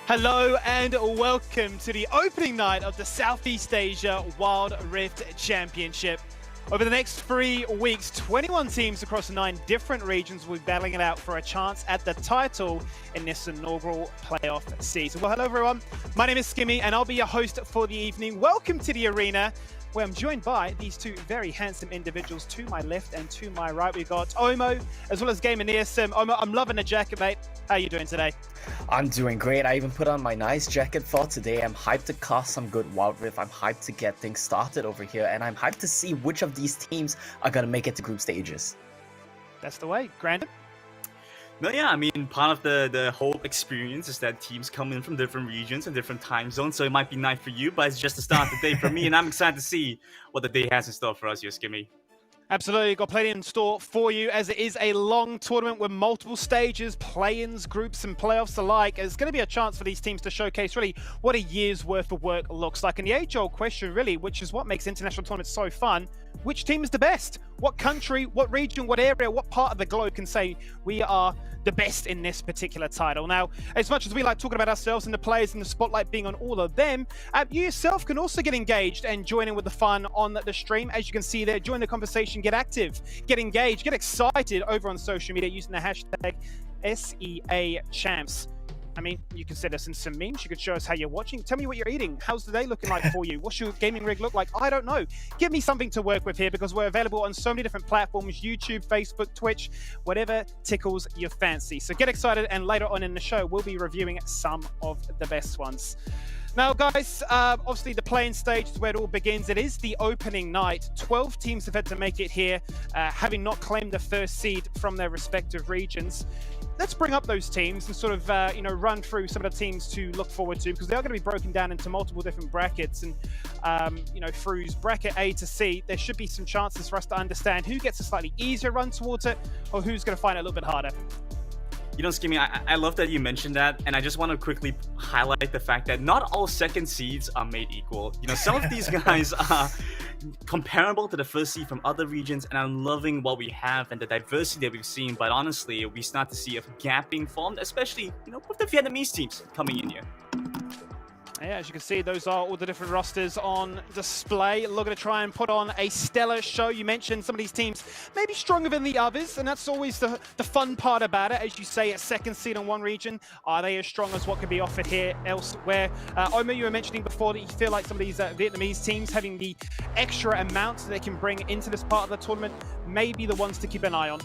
Hello and welcome to the opening night of the Southeast Asia Wild Rift Championship. Over the next 3 weeks, 21 teams across 9 different regions will be battling it out for a chance at the title in this inaugural playoff season. Well, hello everyone. My name is Skimmy and I'll be your host for the evening. Welcome to the arena, where I'm joined by these two very handsome individuals to my left and to my right. We've got Omo as well as Gamer Nearsim. Omo, I'm loving the jacket, mate. How are you doing today? I'm doing great. I even put on my nice jacket for today. I'm hyped to cast some good Wild Rift. I'm hyped to get things started over here, and I'm hyped to see which of these teams are going to make it to group stages. That's the way. Grandin? No, yeah, I mean, part of the whole experience is that teams come in from different regions and different time zones, so it might be night for you, but it's just the start of the day for me, and I'm excited to see what the day has in store for us here, Skimmy. Absolutely, got plenty in store for you, as it is a long tournament with multiple stages, play-ins, groups and playoffs alike. It's going to be a chance for these teams to showcase really what a year's worth of work looks like. And the age-old question really, which is what makes international tournaments so fun, which team is the best? What country, what region, what area, what part of the globe can say we are the best in this particular title? Now, as much as we like talking about ourselves and the players and the spotlight being on all of them, you yourself can also get engaged and join in with the fun on the stream. As you can see there, join the conversation, get active, get engaged, get excited over on social media using the hashtag SEAChamps. I mean, you can send us in some memes. You could show us how you're watching. Tell me what you're eating. How's the day looking like for you? What's your gaming rig look like? I don't know. Give me something to work with here, because we're available on so many different platforms: YouTube, Facebook, Twitch, whatever tickles your fancy. So get excited, and later on in the show, we'll be reviewing some of the best ones. Now, guys, obviously the playing stage is where it all begins. It is the opening night. 12 teams have had to make it here, having not claimed the first seed from their respective regions. Let's bring up those teams and sort of, run through some of the teams to look forward to, because they are going to be broken down into multiple different brackets. And, through bracket A to C, there should be some chances for us to understand who gets a slightly easier run towards it or who's going to find it a little bit harder. You know, Skimmy, I love that you mentioned that, and I just want to quickly highlight the fact that not all second seeds are made equal. You know, some of these guys are comparable to the first seed from other regions, and I'm loving what we have and the diversity that we've seen, but honestly, we start to see a gap being formed, especially, with the Vietnamese teams coming in here. Yeah, as you can see, those are all the different rosters on display. Looking to try and put on a stellar show. You mentioned some of these teams maybe stronger than the others, and that's always the fun part about it. As you say, a second seed in one region, are they as strong as what can be offered here elsewhere? Omer, you were mentioning before that you feel like some of these Vietnamese teams having the extra amount they can bring into this part of the tournament may be the ones to keep an eye on.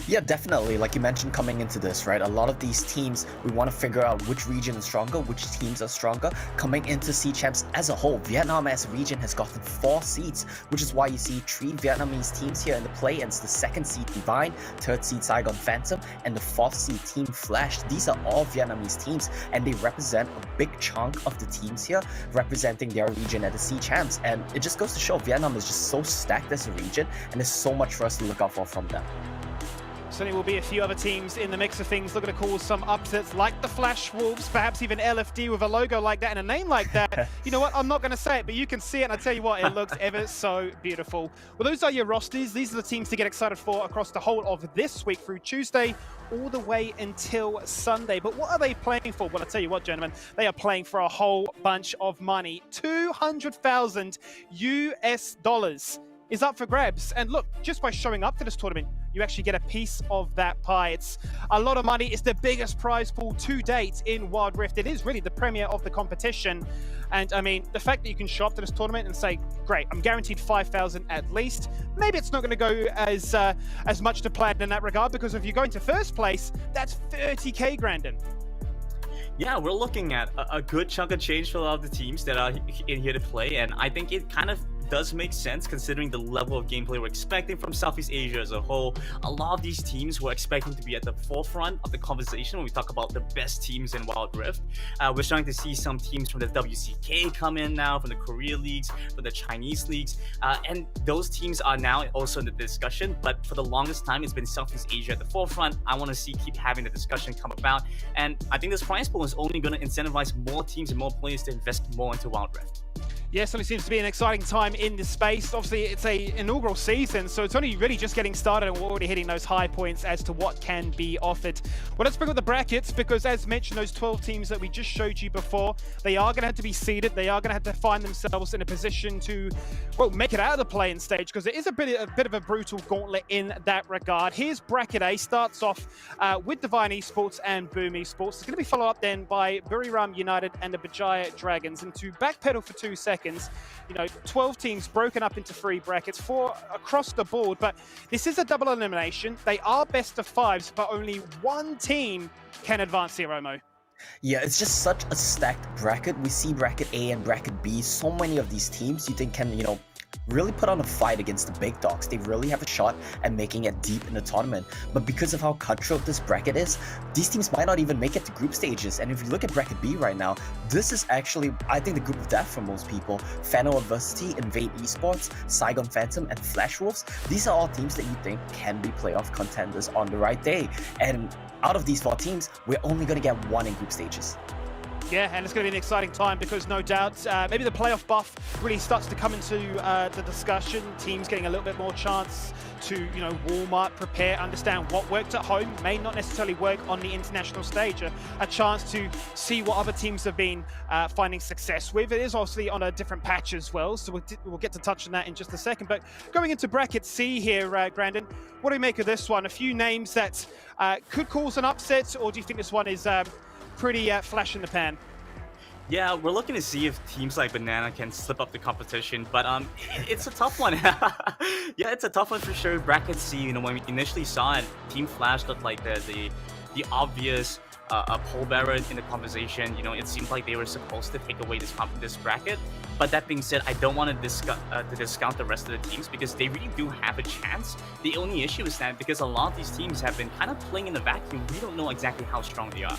Yeah, definitely. Like you mentioned coming into this, right? A lot of these teams, we want to figure out which region is stronger, which teams are stronger. Coming into SEAChamps as a whole, Vietnam as a region has gotten 4 seeds, which is why you see 3 Vietnamese teams here in the play-ins. The second seed Divine, third seed Saigon Phantom, and the 4th seed Team Flash. These are all Vietnamese teams, and they represent a big chunk of the teams here, representing their region at the SEAChamps. And it just goes to show Vietnam is just so stacked as a region, and there's so much for us to look out for from them. Certainly will be a few other teams in the mix of things looking to cause some upsets, like the Flash Wolves, perhaps even LFD with a logo like that and a name like that. You know what? I'm not going to say it, but you can see it, and I tell you what, it looks ever so beautiful. Well, those are your rosters. These are the teams to get excited for across the whole of this week through Tuesday all the way until Sunday. But what are they playing for? Well, I tell you what, gentlemen, they are playing for a whole bunch of money. 200,000 US dollars is up for grabs. And look, just by showing up to this tournament, you actually get a piece of that pie. It's a lot of money. It's the biggest prize pool to date in Wild Rift. It is really the premiere of the competition. And I mean, the fact that you can show up to this tournament and say, great, I'm guaranteed 5,000 at least. Maybe it's not going to go as much to plan in that regard, because if you go into first place, that's 30K, Grandin. Yeah, we're looking at a good chunk of change for a lot of the teams that are in here to play, and I think it kind of does make sense considering the level of gameplay we're expecting from Southeast Asia as a whole. A lot of these teams we're expecting to be at the forefront of the conversation when we talk about the best teams in Wild Rift. We're starting to see some teams from the WCK come in now, from the Korea leagues, from the Chinese leagues, and those teams are now also in the discussion, but for the longest time it's been Southeast Asia at the forefront. I want to keep having the discussion come about, and I think this prize pool is only going to incentivize more teams and more players to invest more into Wild Rift. Yeah, certainly seems to be an exciting time in this space. Obviously, it's a inaugural season, so it's only really just getting started, and we're already hitting those high points as to what can be offered. Well, let's bring up the brackets, because as mentioned, those 12 teams that we just showed you before, they are going to have to be seeded. They are going to have to find themselves in a position to, well, make it out of the play-in stage, because it is a bit of a brutal gauntlet in that regard. Here's bracket A. Starts off with Divine Esports and Boom Esports. It's going to be followed up then by Buriram United and the Bajaya Dragons. And to backpedal for 2 seconds, you know, 12 teams broken up into 3 brackets, 4 across the board, but this is a double elimination. They are best of 5s, but only 1 team can advance here, Omo. Yeah, it's just such a stacked bracket. We see bracket A and bracket B. So many of these teams you think can, you know, really put on a fight against the big dogs. They really have a shot at making it deep in the tournament. But because of how cutthroat this bracket is, these teams might not even make it to group stages. And if you look at bracket B right now, this is actually, I think, the group of death for most people. Fano Adversity, Invade Esports, Saigon Phantom, and Flash Wolves. These are all teams that you think can be playoff contenders on the right day. And out of these 4 teams, we're only going to get 1 in group stages. Yeah, and it's going to be an exciting time, because no doubt maybe the playoff buff really starts to come into the discussion. Teams getting a little bit more chance to, you know, warm up, prepare, understand what worked at home may not necessarily work on the international stage. A chance to see what other teams have been finding success with. It is obviously on a different patch as well, so we'll get to touch on that in just a second. But going into bracket C here, Grandin, what do you make of this one? A few names that could cause an upset, or do you think this one is pretty flash in the pan? Yeah, we're looking to see if teams like Banana can slip up the competition, but it's a tough one. Yeah, it's a tough one for sure. Bracket C, you know, when we initially saw it, Team Flash looked like the obvious pallbearer in the conversation. You know, it seemed like they were supposed to take away this bracket. But that being said, I don't want to discount the rest of the teams, because they really do have a chance. The only issue is that because a lot of these teams have been kind of playing in a vacuum, we don't know exactly how strong they are.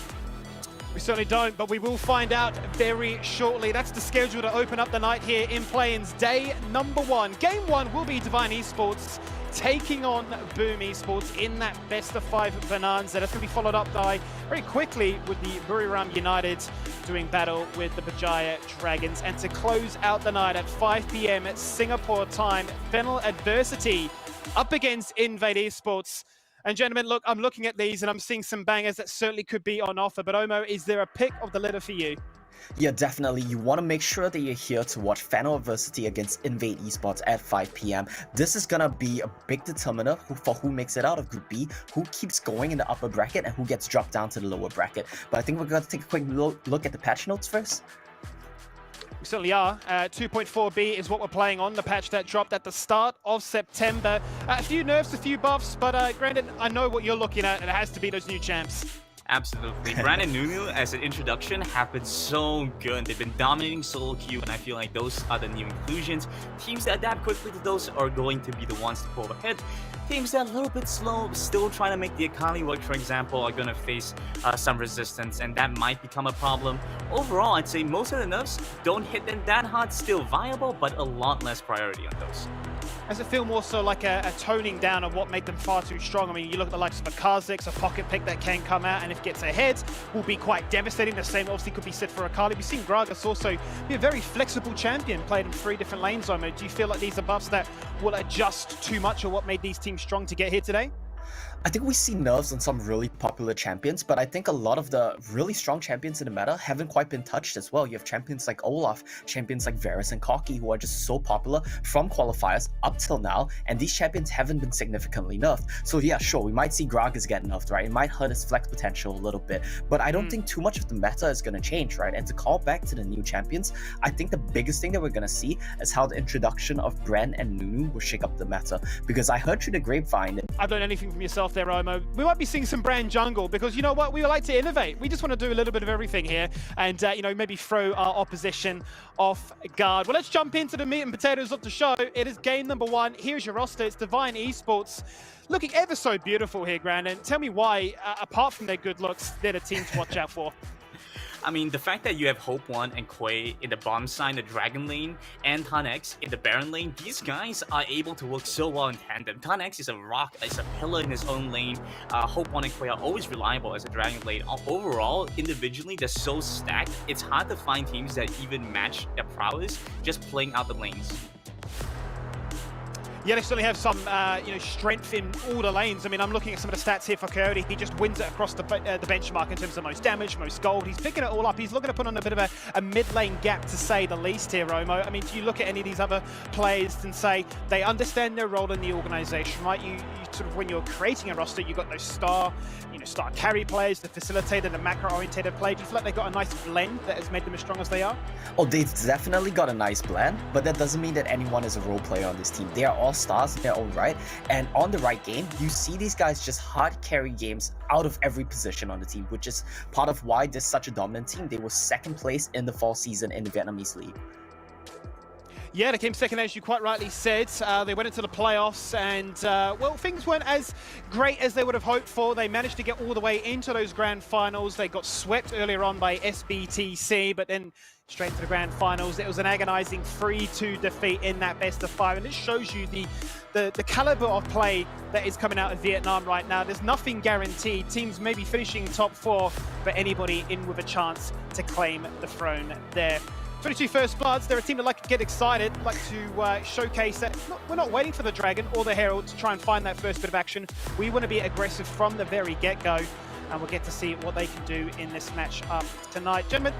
We certainly don't, but we will find out very shortly. That's the schedule to open up the night here in play-ins. Day number 1. Game 1 will be Divine Esports taking on Boom Esports in that best of 5 bonanza. That's going to be followed up by, very quickly, with the Buriram United doing battle with the Bajaya Dragons. And to close out the night at 5 p.m. at Singapore time, Fennel Adversity up against Invade Esports. And gentlemen, look, I'm looking at these and I'm seeing some bangers that certainly could be on offer. But Omo, is there a pick of the litter for you? Yeah, definitely. You want to make sure that you're here to watch Fano Adversity against Invade Esports at 5 p.m. This is going to be a big determiner for who makes it out of Group B, who keeps going in the upper bracket, and who gets dropped down to the lower bracket. But I think we're going to take a quick look at the patch notes first. We certainly are. 2.4b is what we're playing on, the patch that dropped at the start of September. A few nerfs, a few buffs, but Grandin, I know what you're looking at, and it has to be those new champs. Absolutely. Brand and Nunu, as an introduction, have been so good. They've been dominating solo queue, and I feel like those are the new inclusions. Teams that adapt quickly to those are going to be the ones to pull ahead. Teams that are a little bit slow, still trying to make the Akali work, for example, are going to face some resistance, and that might become a problem. Overall, I'd say most of the nerfs don't hit them that hard, still viable, but a lot less priority on those. Does it feel more so like a toning down of what made them far too strong? I mean, you look at the likes of a Kha'Zix, a pocket pick that can come out, and if it gets ahead, will be quite devastating. The same obviously could be said for Akali. We've seen Gragas also be a very flexible champion, played in 3 different lanes, Omo. Do you feel like these are buffs that will adjust too much, or what made these teams strong to get here today? I think we see nerfs on some really popular champions, but I think a lot of the really strong champions in the meta haven't quite been touched as well. You have champions like Olaf, champions like Varus and Koki, who are just so popular from qualifiers up till now, and these champions haven't been significantly nerfed. So yeah, sure, we might see Gragas get nerfed, right? It might hurt his flex potential a little bit, but I don't think too much of the meta is going to change, right? And to call back to the new champions, I think the biggest thing that we're going to see is how the introduction of Bren and Nunu will shake up the meta, because I heard through the grapevine that I've learned anything from yourself there, Omo. We might be seeing some brand jungle, because you know what? We like to innovate. We just want to do a little bit of everything here, and you know, maybe throw our opposition off guard. Well, let's jump into the meat and potatoes of the show. It is game number 1. Here's your roster. It's Divine Esports, looking ever so beautiful here, Grandin. Tell me why, apart from their good looks, they're the team to watch out for. I mean, the fact that you have Hope One and Quay in the bomb side, the Dragon lane, and Tanex in the Baron lane, these guys are able to work so well in tandem. Tanex is a rock, is a pillar in his own lane. Hope One and Quay are always reliable as a Dragon lane. Overall, individually, they're so stacked, it's hard to find teams that even match their prowess just playing out the lanes. Yeah, they certainly have some, strength in all the lanes. I mean, I'm looking at some of the stats here for Coyote. He just wins it across the benchmark in terms of most damage, most gold. He's picking it all up. He's looking to put on a bit of a mid-lane gap, to say the least here, Romo. I mean, do you look at any of these other players and say they understand their role in the organization, right? You sort of, when you're creating a roster, you've got those star carry players, the facilitator, the macro-orientated player. Do you feel like they've got a nice blend that has made them as strong as they are? Oh, they've definitely got a nice blend, but that doesn't mean that anyone is a role player on this team. They are all stars in their own right, and on the right game, you see these guys just hard carry games out of every position on the team, which is part of why they're such a dominant team. They were second place in the fall season in the Vietnamese league. Yeah, they came second, as you quite rightly said. They went into the playoffs and, well, things weren't as great as they would have hoped for. They managed to get all the way into those grand finals. They got swept earlier on by SBTC, but then straight to the grand finals. It was an agonizing 3-2 defeat in that best of 5, and it shows you the caliber of play that is coming out of Vietnam right now. There's nothing guaranteed. Teams may be finishing top 4, but anybody in with a chance to claim the throne there. 22 First Bloods, they're a team that like to get excited, like to showcase that we're not waiting for the Dragon or the Herald to try and find that first bit of action. We want to be aggressive from the very get-go, and we'll get to see what they can do in this match up tonight. Gentlemen,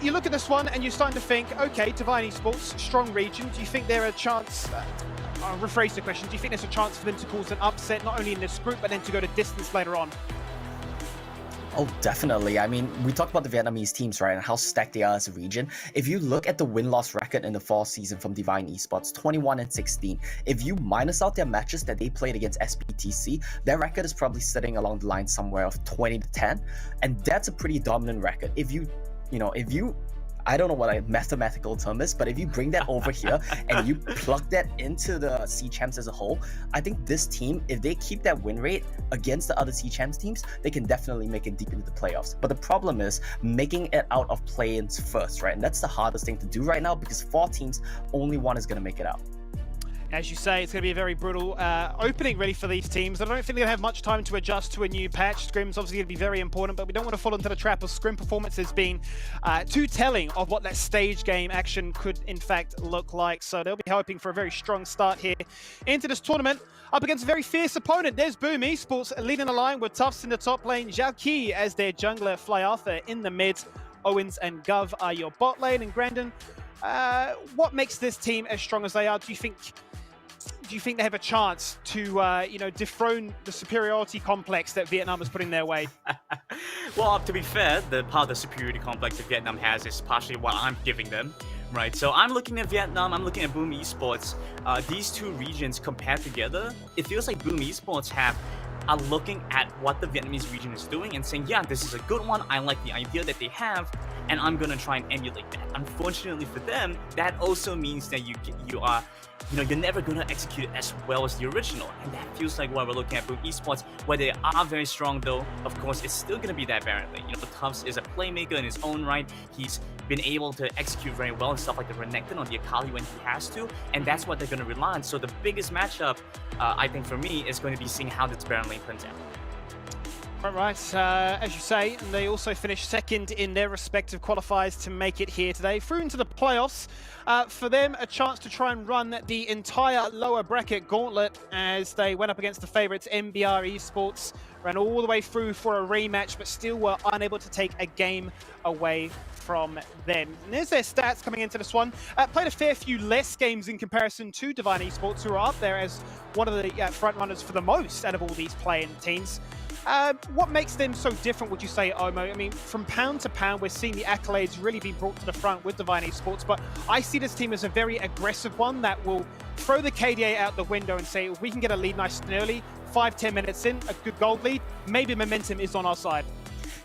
you look at this one and you're starting to think, okay, Divine Esports, strong region. Do you think they're a chance, I'll rephrase the question, do you think there's a chance for them to cause an upset, not only in this group, but then to go to distance later on? Oh, definitely. I mean, we talked about the Vietnamese teams, right, and how stacked they are as a region. If you look at the win-loss record in the fall season from Divine Esports, 21-16. If you minus out their matches that they played against SBTC, their record is probably sitting along the line somewhere of 20-10, and that's a pretty dominant record. If you I don't know what a mathematical term is, but if you bring that over here and you plug that into the C Champs as a whole, I think this team, if they keep that win rate against the other C Champs teams, they can definitely make it deep into the playoffs. But the problem is making it out of play-ins first, right? And that's the hardest thing to do right now, because 4 teams, only one is going to make it out. As you say, it's going to be a very brutal opening, really, for these teams. I don't think they're going to have much time to adjust to a new patch. Scrim's obviously going to be very important, but we don't want to fall into the trap of Scrim performances being too telling of what that stage game action could, in fact, look like. So they'll be hoping for a very strong start here into this tournament, up against a very fierce opponent. There's Boom Esports leading the line with Tufts in the top lane, Zhao Qi as their jungler, Fly Arthur in the mid, Owens and Gov are your bot lane, and Grandin, what makes this team as strong as they are? Do you think they have a chance to, dethrone the superiority complex that Vietnam is putting their way? Well, to be fair, the part of the superiority complex that Vietnam has is partially what I'm giving them, right? So I'm looking at Vietnam, I'm looking at Boom Esports. These two regions compared together, it feels like Boom Esports are looking at what the Vietnamese region is doing and saying, yeah, this is a good one, I like the idea that they have, and I'm gonna try and emulate that. Unfortunately for them, that also means that you're never gonna execute it as well as the original, and that feels like what we're looking at Boom Esports, where they are very strong though. Of course, it's still gonna be that Baron lane. Tufts is a playmaker in his own right. He's been able to execute very well and stuff like the Renekton on the Akali when he has to, and that's what they're gonna rely on. So the biggest matchup, I think for me, is going to be seeing how this Baron lane turns out. Right, as you say, they also finished second in their respective qualifiers to make it here today. Through into the playoffs, for them, a chance to try and run the entire lower bracket gauntlet as they went up against the favourites, MBR Esports, ran all the way through for a rematch, but still were unable to take a game away from them. And there's their stats coming into this one. Played a fair few less games in comparison to Divine Esports, who are up there as one of the front runners for the most out of all these playing teams. What makes them so different, would you say, Omo? I mean, from pound to pound, we're seeing the accolades really be brought to the front with Divine Esports, but I see this team as a very aggressive one that will throw the KDA out the window and say, if we can get a lead nice and early, 5-10 minutes in, a good gold lead, maybe momentum is on our side.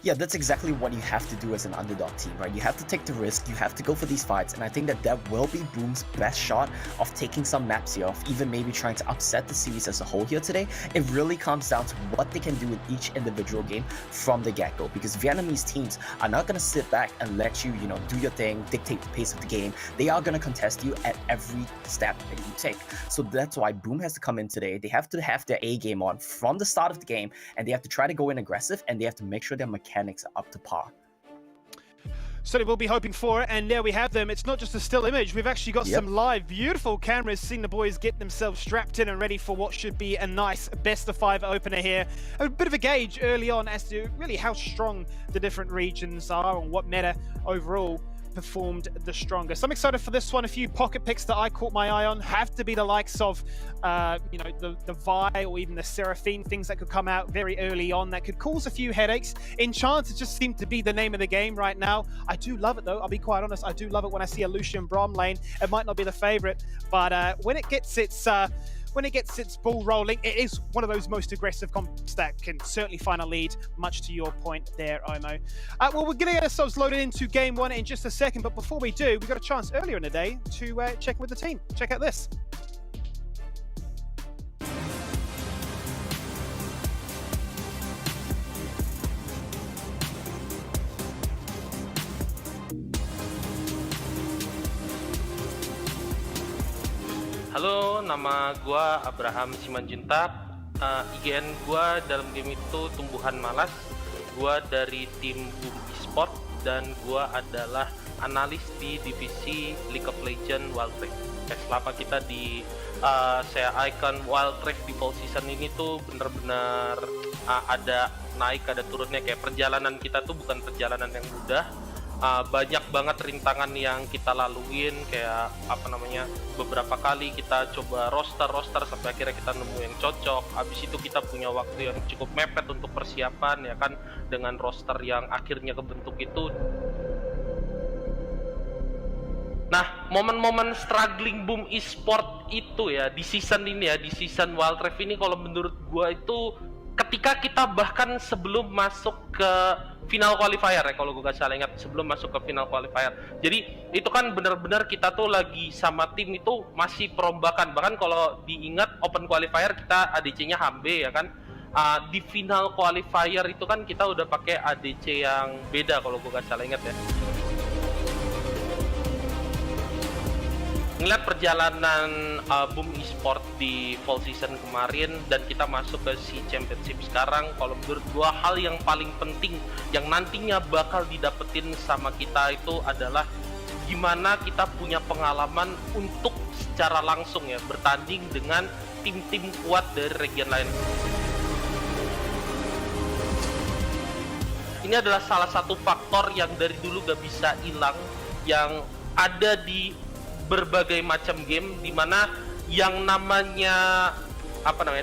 Yeah, that's exactly what you have to do as an underdog team, right? You have to take the risk, you have to go for these fights, and I think that will be Boom's best shot of taking some maps here, of even maybe trying to upset the series as a whole here today. It really comes down to what they can do in each individual game from the get-go, because Vietnamese teams are not going to sit back and let you, do your thing, dictate the pace of the game. They are going to contest you at every step that you take. So that's why Boom has to come in today. They have to have their A game on from the start of the game, and they have to try to go in aggressive, and they have to make sure their mechanics are up to par. So we'll be hoping for it, and there we have them. It's not just a still image. We've actually got some live, beautiful cameras seeing the boys get themselves strapped in and ready for what should be a nice best-of-5 opener here. A bit of a gauge early on as to really how strong the different regions are and what meta overall performed the strongest. I'm excited for this one. A few pocket picks that I caught my eye on have to be the likes of, the Vi or even the Seraphine, things that could come out very early on that could cause a few headaches. Enchanters just seem to be the name of the game right now. I do love it though. I'll be quite honest. I do love it when I see a Lucian Brom lane. It might not be the favorite, but when it gets its ball rolling, it is one of those most aggressive comps that can certainly find a lead, much to your point there, Omo. Well, we're going to get ourselves loaded into game one in just a second, but before we do, we got a chance earlier in the day to check with the team. Check out this. Halo, nama gua Abraham Simanjuntak. IGN gua dalam game itu Tumbuhan Malas. Gua dari tim Boom Esports dan gua adalah analis di divisi League of Legends Wild Rift. Selama kita di saya icon Wild Rift di fall season ini tuh bener-bener ada naik ada turunnya, kayak perjalanan kita tuh bukan perjalanan yang mudah. Banyak banget rintangan yang kita laluin, kayak beberapa kali kita coba roster sampai akhirnya kita nemu yang cocok. Habis itu kita punya waktu yang cukup mepet untuk persiapan, ya kan, dengan roster yang akhirnya kebentuk itu. Nah, momen-momen struggling Boom Esports itu ya di season ini ya, di season Wild Rift ini, kalau menurut gua itu ketika kita bahkan sebelum masuk ke final qualifier ya, kalau gue gak salah ingat, sebelum masuk ke final qualifier. Jadi itu kan benar-benar kita tuh lagi sama tim itu masih perombakan. Bahkan kalau diingat open qualifier kita ADC-nya Hambe ya kan. Di final qualifier itu kan kita udah pakai ADC yang beda kalau gue gak salah ingat ya. Ngeliat perjalanan Boom Esports di fall season kemarin dan kita masuk ke SEA Championship sekarang, kalau menurut gua hal yang paling penting yang nantinya bakal didapetin sama kita itu adalah gimana kita punya pengalaman untuk secara langsung ya bertanding dengan tim-tim kuat dari region lain. Ini adalah salah satu faktor yang dari dulu gak bisa hilang, yang ada di berbagai macam game, dimana yang namanya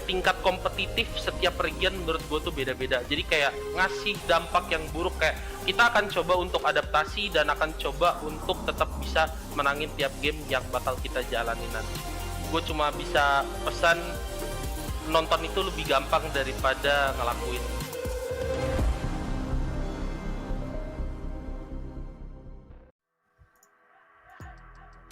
tingkat kompetitif setiap region menurut gue tuh beda-beda. Jadi kayak ngasih dampak yang buruk, kayak kita akan coba untuk adaptasi dan akan coba untuk tetap bisa menangin tiap game yang bakal kita jalani nanti. Gue cuma bisa pesan, nonton itu lebih gampang daripada ngelakuin.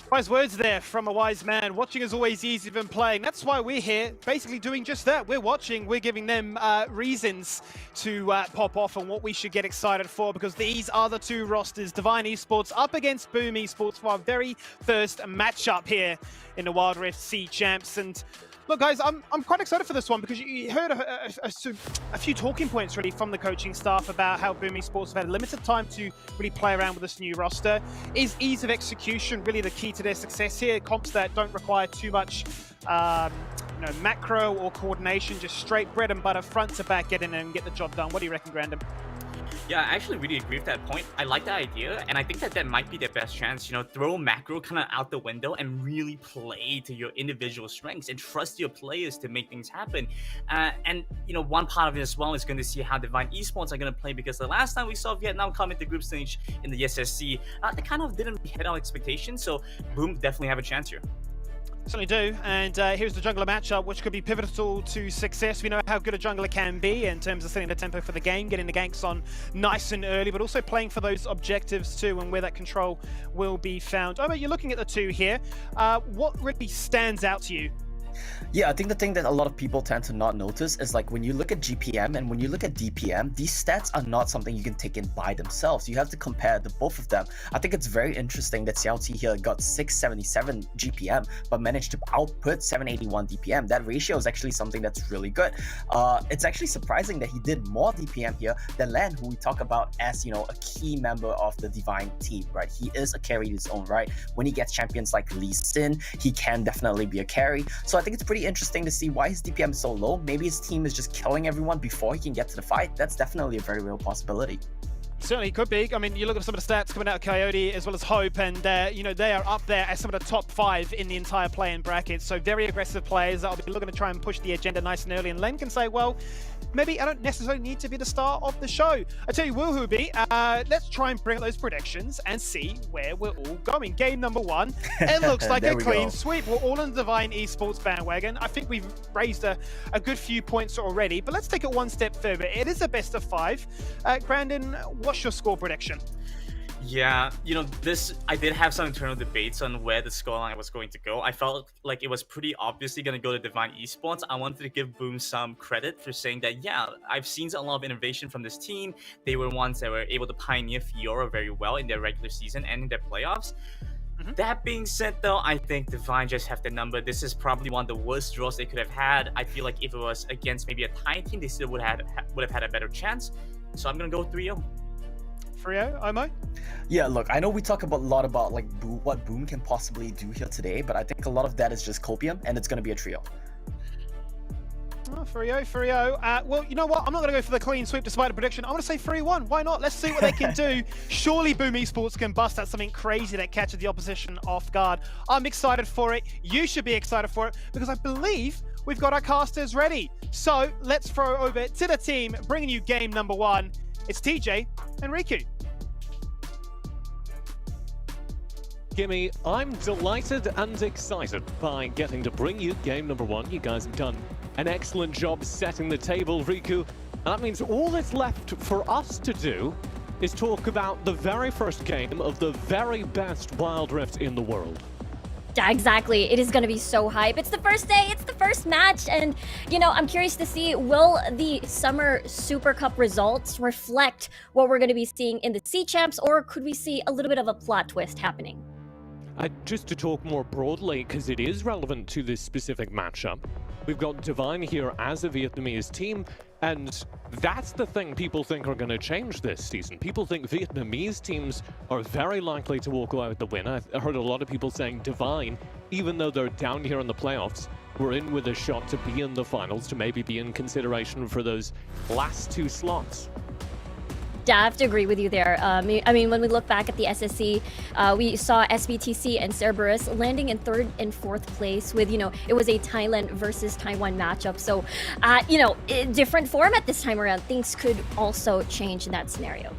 Wise words there from a wise man. Watching is always easier than playing. That's why we're here, basically doing just that. We're watching, we're giving them reasons to pop off and what we should get excited for, because these are the two rosters, Divine Esports up against Boom Esports, for our very first matchup here in the Wild Rift SEA Champs. And look, guys, I'm quite excited for this one, because you heard a few talking points really from the coaching staff about how Boom Esports have had limited time to really play around with this new roster. Is ease of execution really the key to their success here? Comps that don't require too much macro or coordination, just straight bread and butter, front to back, get in and get the job done. What do you reckon, Grandin? Yeah, I actually really agree with that point. I like that idea, and I think that might be their best chance. Throw macro kind of out the window and really play to your individual strengths and trust your players to make things happen. And one part of it as well is going to see how Divine Esports are going to play, because the last time we saw Vietnam come into group stage in the SSC, they kind of didn't hit our expectations. So Boom definitely have a chance here. Certainly do, and here's the jungler matchup, which could be pivotal to success. We know how good a jungler can be in terms of setting the tempo for the game, getting the ganks on nice and early, but also playing for those objectives too, and where that control will be found. Oh, you're looking at the two here. What really stands out to you? Yeah, I think the thing that a lot of people tend to not notice is like when you look at GPM and when you look at DPM, these stats are not something you can take in by themselves. You have to compare the both of them. I think it's very interesting that Xiaoti here got 677 GPM but managed to output 781 DPM. That ratio is actually something that's really good. It's actually surprising that he did more DPM here than Lan, who we talk about as, you know, a key member of the Divine team, right? He is a carry in his own right. When he gets champions like Lee Sin, he can definitely be a carry. So I think it's pretty interesting to see why his DPM is so low. Maybe his team is just killing everyone before he can get to the fight. That's definitely a very real possibility. Certainly could be. I mean, you look at some of the stats coming out of Coyote as well as Hope, and you know, they are up there as some of the top 5 in the entire play-in bracket. So very aggressive players that'll be looking to try and push the agenda nice and early. And Len can say, well, maybe I don't necessarily need to be the star of the show. I tell you, Woohooby, let's try and bring up those predictions and see where we're all going. Game number 1, it looks like a clean sweep. We're all on the Divine Esports bandwagon. I think we've raised a good few points already, but let's take it one step further. It is a best of 5. Brandon, what's your score prediction? Yeah, you know, I did have some internal debates on where the scoreline was going to go. I felt like it was pretty obviously going to go to Divine Esports. I wanted to give Boom some credit for saying that, yeah, I've seen a lot of innovation from this team. They were ones that were able to pioneer Fiora very well in their regular season and in their playoffs. That being said, though, I think Divine just have the number. This is probably one of the worst draws they could have had. I feel like if it was against maybe a tie team, they still would have had a better chance. So I'm going to go 3-0. 3-0, Omo? Yeah, look, I know we talk a lot about like what Boom can possibly do here today, but I think a lot of that is just copium, and it's going to be a trio. Oh, 3-0, 3-0. Well, you know what? I'm not going to go for the clean sweep despite the prediction. I'm going to say 3-1. Why not? Let's see what they can do. Surely Boom Esports can bust out something crazy that catches the opposition off guard. I'm excited for it. You should be excited for it because I believe we've got our casters ready. So let's throw over to the team, bringing you game number 1. It's TJ and Riku. Gimme, I'm delighted and excited by getting to bring you game number 1. You guys have done an excellent job setting the table, Riku. And that means all that's left for us to do is talk about the very first game of the very best Wild Rift in the world. Yeah, exactly. It is going to be so hype. It's the first day, it's the first match, and, you know, I'm curious to see, will the Summer Super Cup results reflect what we're going to be seeing in the C Champs, or could we see a little bit of a plot twist happening? Just to talk more broadly, because it is relevant to this specific matchup, we've got Divine here as a Vietnamese team, and that's the thing people think are going to change this season. People think Vietnamese teams are very likely to walk away with the win. I've heard a lot of people saying Divine, even though they're down here in the playoffs, we're in with a shot to be in the finals, to maybe be in consideration for those last 2 slots. Yeah, I have to agree with you there. I mean, when we look back at the SSC, we saw SBTC and Cerberus landing in 3rd and 4th place with, you know, it was a Thailand versus Taiwan matchup. So, you know, different format this time around. Things could also change in that scenario.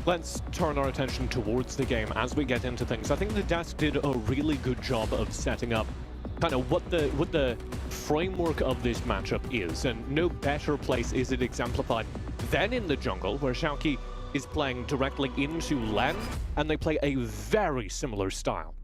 Let's turn our attention towards the game as we get into things. I think the desk did a really good job of setting up kind of what the framework of this matchup is, and no better place is it exemplified than in the jungle, where Xiaoqi is playing directly into Len, and they play a very similar style.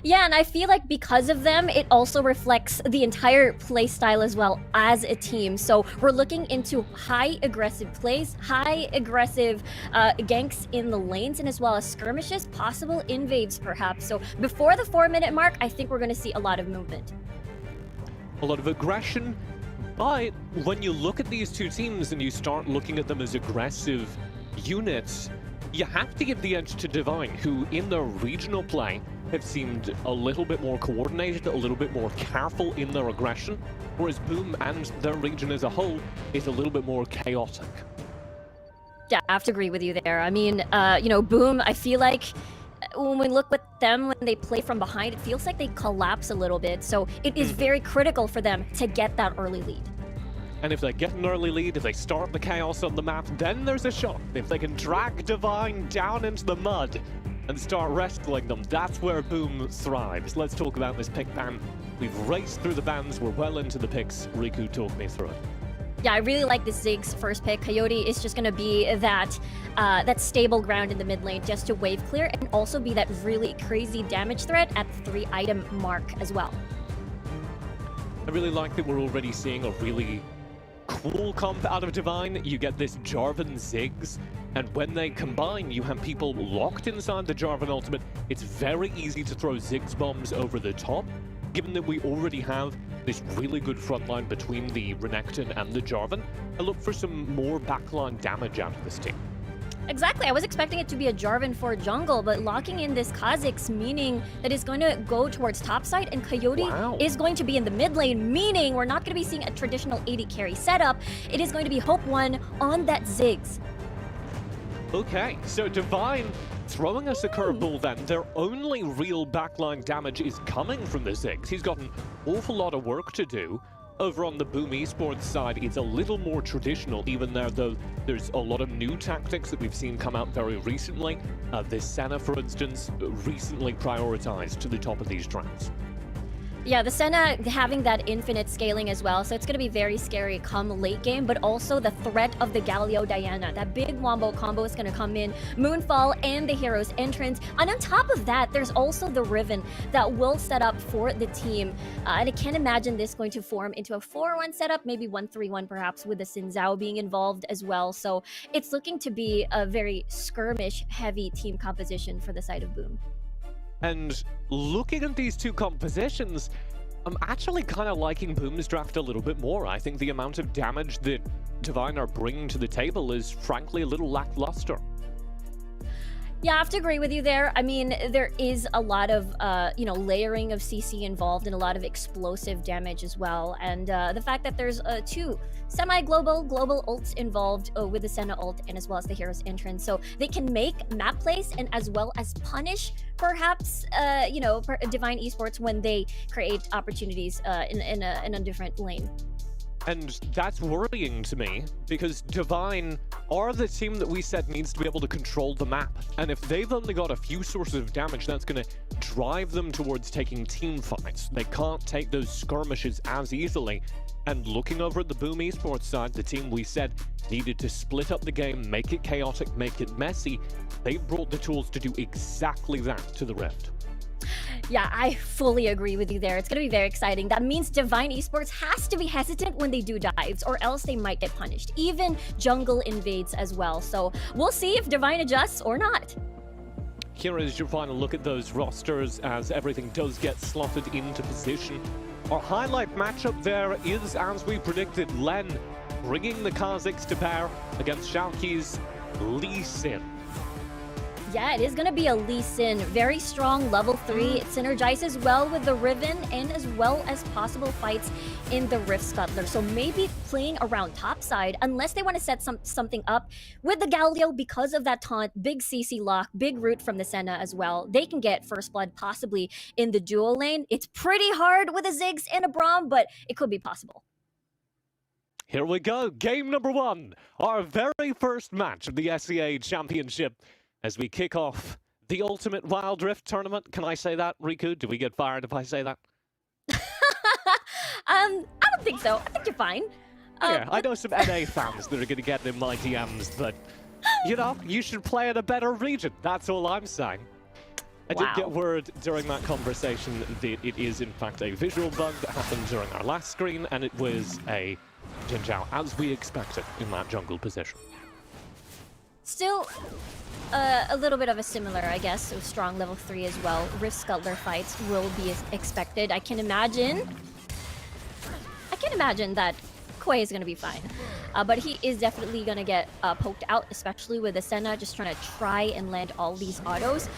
Yeah, and I feel like because of them, it also reflects the entire play style as well as a team. So we're looking into high aggressive plays, high aggressive ganks in the lanes, and as well as skirmishes, possible invades perhaps. So before the 4-minute mark, I think we're going to see a lot of movement. A lot of aggression, but when you look at these two teams and you start looking at them as aggressive units, you have to give the edge to Divine, who in their regional play have seemed a little bit more coordinated, a little bit more careful in their aggression, whereas Boom and their region as a whole is a little bit more chaotic. Yeah, I have to agree with you there. I mean, you know, Boom, I feel like when we look with them, when they play from behind, it feels like they collapse a little bit. So it is very critical for them to get that early lead. And if they get an early lead, if they start the chaos on the map, then there's a shot. If they can drag Divine down into the mud, and start wrestling them. That's where Boom thrives. Let's talk about this pick ban. We've raced through the bans, we're well into the picks. Riku, talk me through it. Yeah, I really like this Ziggs first pick. Coyote is just going to be that that stable ground in the mid lane just to wave clear and also be that really crazy damage threat at the 3-item mark as well. I really like that we're already seeing a really cool comp out of Divine. You get this Jarvan Ziggs, and when they combine, you have people locked inside the Jarvan ultimate. It's very easy to throw Ziggs bombs over the top, given that we already have this really good front line between the Renekton and the Jarvan. I look for some more backline damage out of this team. Exactly, I was expecting it to be a Jarvan for jungle, but locking in this Kha'Zix, meaning that it's going to go towards topside, and Coyote is going to be in the mid lane, meaning we're not going to be seeing a traditional AD carry setup. It is going to be Hope 1 on that Ziggs. Okay, so Divine throwing us a curveball then. Their only real backline damage is coming from the Ziggs. He's got an awful lot of work to do. Over on the Boom Esports side, it's a little more traditional, even though there's a lot of new tactics that we've seen come out very recently. This Senna, for instance, recently prioritized to the top of these drafts. Yeah, the Senna having that infinite scaling as well, so it's going to be very scary come late game, but also the threat of the Galio Diana. That big wombo combo is going to come in, Moonfall and the hero's entrance. And on top of that, there's also the Riven that will set up for the team. And I can't imagine this going to form into a 4-1 setup, maybe 1-3-1 perhaps, with the Xin Zhao being involved as well. So it's looking to be a very skirmish-heavy team composition for the side of Boom. And looking at these two compositions, I'm actually kind of liking Boom's draft a little bit more. I think the amount of damage that Divine are bringing to the table is frankly a little lackluster. Yeah, I have to agree with you there. I mean, there is a lot of, layering of CC involved and a lot of explosive damage as well. And the fact that there's two semi-global ults involved with the Senna ult and as well as the hero's entrance. So they can make map plays and as well as punish perhaps, Divine Esports when they create opportunities in a different lane. And that's worrying to me, because Divine are the team that we said needs to be able to control the map. And if they've only got a few sources of damage, that's going to drive them towards taking team fights. They can't take those skirmishes as easily. And looking over at the Boom Esports side, the team we said needed to split up the game, make it chaotic, make it messy, they brought the tools to do exactly that to the Rift. Yeah, I fully agree with you there. It's going to be very exciting. That means Divine Esports has to be hesitant when they do dives, or else they might get punished. Even jungle invades as well. So we'll see if Divine adjusts or not. Here is your final look at those rosters as everything does get slotted into position. Our highlight matchup there is, as we predicted, Len bringing the Kha'Zix to bear against Schalke's Lee Sin. Yeah, it is going to be a Lee Sin. Very strong, level 3. It synergizes well with the Riven and as well as possible fights in the Rift Scuttler. So maybe playing around topside, unless they want to set something up with the Galio because of that taunt, big CC lock, big root from the Senna as well. They can get first blood possibly in the dual lane. It's pretty hard with a Ziggs and a Braum, but it could be possible. Here we go, game number 1, our very first match of the SEA Championship. As we kick off the Ultimate Wild Rift tournament. Can I say that, Riku? Do we get fired if I say that? I don't think so. I think you're fine. Yeah, I know some NA fans that are going to get in my DMs, but, you should play in a better region. That's all I'm saying. I did get word during that conversation that it is, in fact, a visual bug that happened during our last screen, and it was a Jin Zhao, as we expected, in that jungle position. Still, a little bit of a similar, I guess, so strong level 3 as well. Rift Scuttler fights will be expected. I can imagine that Quay is going to be fine. But he is definitely going to get poked out, especially with the Senna, just trying to try and land all these autos.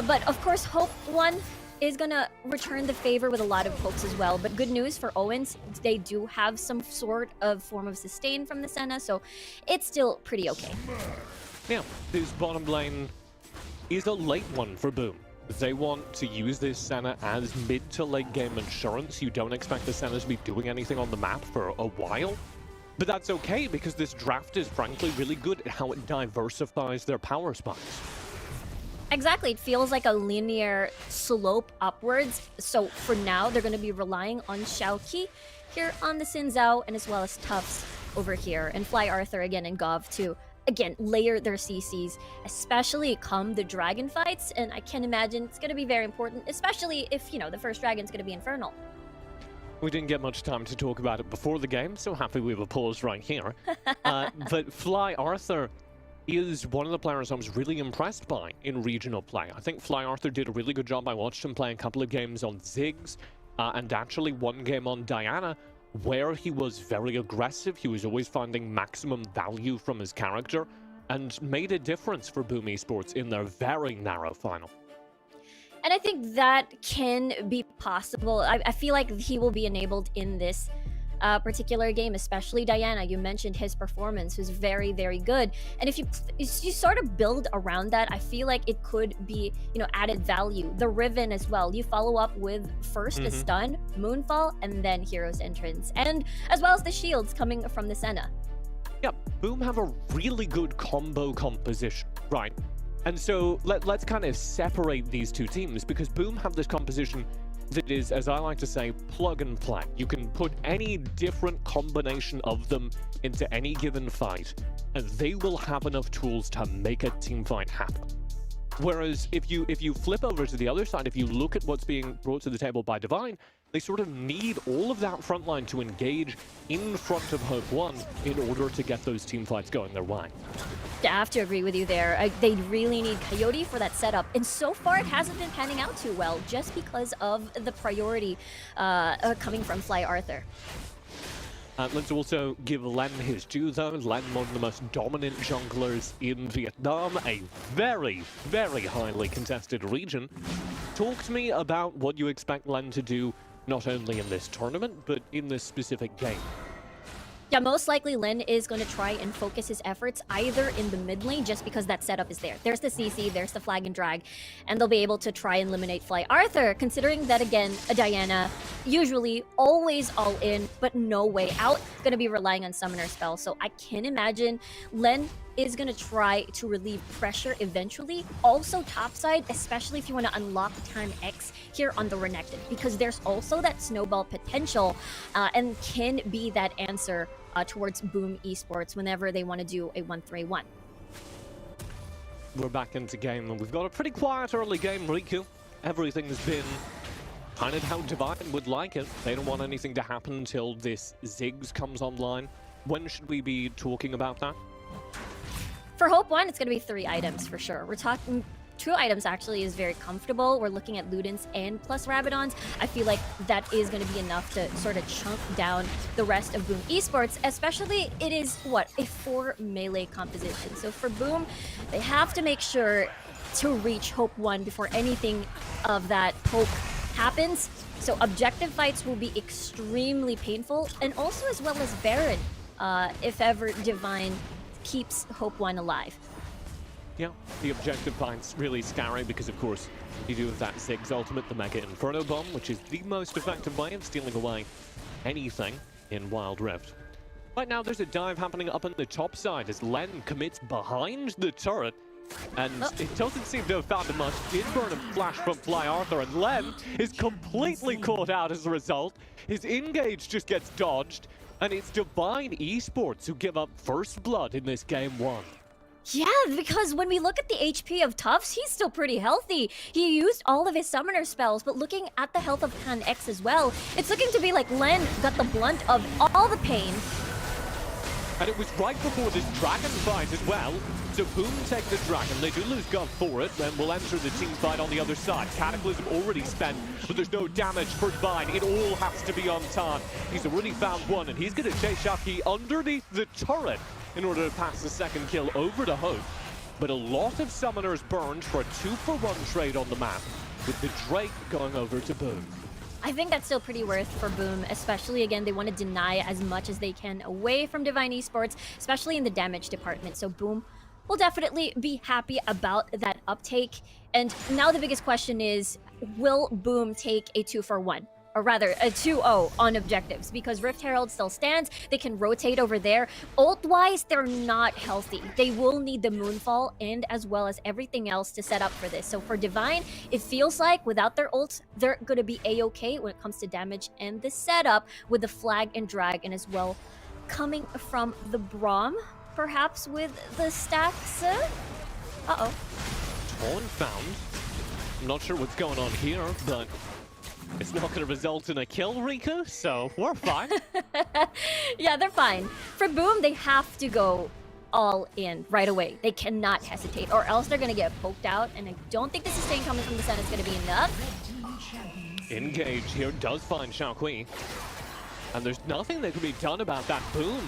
But of course, Hope 1 is going to return the favor with a lot of pokes as well. But good news for Owens, they do have some sort of form of sustain from the Senna, so it's still pretty okay. Yeah, this bottom lane is a late one for Boom. They want to use this Senna as mid to late game insurance. You don't expect the Senna to be doing anything on the map for a while. But that's okay, because this draft is frankly really good at how it diversifies their power spots. Exactly, it feels like a linear slope upwards. So for now, they're going to be relying on Xiaoqi here on the Xin Zhao, and as well as Tufts over here, and Fly Arthur again and Gov to, again, layer their CCs, especially come the dragon fights. And I can imagine it's going to be very important, especially if, you know, the first dragon's going to be Infernal. We didn't get much time to talk about it before the game, so happy we have a pause right here. But Fly Arthur is one of the players I was really impressed by in regional play. I think Fly Arthur did a really good job. I watched him play a couple of games on Ziggs, and actually one game on Diana, where he was very aggressive. He was always finding maximum value from his character, and made a difference for Boom Esports in their very narrow final. And I think that can be possible. I feel like he will be enabled in this particular game, especially Diana. You mentioned his performance was very, very good. And if you sort of build around that, I feel like it could be, you know, added value. The Riven as well. You follow up with first a stun, Moonfall, and then Hero's Entrance. And as well as the shields coming from the Senna. Yeah, Boom have a really good combo composition, right? And so let's kind of separate these two teams, because Boom have this composition that is, as I like to say, plug and play. You can put any different combination of them into any given fight, and they will have enough tools to make a team fight happen. Whereas if you flip over to the other side, if you look at what's being brought to the table by Divine, they sort of need all of that front line to engage in front of Hope 1 in order to get those team fights going their way. I have to agree with you there. They really need Coyote for that setup. And so far, it hasn't been panning out too well, just because of the priority coming from Fly Arthur. Let's also give Len his due, though. Len, one of the most dominant junglers in Vietnam, a very, very highly contested region. Talk to me about what you expect Len to do, not only in this tournament, but in this specific game. Yeah, most likely Len is going to try and focus his efforts either in the mid lane, just because that setup is there. There's the CC, there's the flag and drag, and they'll be able to try and eliminate Fly Arthur, considering that, again, a Diana, usually always all in, but no way out, going to be relying on summoner spell. So I can imagine Len is going to try to relieve pressure eventually. Also topside, especially if you want to unlock time X here on the Renekton, because there's also that snowball potential and can be that answer towards Boom Esports whenever they want to do a 1-3-1. We're back into game, and we've got a pretty quiet early game, Riku. Everything's been kind of how Divine would like it. They don't want anything to happen until this Ziggs comes online. When should we be talking about that? For Hope 1, it's going to be 3 items for sure. We're talking 2 items actually is very comfortable. We're looking at Ludens and plus Rabadons. I feel like that is going to be enough to sort of chunk down the rest of Boom Esports, especially it is, what, a 4 melee composition. So for Boom, they have to make sure to reach Hope 1 before anything of that poke happens. So objective fights will be extremely painful, and also as well as Baron, if ever Divine keeps Hope 1 alive. Yeah, the objective fight's really scary because, of course, you do have that Ziggs ultimate, the Mega Inferno Bomb, which is the most effective way of stealing away anything in Wild Rift. Right now, there's a dive happening up on the top side as Len commits behind the turret, and it doesn't seem to have found him much. Did burn a flash from Fly Arthur, and Len is completely caught out as a result. His engage just gets dodged, and it's Divine Esports who give up first blood in this game 1. Yeah, because when we look at the HP of Tufts, he's still pretty healthy. He used all of his summoner spells, but looking at the health of Tan X as well, it's looking to be like Len got the blunt of all the pain. And it was right before this dragon fight as well. So Boom take the dragon. They do lose Gov for it, and will enter the team fight on the other side. Cataclysm already spent, but there's no damage for Divine. It all has to be on Tan. He's already found one, and he's going to chase Shaki underneath the turret in order to pass the second kill over to Hope. But a lot of summoners burned for a 2-for-1 trade on the map, with the Drake going over to Boom. I think that's still pretty worth for Boom, especially, again, they want to deny as much as they can away from Divine Esports, especially in the damage department. So Boom will definitely be happy about that uptake. And now the biggest question is, will Boom take a 2-for-1? or rather a 2-0 on objectives, because Rift Herald still stands. They can rotate over there. Ult-wise, they're not healthy. They will need the Moonfall and as well as everything else to set up for this. So for Divine, it feels like without their ults, they're going to be a-okay when it comes to damage and the setup with the flag and drag, and as well coming from the Braum, perhaps with the stacks. Uh-oh. Torn found. I'm not sure what's going on here, but it's not going to result in a kill, Rico, so we're fine. Yeah, they're fine. For Boom, they have to go all in right away. They cannot hesitate, or else they're going to get poked out, and I don't think the sustain coming from the Sun is going to be enough. Engage here does find Xiaokui, and there's nothing that can be done about that. Boom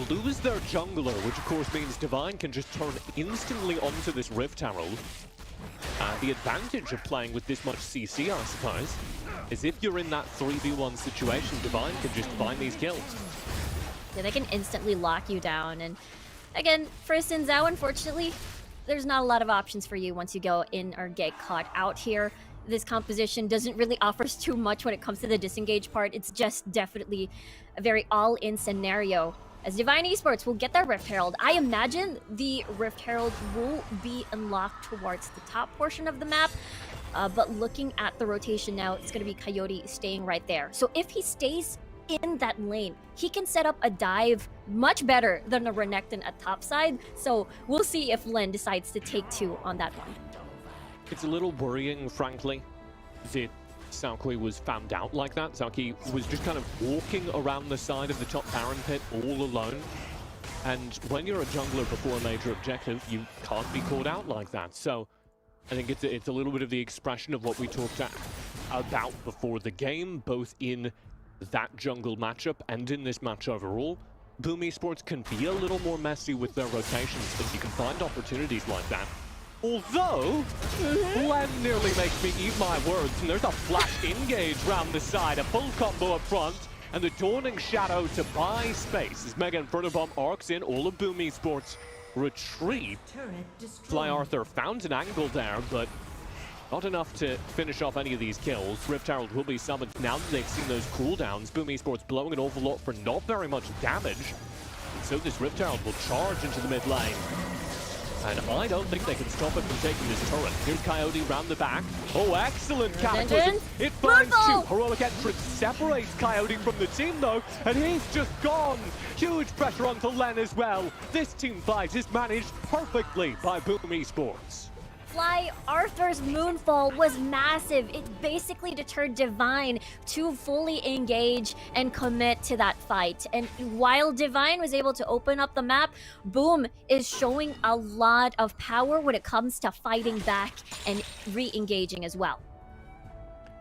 lose their jungler, which of course means Divine can just turn instantly onto this Rift Herald. The advantage of playing with this much CC, I suppose, is if you're in that 3v1 situation, Divine can just find these kills. Yeah, they can instantly lock you down, and again, for Xin Zhao, unfortunately, there's not a lot of options for you once you go in or get caught out here. This composition doesn't really offer too much when it comes to the disengage part. It's just definitely a very all-in scenario. As Divine Esports will get their Rift Herald, I imagine the Rift Herald will be unlocked towards the top portion of the map. But looking at the rotation now, it's going to be Coyote staying right there. So if he stays in that lane, he can set up a dive much better than a Renekton at top side. So we'll see if Len decides to take two on that one. It's a little worrying, frankly, that Xiaokui was found out like that. Xiaokui was just kind of walking around the side of the top Baron pit all alone. And when you're a jungler before a major objective, you can't be caught out like that. So I think it's a little bit of the expression of what we talked about before the game, both in that jungle matchup and in this match overall. Boom Esports can be a little more messy with their rotations, but you can find opportunities like that. Although, Len nearly makes me eat my words, and there's a flash engage round the side, a full combo up front, and the Dawning Shadow to buy space as Mega Inferno Bomb arcs in. All of Boom Esports retreat. Fly Arthur found an angle there, but not enough to finish off any of these kills. Rift Herald will be summoned now that they've seen those cooldowns. Boom Esports blowing an awful lot for not very much damage. So this Rift Herald will charge into the mid lane. And I don't think they can stop it from taking this turret. Here's Coyote round the back. Oh, excellent cataclysm. It finds two. Heroic entrance separates Coyote from the team, though, and he's just gone. Huge pressure onto Len as well. This team fight is managed perfectly by Boom Esports. Fly Arthur's Moonfall was massive. It basically deterred Divine to fully engage and commit to that fight. And while Divine was able to open up the map, Boom is showing a lot of power when it comes to fighting back and re-engaging as well.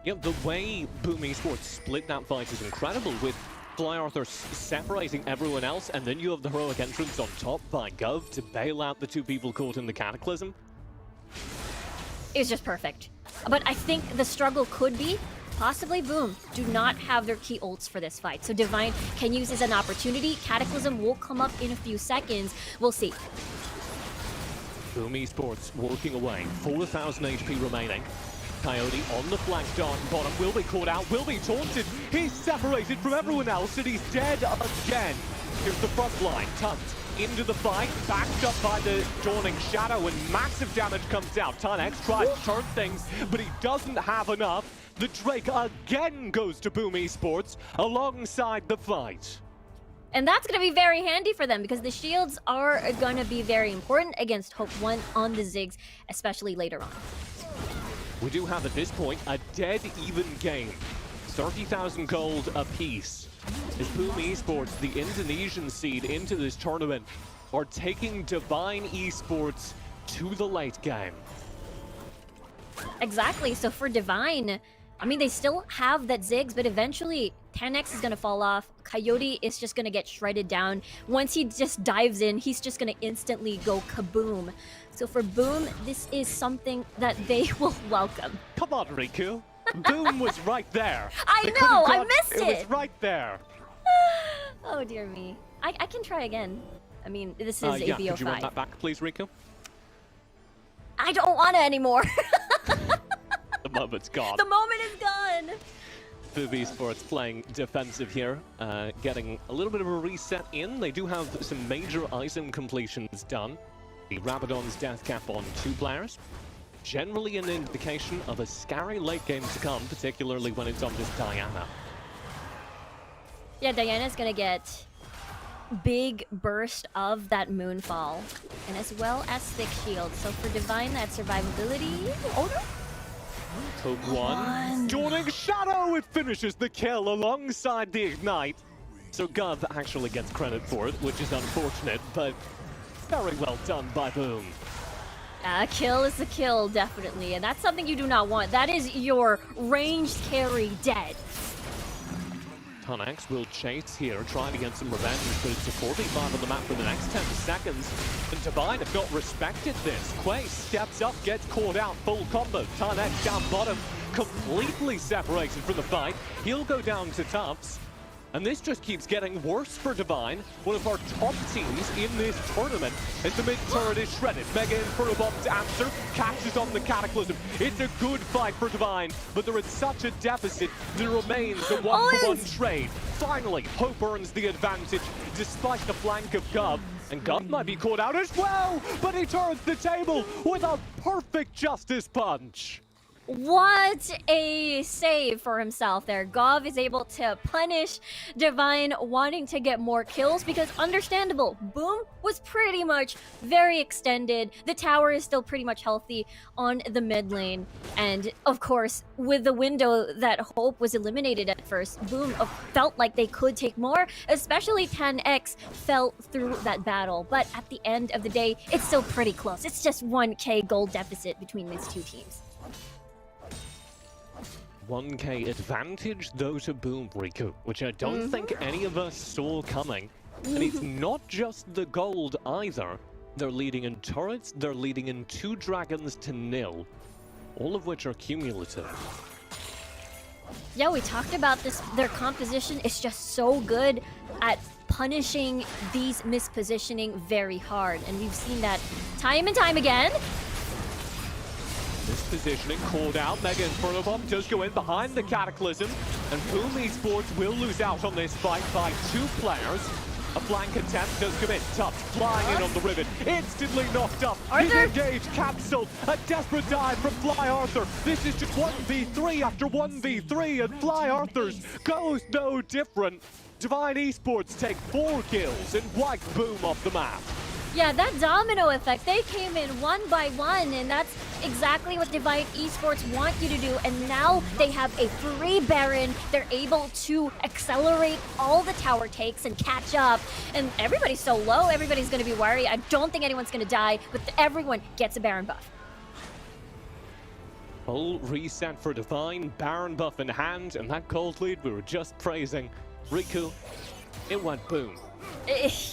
Yeah, the way Boom Esports split that fight is incredible, with Fly Arthur separating everyone else, and then you have the heroic entrance on top by Gov to bail out the two people caught in the Cataclysm. It's just perfect. But I think the struggle could be possibly Boom do not have their key ults for this fight. So Divine can use this as an opportunity. Cataclysm will come up in a few seconds. We'll see. Boom Esports working away. 4,000 HP remaining. Coyote on the flank, dark bottom, will be caught out, will be taunted. He's separated from everyone else and he's dead again. Here's the front line, tucked into the fight, backed up by the Dawning Shadow, and massive damage comes out. Tynex tries to turn things, but he doesn't have enough. The Drake again goes to Boom Esports alongside the fight. And that's going to be very handy for them because the shields are going to be very important against Hope 1 on the Ziggs, especially later on. We do have at this point a dead even game. 30,000 gold apiece. As Boom Esports, the Indonesian seed into this tournament, are taking Divine Esports to the late game. Exactly. So for Divine, I mean, they still have that Ziggs, but eventually 10x is going to fall off. Coyote is just going to get shredded down. Once he just dives in, he's just going to instantly go kaboom. So for Boom, this is something that they will welcome. Come on, Riku. Boom was right there. I know, I missed it. It was right there. Oh, dear me. I can try again. I mean, this is yeah, ABO5. could you run that back, please, Riku? I don't want it anymore. The moment's gone. The moment is gone. Fib Esports playing defensive here, getting a little bit of a reset in. They do have some major item completions done. The Rabadon's death cap on 2 players. Generally an indication of a scary late game to come, particularly when it's on this Diana. Yeah, Diana's gonna get big burst of that Moonfall, and as well as thick shield. So for Divine, that survivability. Oh no! Hope one. Dawning Shadow, it finishes the kill alongside the Ignite. So Gov actually gets credit for it, which is unfortunate, but very well done by Boom. A kill is a kill, definitely, and that's something you do not want. That is your ranged carry dead. Tunex will chase here, trying to get some revenge, but it's a 4v5 on the map for the next 10 seconds. And Divine have not respected this. Quay steps up, gets caught out, full combo. Tunex down bottom, completely separated from the fight. He'll go down to Tufts. And this just keeps getting worse for Divine, one of our top teams in this tournament, as the mid turret is shredded. Mega Inferno Bomb to answer, catches on the Cataclysm. It's a good fight for Divine, but they're at such a deficit that it remains a 1-for-1 trade. Finally, Hope earns the advantage, despite the flank of Gov. And Gov might be caught out as well, but he turns the table with a perfect Justice Punch. What a save for himself there. Gov is able to punish Divine wanting to get more kills because understandable. Boom was pretty much very extended. The tower is still pretty much healthy on the mid lane. And of course, with the window that Hope was eliminated at first, Boom felt like they could take more, especially 10x fell through that battle. But at the end of the day, it's still pretty close. It's just 1k gold deficit between these two teams. 1k advantage though to Boom, Riku, which I don't think any of us saw coming. And it's not just the gold either. They're leading in turrets, they're leading in 2 dragons to 0, all of which are cumulative. Yeah, we talked about this. Their composition is just so good at punishing these mispositioning very hard. And we've seen that time and time again. This positioning called out. Mega Inferno Bomb does go in behind the Cataclysm, and Boom Esports will lose out on this fight by 2 players. A flank attempt does come in. Tufts flying in on the ribbon, instantly knocked up. He's engaged, cancelled. A desperate dive from Fly Arthur. This is just 1v3 after 1v3, and Fly Arthur's goes no different. Divine Esports take 4 kills and wipe Boom off the map. Yeah, that domino effect, they came in 1 by 1, and that's exactly what Divine Esports want you to do. And now they have a free Baron. They're able to accelerate all the tower takes and catch up. And everybody's so low, everybody's going to be worried. I don't think anyone's going to die, but everyone gets a Baron buff. Full reset for Divine, Baron buff in hand, and that gold lead we were just praising. Riku, it went Boom.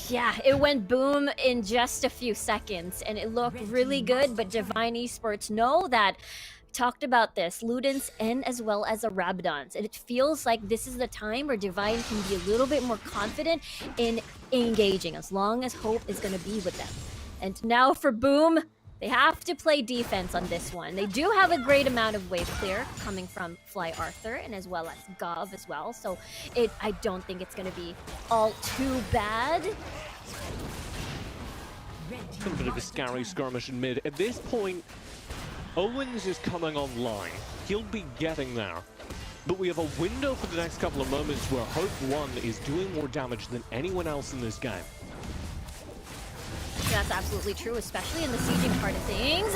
Yeah, it went Boom in just a few seconds, and it looked really good, but Divine Esports know that. Talked about this, Ludens and as well as the Rabadons, and it feels like this is the time where Divine can be a little bit more confident in engaging, as long as Hope is going to be with them. And now for Boom, they have to play defense on this one. They do have a great amount of wave clear coming from Fly Arthur and as well as Gov as well. So I don't think it's going to be all too bad. A bit of a scary skirmish in mid. At this point, Owens is coming online. He'll be getting there. But we have a window for the next couple of moments where Hope 1 is doing more damage than anyone else in this game. That's absolutely true, especially in the sieging part of things.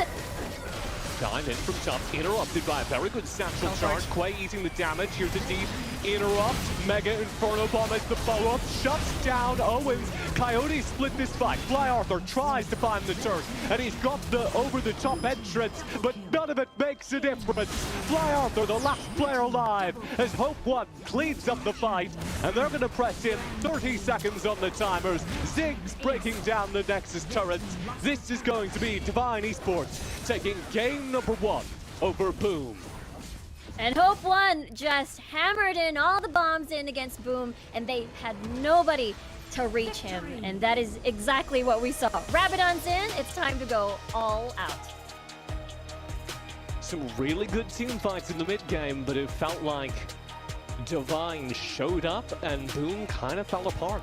Time in from Tufts, interrupted by a very good satchel charge. Quay eating the damage. Here's a deep interrupt. Mega Inferno Bomb as the follow-up shuts down Owens. Coyote split this fight. Fly Arthur tries to find the turret, and he's got the over-the-top entrance, but none of it makes a difference. Fly Arthur, the last player alive, as Hope 1 cleans up the fight, and they're going to press in 30 seconds on the timers. Ziggs breaking down the Nexus turrets. This is going to be Divine Esports taking game number 1 over Boom. And Hope 1 just hammered in all the bombs in against Boom, and they had nobody to reach him. And that is exactly what we saw. Rabadon's in, it's time to go all out. Some really good team fights in the mid game, but it felt like Divine showed up and Boom kind of fell apart.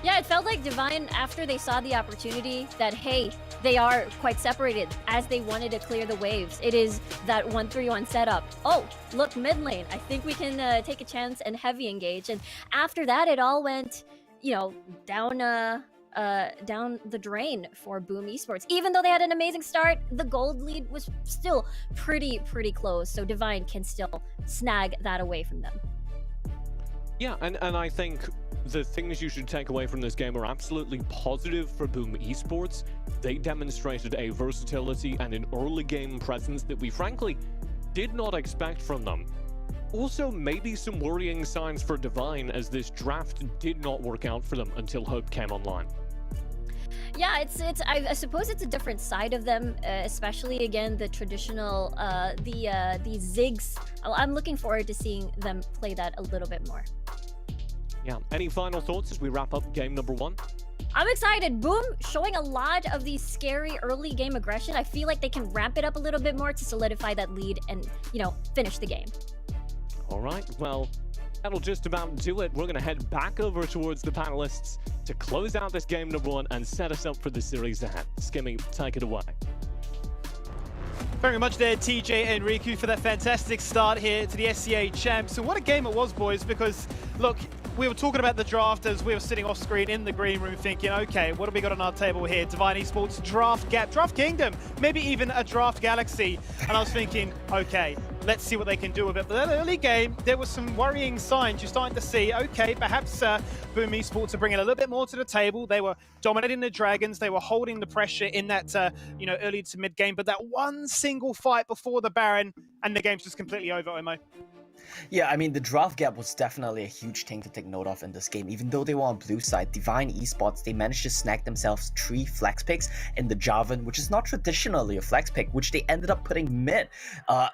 Yeah, it felt like Divine, after they saw the opportunity that, hey, they are quite separated as they wanted to clear the waves. It is that 1-3-1 setup. Oh, look, mid lane. I think we can take a chance and heavy engage. And after that, it all went, you know, down the drain for Boom Esports. Even though they had an amazing start, the gold lead was still pretty close. So Divine can still snag that away from them. Yeah, and I think the things you should take away from this game are absolutely positive for Boom Esports. They demonstrated a versatility and an early game presence that we frankly did not expect from them. Also, maybe some worrying signs for Divine, as this draft did not work out for them until Hope came online. Yeah, I suppose it's a different side of them, especially again the traditional the Ziggs. I'm looking forward to seeing them play that a little bit more. Yeah. Any final thoughts as we wrap up game number 1? I'm excited. Boom showing a lot of the scary early game aggression. I feel like they can ramp it up a little bit more to solidify that lead and, you know, finish the game. All right, well, that'll just about do it. We're going to head back over towards the panelists to close out this game number 1 and set us up for the series ahead. Skimmy, take it away. Very much there, TJ and Riku, for that fantastic start here to the SCA champs. So what a game it was, boys, because, look, we were talking about the draft as we were sitting off screen in the green room thinking, okay, what have we got on our table here? Divine Esports, Draft Gap, Draft Kingdom, maybe even a Draft Galaxy. And I was thinking, okay, let's see what they can do with it. But that early game, there were some worrying signs. You're starting to see, okay, perhaps Boom Esports are bringing a little bit more to the table. They were dominating the Dragons. They were holding the pressure in that, early to mid game. But that one single fight before the Baron, and the game's just completely over, Omo. Yeah, I mean, the draft gap was definitely a huge thing to take note of in this game. Even though they were on blue side, Divine Esports, they managed to snag themselves 3 flex picks in the Jarvan, which is not traditionally a flex pick, which they ended up putting mid.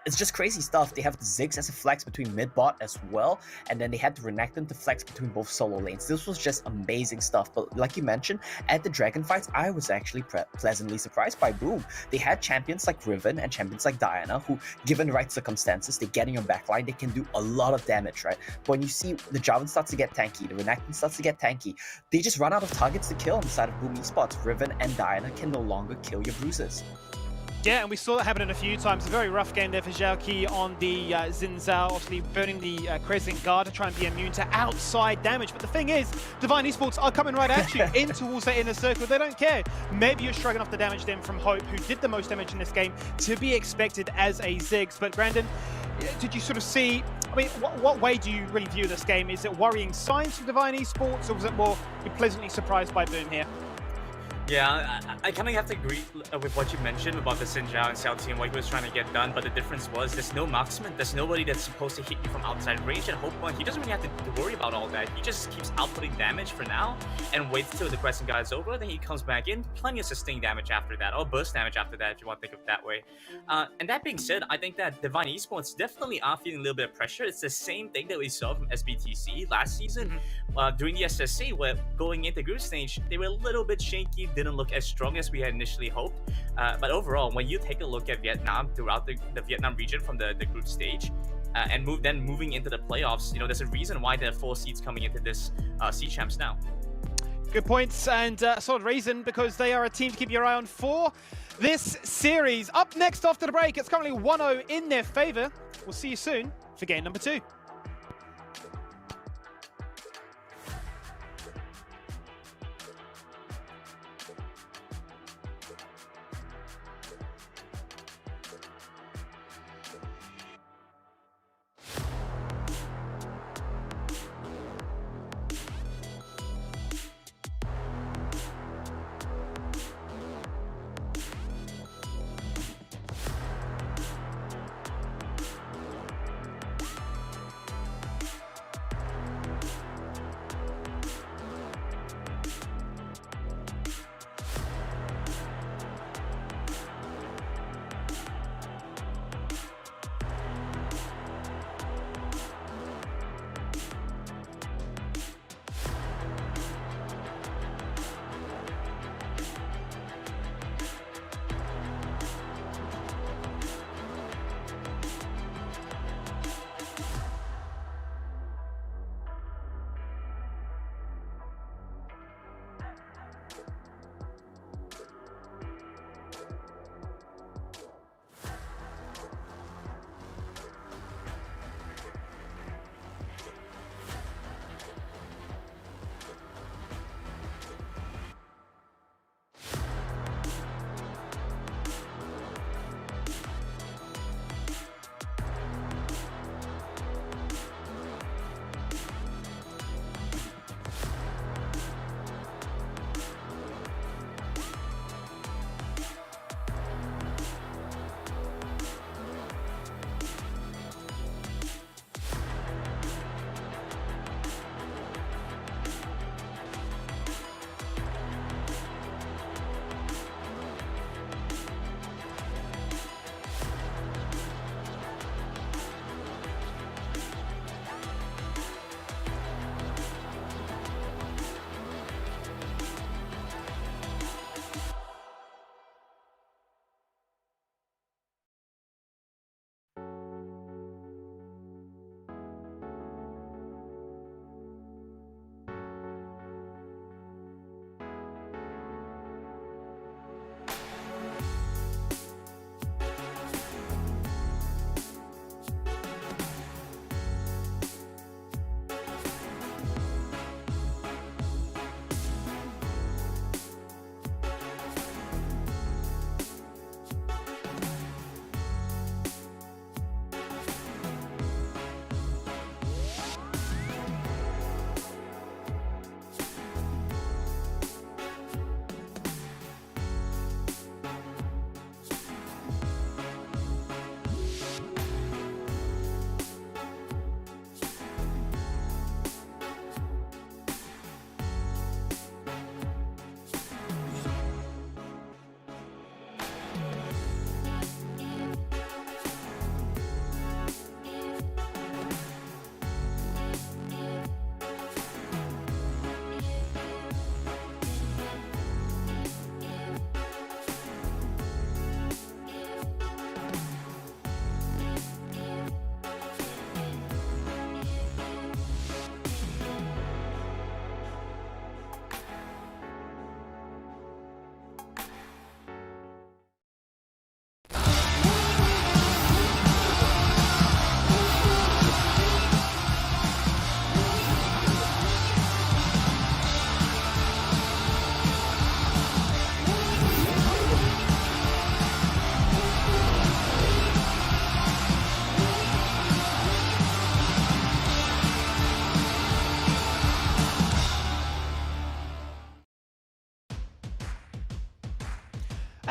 It's just crazy stuff. They have the Ziggs as a flex between mid bot as well, and then they had the Renekton to flex between both solo lanes. This was just amazing stuff. But like you mentioned, at the Dragon fights, I was actually pleasantly surprised by Boom. They had champions like Riven and champions like Diana, who, given the right circumstances, they get in your backline, they can do a lot of damage, right? But when you see the Jarvan starts to get tanky, the Renekton starts to get tanky, they just run out of targets to kill on the side of Boom Esports. Riven and Diana can no longer kill your bruises. Yeah, and we saw that happening a few times. A very rough game there for Zhaoqi on the Xin Zhao, obviously burning the Crescent Guard to try and be immune to outside damage. But the thing is, Divine Esports are coming right at you in towards that inner circle. They don't care. Maybe you're shrugging off the damage then from Hope, who did the most damage in this game, to be expected as a Ziggs. But Brandon, did you sort of see, I mean, what way do you really view this game? Is it worrying signs for Divine Esports, or was it more you're pleasantly surprised by Boom here? Yeah, I kind of have to agree with what you mentioned about the Xin Zhao and Xiao T and what he was trying to get done, but the difference was there's no marksman, there's nobody that's supposed to hit you from outside range, and Hope, he doesn't really have to worry about all that. He just keeps outputting damage for now and waits till the Crescent Guard is over, then he comes back in, plenty of sustained damage after that, or burst damage after that if you want to think of it that way. And that being said, I think that Divine Esports definitely are feeling a little bit of pressure. It's the same thing that we saw from SBTC last season during the SSC, where going into group stage, they were a little bit shaky, didn't look as strong as we had initially hoped. But overall, when you take a look at Vietnam throughout the Vietnam region from the group stage, and moving into the playoffs, there's a reason why there are 4 seeds coming into this C Champs now. Good points, and a solid reason, because they are a team to keep your eye on for this series. Up next after the break, it's currently 1-0 in their favor. We'll see you soon for game number 2.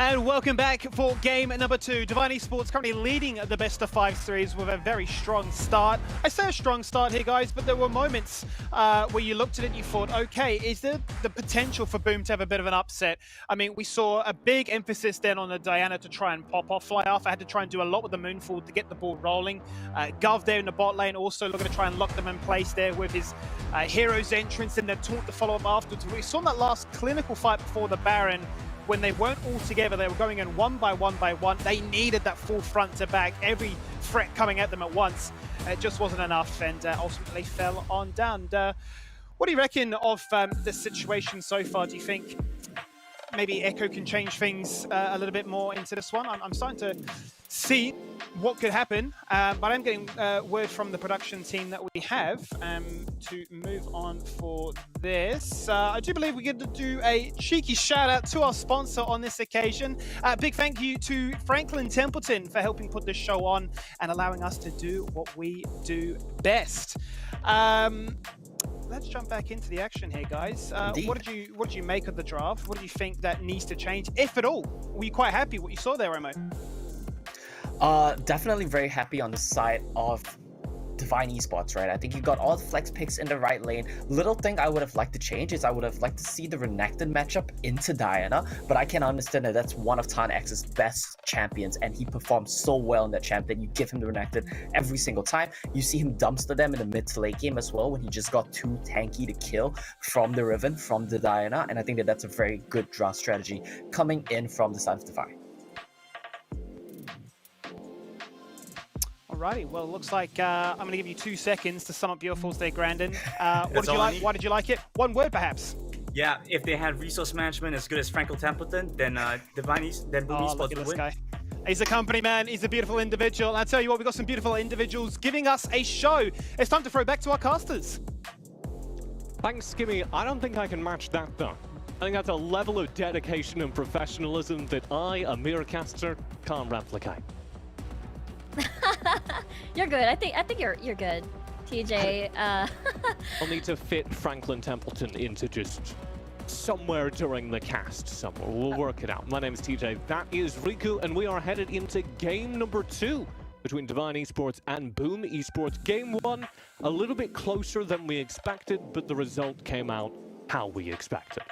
And welcome back for game number 2. Divine Esports currently leading the best of 5 series with a very strong start. I say a strong start here, guys, but there were moments where you looked at it and you thought, okay, is there the potential for Boom to have a bit of an upset? I mean, we saw a big emphasis then on the Diana to try and pop off, fly off. I had to try and do a lot with the Moonfall to get the ball rolling. Gov there in the bot lane also looking to try and lock them in place there with his Hero's entrance and the taunt to follow up afterwards. We saw in that last clinical fight before the Baron, when they weren't all together, they were going in one by one. They needed that full front to back, every threat coming at them at once. It just wasn't enough, and ultimately fell on down. What do you reckon of the situation so far? Do you think maybe Echo can change things a little bit more into this one? I'm starting to see what could happen, but I'm getting word from the production team that we have to move on for this. I do believe we're going to do a cheeky shout out to our sponsor on this occasion. Big thank you to Franklin Templeton for helping put this show on and allowing us to do what we do best. Let's jump back into the action here, guys. What did you make of the draft? What do you think that needs to change, if at all? Were you quite happy what you saw there, Omo? Definitely very happy on the side of Divine Esports, right? I think you got all the flex picks in the right lane. Little thing I would have liked to change is I would have liked to see the Renekton matchup into Diana, but I can understand that that's one of Tan X's best champions, and he performs so well in that champ that you give him the Renekton every single time. You see him dumpster them in the mid to late game as well when he just got too tanky to kill from the Riven, from the Diana, and I think that that's a very good draft strategy coming in from the side of Divine. Alrighty, well, it looks like I'm going to give you 2 seconds to sum up your thoughts there, Grandin. What did you like? Why did you like it? One word, perhaps. Yeah, if they had resource management as good as Franklin Templeton, then Boom Esports would win. Guy. He's a company man. He's a beautiful individual. And I tell you what, we've got some beautiful individuals giving us a show. It's time to throw back to our casters. Thanks, Skimmy. I don't think I can match that, though. I think that's a level of dedication and professionalism that I, a mere caster, can't replicate. You're good. I think you're good, TJ. I'll need to fit Franklin Templeton into just somewhere during the cast somewhere. We'll work it out. My name is TJ. That is Riku, and we are headed into game number 2 between Divine Esports and Boom Esports. Game 1, a little bit closer than we expected, but the result came out how we expected.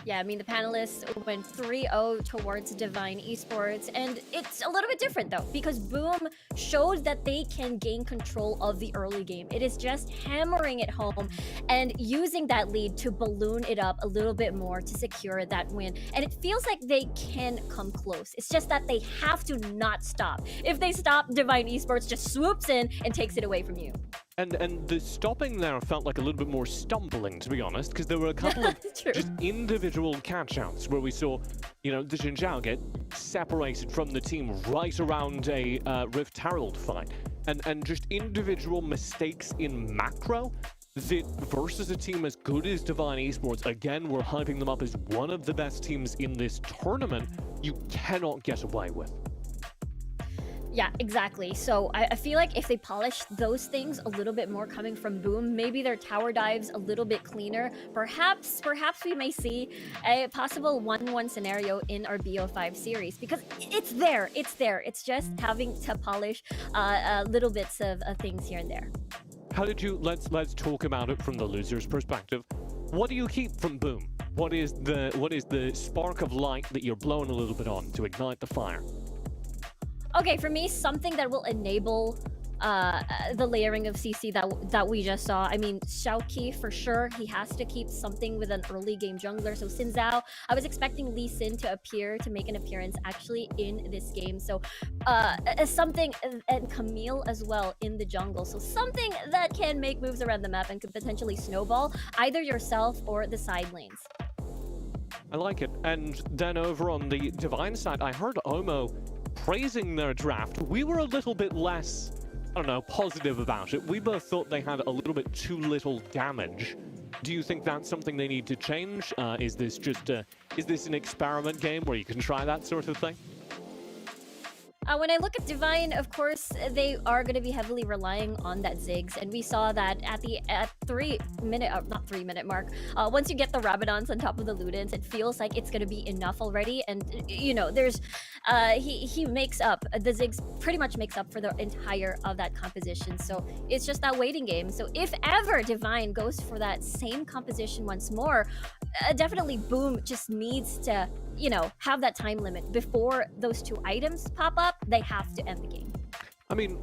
Yeah, I mean, the panelists went 3-0 towards Divine Esports, and it's a little bit different, though, because Boom showed that they can gain control of the early game. It is just hammering it home and using that lead to balloon it up a little bit more to secure that win. And it feels like they can come close. It's just that they have to not stop. If they stop, Divine Esports just swoops in and takes it away from you. And the stopping there felt like a little bit more stumbling, to be honest, because there were a couple of just individual catch-outs where we saw, you know, the Xin Zhao get separated from the team right around a Rift Herald fight. And just individual mistakes in macro that versus a team as good as Divine Esports, again, we're hyping them up as one of the best teams in this tournament, you cannot get away with. Yeah, exactly. So I feel like if they polish those things a little bit more coming from Boom, maybe their tower dives a little bit cleaner, perhaps we may see a possible 1-1 scenario in our BO5 series, because it's there. It's just having to polish little bits of things here and there. How did you, let's talk about it from the loser's perspective. What do you keep from Boom? What is the spark of light that you're blowing a little bit on to ignite the fire? Okay, for me, something that will enable the layering of CC that we just saw. I mean, Xiaoqi, for sure, he has to keep something with an early game jungler. So Xin Zhao, I was expecting Lee Sin to make an appearance actually in this game. So something, and Camille as well in the jungle. So something that can make moves around the map and could potentially snowball either yourself or the side lanes. I like it. And then over on the Divine side, I heard Omo praising their draft. We were a little bit less, I don't know, positive about it. We both thought they had a little bit too little damage. Do you think that's something they need to change? Is this just is this an experiment game where you can try that sort of thing? When I look at Divine, of course, they are going to be heavily relying on that Ziggs, and we saw that at 3 minute mark. Once you get the Rabadons on top of the Ludens, it feels like it's going to be enough already. And there's he makes up the Ziggs pretty much makes up for the entire of that composition. So it's just that waiting game. So if ever Divine goes for that same composition once more, definitely Boom just needs to have that time limit before those two items pop up. They have to end the game. I mean,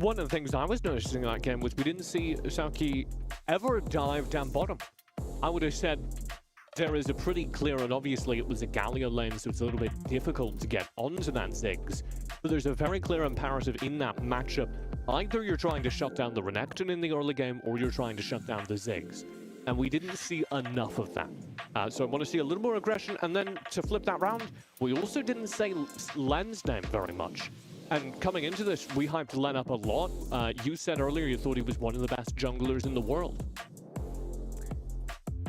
one of the things I was noticing in that game was we didn't see Saki ever dive down bottom. I would have said there is a pretty clear, and obviously it was a Galio lane, so it's a little bit difficult to get onto that Ziggs, but there's a very clear imperative in that matchup. Either you're trying to shut down the Renekton in the early game, or you're trying to shut down the Ziggs. And we didn't see enough of that. So I want to see a little more aggression, and then to flip that round, we also didn't say Len's name very much. And coming into this, we hyped Len up a lot. You said earlier you thought he was one of the best junglers in the world.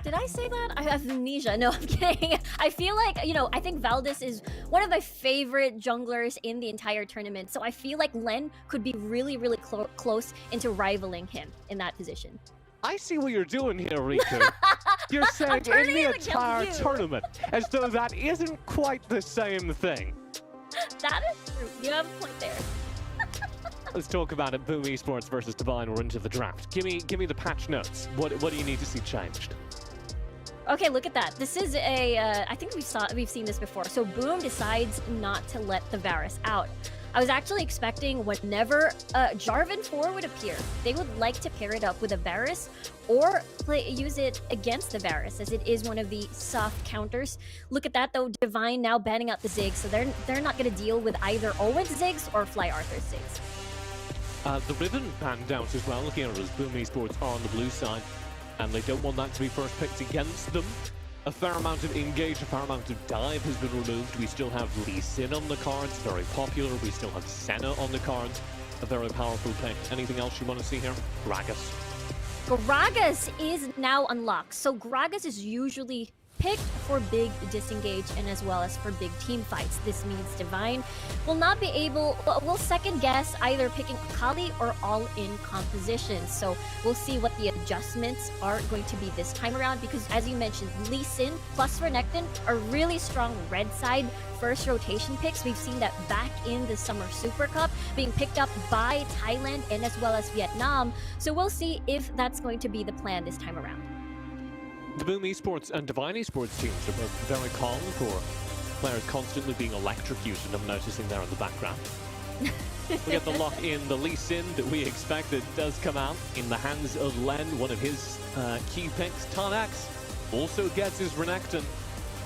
Did I say that? I have amnesia. No, I'm kidding. I feel like, I think Valdez is one of my favorite junglers in the entire tournament. So I feel like Len could be really, really close into rivaling him in that position. I see what you're doing here, Riku. You're saying in the entire tournament, as though that isn't quite the same thing. That is true. You have a point there. Let's talk about it. Boom Esports versus Divine. We're into the draft. Give me the patch notes. What do you need to see changed? Okay, look at that. This is I think we've seen this before. So Boom decides not to let the Varus out. I was actually expecting whenever Jarvan 4 would appear, they would like to pair it up with a Varus or use it against the Varus, as it is one of the soft counters. Look at that though, Divine now banning out the Ziggs, so they're not going to deal with either Owen's Ziggs or Fly Arthur's Ziggs. The Riven banned out as well here as Boom Esports on the blue side, and they don't want that to be first picked against them. A fair amount of engage, a fair amount of dive has been removed. We still have Lee Sin on the cards, very popular. We still have Senna on the cards, a very powerful pick. Anything else you want to see here? Gragas. Gragas is now unlocked. So Gragas is usually picked for big disengage and as well as for big team fights. This means Divine will not be able, will second guess either picking Akali or all-in compositions. So we'll see what the adjustments are going to be this time around, because as you mentioned, Lee Sin plus Renekton are really strong red side first rotation picks. We've seen that back in the Summer Super Cup being picked up by Thailand and as well as Vietnam. So we'll see if that's going to be the plan this time around. The Boom Esports and Divine Esports teams are both very calm for players constantly being electrocuted, I'm noticing there in the background. We get the lock in, the Lee Sin that we expected does come out in the hands of Len, one of his key picks. Tanax also gets his Renekton.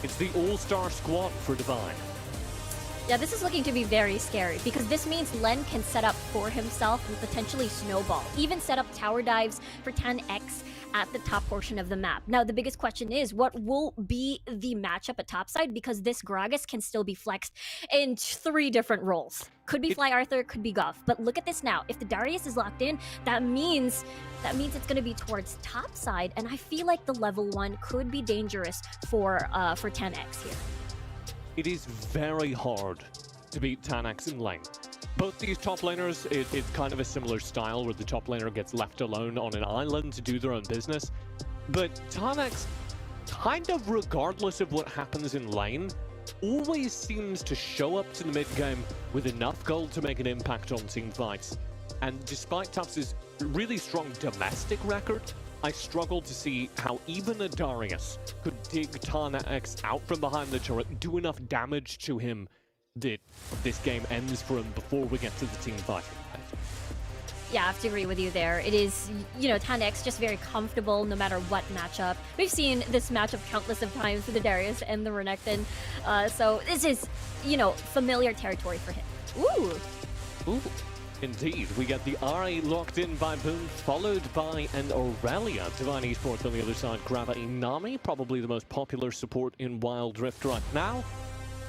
It's the all-star squad for Divine. Yeah, this is looking to be very scary, because this means Len can set up for himself and potentially snowball, even set up tower dives for 10x at the top portion of the map. Now, the biggest question is, what will be the matchup at topside? Because this Gragas can still be flexed in 3 different roles. Could be Fly Arthur, could be Goff. But look at this now. If the Darius is locked in, that means it's going to be towards topside, and I feel like the level 1 could be dangerous for 10x here. It is very hard to beat Tanax in lane. Both these top laners, it's kind of a similar style where the top laner gets left alone on an island to do their own business. But Tanax, kind of regardless of what happens in lane, always seems to show up to the mid game with enough gold to make an impact on team fights. And despite Tufts' really strong domestic record, I struggle to see how even a Darius could dig Tanax out from behind the turret, do enough damage to him that this game ends for him before we get to the team fight. Yeah, I have to agree with you there. It is, Tanax just very comfortable no matter what matchup. We've seen this matchup countless of times with the Darius and the Renekton. So this is, familiar territory for him. Ooh. Indeed, we get the RA locked in by Boom, followed by an Aurelia. Divine Esports on the other side grab a Nami, probably the most popular support in Wild Rift right now.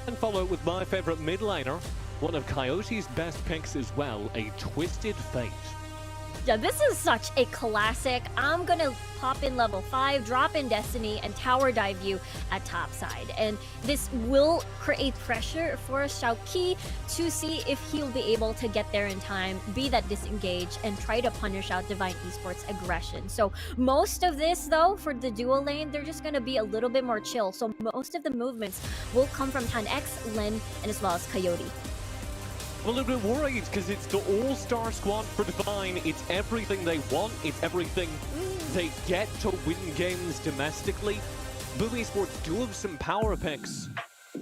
And follow with my favorite mid laner, one of Coyote's best picks as well, a Twisted Fate. Yeah, this is such a classic. I'm gonna pop in level 5, drop in Destiny, and tower dive you at top side. And this will create pressure for Xiaoqi to see if he'll be able to get there in time, be that disengaged, and try to punish out Divine Esports aggression. So most of this, though, for the duo lane, they're just gonna be a little bit more chill. So most of the movements will come from Han X, Len, and as well as Coyote. I'm a little bit worried because it's the all-star squad for Divine. It's everything they want. It's everything they get to win games domestically. Boom Esports do have some power picks,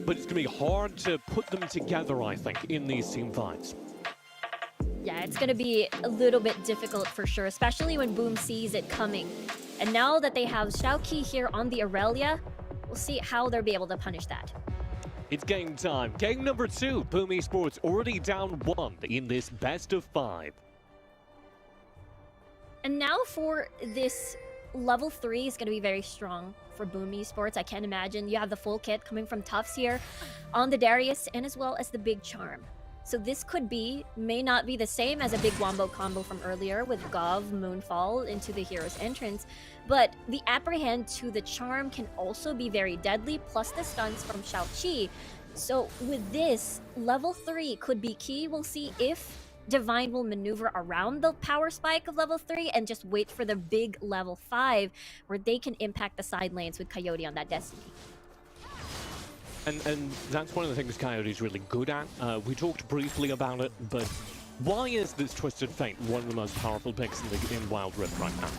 but it's going to be hard to put them together, I think, in these team fights. Yeah, it's going to be a little bit difficult for sure, especially when Boom sees it coming. And now that they have Xiaoqi here on the Aurelia, we'll see how they'll be able to punish that. It's game time. Game number 2. Boom Esports already down 1 in this best of 5. And now for this level 3 is going to be very strong for Boom Esports. I can't imagine. You have the full kit coming from Tufts here on the Darius and as well as the Big Charm. So this may not be the same as a big wombo combo from earlier with Gov, Moonfall into the hero's entrance, but the apprehend to the charm can also be very deadly, plus the stuns from Xiaoqi. So with this, level 3 could be key. We'll see if Divine will maneuver around the power spike of level 3 and just wait for the big level 5 where they can impact the side lanes with Coyote on that Destiny. And that's one of the things Coyote's really good at. We talked briefly about it, but why is this Twisted Fate one of the most powerful picks in Wild Rift right now?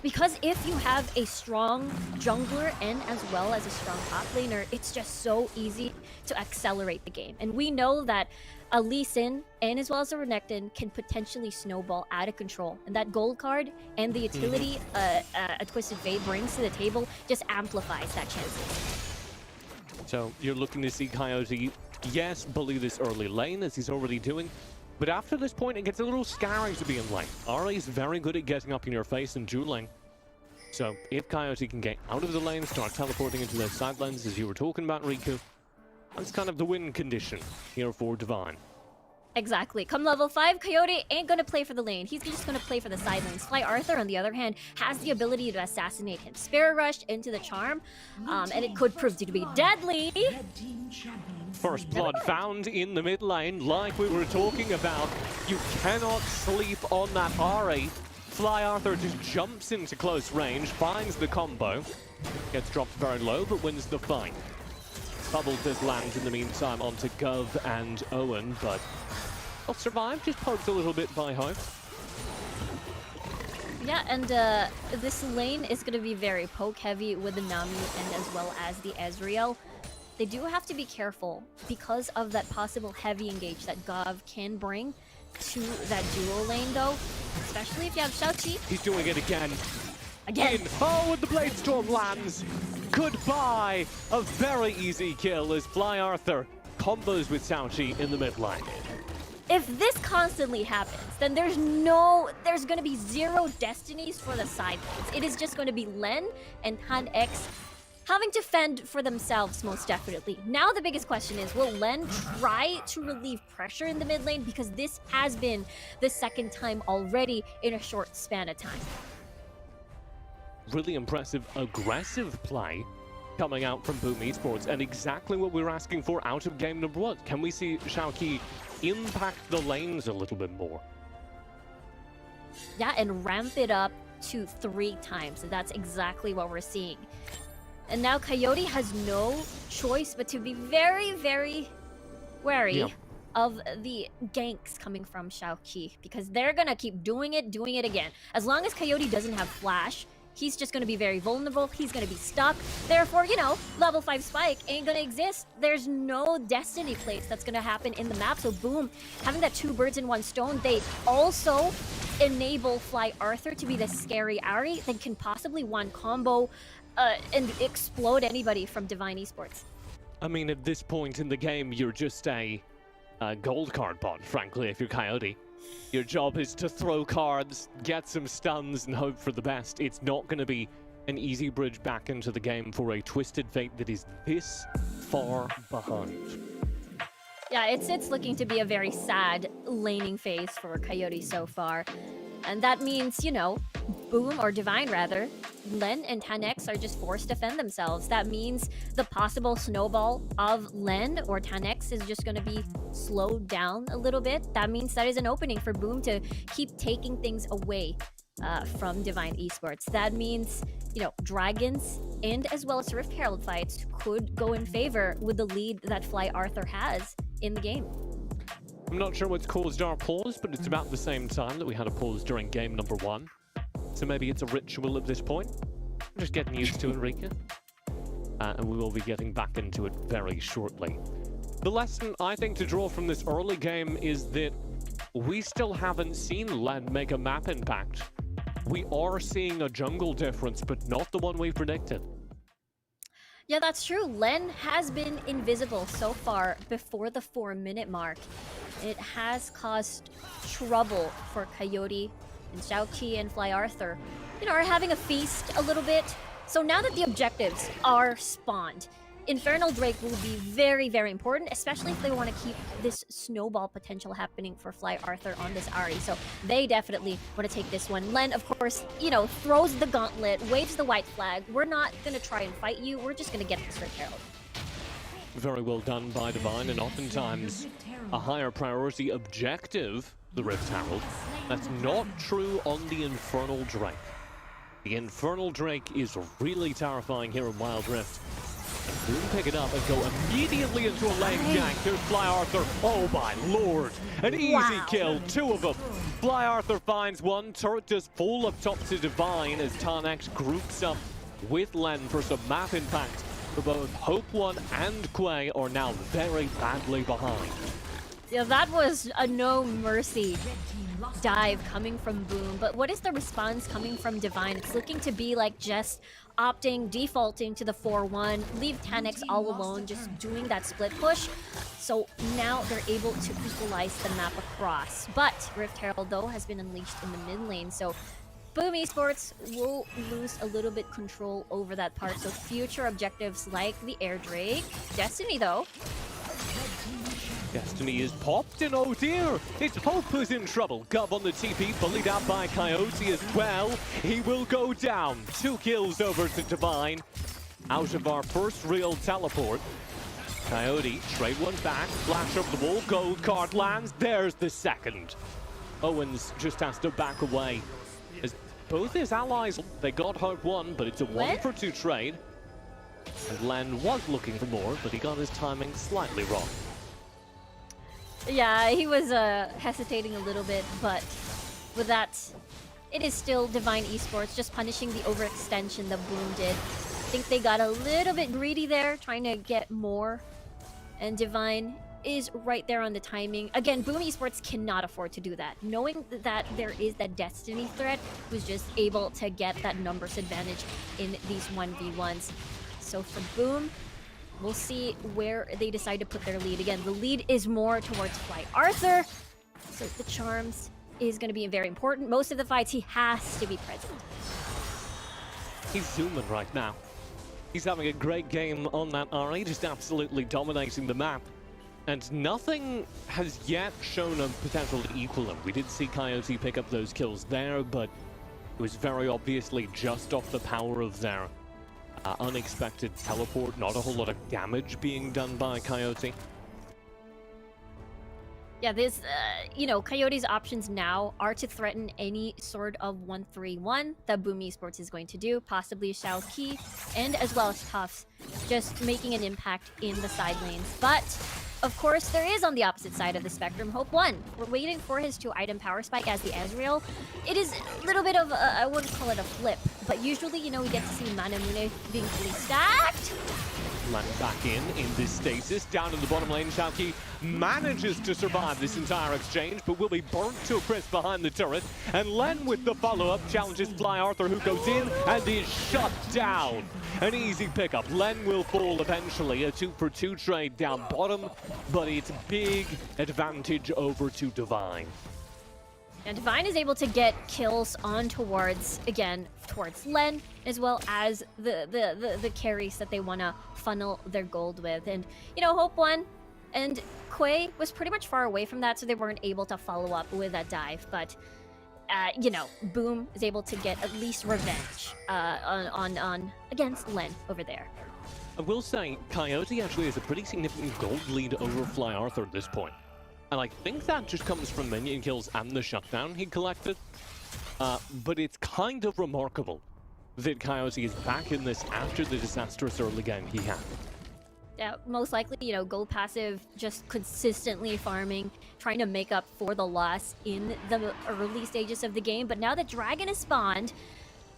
Because if you have a strong jungler and as well as a strong top laner, it's just so easy to accelerate the game. And we know that a Lee Sin and as well as a Renekton can potentially snowball out of control. And that gold card and the utility a Twisted Fate brings to the table just amplifies that chances. So you're looking to see Coyote, yes, bully this early lane as he's already doing, but after this point it gets a little scary to be in lane. Ari is very good at getting up in your face and dueling. So if Coyote can get out of the lane, start teleporting into their side lanes as you were talking about, Riku, that's kind of the win condition here for Divine. Exactly. Come level 5, Coyote ain't gonna play for the lane. He's just gonna play for the side lanes. Fly Arthur, on the other hand, has the ability to assassinate him. Spirit Rush into the charm, and it could prove to be deadly. First blood found in the mid lane, like we were talking about. You cannot sleep on that Ari. Fly Arthur just jumps into close range, finds the combo, gets dropped very low, but wins the fight. Bubble does land in the meantime onto Gov and Owen, but I'll survive, just poked a little bit by Hope. Yeah, and this lane is going to be very poke heavy with the Nami and as well as the Ezreal. They do have to be careful because of that possible heavy engage that Gov can bring to that duo lane though, especially if you have Xiaoqi. He's doing it again. Again. Oh, and the Blade Storm lands. Goodbye. A very easy kill as Fly Arthur combos with Xiaoqi in the mid lane. If this constantly happens, then there's going to be 0 destinies for the side lanes. It is just going to be Len and Han X having to fend for themselves, most definitely. Now the biggest question is, will Len try to relieve pressure in the mid lane? Because this has been the second time already in a short span of time. Really impressive, aggressive play coming out from Boom Esports, and exactly what we were asking for out of game number 1. Can we see Xiaoqi impact the lanes a little bit more? Yeah, and ramp it up to 3 times. And that's exactly what we're seeing. And now Coyote has no choice but to be very, very wary of the ganks coming from Xiaoqi, because they're gonna keep doing it again. As long as Coyote doesn't have flash, he's just gonna be very vulnerable, he's gonna be stuck. Therefore, you know, level 5 spike ain't gonna exist. There's no destiny place that's gonna happen in the map. So Boom, having that 2 birds in 1 stone, they also enable Fly Arthur to be the scary Ari that can possibly one combo and explode anybody from Divine Esports. I mean, at this point in the game, you're just a gold card bot, frankly, if you're Coyote. Your job is to throw cards, get some stuns, and hope for the best. It's not going to be an easy bridge back into the game for a Twisted Fate that is this far behind. Yeah, it's looking to be a very sad laning phase for Coyote so far. And that means, you know, Boom, or Divine rather, Len and 10x are just forced to defend themselves. That means the possible snowball of Len or 10x is just going to be slowed down a little bit. That means that is an opening for Boom to keep taking things away from Divine Esports. That means, you know, Dragons and as well as Rift Herald fights could go in favor with the lead that Fly Arthur has in the game. I'm not sure what's caused our pause, but it's about the same time that we had a pause during game number 1. So maybe it's a ritual at this point. I'm just getting used to it, Rika. And we will be getting back into it very shortly. The lesson I think to draw from this early game is that we still haven't seen Len make a map impact. We are seeing a jungle difference, but not the one we predicted. Yeah, that's true. Len has been invisible so far before the 4-minute mark. It has caused trouble for Coyote and Xiaoqi and Fly Arthur. You know, are having a feast a little bit. So now that the objectives are spawned, Infernal Drake will be very, very important, especially if they want to keep this snowball potential happening for Fly Arthur on this Ahri. So they definitely want to take this one. Len, of course, you know, throws the gauntlet, waves the white flag. We're not going to try and fight you. We're just going to get this Rift Herald. Very well done by Divine, and oftentimes a higher priority objective, the Rift Herald. That's not true on the Infernal Drake. The Infernal Drake is really terrifying here in Wild Rift. Boom, pick it up and go immediately into a lane gank. There's Fly Arthur. Oh my lord. An easy kill. 2 of them. Fly Arthur finds one. Turret does fall up top to Divine as Tarnex groups up with Len for some map impact. For both Hope 1 and Quay are now very badly behind. Yeah, that was a no mercy dive coming from Boom. But what is the response coming from Divine? It's looking to be like just defaulting to the 4-1, leave 10x all alone, just doing that split push. So now they're able to equalize the map across. But Rift Herald, though, has been unleashed in the mid lane. So Boom Esports will lose a little bit control over that part. So future objectives like the Air Drake. Destiny, though. Destiny is popped, and oh dear, it's Hope who's in trouble. Gov on the TP, bullied out by Coyote as well. He will go down. 2 kills over to Divine. Out of our first real teleport. Coyote, trade one back, flash over the wall, gold card lands. There's the second. Owens just has to back away. As both his allies, they got Hope 1, but it's a 1-for-2 trade. And Len was looking for more, but he got his timing slightly wrong. Yeah, he was hesitating a little bit, but with that, it is still Divine Esports just punishing the overextension that Boom did. I think they got a little bit greedy there, trying to get more. And Divine is right there on the timing. Again, Boom Esports cannot afford to do that. Knowing that there is that Destiny threat, was just able to get that numbers advantage in these 1v1s. So for Boom, we'll see where they decide to put their lead. Again, the lead is more towards Fly Arthur. So the charms is going to be very important. Most of the fights, he has to be present. He's zooming right now. He's having a great game on that Ahri, just absolutely dominating the map. And nothing has yet shown a potential to equal him. We did see Coyote pick up those kills there, but it was very obviously just off the power of their unexpected teleport. Not a whole lot of damage being done by Coyote. Yeah, this, you know, Coyote's options now are to threaten any sort of 1-3-1 that Boom Esports is going to do, possibly Xiaoqi, and as well as Tufts, just making an impact in the side lanes. But of course, there is on the opposite side of the spectrum, Hope 1. We're waiting for his 2-item power spike as the Ezreal. It is a little bit of, I wouldn't call it a flip, but usually, you know, we get to see Manamune being fully stacked. Len back in this stasis, down in the bottom lane. Xiaoqi manages to survive this entire exchange, but will be burnt to a crisp behind the turret. And Len with the follow-up challenges Fly Arthur, who goes in and is shut down. An easy pickup. Len will fall eventually. A 2-for-2 trade down bottom, but it's big advantage over to Divine. And Divine is able to get kills on towards Len, as well as the carries that they want to funnel their gold with. And, you know, Hope 1, And Quay was pretty much far away from that, so they weren't able to follow up with that dive. But, you know, Boom is able to get at least revenge on against Len over there. I will say, Coyote actually has a pretty significant gold lead over Fly Arthur at this point. And I think that just comes from minion kills and the shutdown he collected. But it's kind of remarkable that Coyote is back in this after the disastrous early game he had. Yeah, most likely, you know, gold passive just consistently farming, trying to make up for the loss in the early stages of the game. But now that Dragon is spawned,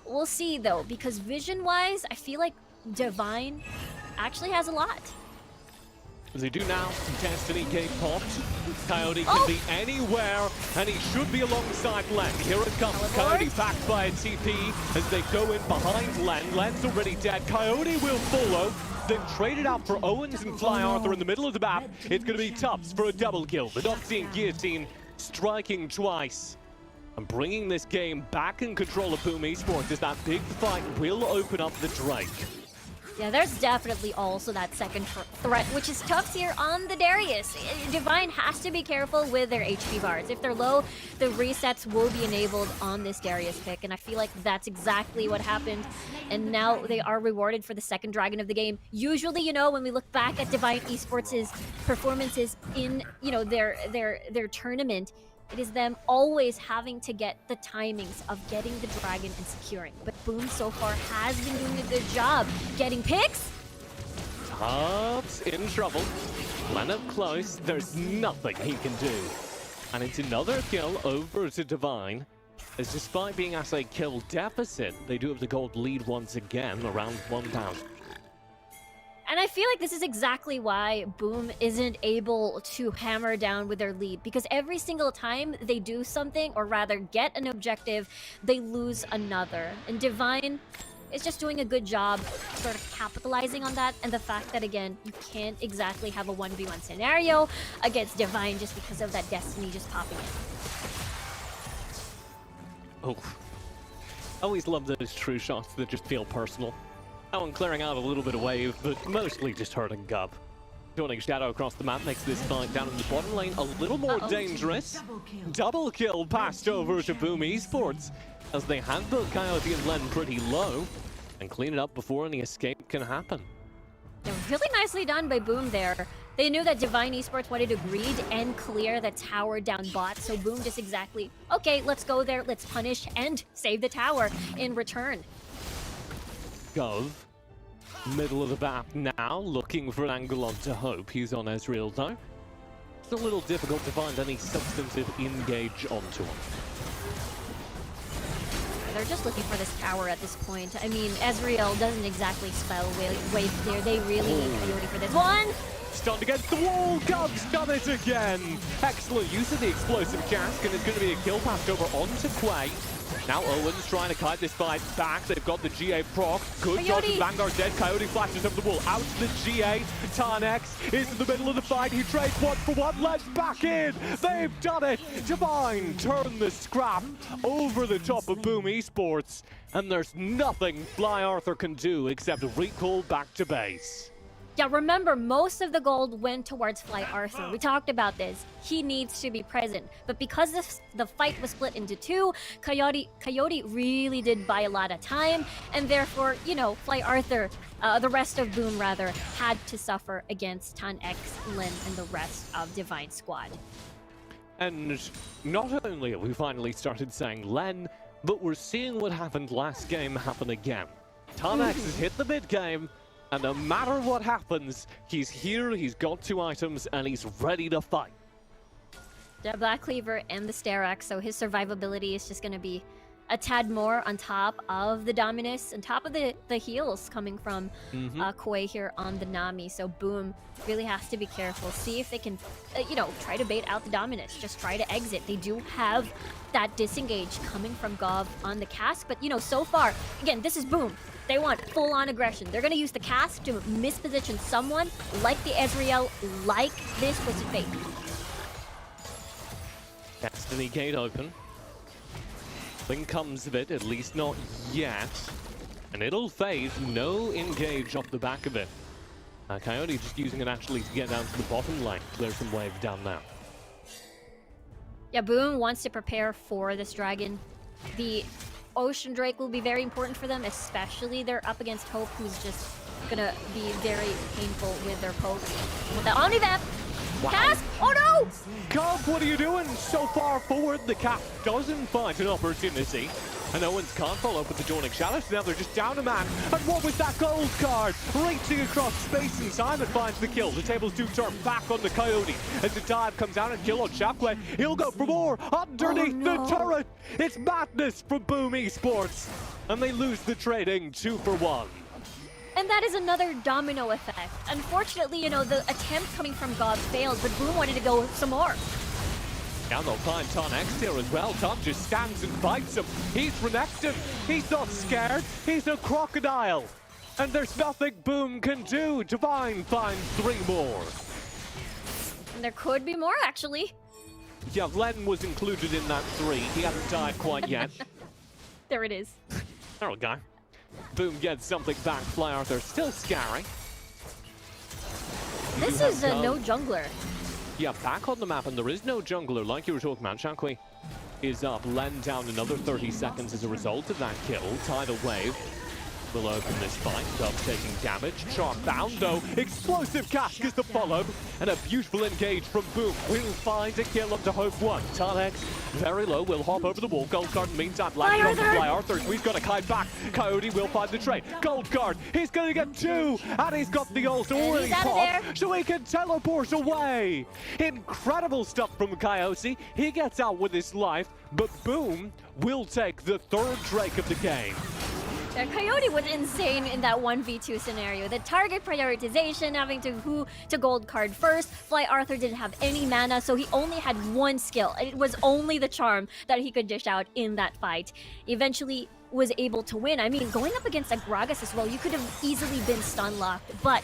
we'll see though, because vision-wise, I feel like Divine actually has a lot. They do now. Destiny gate popped. Coyote can be anywhere, and he should be alongside Len. Here it comes. Coyote backed by a TP as they go in behind Len. Len's already dead. Coyote will follow. Then traded out for Owens and Fly Arthur in the middle of the map. It's going to be Tubbs for a double kill. The Noxie and Guillotine striking twice and bringing this game back in control of Boom Esports as that big fight will open up the Drake. Yeah, there's definitely also that second threat, which is Tufts here on the Darius. Divine has to be careful with their HP bars. If they're low, the resets will be enabled on this Darius pick, and I feel like that's exactly what happened. And now they are rewarded for the second Dragon of the game. Usually, you know, when we look back at Divine Esports' performances in, you know, their tournament, it is them always having to get the timings of getting the Dragon and securing. But Boom so far has been doing a good job getting picks. Tubbs in trouble. Len up close. There's nothing he can do. And it's another kill over to Divine. As despite being at a kill deficit, they do have the gold lead once again, around 1,000. And I feel like this is exactly why Boom isn't able to hammer down with their lead, because every single time they do something, or rather get an objective, they lose another. And Divine is just doing a good job sort of capitalizing on that, and the fact that, again, you can't exactly have a 1v1 scenario against Divine just because of that Destiny just popping in. Oh, always love those true shots that just feel personal. That one clearing out a little bit of wave, but mostly just hurting Gub. Joining Shadow across the map makes this fight down in the bottom lane a little more dangerous. Double kill passed over to Boom Esports as they had both Coyote and Len pretty low and clean it up before any escape can happen. Yeah, really nicely done by Boom there. They knew that Divine Esports wanted to greed and clear the tower down bot, so Boom just exactly, okay, let's go there, let's punish and save the tower in return. Gov, middle of the map now, looking for an angle onto Hope. He's on Ezreal though. It's a little difficult to find any substantive engage onto him. They're just looking for this tower at this point. I mean, Ezreal doesn't exactly spell wave clear. They really need Coyote for this one. Stunned against the wall, Gov's done it again! Excellent use of the explosive cask, and it's going to be a kill passed over onto Quay. Now Owens trying to kite this fight back. They've got the GA proc. Good dodge and Vanguard dead. Coyote flashes over the wall. Out to the GA. Tarnex is in the middle of the fight. He trades one for one. Let's back in. They've done it. Divine turn the scrap over the top of Boom Esports. And there's nothing Fly Arthur can do except recall back to base. Yeah, remember, most of the gold went towards Fly Arthur. We talked about this. He needs to be present. But because the fight was split into two, Coyote really did buy a lot of time. And therefore, you know, Fly Arthur, the rest of Boom rather, had to suffer against Tan-X, Lin, and the rest of Divine Squad. And not only have we finally started saying Len, but we're seeing what happened last game happen again. Tan-X has hit the mid-game, and no matter what happens, he's here, he's got 2 items, and he's ready to fight. The Black Cleaver and the Sterak, so his survivability is just going to be a tad more on top of the Dominus, on top of the heals coming from Quay here on the Nami. So Boom really has to be careful. See if they can, you know, try to bait out the Dominus. Just try to exit. They do have that disengage coming from Gov on the cask, but, you know, so far, again, this is Boom. They want full-on aggression. They're going to use the cask to misposition someone, like the Ezreal, like this Twisted Fate. Destiny gate open. Nothing comes of it, at least not yet. And it'll fade. No engage off the back of it. Coyote just using it actually to get down to the bottom lane. There's some wave down there. Yeah, Boom wants to prepare for this dragon. The Ocean Drake will be very important for them, especially they're up against Hope, who's just gonna be very painful with their pokes. With the Omnivap! Wow. Cast! Oh no! Cobb, what are you doing? So far forward, the Cap doesn't find an opportunity. And Owens can't follow up with the Dawning Shadows. Now they're just down a man. And what was that gold card? Racing across space and time and finds the kill. The tables do turn back on the Coyote. As the dive comes down and kill on Shockwave. He'll go for more underneath the turret. It's madness from Boom Esports. And they lose the trading 2 for 1. And that is another domino effect. Unfortunately, you know, the attempt coming from God failed, but Boom wanted to go some more. Now they'll find Ton X here as well. Ton just stands and fights him. He's renekton. He's not scared. He's a crocodile. And there's nothing Boom can do. Divine finds 3 more. And there could be more, actually. Yeah, Len was included in that 3. He hasn't died quite yet. There it is. There we go. Boom gets something back. Fly Arthur still scary. This is a no jungler. Yeah, back on the map, and there is no jungler, like you were talking about. Shockwave is up. Len down another 30 seconds as a result of that kill. Tidal Wave will open this fight. Dub taking damage. Sharp bound, though. Explosive Cask is the follow. And a beautiful engage from Boom. Will find a kill up to Hope 1. Tarnex, very low, will hop over the wall. Gold card, in the meantime, landing on the Fly Arthur. We've got a kite back. Coyote will find the trade. Gold card, he's going to get 2. And he's got the ult already popped, so he can teleport away. Incredible stuff from Coyote. He gets out with his life, but Boom will take the 3rd Drake of the game. Coyote was insane in that 1v2 scenario. The target prioritization, having to who to gold card first. Fly Arthur didn't have any mana, so he only had 1 skill. It was only the charm that he could dish out in that fight. Eventually was able to win. I mean, going up against a Gragas as well, you could have easily been stun locked, but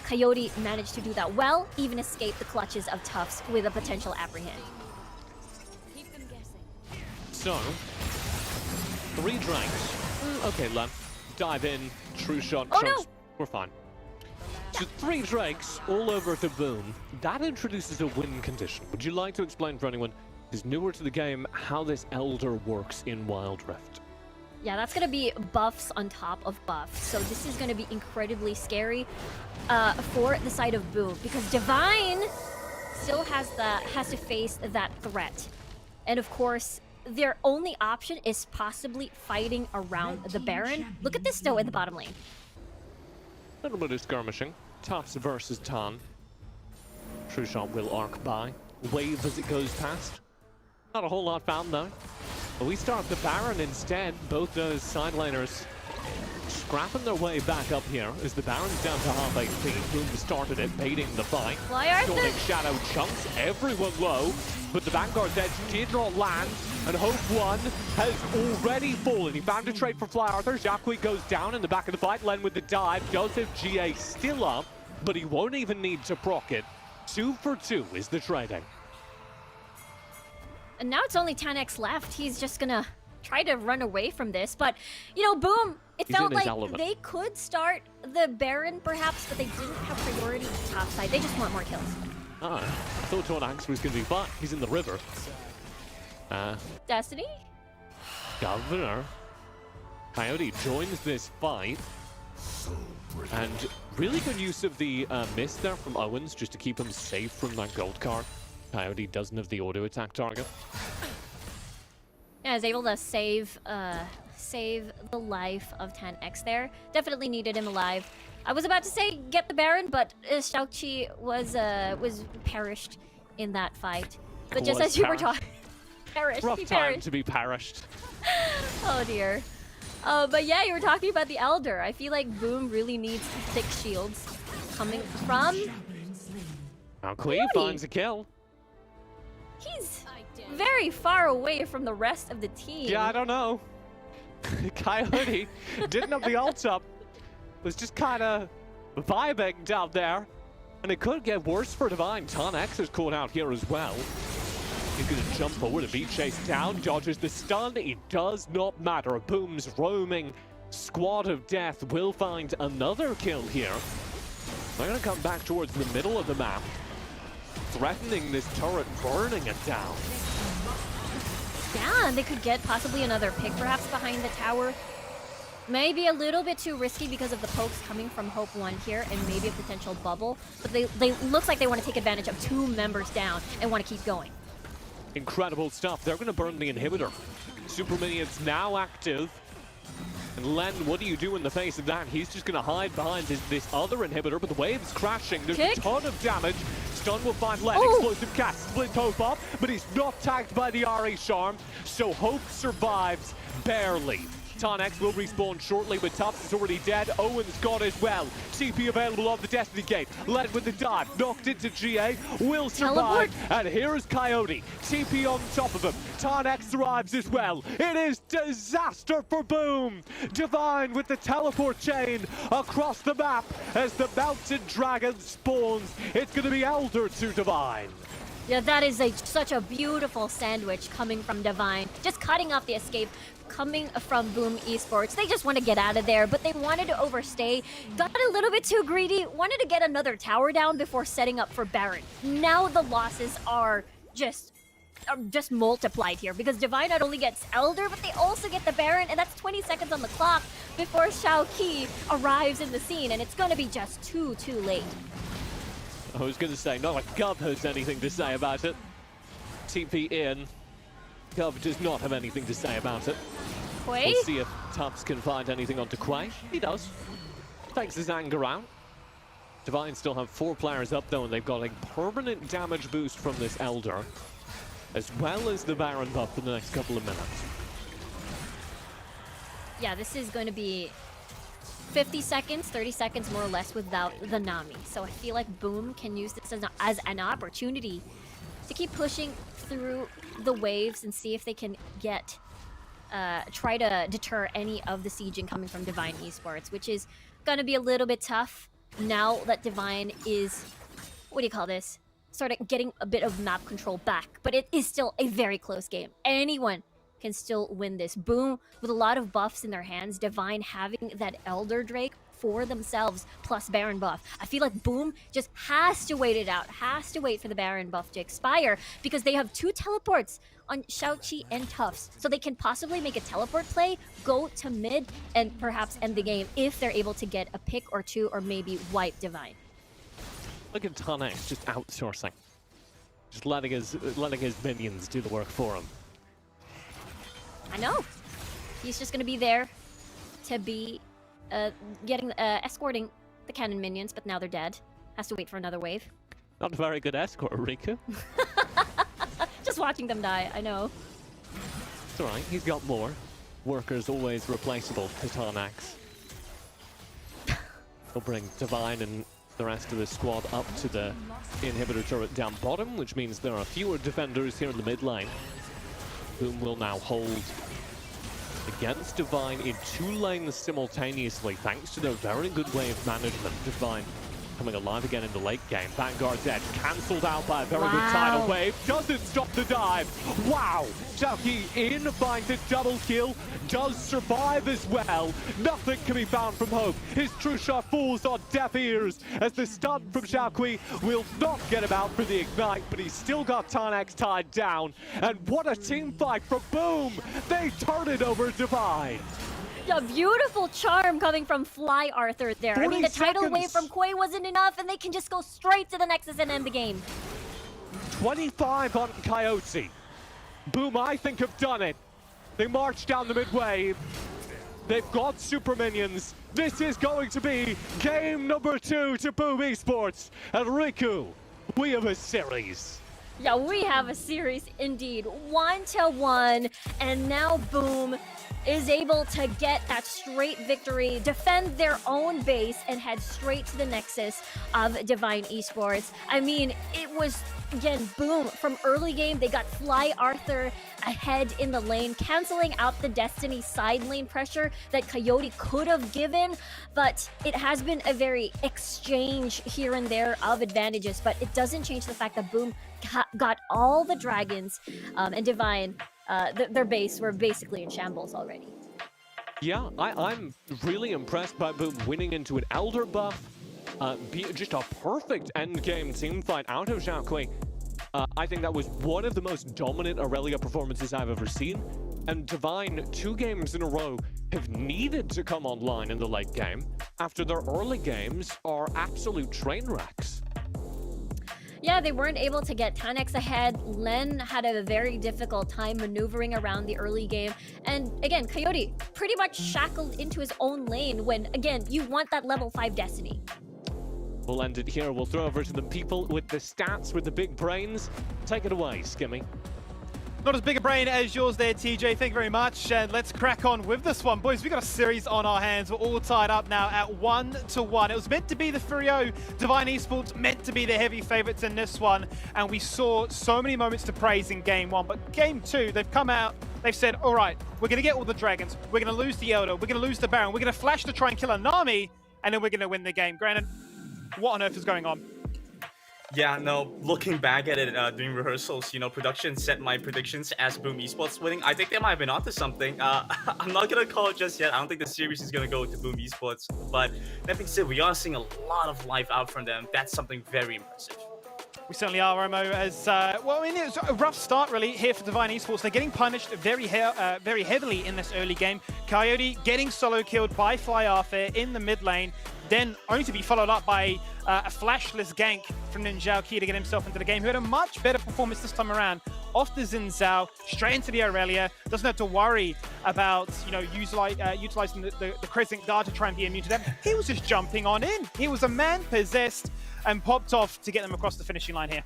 Coyote managed to do that well, even escape the clutches of Tufts with a potential apprehend. Keep them guessing. So, 3 Drakes. Okay, Len. Dive in. True shot. Oh, chunks. no. We're fine. So 3 Drakes all over to Boom. That introduces a win condition. Would you like to explain for anyone who's newer to the game how this Elder works in Wild Rift? Yeah, that's gonna be buffs on top of buffs. So this is gonna be incredibly scary for the side of Boom, because Divine still has to face that threat. And of course, their only option is possibly fighting around the Baron. Look at this though in the bottom lane. A little bit of skirmishing. Tufts versus Tan. True shot will arc by. Wave as it goes past. Not a whole lot found though. But we start the Baron instead. Both those side laners scrapping their way back up here as the Baron's down to half HP. Boom started it, baiting the fight. Dawning Shadow chunks everyone low, but the Vanguard's edge did not land, and Hope 1 has already fallen. He found a trade for Fly Arthur. Jacques goes down in the back of the fight. Len with the dive. Does have GA still up, but he won't even need to proc it. 2 for 2 is the trading. And now it's only 10x left. He's just gonna try to run away from this, but you know, Boom, it He's felt like element. they could start the Baron perhaps, but they didn't have priority top side. They just want more kills. Ah, I thought Tornax was going to be fine. He's in the river. Destiny? Governor. Coyote joins this fight. And really good use of the miss there from Owens just to keep him safe from that gold card. Coyote doesn't have the auto attack target. Yeah, I was able to save the life of 10x there. Definitely needed him alive. I was about to say get the Baron, but Xiaoqi was perished in that fight. But just as you were talking, perished. Rough He time perished. to be perished. Oh dear. But yeah, you were talking about the Elder. I feel like Boom really needs thick shields coming from. Now Queen finds a kill. He's very far away from the rest of the team. Yeah, I don't know. Coyote didn't have the ult up. Was just kind of vibing down there. And it could get worse for Divine. Ton X is caught out here as well. He's going to jump forward and be chased down. Dodges the stun. It does not matter. Boom's roaming squad of death will find another kill here. They're going to come back towards the middle of the map, threatening this turret, burning it down. Yeah, and they could get possibly another pick perhaps behind the tower. Maybe a little bit too risky because of the pokes coming from Hope 1 here and maybe a potential bubble. But they looks like they want to take advantage of 2 members down and want to keep going. Incredible stuff. They're going to burn the inhibitor. Super Minions now active. And Len, what do you do in the face of that? He's just going to hide behind this other inhibitor, but the wave's crashing. There's a ton of damage. Stun will find Len. Explosive cast, split Hope up, but he's not tagged by the RE Charm, so Hope survives barely. Tarnex will respawn shortly, but Tufts is already dead. Owen's gone as well. CP available on the Destiny Gate. Led with the dive. Knocked into GA. Will survive. Teleport. And here is Coyote. TP on top of him. Tarnex survives as well. It is disaster for Boom. Divine with the teleport chain across the map as the mountain dragon spawns. It's going to be Elder to Divine. Yeah, that is such a beautiful sandwich coming from Divine. Just cutting off the escape coming from Boom Esports. They just want to get out of there, but they wanted to overstay. Got a little bit too greedy. Wanted to get another tower down before setting up for Baron. Now the losses are just multiplied here because Divine not only gets Elder, but they also get the Baron, and that's 20 seconds on the clock before Shao Ki arrives in the scene, and it's going to be just too late. I was going to say, not like Gov has anything to say about it. TP in. Gov does not have anything to say about it. Quay? We'll see if Tufts can find anything onto Quay. He does. Takes his anger out. Divine still have 4 players up though, and they've got a permanent damage boost from this Elder, as well as the Baron buff for the next couple of minutes. Yeah, this is going to be 50 seconds, 30 seconds more or less without the Nami. So I feel like Boom can use this as an opportunity to keep pushing through the waves and see if they can get, try to deter any of the sieging coming from Divine Esports, which is going to be a little bit tough now that Divine is, what do you call this? Sort of getting a bit of map control back, but it is still a very close game. Anyone can still win this. Boom, with a lot of buffs in their hands, Divine having that Elder Drake for themselves, plus Baron buff. I feel like Boom just has to wait it out, has to wait for the Baron buff to expire, because they have 2 teleports on Shao-Chi and Tufts, so they can possibly make a teleport play, go to mid, and perhaps end the game if they're able to get a pick or 2, or maybe wipe Divine. Look at Tarnex just outsourcing. Just letting his minions do the work for him. I know. He's just gonna be there to be escorting the cannon minions, but now they're dead. Has to wait for another wave. Not a very good escort, Riku. Just watching them die, I know. It's alright, he's got more. Workers always replaceable to Tarnax. He'll bring Divine and the rest of the squad up to the inhibitor turret down bottom, which means there are fewer defenders here in the mid lane. Boom will now hold against Divine in 2 lanes simultaneously, thanks to their very good wave management. Divine coming alive again in the late game. Vanguard's edge cancelled out by a very good tidal wave. Doesn't stop the dive. Wow! Shao-Ki in finds a double kill. Does survive as well. Nothing can be found from Hope. His true shot falls on deaf ears as the stun from Shao-Ki will not get him out for the ignite, but he's still got Tarnex tied down. And what a team fight from Boom! They turn it over Divine. A beautiful charm coming from Fly Arthur there. I mean, the tidal wave from Quay wasn't enough, and they can just go straight to the Nexus and end the game. 25 on Coyote. Boom, I think, have done it. They march down the mid-wave. They've got super minions. This is going to be game number 2 to Boom Esports. And Riku, we have a series. Yeah, we have a series indeed. 1-1, and now Boom is able to get that straight victory, defend their own base, and head straight to the Nexus of Divine Esports. I mean, it was, again, Boom. From early game, they got Fly Arthur ahead in the lane, canceling out the Destiny side lane pressure that Coyote could have given, but it has been a very exchange here and there of advantages, but it doesn't change the fact that Boom got all the dragons, and Divine, their base were basically in shambles already. Yeah, I'm really impressed by Boom winning into an Elder buff, be just a perfect endgame team fight out of Xiaokui. I think that was one of the most dominant Aurelia performances I've ever seen. And Divine, 2 games in a row, have needed to come online in the late game after their early games are absolute train wrecks. Yeah, they weren't able to get 10x ahead. Len had a very difficult time maneuvering around the early game. And again, Coyote pretty much shackled into his own lane when, again, you want that level 5 Destiny. We'll end it here. We'll throw over to the people with the stats, with the big brains. Take it away, Skimmy. Not as big a brain as yours there, TJ. Thank you very much. And let's crack on with this one. Boys, we got a series on our hands. We're all tied up now at 1-1. It was meant to be the Furio Divine Esports, meant to be the heavy favorites in this one. And we saw so many moments to praise in game 1. But game 2, they've come out, they've said, all right, we're going to get all the dragons. We're going to lose the Elder. We're going to lose the Baron. We're going to flash to try and kill a Nami. And then we're going to win the game. Granted, what on earth is going on? Yeah, no, looking back at it during rehearsals, you know, production set my predictions as Boom Esports winning. I think they might have been onto something. I'm not going to call it just yet. I don't think the series is going to go to Boom Esports. But that being said, we are seeing a lot of life out from them. That's something very impressive. We certainly are, Romo, as, well, I mean, it was a rough start, really, here for Divine Esports. They're getting punished very heavily in this early game. Coyote getting solo killed by Fly Arthur in the mid lane, then only to be followed up by a flashless gank from Ninjao Ki to get himself into the game, who had a much better performance this time around. Off the Xin Zhao, straight into the Aurelia, doesn't have to worry about, you know, utilizing the Crescent Guard to try and be immune to them. He was just jumping on in. He was a man possessed and popped off to get them across the finishing line here.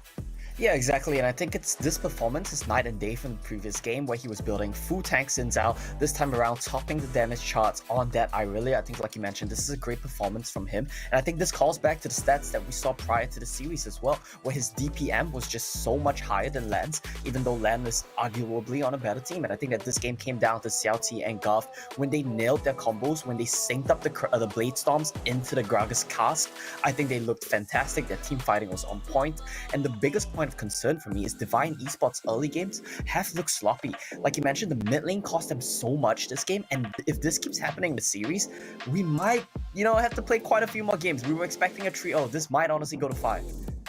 Yeah, exactly, and I think this performance is night and day from the previous game where he was building full tanks in Zhao, this time around topping the damage charts on that Irelia. I think, like you mentioned, this is a great performance from him, and I think this calls back to the stats that we saw prior to the series as well, where his DPM was just so much higher than Lan's, even though Lan is arguably on a better team, and I think that this game came down to Xiao Ti and Garth when they nailed their combos, when they synced up the Blade Storms into the Gragas cast. I think they looked fantastic, their team fighting was on point, and the biggest point of concern for me is Divine Esports early games have looked sloppy. Like you mentioned, the mid lane cost them so much this game, and if this keeps happening in the series, we might, you know, have to play quite a few more games. We were expecting a 3-0. This might honestly go to 5.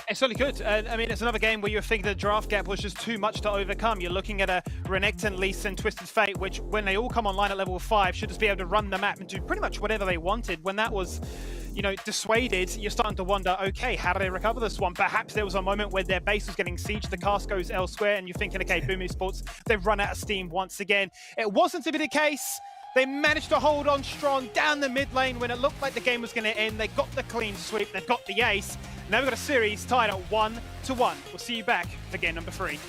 It certainly could. I mean, it's another game where you think the draft gap was just too much to overcome. You're looking at a Renekton, Lee Sin, Twisted Fate, which when they all come online at level 5, should just be able to run the map and do pretty much whatever they wanted. When that was, you know, dissuaded, you're starting to wonder, okay, how do they recover this one? Perhaps there was a moment where their base was getting sieged, the cast goes elsewhere, and you're thinking, okay, Boom Esports, they've run out of steam once again. It wasn't to be the case. They managed to hold on strong down the mid lane when it looked like the game was going to end. They got the clean sweep, they've got the ace. Now we've got a series tied at 1-1. We'll see you back for game number 3.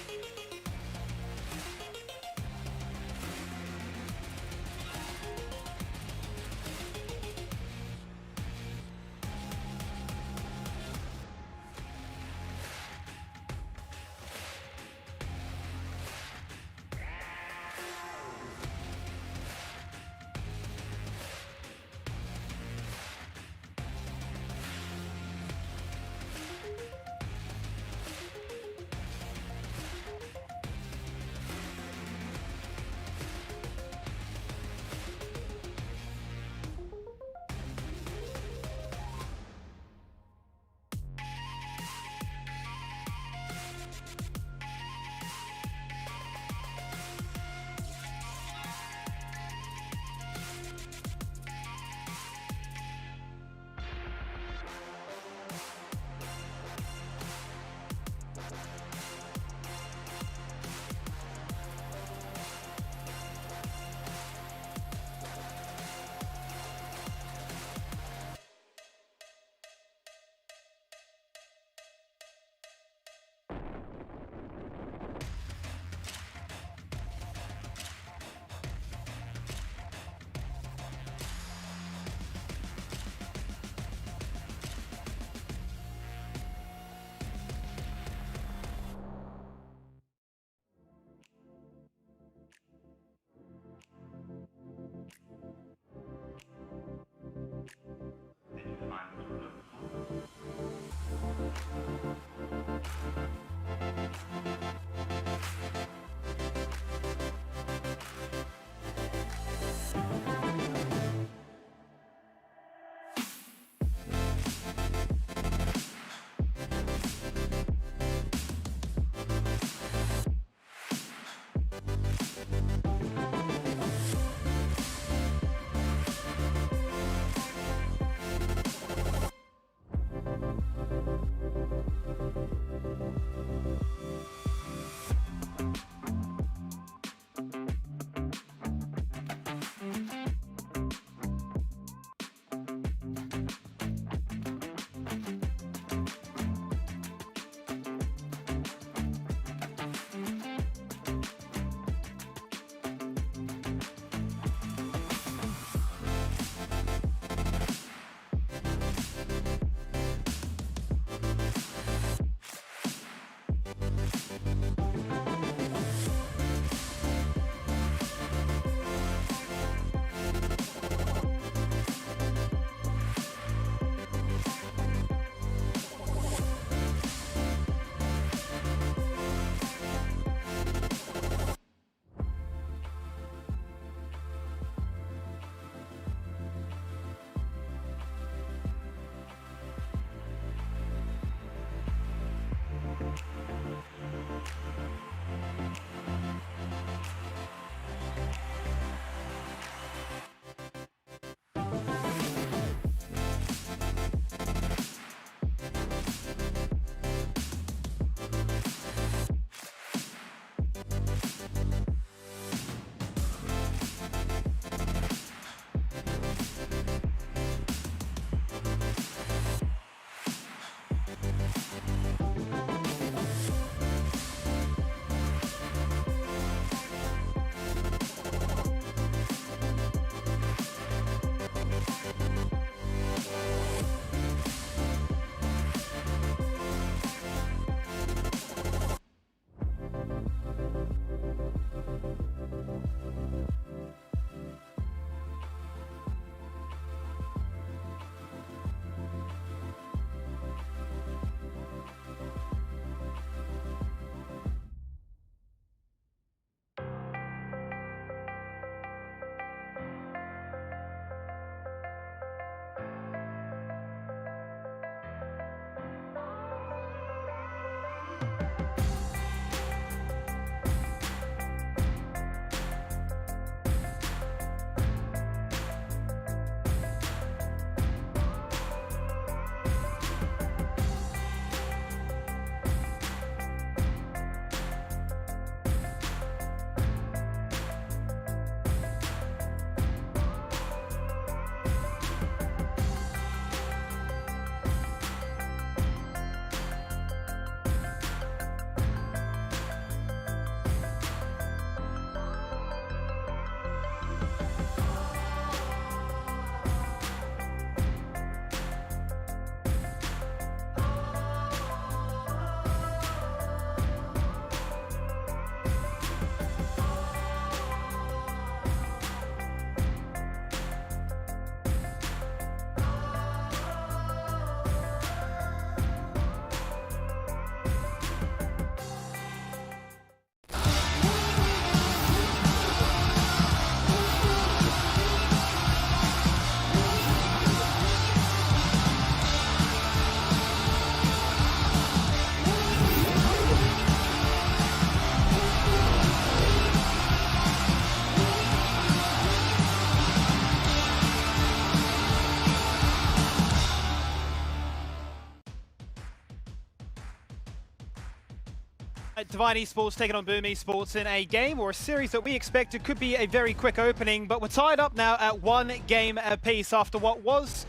Divine Esports taking on Boom Esports in a game or a series that we expected could be a very quick opening, but we're tied up now at 1 game apiece after what was,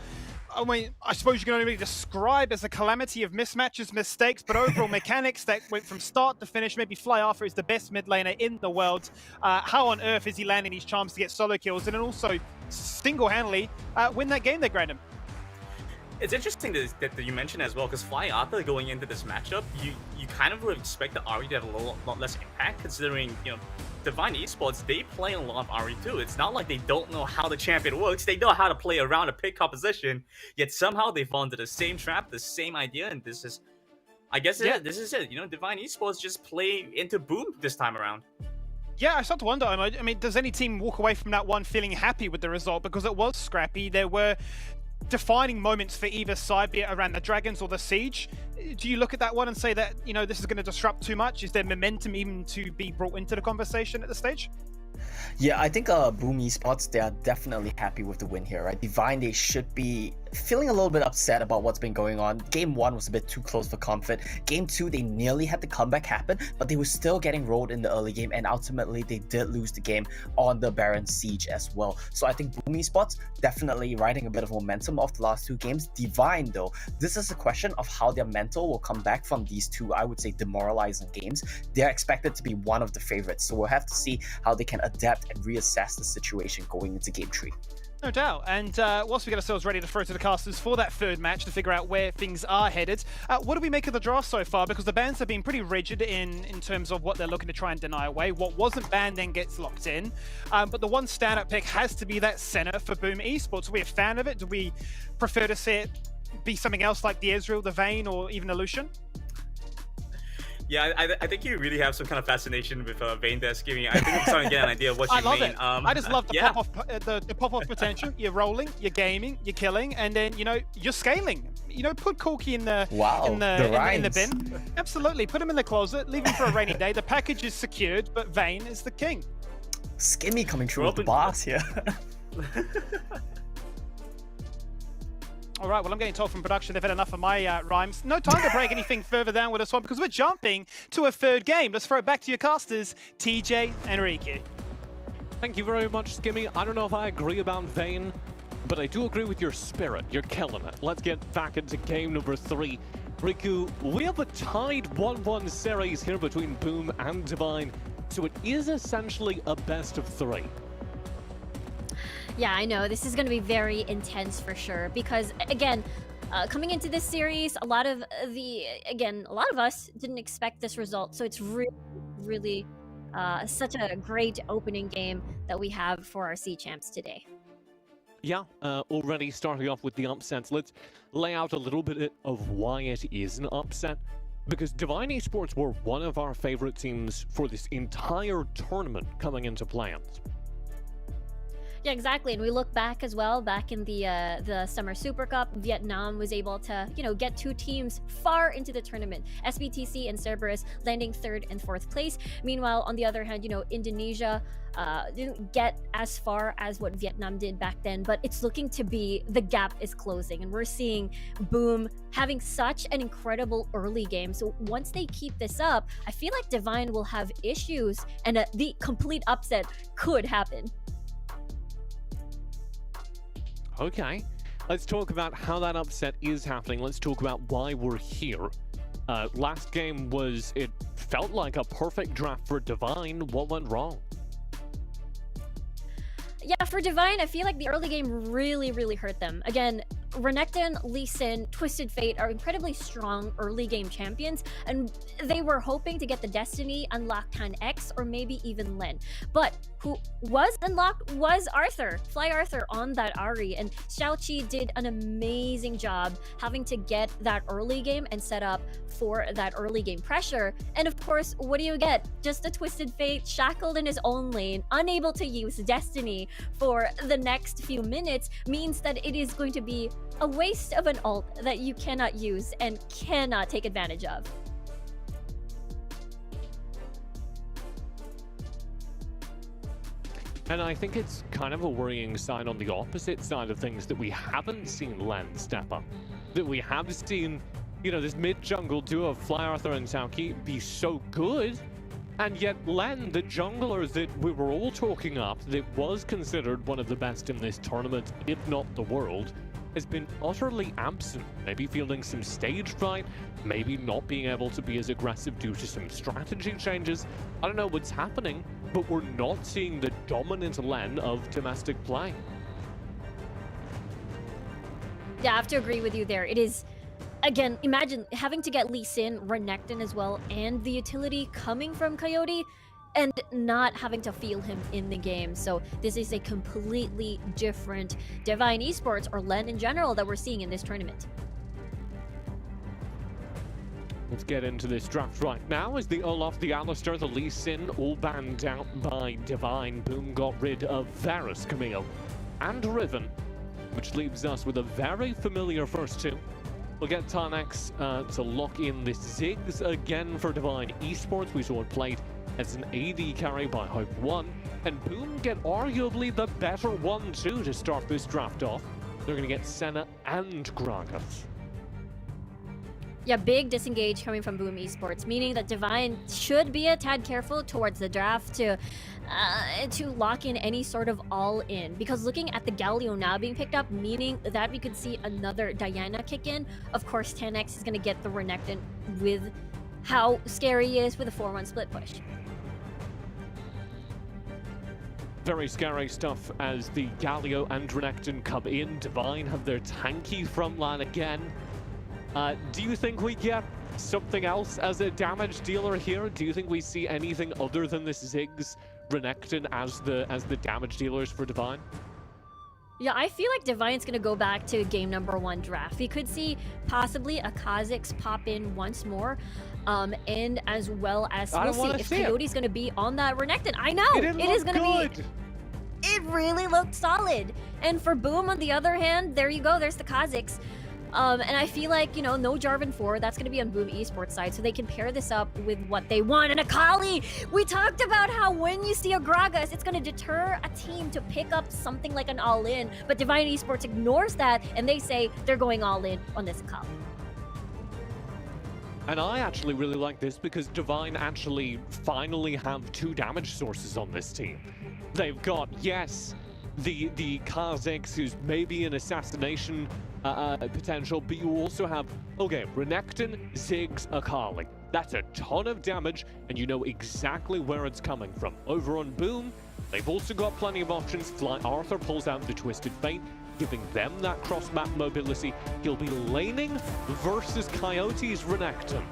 I mean, I suppose you can only really describe as a calamity of mismatches, mistakes, but overall mechanics that went from start to finish. Maybe Fly Arthur is the best mid laner in the world. How on earth is he landing these charms to get solo kills and then also single-handedly win that game that Grandom? It's interesting that you mentioned as well, because Fly Arthur going into this matchup, you kind of would expect the Ahri to have a lot less impact, considering, you know, Divine Esports, they play a lot of Ahri too. It's not like they don't know how the champion works. They know how to play around a pick composition, yet somehow they fall into the same trap, the same idea, and this is, I guess, this is it. You know, Divine Esports just play into Boom this time around. Yeah, I start to wonder, I mean, does any team walk away from that one feeling happy with the result? Because it was scrappy. There were defining moments for either side, be it around the Dragons or the Siege. Do you look at that one and say that, you know, this is going to disrupt too much? Is there momentum even to be brought into the conversation at this stage? Yeah, I think Boom Esports, they are definitely happy with the win here, right? Divine, they should be feeling a little bit upset about what's been going on. Game 1 was a bit too close for comfort. Game 2, they nearly had the comeback happen, but they were still getting rolled in the early game, and ultimately they did lose the game on the Baron Siege as well. So I think Boom Esports definitely riding a bit of momentum off the last 2 games. Divine, though, this is a question of how their mental will come back from these 2, I would say, demoralizing games. They're expected to be one of the favorites, so we'll have to see how they can adapt and reassess the situation going into Game 3. No doubt. And whilst we get ourselves ready to throw to the casters for that third match to figure out where things are headed, what do we make of the draft so far? Because the bans have been pretty rigid in terms of what they're looking to try and deny away. What wasn't banned then gets locked in. But the one standout pick has to be that center for Boom Esports. Are we a fan of it? Do we prefer to see it be something else like the Ezreal, the Vayne, or even the Lucian? Yeah, I think you really have some kind of fascination with Vayne Desk Gaming. I think I'm starting to get an idea of what you mean. I love it. I just love the yeah. pop-off potential. You're rolling, you're gaming, you're killing, and then, you know, you're scaling. You know, put Corky in the in the bin. Absolutely, put him in the closet, leave him for a rainy day. The package is secured, but Vayne is the king. Skimmy coming through with the boss here. All right, well, I'm getting told from production they've had enough of my rhymes. No time to break anything further down with this one because we're jumping to a third game. Let's throw it back to your casters, TJ and Ricky. Thank you very much, Skimmy. I don't know if I agree about Vayne, but I do agree with your spirit. You're killing it. Let's get back into game number 3. Riku, we have a tied 1-1 series here between Boom and Divine, so it is essentially a best of 3. Yeah, I know. This is going to be very intense for sure because, again, coming into this series, a lot of us didn't expect this result. So it's really such a great opening game that we have for our C champs today. Yeah, already starting off with the upsets. Let's lay out a little bit of why it is an upset. Because Divine Esports were one of our favorite teams for this entire tournament coming into plans. Yeah, exactly. And we look back as well, back in the Summer Super Cup, Vietnam was able to, you know, get 2 teams far into the tournament. SBTC and Cerberus landing 3rd and 4th place. Meanwhile, on the other hand, you know, Indonesia didn't get as far as what Vietnam did back then, but it's looking to be, the gap is closing. And we're seeing Boom having such an incredible early game. So once they keep this up, I feel like Divine will have issues and the complete upset could happen. Okay, let's talk about how that upset is happening. Let's talk about why we're here. Last game it felt like a perfect draft for Divine. What went wrong? Yeah, for Divine, I feel like the early game really hurt them. Again, Renekton, Lee Sin, Twisted Fate are incredibly strong early game champions, and they were hoping to get the Destiny, unlock Tan X, or maybe even Len. But who was unlocked was Arthur, Fly Arthur on that Ahri, and Xiaoqi did an amazing job having to get that early game and set up for that early game pressure. And of course, what do you get? Just a Twisted Fate shackled in his own lane, unable to use Destiny for the next few minutes, means that it is going to be a waste of an ult that you cannot use and cannot take advantage of. And I think it's kind of a worrying sign on the opposite side of things that we haven't seen Len step up. That we have seen you know, this mid-jungle duo of Fly Arthur and Tauki be so good, and yet Len, the jungler that we were all talking up, that was considered one of the best in this tournament, if not the world, has been utterly absent. Maybe feeling some stage fright, maybe not being able to be as aggressive due to some strategy changes. I don't know what's happening, but we're not seeing the dominant Len of domestic play. Yeah, I have to agree with you there. It is, again, imagine having to get Lee Sin, Renekton as well, and the utility coming from Coyote, and not having to feel him in the game. So this is a completely different Divine Esports, or LEN in general, that we're seeing in this tournament. Let's get into this draft right now as the Olaf, the Alistair, the Lee Sin all banned out by Divine. Boom got rid of Varus, Camille, and Riven, which leaves us with a very familiar first two. We'll get Tarnax to lock in this Ziggs again for Divine Esports. We saw it played as an AD carry by Hope 1, and Boom get arguably the better 1-2 to start this draft off. They're going to get Senna and Gragas. Yeah, big disengage coming from Boom Esports, meaning that Divine should be a tad careful towards the draft to lock in any sort of all-in. Because looking at the Galio now being picked up, meaning that we could see another Diana kick in. Of course, 10x is going to get the Renekton with how scary he is with a 4-1 split push. Very scary stuff as the Galio and Renekton come in. Divine have their tanky front line again. Do you think we get something else as a damage dealer here? Do you think we see anything other than this Ziggs Renekton as the damage dealers for Divine? Yeah, I feel like Divine's gonna go back to game number 1 draft. We could see possibly a Kha'Zix pop in once more, and as well as we'll see if Coyote's gonna be on that Renekton. I know it is gonna be. It really looked solid. And for Boom, on the other hand, there you go. There's the Kha'Zix. And I feel like, you know, no Jarvan 4, that's going to be on Boom Esports side, so they can pair this up with what they want. And Akali, we talked about how when you see a Gragas, it's going to deter a team to pick up something like an all-in, but Divine Esports ignores that, and they say they're going all-in on this Akali. And I actually really like this because Divine actually finally have 2 damage sources on this team. They've got, yes, the Kha'Zix, who's maybe an assassination potential, but you also have, okay, Renekton, Ziggs, Akali. That's a ton of damage, and you know exactly where it's coming from. Over on Boom, they've also got plenty of options. Fly Arthur pulls out the Twisted Fate, giving them that cross-map mobility. He'll be laning versus Coyote's Renekton.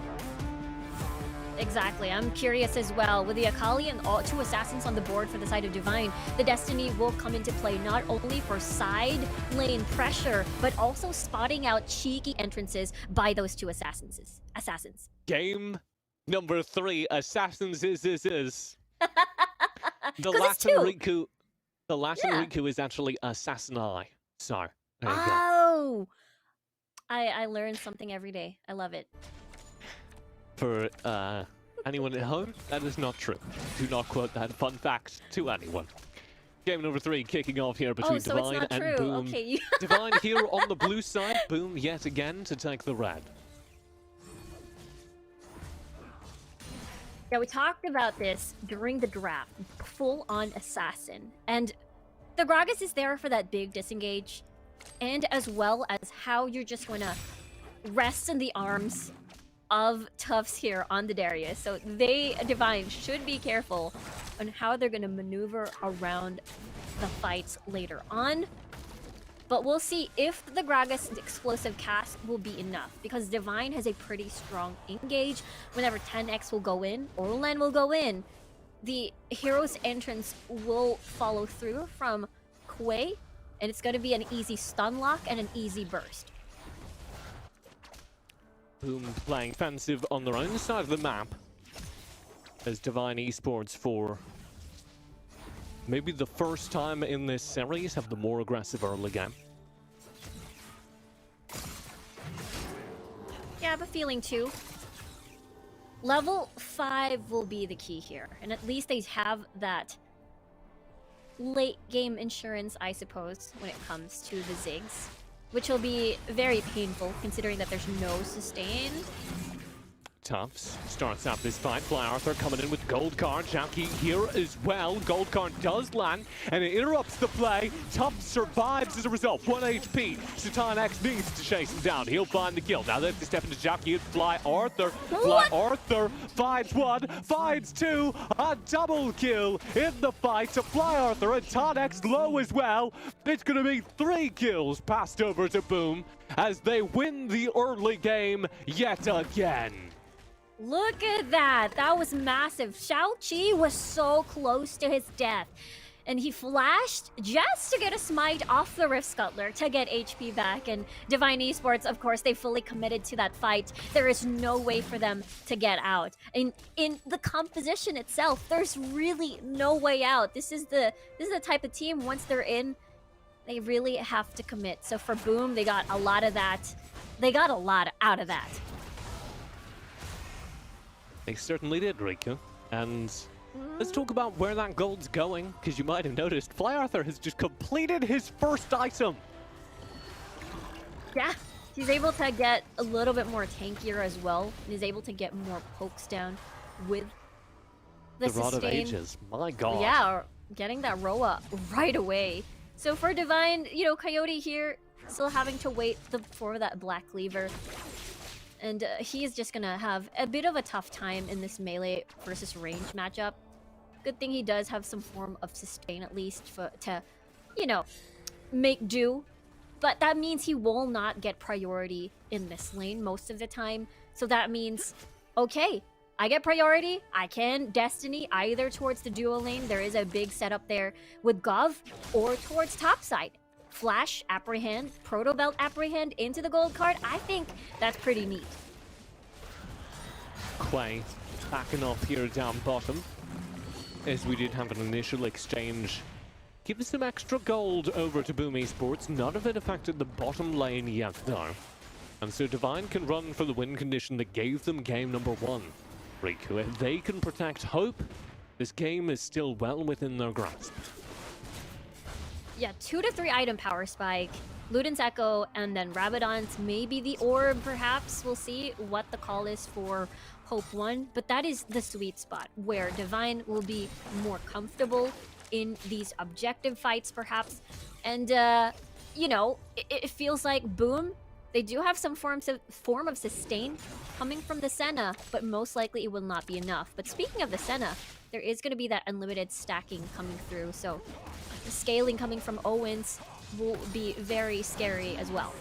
Exactly. I'm curious as well. With the Akali and all 2 assassins on the board for the side of Divine, the Destiny will come into play not only for side lane pressure, but also spotting out cheeky entrances by those 2 assassins. Game number 3, Assassins is. The Latin Riku is actually Assassinai. So, there you go. Oh! I learn something every day. I love it. For anyone at home, that is not true. Do not quote that fun fact to anyone. Game number 3 kicking off here between Divine and Boom. Okay. Divine here on the blue side, Boom yet again to take the red. Yeah, we talked about this during the draft. Full-on assassin. And the Gragas is there for that big disengage. And as well as how you're just gonna rest in the arms of Tufts here on the Darius. So Divine should be careful on how they're going to maneuver around the fights later on. But we'll see if the Gragas explosive cast will be enough, because Divine has a pretty strong engage. Whenever 10x will go in, or Len will go in, the hero's entrance will follow through from Quay, and it's going to be an easy stun lock and an easy burst. Boom playing defensive on their own side of the map as Divine Esports, for maybe the first time in this series, have the more aggressive early game. Yeah, I have a feeling too. Level 5 will be the key here, and at least they have that late game insurance, I suppose, when it comes to the Ziggs. which will be very painful considering that there's no sustain. Tufts starts out this fight. Fly Arthur coming in with gold card. Jackie here as well. Gold card does land, and it interrupts the play. Tufts survives as a result. 1 HP. Satan X needs to chase him down. He'll find the kill. Now they have to step into Jackie and Fly Arthur. Fly Arthur finds 1, finds 2. A double kill in the fight to Fly Arthur, and Tan X low as well. It's going to be 3 kills passed over to Boom as they win the early game yet again. Look at that. That was massive. Xiao Qi was so close to his death. And he flashed just to get a smite off the Rift Scuttler to get HP back. And Divine Esports, of course, they fully committed to that fight. There is no way for them to get out. And in the composition itself, there's really no way out. This is the type of team, once they're in, they really have to commit. So for Boom, they got a lot of that. They got a lot out of that. They certainly did, Riku. And let's talk about where that gold's going, because you might have noticed Fly Arthur has just completed his first item. Yeah, he's able to get a little bit more tankier as well. He's able to get more pokes down with the Rod of sustain. Ages, my god. Yeah, getting that Roa right away. So for Divine, you know, Coyote here still having to wait for that Black Cleaver. And he's just gonna have a bit of a tough time in this melee versus range matchup. Good thing he does have some form of sustain at least to, you know, make do. But that means he will not get priority in this lane most of the time. So that means, okay, I get priority. I can Destiny either towards the duo lane. There is a big setup there with Gov, or towards topside. Flash, Apprehend, Proto Belt Apprehend into the gold card. I think that's pretty neat. Quay backing off here down bottom, as we did have an initial exchange. Give some extra gold over to Boom Esports. None of it affected the bottom lane yet though. And so Divine can run for the win condition that gave them game number 1. Riku, if they can protect Hope, this game is still well within their grasp. Yeah, 2 to 3 item power spike, Luden's Echo, and then Rabadon's maybe the Orb, perhaps. We'll see what the call is for Hope 1, but that is the sweet spot where Divine will be more comfortable in these objective fights, perhaps. And, you know, it feels like Boom, they do have some form of sustain coming from the Senna, but most likely it will not be enough. But speaking of the Senna, there is going to be that unlimited stacking coming through, so the scaling coming from Owens will be very scary as well.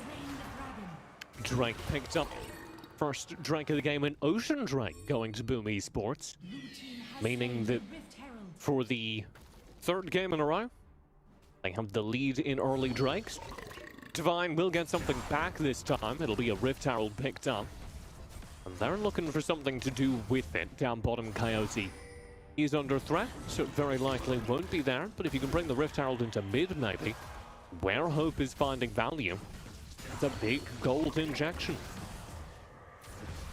Drake picked up first Drake of the game, and Ocean Drake going to Boom Esports, meaning that for the 3rd game in a row, they have the lead in early Drakes. Divine will get something back this time. It'll be a Rift Herald picked up, and they're looking for something to do with it. Down bottom, Coyote. He's under threat, so it very likely won't be there. But if you can bring the Rift Herald into mid, maybe, where Hope is finding value, it's a big gold injection.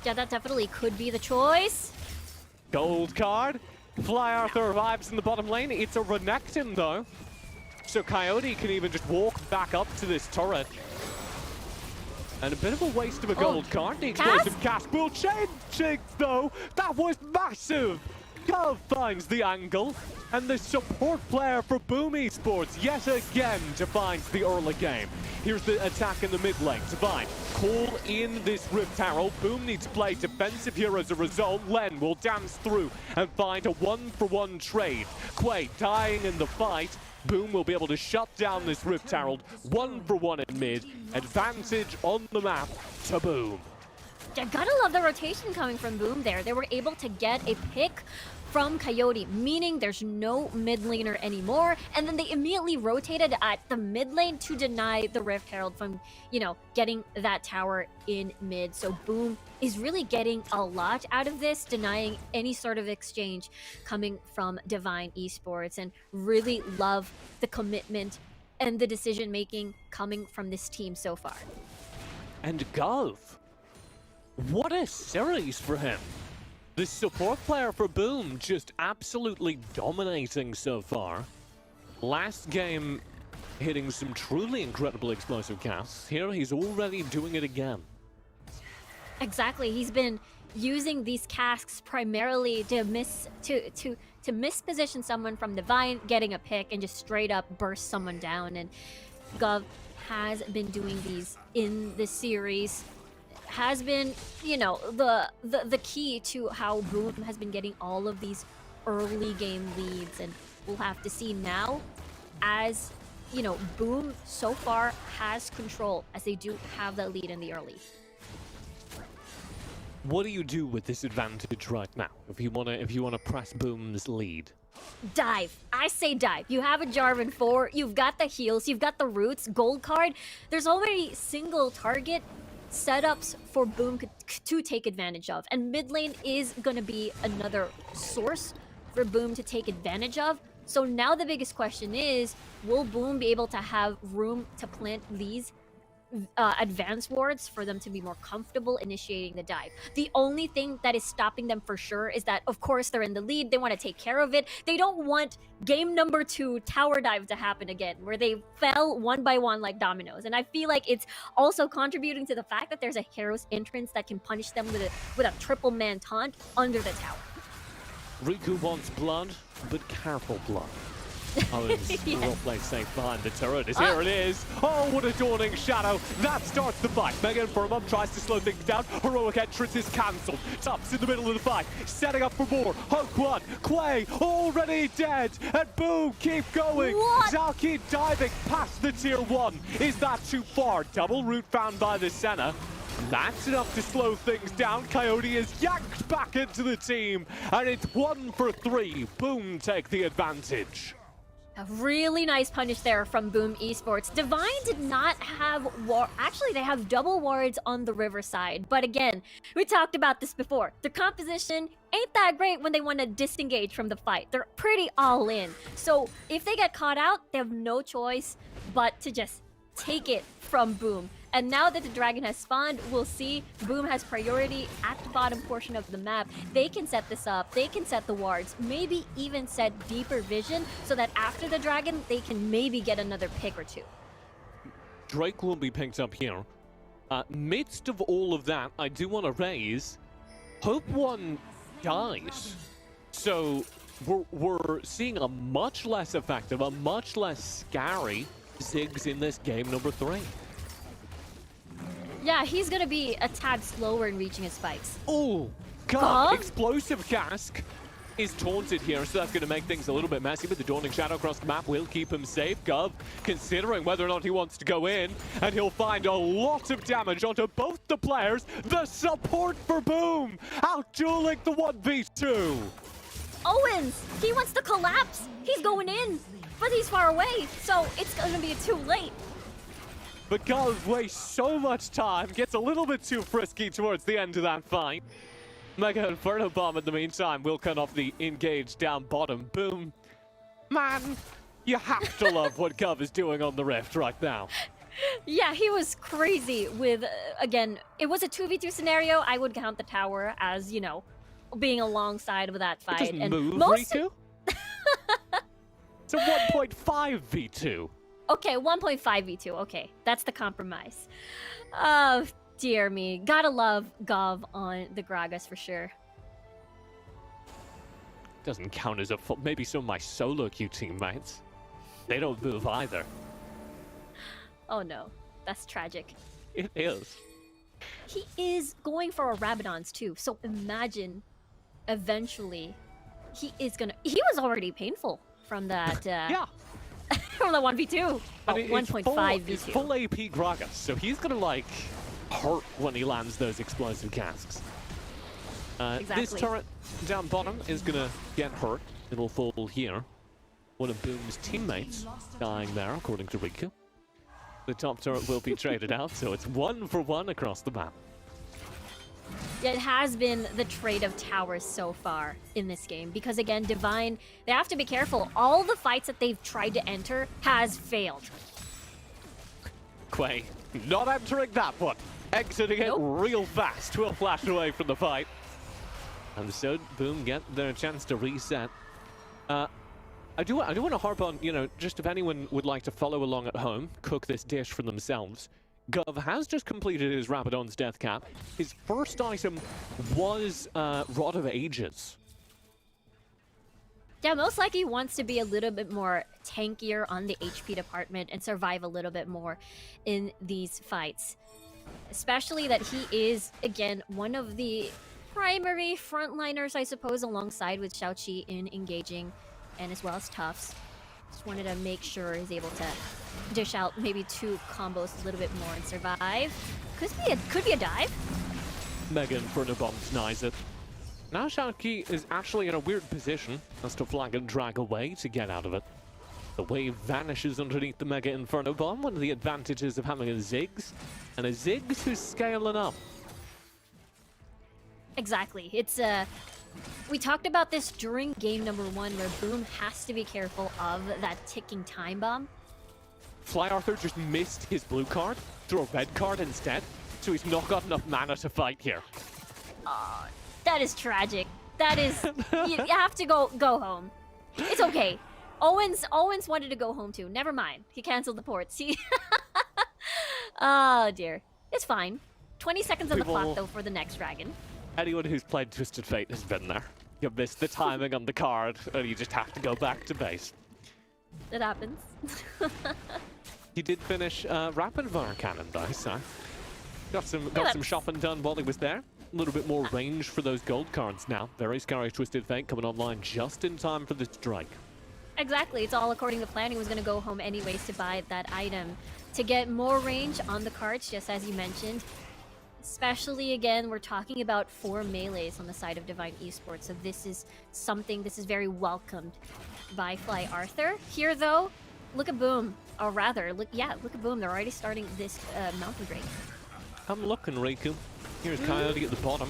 Yeah, that definitely could be the choice. Gold card. Fly Arthur arrives in the bottom lane. It's a Renekton, though. So Coyote can even just walk back up to this turret. And a bit of a waste of a gold card. The explosive cast will change things, though. That was massive. Gov finds the angle, and the support player for Boom Esports yet again defines the early game. Here's the attack in the mid lane. Divine, call in this Rift Herald. Boom needs to play defensive here as a result. Len will dance through and find a 1-for-1 trade. Quay dying in the fight. Boom will be able to shut down this Rift Herald. 1-for-1 in mid. Advantage on the map to Boom. I gotta love the rotation coming from Boom there. They were able to get a pick from Coyote, meaning there's no mid laner anymore, and then they immediately rotated at the mid lane to deny the Rift Herald from, you know, getting that tower in mid. So Boom is really getting a lot out of this, denying any sort of exchange coming from Divine Esports, and really love the commitment and the decision making coming from this team so far. And Gov, what a series for him. The support player for Boom just absolutely dominating so far. Last game, hitting some truly incredible explosive casts. Here, he's already doing it again. Exactly. He's been using these casks primarily to misposition someone from Divine, getting a pick, and just straight up burst someone down. And Gov has been doing these in the series. Has been, you know, the key to how Boom has been getting all of these early game leads, and we'll have to see now as, you know, Boom so far has control as they do have that lead in the early. What do you do with this advantage right now? If you wanna press Boom's lead? Dive. I say dive. You have a Jarvan 4, you've got the heals, you've got the roots, gold card. There's already single target setups for Boom to take advantage of. And mid lane is gonna be another source for Boom to take advantage of. So now the biggest question is, will Boom be able to have room to plant these advance wards for them to be more comfortable initiating the dive? The only thing that is stopping them for sure is that, of course, they're in the lead. They want to take care of it. They don't want game number 2 tower dive to happen again, where they fell one by one like dominoes. And I feel like it's also contributing to the fact that there's a Hero's entrance that can punish them with a triple man taunt under the tower. Riku wants blood, but careful blood. Owens well played safe behind the turret. Here it is. Oh, what a dawning shadow. That starts the fight. Megan Furman tries to slow things down. Heroic entrance is cancelled. Tup's in the middle of the fight, setting up for more. Hook Quay already dead. And Boom, keep going. What? Zalki diving past the tier 1. Is that too far? Double root found by the Senna. That's enough to slow things down. Coyote is yanked back into the team. And it's 1 for 3. Boom take the advantage. A really nice punish there from Boom Esports. Divine did not have actually, they have double wards on the riverside. But again, we talked about this before. The composition ain't that great when they want to disengage from the fight. They're pretty all in. So if they get caught out, they have no choice but to just take it from Boom. And now that the dragon has spawned, we'll see Boom has priority at the bottom portion of the map. They can set this up, they can set the wards, maybe even set deeper vision so that after the dragon, they can maybe get another pick or 2. Drake will be picked up here. Midst of all of that, I do want to raise, Hope 1 dies. So we're seeing a much less effective, a much less scary Ziggs in this game number 3. Yeah, he's gonna be a tad slower in reaching his spikes. Oh, God! Explosive cask is taunted here, so that's going to make things a little bit messy, but the Dawning Shadow across the map will keep him safe. Gov considering whether or not he wants to go in, and he'll find a lot of damage onto both the players. The support for Boom! Out-dueling the 1v2! Owens, he wants to collapse! He's going in, but he's far away, so it's gonna be too late. But Gov wastes so much time, gets a little bit too frisky towards the end of that fight. Mega Inferno Bomb in the meantime will cut off the engage down bottom. Boom. Man, you have to love what Gov is doing on the Rift right now. Yeah, he was crazy with, again, it was a 2v2 scenario. I would count the tower as, you know, being alongside of that fight. It doesn't and move, most Riku? It's a 1.5 v2. Okay, 1.5 v2. Okay, that's the compromise. Oh, dear me. Gotta love Gov on the Gragas for sure. Doesn't count as a full. Maybe some of my solo queue teammates. They don't move either. Oh no, that's tragic. It is. He is going for a Rabadon's too, so imagine eventually he is gonna. He was already painful from that. Yeah. From the 1v2. I mean, 1.5 v2. It's full AP Gragas, so he's gonna like hurt when he lands those explosive casks. Exactly. This turret down bottom is gonna get hurt. It'll fall here. One of Boom's teammates dying there, according to Riku. The top turret will be traded out, so it's 1 for 1 across the map. It has been the trade of towers so far in this game because, again, Divine, they have to be careful. All the fights that they've tried to enter has failed. Quay not entering that one. Exiting it real fast. Will flash away from the fight. And so Boom get their chance to reset. I do want to harp on, you know, just if anyone would like to follow along at home, cook this dish for themselves. Gov has just completed his Rabadon's death cap. His first item was Rod of Ages. Yeah, most likely he wants to be a little bit more tankier on the HP department and survive a little bit more in these fights. Especially that he is, again, one of the primary frontliners, I suppose, alongside with Xiaoqi in engaging, and as well as Tufts. Just wanted to make sure he's able to dish out maybe 2 combos a little bit more and survive. Could be a dive. Mega Inferno Bomb denies it. Now Xiaoqi is actually in a weird position as to flag and drag away to get out of it. The wave vanishes underneath the Mega Inferno Bomb, one of the advantages of having a Ziggs, and a Ziggs who's scaling up. Exactly. It's we talked about this during game number 1 where Boom has to be careful of that ticking time bomb. Fly Arthur just missed his blue card, threw a red card instead, so he's not got enough mana to fight here. That is tragic. That is you have to go home. It's okay. Owens wanted to go home too. Never mind. He canceled the ports. Oh dear. It's fine. 20 seconds on the clock though for the next dragon. Anyone who's played Twisted Fate has been there. You missed the timing on the card, and you just have to go back to base. It happens. He did finish Rapid Fire Cannon though, so got some shopping done while he was there. A little bit more range for those gold cards now. Very scary Twisted Fate coming online just in time for the strike. Exactly. It's all according to plan. He was going to go home anyways to buy that item to get more range on the cards, just as you mentioned. Especially, again, we're talking about 4 melees on the side of Divine Esports, so this is very welcomed by Fly Arthur. Here, though, look at Boom. Or rather, look at Boom. They're already starting this Mountain Drake. I'm looking, Riku. Here's Coyote at the bottom.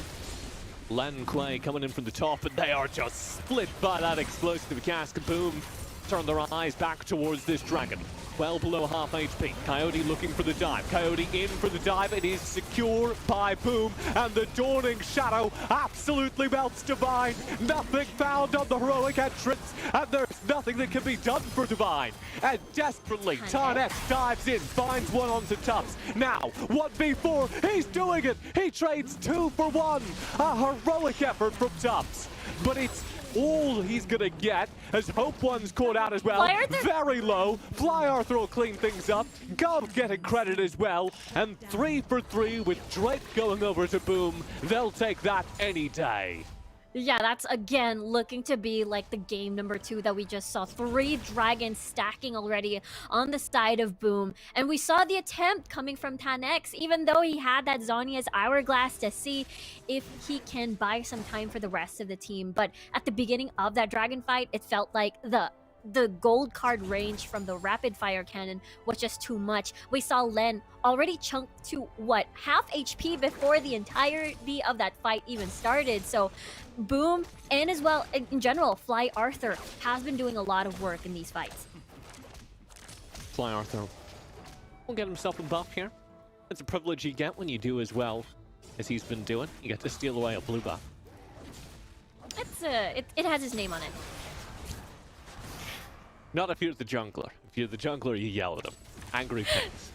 Len Quay coming in from the top, and they are just split by that explosive cask. Boom turn their eyes back towards this dragon. Well below half HP. Coyote looking for the dive. Coyote in for the dive. It is secure by Boom, and the Dawning Shadow absolutely melts Divine. Nothing found on the heroic entrance, and there's nothing that can be done for Divine. And desperately, Tarnex dives in, finds one onto Tufts. Now, 1v4, he's doing it! He trades 2 for 1! A heroic effort from Tufts, but it's all he's gonna get as Hope One's caught out as well. Very low. Fly Arthur will clean things up. Gov getting credit as well. And 3 for 3 with Drake going over to Boom. They'll take that any day. Yeah, that's again looking to be like the game number 2 that we just saw. 3 dragons stacking already on the side of Boom. And we saw the attempt coming from Tanex, even though he had that Zhonya's Hourglass to see if he can buy some time for the rest of the team. But at the beginning of that dragon fight, it felt like the gold card range from the rapid fire cannon was just too much. We saw Len already chunked to what, half HP before the entirety of that fight even started. So Boom, and as well in general, Fly Arthur has been doing a lot of work in these fights. Fly Arthur will get himself a buff here. It's a privilege you get when you do as well as he's been doing. You get to steal away a blue buff. It's it has his name on it. Not if you're the jungler. If you're the jungler, you yell at him. Angry pings.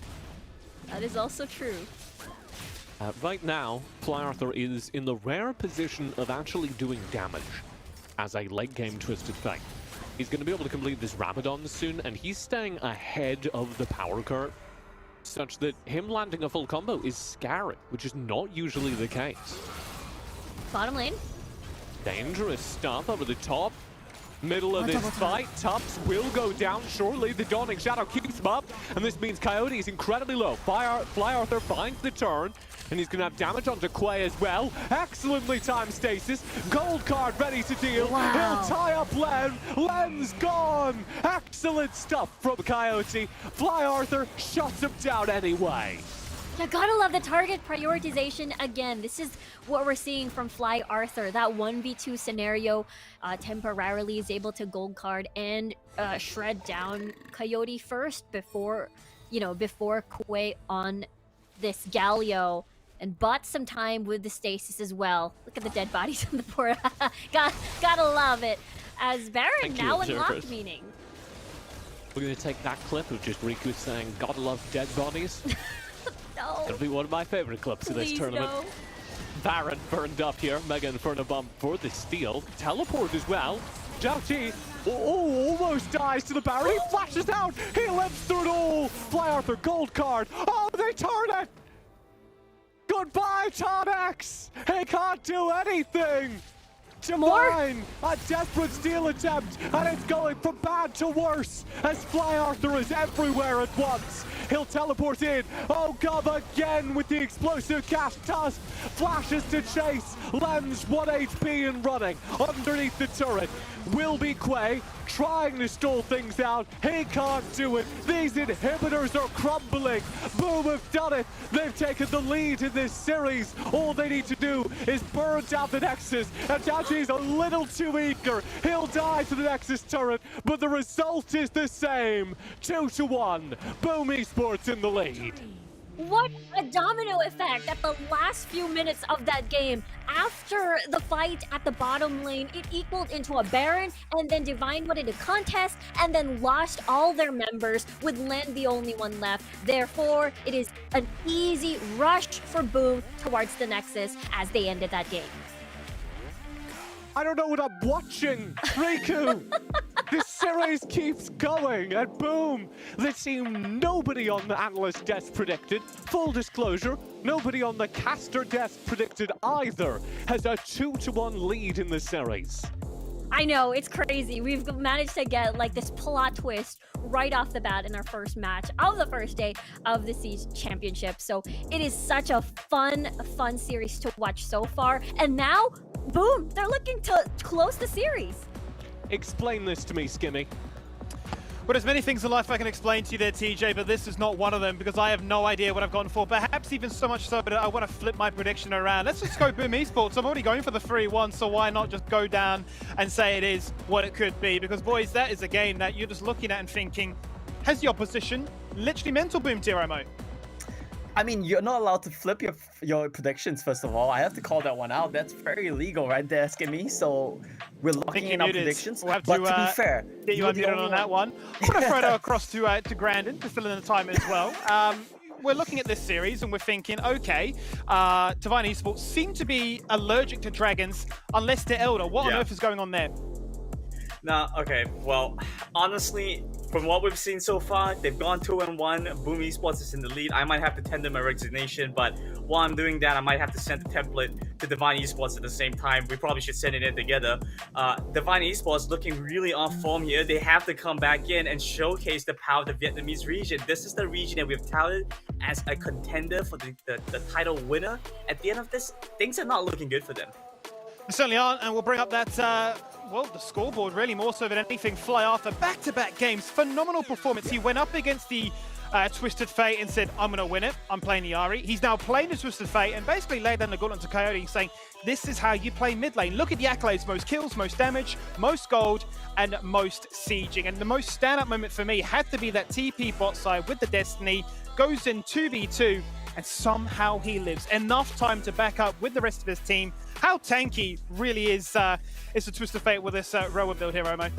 That is also true. Right now, Fly Arthur is in the rare position of actually doing damage as a late game Twisted Fate. He's going to be able to complete this Rabadon soon, and he's staying ahead of the power curve, such that him landing a full combo is scary, which is not usually the case. Bottom lane. Dangerous stuff over the top. Middle of this fight, Tufts will go down shortly. The Dawning Shadow keeps him up, and this means Coyote is incredibly low. Fly Arthur finds the turn, and he's going to have damage onto Quay as well. Excellently timed stasis. Gold card ready to deal. Wow. He'll tie up Len. Len's gone. Excellent stuff from Coyote. Fly Arthur shuts him down anyway. Yeah, gotta love the target prioritization again. This is what we're seeing from Fly Arthur. That 1v2 scenario temporarily is able to gold card and shred down Coyote first before Quay on this Galio, and bought some time with the stasis as well. Look at the dead bodies on the board. Gotta love it. as Baron Thank you, now unlocked observers. meaning. We're going to take that clip of just Riku saying, "Gotta love dead bodies." No. It'll be one of my favorite clips of this Please tournament. no. Baron burned up here. Mega Inferno Bomb for the steal. Teleport as well. Jouti, almost dies to the Baron. He flashes out. He lives through it all. Fly Arthur, gold card. Oh, they turn it. Goodbye, Tonex. He can't do anything. Divine, a desperate steal attempt, and it's going from bad to worse as Fly Arthur is everywhere at once. He'll teleport in. Oh, Gov again with the explosive cast tusk. Flashes to chase. Lens 1 HP and running underneath the turret. Will be Quay trying to stall things out. He can't do it. These inhibitors are crumbling. Boom have done it. They've taken the lead in this series. All they need to do is burn down the Nexus. And Tachi's a little too eager. He'll die to the Nexus turret, but the result is the same. 2-1. Boom Esports in the lead. What a domino effect at the last few minutes of that game. After the fight at the bottom lane, it equaled into a Baron, and then Divine went into contest, and then lost all their members, with Len the only one left. Therefore, it is an easy rush for Boom towards the Nexus as they ended that game. I don't know what I'm watching, Riku. This series keeps going, and boom, the team nobody on the analyst desk predicted. Full disclosure, nobody on the caster desk predicted either has a 2-1 lead in the series. I know, it's crazy. We've managed to get like this plot twist right off the bat in our first match of the first day of the Siege Championship. So it is such a fun series to watch so far. And now, boom, they're looking to close the series. Explain this to me, Skimmy. Well, there's many things in life I can explain to you there, TJ, but this is not one of them because I have no idea what I've gone for. Perhaps even so much so that I want to flip my prediction around. Let's just go Boom Esports. I'm already going for the 3-1, so why not just go down and say it is what it could be? Because, boys, that is a game that you're just looking at and thinking, has the opposition literally mental Boom Tier mode? I mean, you're not allowed to flip your predictions, first of all. I have to call that one out. That's very illegal right there, Skimmy. So we're locking in our predictions. We'll have but to be fair, get you unmuted on that one. I'm going to throw it across to Grandin to fill in the time as well. We're looking at this series and we're thinking, okay, Divine Esports seem to be allergic to dragons unless they're Elder. What on earth is going on there? Nah, okay, well, honestly, from what we've seen so far, they've gone 2-1. Boom Esports is in the lead. I might have to tender my resignation, but while I'm doing that, I might have to send the template to Divine Esports at the same time. We probably should send it in together. Divine Esports looking really off form here. They have to come back in and showcase the power of the Vietnamese region. This is the region that we've touted as a contender for the title winner. At the end of this, things are not looking good for them. They certainly aren't, and we'll bring up that, well, the scoreboard really more so than anything. Fly Arthur, back-to-back games, phenomenal performance. He went up against the Twisted Fate and said, I'm going to win it. I'm playing the Ahri. He's now playing the Twisted Fate and basically laid down the gauntlet to Coyote saying, this is how you play mid lane. Look at the accolades, most kills, most damage, most gold, and most sieging. And the most standout moment for me had to be that TP bot side with the Destiny, goes in 2v2, and somehow he lives. Enough time to back up with the rest of his team. How tanky really is the Twisted Fate with this Roa build here, Romo?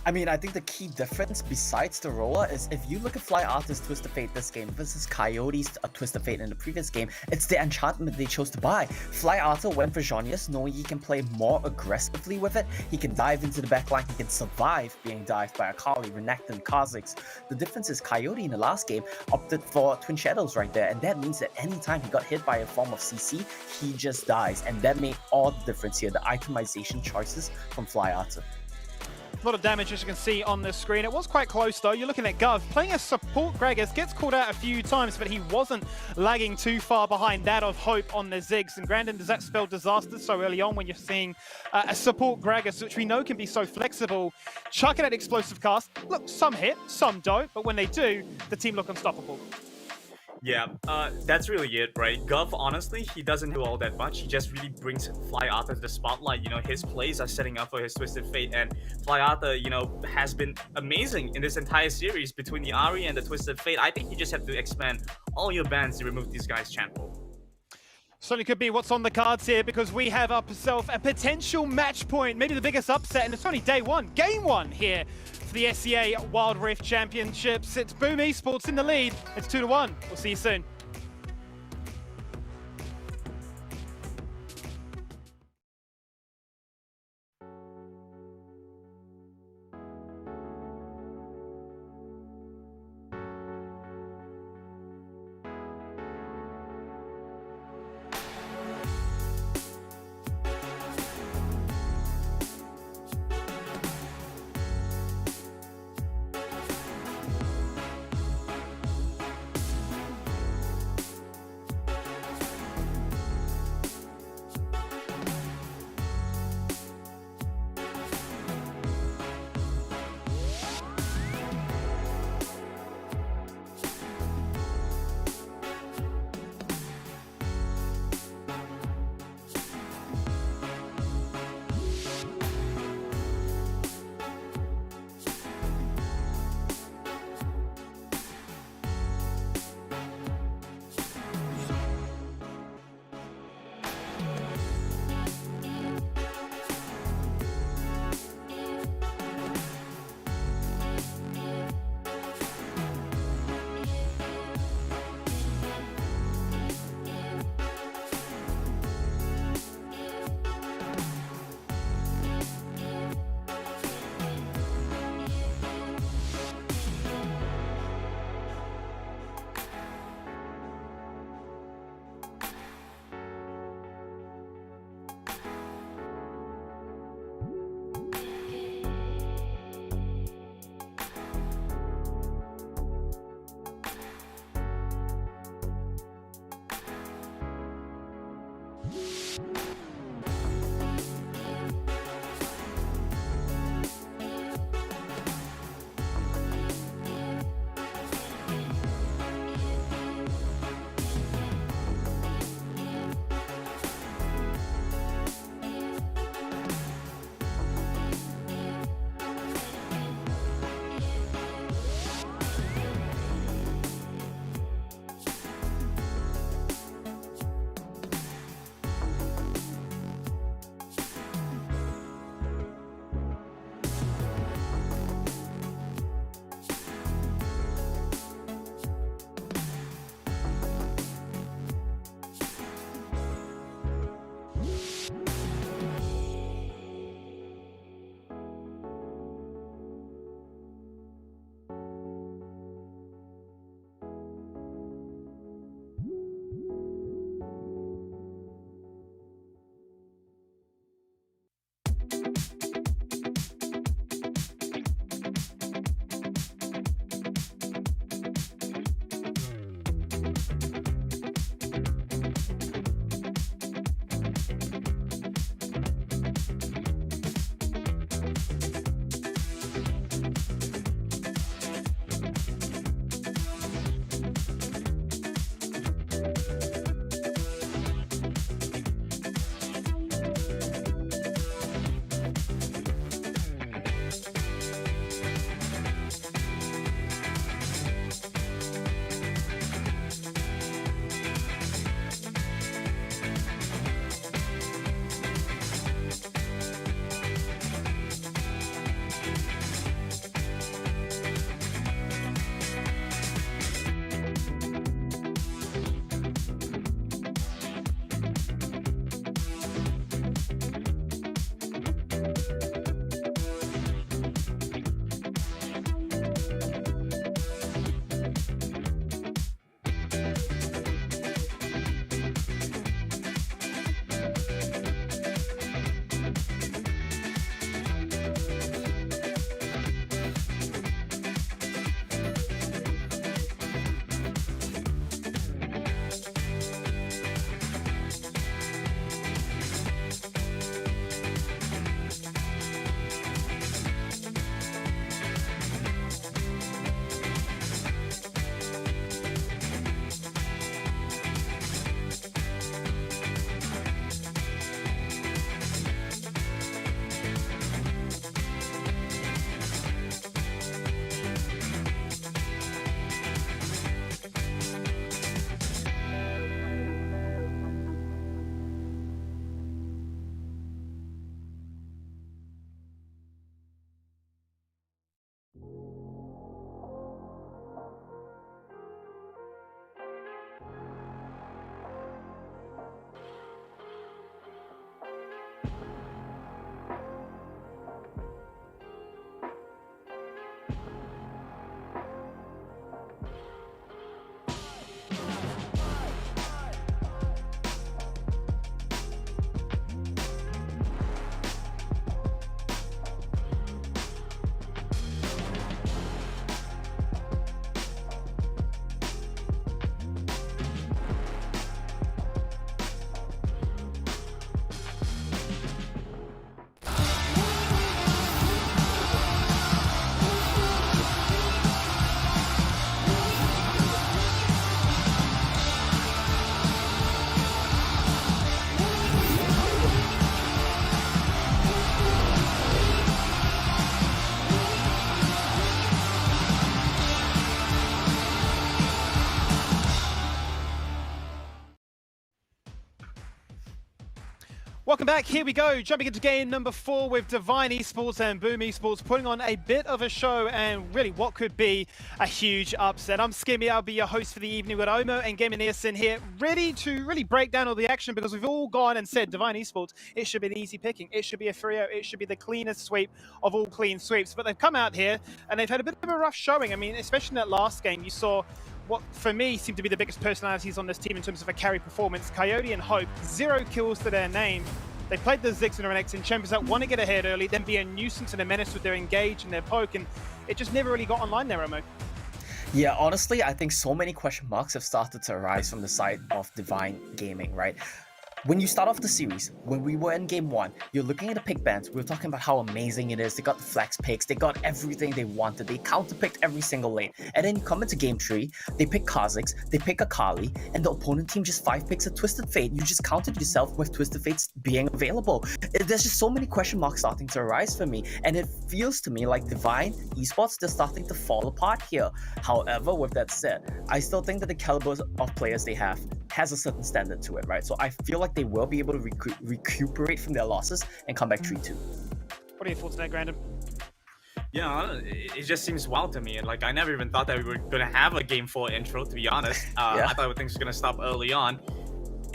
I mean, I think the key difference besides the Roa is if you look at Fly Arthur's Twisted Fate this game versus Coyote's Twisted Fate in the previous game, it's the enchantment they chose to buy. Fly Arthur went for Zhonya's, knowing he can play more aggressively with it. He can dive into the backline, he can survive being dived by Akali, Renekton, Kha'Zix. The difference is Coyote in the last game opted for Twin Shadows right there, and that means that anytime he got hit by a form of CC, he just dies, and that made all the difference here, the itemization choices from Fly Arthur. A lot of damage, as you can see on the screen. It was quite close, though. You're looking at Gov playing a support Gragas, gets called out a few times, but he wasn't lagging too far behind that of Hope on the Ziggs. And Grandin, does that spell disaster so early on when you're seeing a support Gragas, which we know can be so flexible, chucking at explosive cast? Look, some hit, some don't, but when they do, the team look unstoppable. Yeah, that's really it, right? Gov, honestly, he doesn't do all that much. He just really brings Fly Arthur to the spotlight. You know, his plays are setting up for his Twisted Fate, and Fly Arthur, you know, has been amazing in this entire series between the Ahri and the Twisted Fate. I think you just have to expand all your bans to remove these guys' champ pool. Certainly could be what's on the cards here, because we have ourselves a potential match point, maybe the biggest upset, and it's only day one, game one here for the SEA Wild Rift Championships. It's Boom Esports in the lead. It's 2-1. We'll see you soon. Welcome back, here we go, jumping into game number 4 with Divine Esports and Boom Esports putting on a bit of a show and really what could be a huge upset. I'm Skimmy, I'll be your host for the evening with Omo and Gaming Nielsen here, ready to really break down all the action because we've all gone and said Divine Esports, it should be the easy picking, it should be a 3-0, it should be the cleanest sweep of all clean sweeps, but they've come out here and they've had a bit of a rough showing. I mean, especially in that last game, you saw what for me seemed to be the biggest personalities on this team in terms of a carry performance. Coyote and Hope, 0 kills to their name. They played the Ziggs and Renekton champions that want to get ahead early, then be a nuisance and a menace with their engage and their poke, and it just never really got online there, Omo. Yeah, honestly, I think so many question marks have started to arise from the side of Divine Gaming, right? When you start off the series, when we were in game 1, you're looking at the pick bans, we were talking about how amazing it is, they got the flex picks, they got everything they wanted, they counter-picked every single lane, and then you come into game 3, they pick Kha'Zix, they pick Akali, and the opponent team just 5 picks a Twisted Fate. You just countered yourself with Twisted Fates being available. There's just so many question marks starting to arise for me, and it feels to me like Divine Esports, they're starting to fall apart here. However, with that said, I still think that the caliber of players they have has a certain standard to it, right? So I feel like they will be able to recuperate from their losses and come back 3-2. What are your thoughts on that, Grandin? Yeah, it just seems wild to me. Like, I never even thought that we were going to have a Game 4 intro, to be honest. Yeah. I thought things were going to stop early on.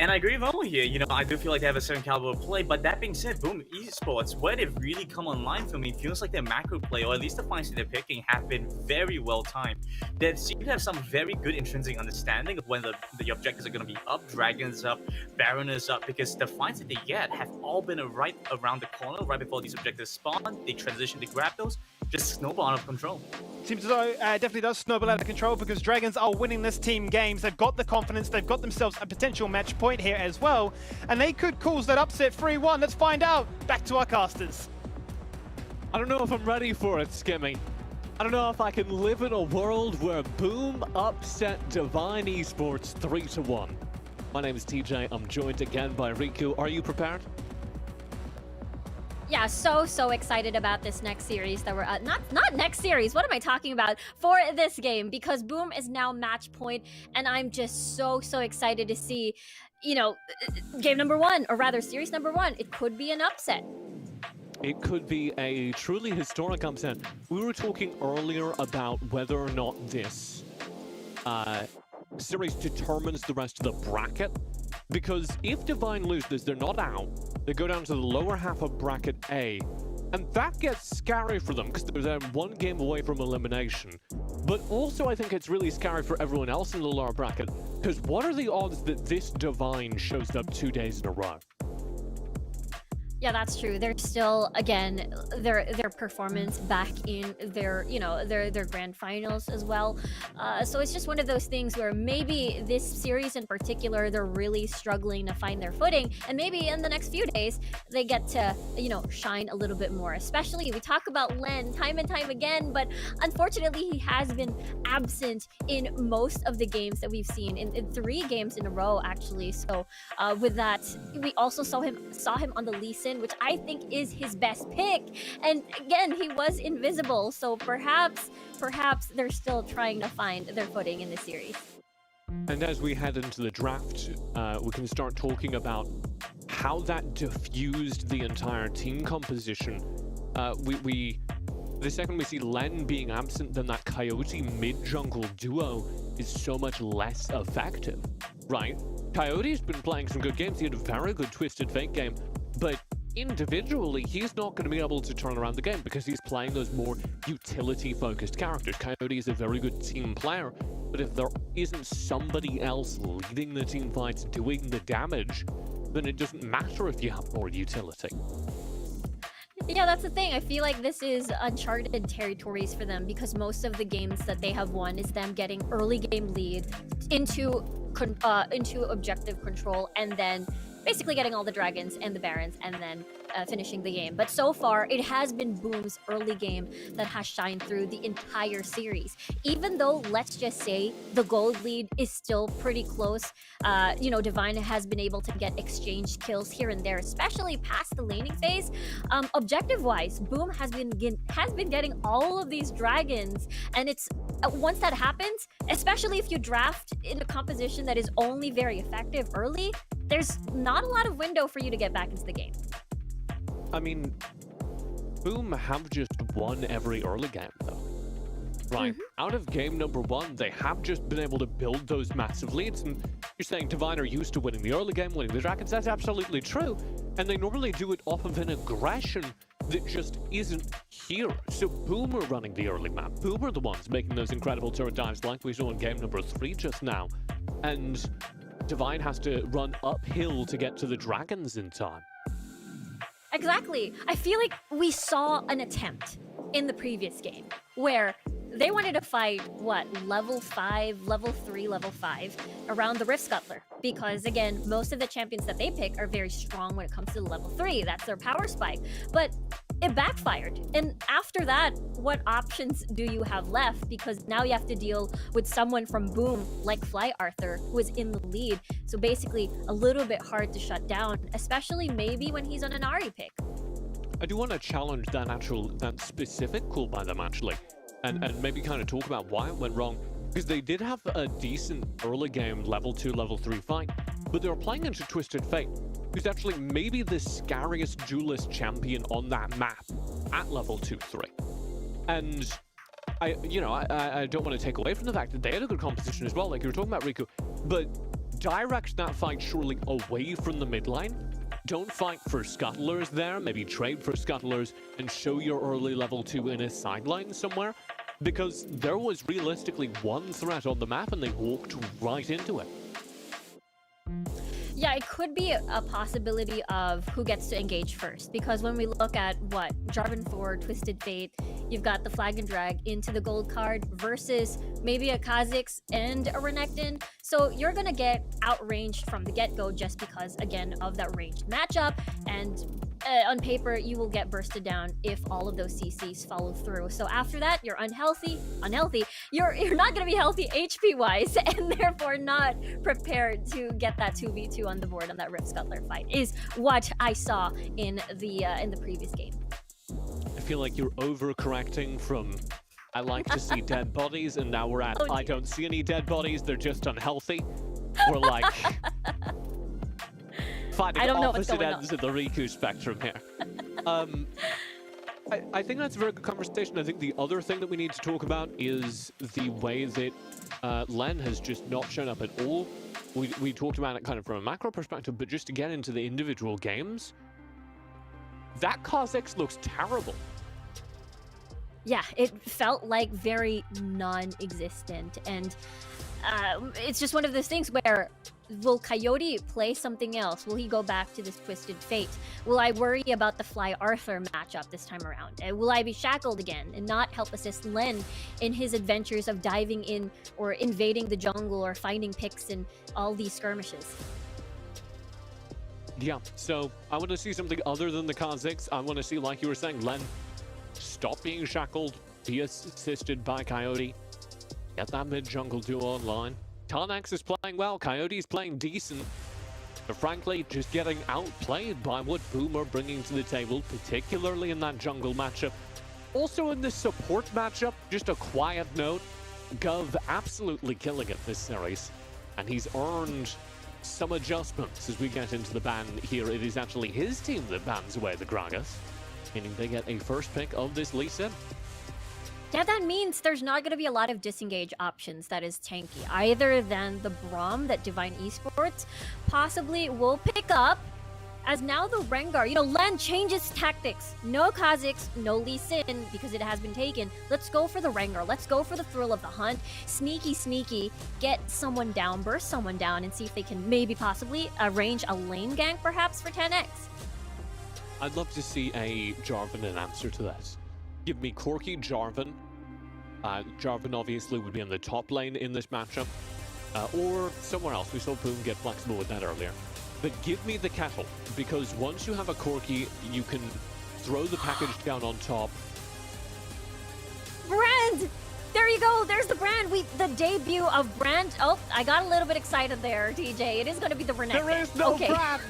And I agree with Omo here. You know, I do feel like they have a certain caliber of play. But that being said, Boom Esports, where they've really come online for me, feels like their macro play, or at least the fights that they're picking, have been very well timed. They seem to have some very good intrinsic understanding of when the objectives are going to be up, Dragons up, Baron is up, because the fights that they get have all been right around the corner, right before these objectives spawn. They transition to grab those, just snowball out of control. Seems as though it definitely does snowball out of control because Dragons are winning this team games. They've got the confidence, they've got themselves a potential match point here as well, and they could cause that upset 3-1. Let's find out. Back to our casters. I don't know if I'm ready for it, Skimmy. I don't know if I can live in a world where Boom upset Divine Esports 3-1. My name is TJ, I'm joined again by Riku. Are you prepared? Yeah, so excited about this next series that we're not next series. What am I talking about? For this game, because Boom is now match point, and I'm just so excited to see, you know, game number 1, or rather series number 1. It could be an upset. It could be a truly historic upset. We were talking earlier about whether or not this series determines the rest of the bracket. Because if Divine lose this, they're not out. They go down to the lower half of bracket A. And that gets scary for them because they're 1 game away from elimination. But also I think it's really scary for everyone else in the lower bracket. Because what are the odds that this Divine shows up 2 days in a row? Yeah, that's true. They're still, again, their performance back in their, you know, their grand finals as well. So it's just one of those things where maybe this series in particular, they're really struggling to find their footing, and maybe in the next few days they get to, you know, shine a little bit more. Especially we talk about Len time and time again, but unfortunately he has been absent in most of the games that we've seen in 3 games in a row actually. So with that, we also saw him on the Lee Sin, which I think is his best pick, and again he was invisible, so perhaps they're still trying to find their footing in this series. And as we head into the draft, we can start talking about how that diffused the entire team composition. The second we see Len being absent, then that Coyote mid-jungle duo is so much less effective, right? Coyote's been playing some good games. He had a very good Twisted Fate game, but individually, he's not going to be able to turn around the game because he's playing those more utility-focused characters. Coyote is a very good team player, but if there isn't somebody else leading the team fights, doing the damage, then it doesn't matter if you have more utility. Yeah, that's the thing. I feel like this is uncharted territories for them because most of the games that they have won is them getting early game lead into objective control and then basically getting all the dragons and the barons and then finishing the game. But so far, it has been Boom's early game that has shined through the entire series. Even though, let's just say, the gold lead is still pretty close. Divine has been able to get exchange kills here and there, especially past the laning phase. Objective-wise, Boom has been getting all of these dragons, and it's once that happens, especially if you draft in a composition that is only very effective early, there's not a lot of window for you to get back into the game. I mean, Boom have just won every early game, though. Right, out of game number 1, they have just been able to build those massive leads, and you're saying Divine are used to winning the early game, winning the dragons. That's absolutely true, and they normally do it off of an aggression that just isn't here. So Boom are running the early map. Boom are the ones making those incredible turret dives like we saw in game number 3 just now, and Divine has to run uphill to get to the dragons in time. Exactly. I feel like we saw an attempt in the previous game where they wanted to fight, level 5, level 3, level 5 around the Rift Scuttler. Because, again, most of the champions that they pick are very strong when it comes to level 3. That's their power spike. But it backfired. And after that, what options do you have left? Because now you have to deal with someone from Boom, like Fly Arthur, who is in the lead. So basically, a little bit hard to shut down, especially maybe when he's on an Ahri pick. I do want to challenge that specific call by them, actually. And maybe kind of talk about why it went wrong. Because they did have a decent early game level 2, level 3 fight, but they were playing into Twisted Fate, who's actually maybe the scariest duelist champion on that map at level 2, 3. And I don't want to take away from the fact that they had a good composition as well, like you were talking about, Riku, but direct that fight surely away from the mid lane. Don't fight for scuttlers there, maybe trade for scuttlers and show your early level 2 in a sideline somewhere, because there was realistically one threat on the map and they walked right into it. Yeah, it could be a possibility of who gets to engage first, because when we look at Jarvan for Twisted Fate, you've got the Flag and Drag into the gold card versus maybe a Kha'Zix and a Renekton. So you're gonna get outranged from the get-go just because, again, of that ranged matchup, and on paper, you will get bursted down if all of those CCs follow through. So after that, you're unhealthy. You're not going to be healthy HP-wise, and therefore not prepared to get that 2v2 on the board on that Rift Scuttler fight, is what I saw in the previous game. I feel like you're overcorrecting from I like to see dead bodies, and now we're at I don't see any dead bodies, they're just unhealthy. We're like finding opposite ends of the Riku spectrum here. I think that's a very good conversation. I think the other thing that we need to talk about is the way that Len has just not shown up at all. We talked about it kind of from a macro perspective, but just to get into the individual games, that Kha'Zix looks terrible. Yeah, it felt like very non-existent, and it's just one of those things where, will Coyote play something else? Will he go back to this Twisted Fate? Will I worry about the Fly Arthur matchup this time around? Will I be shackled again and not help assist Len in his adventures of diving in or invading the jungle or finding picks in all these skirmishes? Yeah, so I want to see something other than the Kha'Zix. I want to see, like you were saying, Len stop being shackled, be assisted by Coyote, get that mid-jungle duo online. Tarnax is playing well, Coyote's playing decent, but frankly, just getting outplayed by what Boom are bringing to the table, particularly in that jungle matchup. Also in this support matchup, just a quiet note, Gov absolutely killing it this series, and he's earned some adjustments as we get into the ban here. It is actually his team that bans away the Gragas, meaning they get a first pick of this Lee Sin. Yeah, that means there's not going to be a lot of disengage options that is tanky, either than the Braum that Divine Esports possibly will pick up, as now the Rengar, Len changes tactics. No Kha'Zix, no Lee Sin, because it has been taken. Let's go for the Rengar. Let's go for the thrill of the hunt. Sneaky, get someone down, burst someone down, and see if they can maybe possibly arrange a lane gank perhaps for 10x. I'd love to see a Jarvan in answer to that. Give me Corki, Jarvan. Jarvan obviously would be in the top lane in this matchup. Or somewhere else. We saw Boom get flexible with that earlier. but give me the kettle, because once you have a Corki, you can throw the package down on top. Brand! There you go. There's the brand. The debut of brand. Oh, I got a little bit excited there, TJ. It is going to be the Renekton. There is no okay. brand!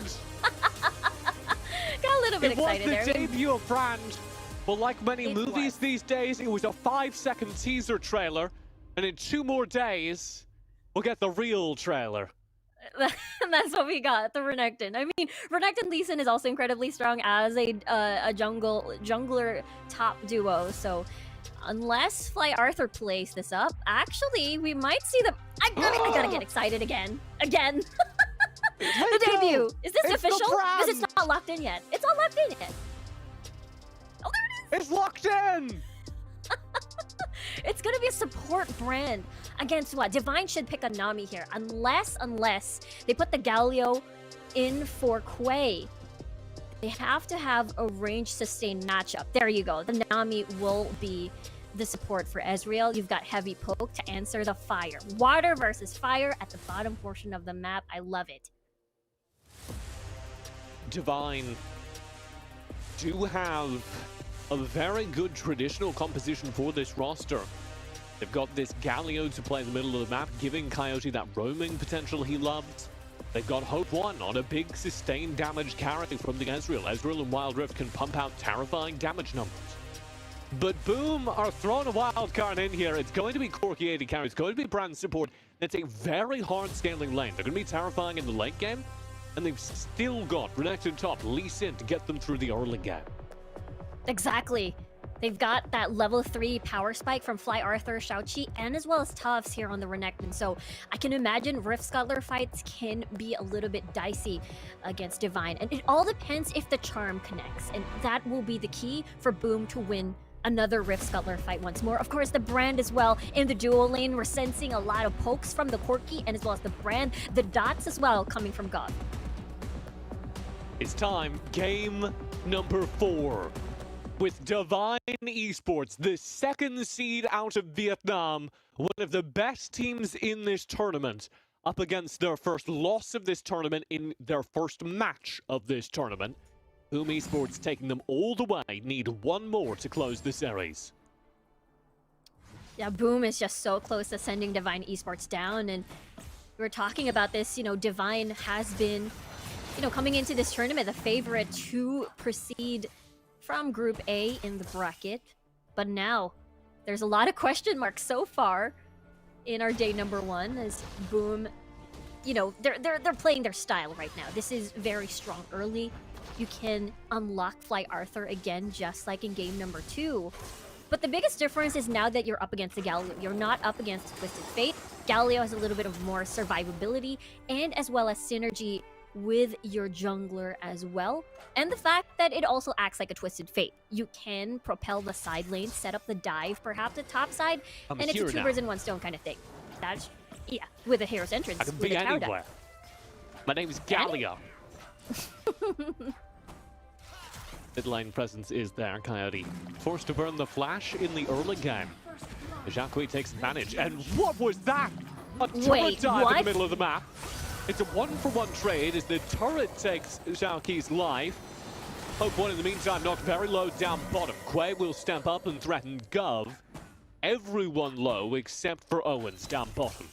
Got a little bit excited there. It was the debut of brand. But like many movies these days, it was a 5-second teaser trailer, and in 2 more days, we'll get the real trailer. That's what we got, the Renekton. I mean, Renekton Lee Sin is also incredibly strong as a jungler top duo, so unless Fly Arthur plays this up, actually, we might see the... I gotta get excited again. Again. The debut. Is this official? Because it's not locked in yet. It's not locked in yet. Oh, there it is. It's locked in! It's gonna be a support brand against what? Divine should pick a Nami here, unless they put the Galio in for Quay. They have to have a range sustained matchup. There you go. The Nami will be the support for Ezreal. You've got heavy poke to answer the fire. Water versus fire at the bottom portion of the map. I love it. Divine do have a very good traditional composition for this roster. They've got this Galio to play in the middle of the map, giving Coyote that roaming potential he loves. They've got Hope 1 on a big sustained damage carry from the Ezreal. Ezreal and Wild Rift can pump out terrifying damage numbers. But Boom are throwing a wild card in here. It's going to be Corki AD carry. It's going to be brand support. It's a very hard scaling lane. They're going to be terrifying in the late game. And they've still got Renekton top, Lee Sin to get them through the early game. Exactly. They've got that level 3 power spike from Fly Arthur, Xiaoqi, and as well as Tufts here on the Renekton. So I can imagine Rift Scuttler fights can be a little bit dicey against Divine. And it all depends if the charm connects. And that will be the key for Boom to win another Rift Scuttler fight once more. Of course, the brand as well in the dual lane. We're sensing a lot of pokes from the Corki and as well as the brand. The dots as well coming from God. It's time. Game number 4. With Divine Esports, the 2nd seed out of Vietnam, one of the best teams in this tournament, up against their first loss of this tournament in their first match of this tournament. Boom Esports taking them all the way, need 1 more to close the series. Yeah, Boom is just so close to sending Divine Esports down, and we were talking about this, you know, Divine has been, you know, coming into this tournament, the favorite to proceed from Group A in the bracket, but now there's a lot of question marks so far in our day number 1 as Boom, you know, they're playing their style right now. This is very strong early. You can unlock Fly Arthur again, just like in game number 2. But the biggest difference is now that you're up against the Galio. You're not up against Twisted Fate. Galio has a little bit of more survivability and as well as synergy with your jungler as well. And the fact that it also acts like a Twisted Fate. You can propel the side lane, set up the dive, perhaps the top side, and it's a 2 birds in 1 stone kind of thing. That's, yeah, with a hero's entrance. I can be anywhere. My name is Galio. Mid lane presence is there, Coyote. Forced to burn the flash in the early game. Xiaoqi takes advantage, and what was that? A turret dive in the middle of the map. It's a 1-for-1 trade as the turret takes Xiaoqi's life. Hope 1 in the meantime not very low down bottom. Quay will step up and threaten Gov. Everyone low except for Owens down bottom.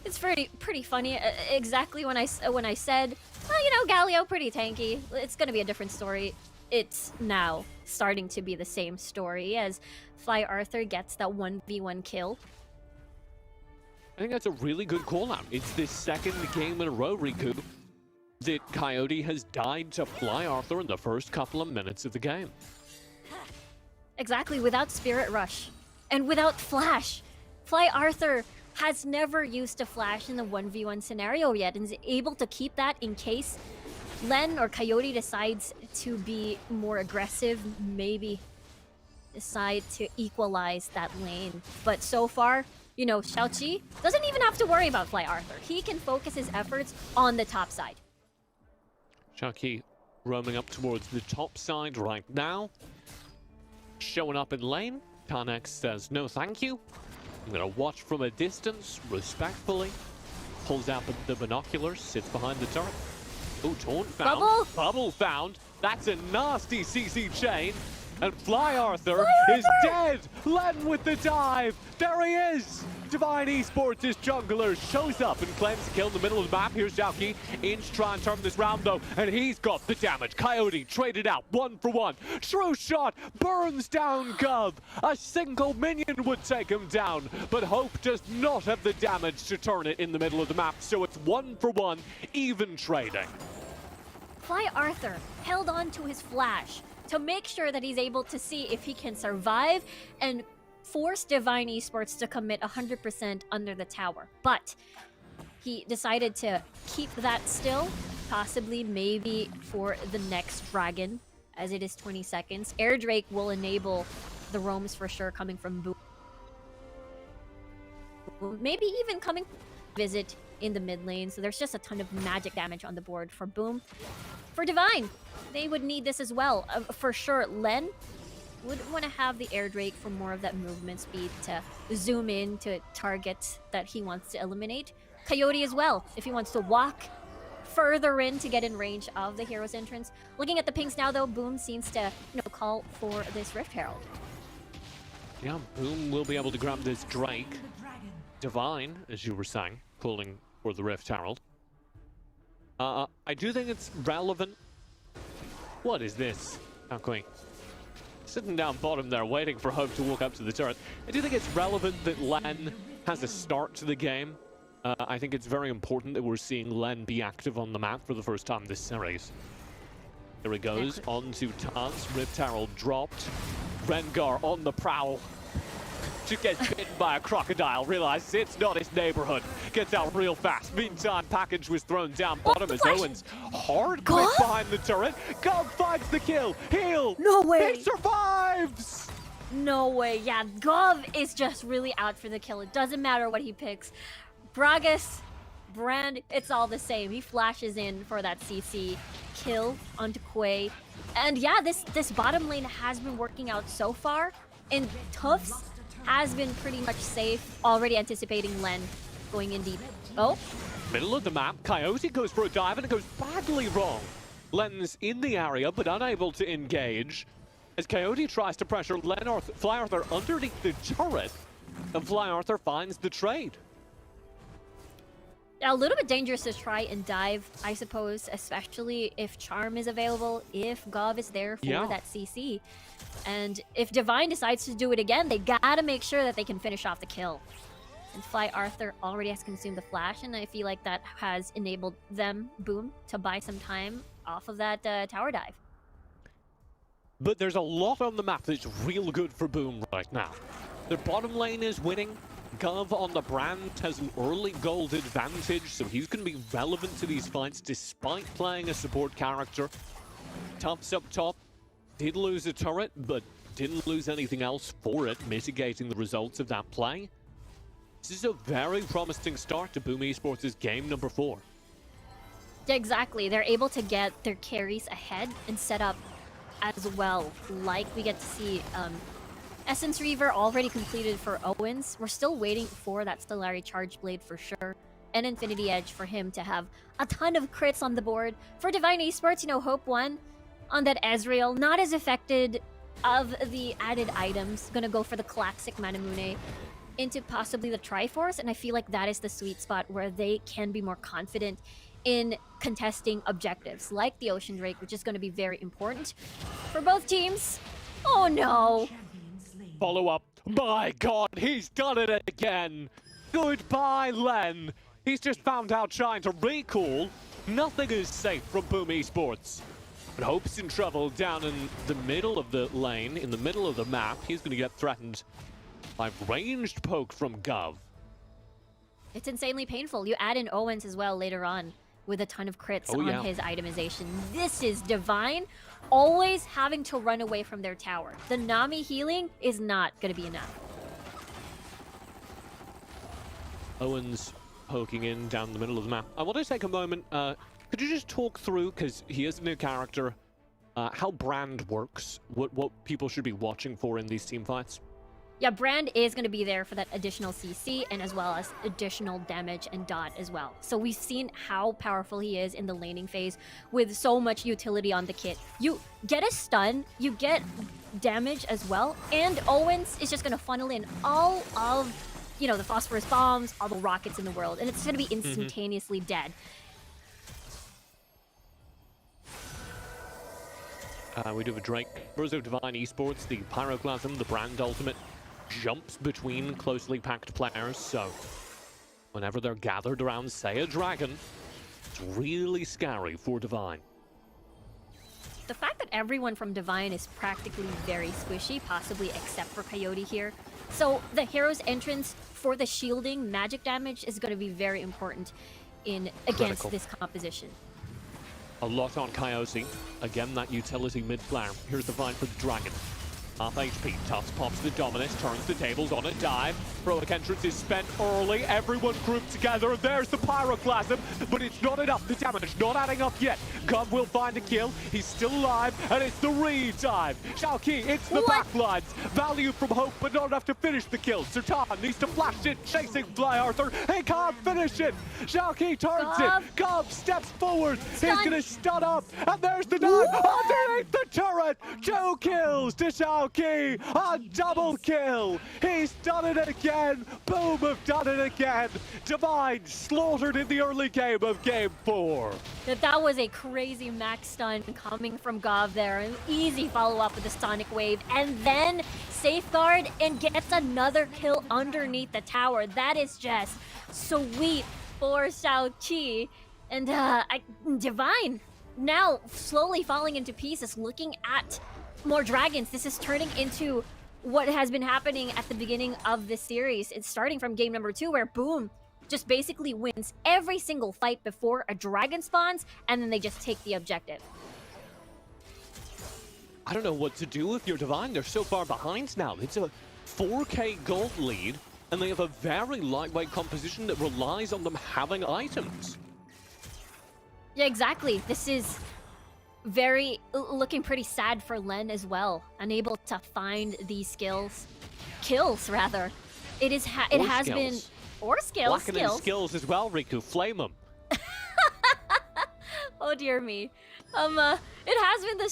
It's pretty funny. Exactly when I said, well, you know, Galio pretty tanky. It's gonna be a different story. It's now starting to be the same story as Fly Arthur gets that 1v1 kill. I think that's a really good call out. It's the 2nd game in a row, Riku, that Coyote has died to Fly Arthur in the first couple of minutes of the game. Exactly, without Spirit Rush and without Flash. Fly Arthur has never used a Flash in the 1v1 scenario yet and is able to keep that in case Len or Coyote decides to be more aggressive, maybe decide to equalize that lane. But so far, you know, Xiaoqi doesn't even have to worry about Fly Arthur. He can focus his efforts on the top side. Xiaoqi roaming up towards the top side right now. Showing up in lane. Tarnex says no thank you. I'm gonna watch from a distance, respectfully. pulls out the binoculars, sits behind the turret. Oh, Taunt found. Bubble? Bubble found. That's a nasty CC chain. And Fly Arthur is dead. Len with the dive. There he is. Divine Esports' jungler shows up and claims to kill in the middle of the map. Here's Xiaoqi. Inch trying to turn this round though, and he's got the damage. Coyote traded out 1 for 1. True shot burns down Gov. A single minion would take him down, but Hope does not have the damage to turn it in the middle of the map. So it's 1 for 1, even trading. Fly Arthur held on to his flash to make sure that he's able to see if he can survive and force Divine Esports to commit 100% under the tower. But he decided to keep that still, possibly maybe for the next dragon, as it is 20 seconds. Air Drake will enable the roams for sure coming from Boom. Maybe even coming visit in the mid lane, so there's just a ton of magic damage on the board for Boom. For Divine, they would need this as well. For sure, Len would want to have the Air Drake for more of that movement speed to zoom in to targets that he wants to eliminate. Coyote as well, if he wants to walk further in to get in range of the hero's entrance. Looking at the pings now though, Boom seems to call for this Rift Herald. Yeah, Boom will be able to grab this Drake. Divine, as you were saying, pulling for the Rift Herald. I do think it's relevant. What is this? Okay. Sitting down bottom there, waiting for Hope to walk up to the turret. I do think it's relevant that Len has a start to the game. I think it's very important that we're seeing Len be active on the map for the first time this series. Here he goes, on to Taz. Rift Herald dropped. Rengar on the prowl. Just gets bitten by a crocodile, realizes it's not his neighborhood. Gets out real fast. Meantime, package was thrown down bottom as Owens hard quick behind the turret. Gov finds the kill. Heal. No way. He survives. No way. Yeah, Gov is just really out for the kill. It doesn't matter what he picks. Bragas, Brand, it's all the same. He flashes in for that CC kill onto Quay. And yeah, this bottom lane has been working out so far. And Tufts has been pretty much safe, already anticipating Len going in deep. Oh. Middle of the map, Coyote goes for a dive and it goes badly wrong. Len's in the area but unable to engage as Coyote tries to pressure Fly Arthur underneath the turret, and Fly Arthur finds the trade. A little bit dangerous to try and dive, I suppose, especially if Charm is available, if Gov is there for that CC. And if Divine decides to do it again, they gotta make sure that they can finish off the kill. And Fly Arthur already has consumed the flash, and I feel like that has enabled them, Boom, to buy some time off of that tower dive. But there's a lot on the map that's real good for Boom right now. Their bottom lane is winning. Gov on the Brand has an early gold advantage, so he's going to be relevant to these fights despite playing a support character. Tufts up top did lose a turret, but didn't lose anything else for it, mitigating the results of that play. This is a very promising start to Boom Esports' game number 4. Exactly, they're able to get their carries ahead and set up as well, like we get to see Essence Reaver already completed for Owens. We're still waiting for that Stellari Charge Blade for sure. And Infinity Edge for him to have a ton of crits on the board. For Divine Esports, Hope won on that Ezreal. Not as affected of the added items. Gonna go for the classic Manamune into possibly the Triforce. And I feel like that is the sweet spot where they can be more confident in contesting objectives like the Ocean Drake, which is going to be very important for both teams. Oh no! Follow up. My God, he's done it again. Goodbye, Len. He's just found out trying to recall. Nothing is safe from Boom Esports. But Hope's in trouble down in the middle of the lane, in the middle of the map. He's going to get threatened by ranged poke from Gov. It's insanely painful. You add in Owens as well later on with a ton of crits on his itemization. This is Divine always having to run away from their tower. The Nami healing is not going to be enough. Owens poking in down the middle of the map. I want to take a moment. Could you just talk through, because he is a new character, how Brand works, what people should be watching for in these team fights? Yeah, Brand is going to be there for that additional CC and as well as additional damage and dot as well. So we've seen how powerful he is in the laning phase with so much utility on the kit. You get a stun, you get damage as well, and Owens is just going to funnel in all of, you know, the phosphorus bombs, all the rockets in the world, and it's going to be instantaneously dead. We do have a Drake. Verso Divine Esports, the Pyroclasm, the Brand Ultimate jumps between closely packed players, so whenever they're gathered around, say, a dragon, it's really scary for Divine. The fact that everyone from Divine is practically very squishy, possibly except for Coyote here. So the hero's entrance for the shielding magic damage is going to be very important against Critical. this composition. A lot on Coyote. Again, that utility mid player. Here's the Divine for the dragon. Half HP, Tufts pops the Dominus, turns the tables on a dive. Heroic entrance is spent early, everyone grouped together, there's the Pyroclasm, but it's not enough, the damage not adding up yet. Gov will find a kill, he's still alive, and it's the re-dive. Xiaoqi, it's the backlines. Value from Hope, but not enough to finish the kill. Sertan needs to flash it, chasing Fly Arthur, he can't finish it. Xiaoqi turns it, Gov steps forward, he's gonna stun up, and there's the dive underneath the turret. 2 kills to Xiaoqi. A double kill! He's done it again! Boom have done it again! Divine slaughtered in the early game of Game 4. That was a crazy max stun coming from Gov there. An easy follow-up with the Sonic Wave. And then Safeguard and gets another kill underneath the tower. That is just sweet for Xiaoqi. And Divine now slowly falling into pieces, looking at more dragons. This is turning into what has been happening at the beginning of this series. It's starting from game number 2 where Boom just basically wins every single fight before a dragon spawns and then they just take the objective. I don't know what to do with your Divine. They're so far behind now. It's a 4k gold lead and they have a very lightweight composition that relies on them having items. Yeah, exactly. This is looking pretty sad for Len as well, unable to find these kills rather. It has been Blackening skills as well, Riku. Flame them. Oh dear me. It has been the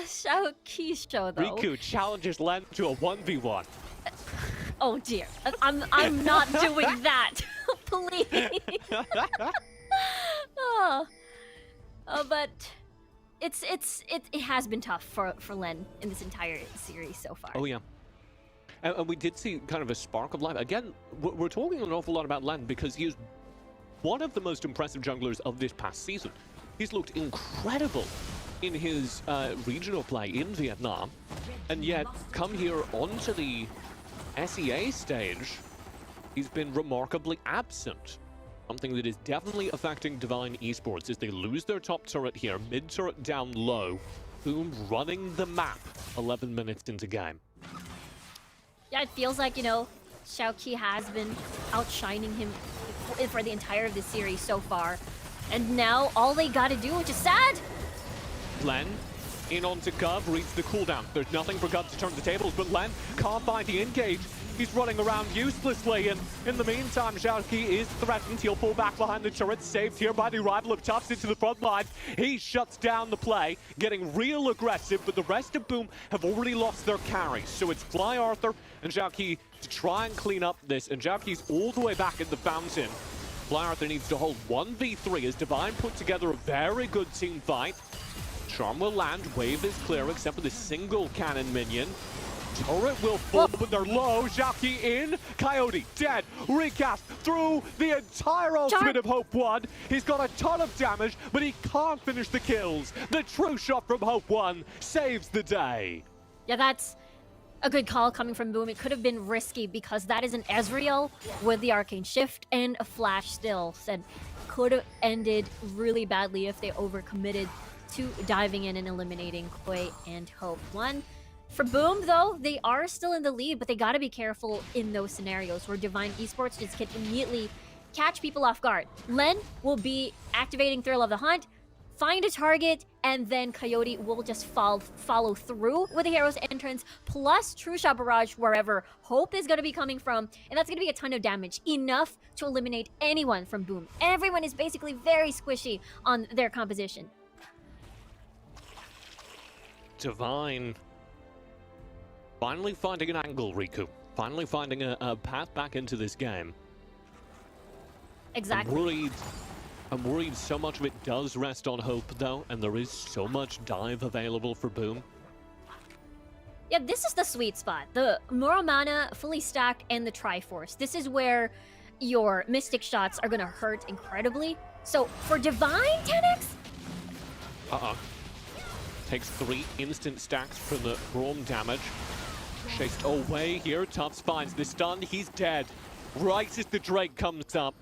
Xiaoqi show though. Riku challenges Len to a 1v1. Oh dear. I'm not doing that. Please. But it has been tough for Len in this entire series so far. Oh yeah. And we did see kind of a spark of life. Again, we're talking an awful lot about Len because he is one of the most impressive junglers of this past season. He's looked incredible in his regional play in Vietnam, and yet come here onto the SEA stage, he's been remarkably absent. Something that is definitely affecting Divine Esports as they lose their top turret here, mid turret down low. Boom running the map 11 minutes into game. Yeah, it feels like, you know, Xiaoqi has been outshining him for the entire of the series so far. And now all they gotta do, which is sad. Len in onto Gov, reads the cooldown. There's nothing for Gov to turn the tables, but Len can't find the engage. He's running around uselessly, and in the meantime, Xiaoqi is threatened. He'll pull back behind the turret, saved here by the arrival of Tufts into the front line. He shuts down the play, getting real aggressive, but the rest of Boom have already lost their carries. So it's Fly Arthur and Xiaoqi to try and clean up this, and Xiaoqi's all the way back at the fountain. Fly Arthur needs to hold 1v3 as Divine put together a very good team fight. Charm will land, wave is clear except for the single cannon minion. Turret will fall, but they're low. Xiaoqi in. Coyote dead. Recast through the entire ultimate of Hope 1. He's got a ton of damage, but he can't finish the kills. The true shot from Hope 1 saves the day. Yeah, that's a good call coming from Boom. It could have been risky because that is an Ezreal with the Arcane Shift and a Flash still. Said could have ended really badly if they overcommitted to diving in and eliminating Koi and Hope 1. For Boom, though, they are still in the lead, but they gotta be careful in those scenarios where Divine Esports just can immediately catch people off guard. Len will be activating Thrill of the Hunt, find a target, and then Coyote will just follow through with the hero's entrance, plus True Shot Barrage wherever Hope is going to be coming from, and that's going to be a ton of damage, enough to eliminate anyone from Boom. Everyone is basically very squishy on their composition. Divine finally finding an angle, Riku. Finally finding a path back into this game. Exactly. I'm worried so much of it does rest on Hope, though, and there is so much dive available for Boom. Yeah, this is the sweet spot. The Muramana, fully stacked, and the Triforce. This is where your Mystic shots are going to hurt incredibly. So, for Divine, 10x? Takes 3 instant stacks from the Braum damage. Chased away here. Tufts finds the stun. He's dead. Right as the Drake comes up.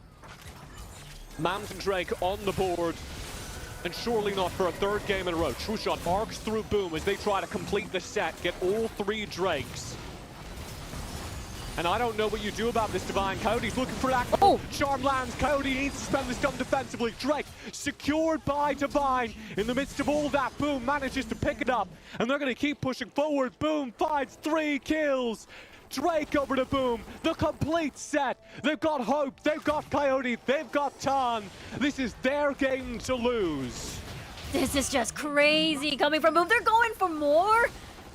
Mountain Drake on the board, and surely not for a 3rd game in a row. True Shot arcs through Boom as they try to complete the set, get all 3 Drakes. And I don't know what you do about this Divine. Coyote's looking for that. Oh! Charm lands. Coyote needs to spend the stun defensively. Drake secured by Divine. In the midst of all that, Boom manages to pick it up, and they're going to keep pushing forward. Boom finds 3 kills. Drake over to Boom, the complete set. They've got Hope, they've got Coyote, they've got Tan. This is their game to lose. This is just crazy coming from Boom. They're going for more,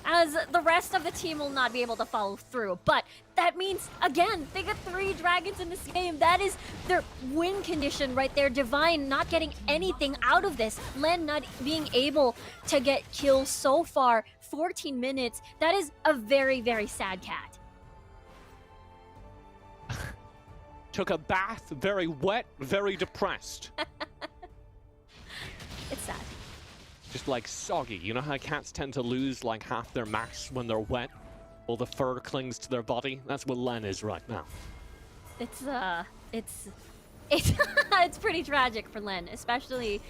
as the rest of the team will not be able to follow through. But that means, again, they get 3 dragons in this game. That is their win condition right there. Divine not getting anything out of this. Len not being able to get kills so far. 14 minutes. That is a very, very sad cat. Took a bath, very wet, very depressed. It's sad. Just like soggy. You know how cats tend to lose like half their mass when they're wet? All the fur clings to their body? That's what Len is right now. It's it's pretty tragic for Len, especially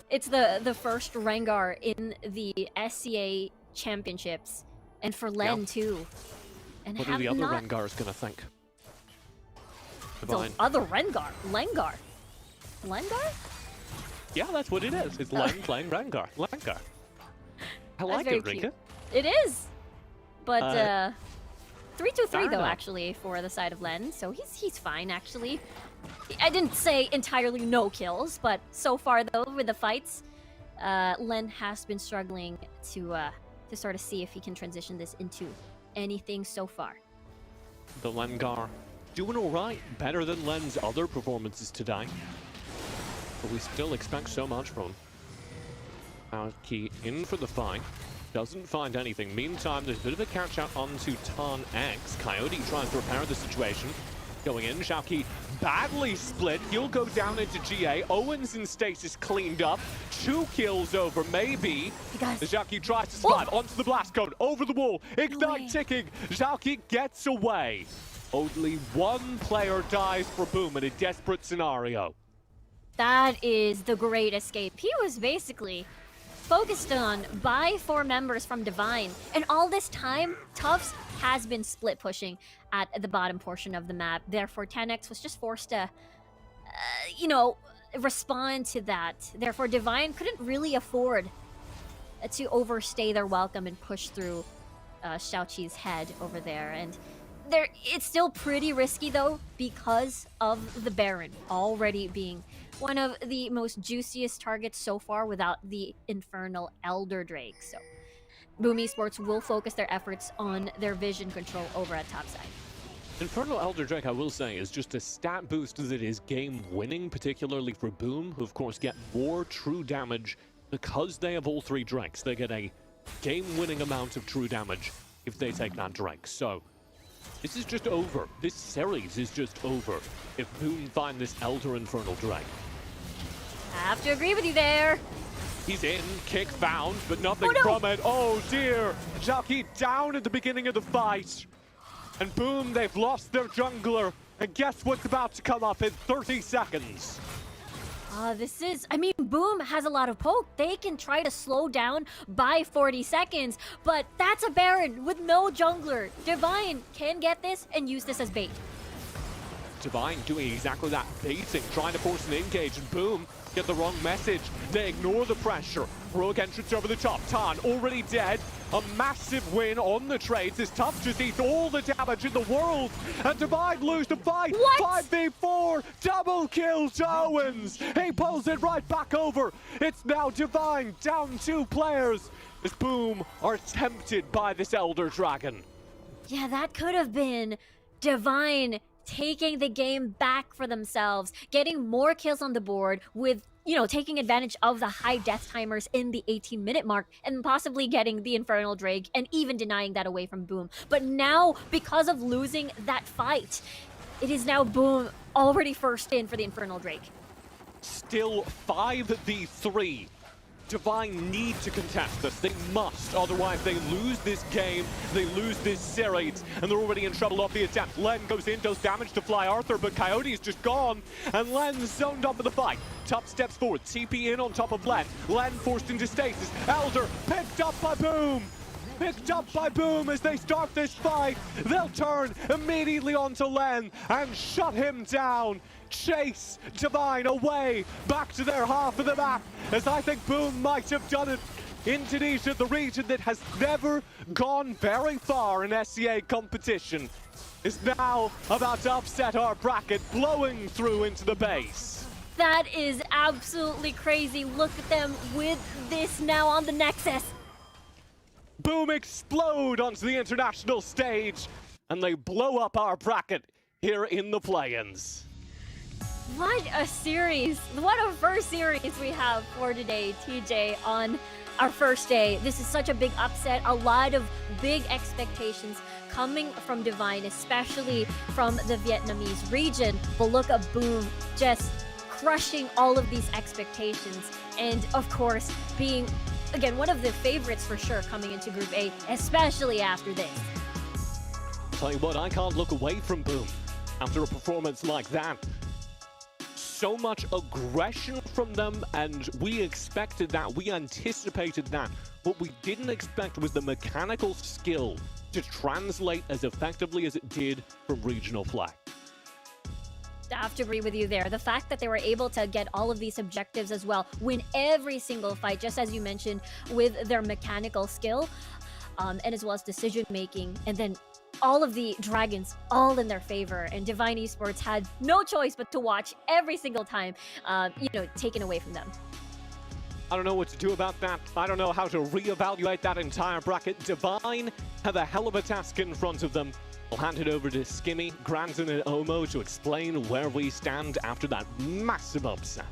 it's the first Rengar in the SCA championships, and for Len too. And what are the other Rengars gonna think? The other Rengar, Lengar. Yeah, that's what it is. It's Len playing Rengar. Lengar. I like it, Rika. It is. But 3-2-3 though, enough. actually, for the side of Len. So he's fine, actually. I didn't say entirely no kills, but so far though, with the fights, Len has been struggling to sort of see if he can transition this into anything so far. The Lengar doing all right, better than Len's other performances today. But we still expect so much from him. Key in for the fight. Doesn't find anything. Meantime, there's a bit of a catch out onto Tan X. Coyote tries to repair the situation. Going in, Xiaoqi badly split. He'll go down into GA. Owens in stasis cleaned up. 2 kills over, maybe. Xiaoqi tries to slide onto the blast cone, over the wall. Ignite ticking. Xiaoqi gets away. Only 1 player dies for Boom in a desperate scenario. That is the great escape. He was basically focused on by 4 members from Divine. And all this time, Tufts has been split pushing at the bottom portion of the map. Therefore, 10x was just forced to, respond to that. Therefore, Divine couldn't really afford to overstay their welcome and push through Xiaoqi's head over there. And it's still pretty risky, though, because of the Baron already being one of the most juiciest targets so far without the Infernal Elder Drake. So Boom Esports will focus their efforts on their vision control over at topside. Infernal Elder Drake, I will say, is just a stat boost that is game-winning, particularly for Boom, who of course get more true damage because they have all 3 Drakes. They get a game-winning amount of true damage if they take that Drake. So this is just over. This series is just over if Boom find this Elder Infernal Drake. I have to agree with you there. He's in, kick found, but nothing from it. Oh dear! Xiaoqi down at the beginning of the fight. And Boom, they've lost their jungler. And guess what's about to come up in 30 seconds? Boom has a lot of poke. They can try to slow down by 40 seconds, but that's a Baron with no jungler. Divine can get this and use this as bait. Divine doing exactly that, baiting, trying to force an engage, and boom, get the wrong message. They ignore the pressure. Rogue entrance over the top. Tan already dead. A massive win on the trades as Tough just eats all the damage in the world. And Divine lose the fight. What? 5v4. Double kill to Owens. He pulls it right back over. It's now Divine down 2 players as Boom are tempted by this Elder Dragon. Yeah, that could have been Divine taking the game back for themselves, getting more kills on the board with, you know, taking advantage of the high death timers in the 18-minute mark and possibly getting the Infernal Drake and even denying that away from Boom. But now, because of losing that fight, it is now Boom already first in for the Infernal Drake. Still 5v3. Divine need to contest this. They must, otherwise they lose this game, they lose this series, and they're already in trouble off the attempt. Len goes in, does damage to Fly Arthur, but Coyote's just gone, and Len's zoned up in the fight. Top steps forward, TP in on top of Len. Len forced into stasis. Elder picked up by Boom. Picked up by Boom as they start this fight. They'll turn immediately onto Len and shut him down. Chase Divine away, back to their half of the map, as I think Boom might have done it. Indonesia, the region that has never gone very far in SCA competition, is now about to upset our bracket, blowing through into the base. That is absolutely crazy. Look at them with this now on the Nexus. Boom explode onto the international stage, and they blow up our bracket here in the play-ins. What a series. What a first series we have for today, TJ, on our first day. This is such a big upset. A lot of big expectations coming from Divine, especially from the Vietnamese region. But look at Boom just crushing all of these expectations. And of course, being, again, one of the favorites for sure coming into Group A, especially after this. Tell you what, I can't look away from Boom after a performance like that. So much aggression from them, and we expected that, we anticipated that. What we didn't expect was the mechanical skill to translate as effectively as it did from regional play. I have to agree with you there. The fact that they were able to get all of these objectives as well, win every single fight, just as you mentioned, with their mechanical skill, and as well as decision making, and then all of the dragons all in their favor, and Divine Esports had no choice but to watch every single time, taken away from them. I don't know what to do about that. I don't know how to reevaluate that entire bracket. Divine have a hell of a task in front of them. I'll hand it over to Skimmy, Granton, and Omo to explain where we stand after that massive upset.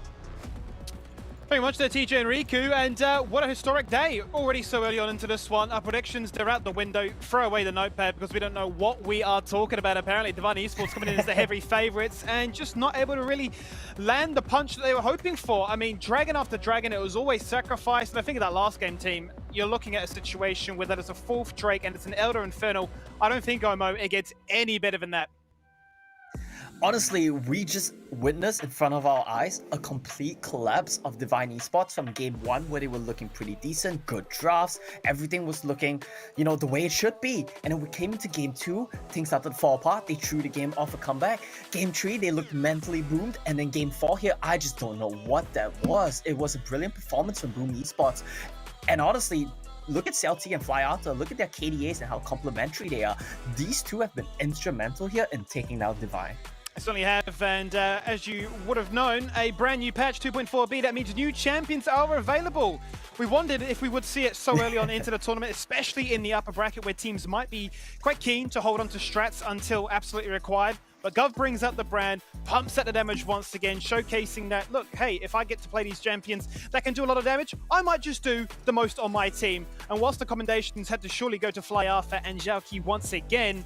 Very much there, TJ and Riku, and what a historic day. Already so early on into this one. Our predictions, they're out the window. Throw away the notepad because we don't know what we are talking about. Apparently, Divine Esports coming in as the heavy favorites and just not able to really land the punch that they were hoping for. I mean, dragon after dragon, it was always sacrificed. And I think of that last game, team, you're looking at a situation where that is a 4th Drake and it's an Elder Infernal. I don't think, Omo, it gets any better than that. Honestly, we just witnessed in front of our eyes a complete collapse of Divine Esports from game 1, where they were looking pretty decent, good drafts, everything was looking, you know, the way it should be. And then we came into game 2, things started to fall apart, they threw the game off a comeback. Game 3, they looked mentally boomed, and then game 4 here, I just don't know what that was. It was a brilliant performance from Boom Esports. And honestly, look at CLT and Fly Arthur, look at their KDAs and how complementary they are. These two have been instrumental here in taking down Divine. I certainly have, and as you would have known, a brand new patch 2.4b, that means new champions are available. We wondered if we would see it so early on into the tournament, especially in the upper bracket where teams might be quite keen to hold on to strats until absolutely required. But Gov brings up the brand, pumps out the damage once again, showcasing that, look, hey, if I get to play these champions that can do a lot of damage, I might just do the most on my team. And whilst the commendations had to surely go to Fly Arthur and Zhaoqi once again,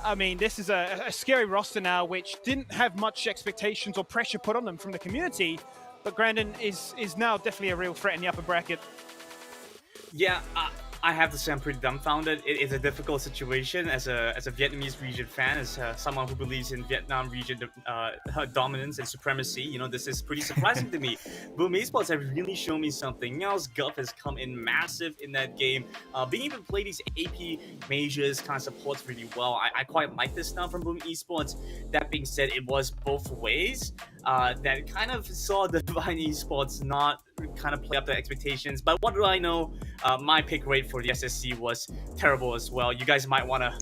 I mean, this is a scary roster now, which didn't have much expectations or pressure put on them from the community. But Grandin is now definitely a real threat in the upper bracket. Yeah, I have to say I'm pretty dumbfounded. It is a difficult situation as a Vietnamese region fan, as someone who believes in Vietnam region dominance and supremacy. You know, this is pretty surprising to me. Boom Esports have really shown me something else. Guff has come in massive in that game. Being able to play these AP majors kind of supports really well. I quite like this stuff from Boom Esports. That being said, it was both ways. That kind of saw the Divine Esports not kind of play up the expectations. But what do I know? My pick rate for the SSC was terrible as well. You guys might want to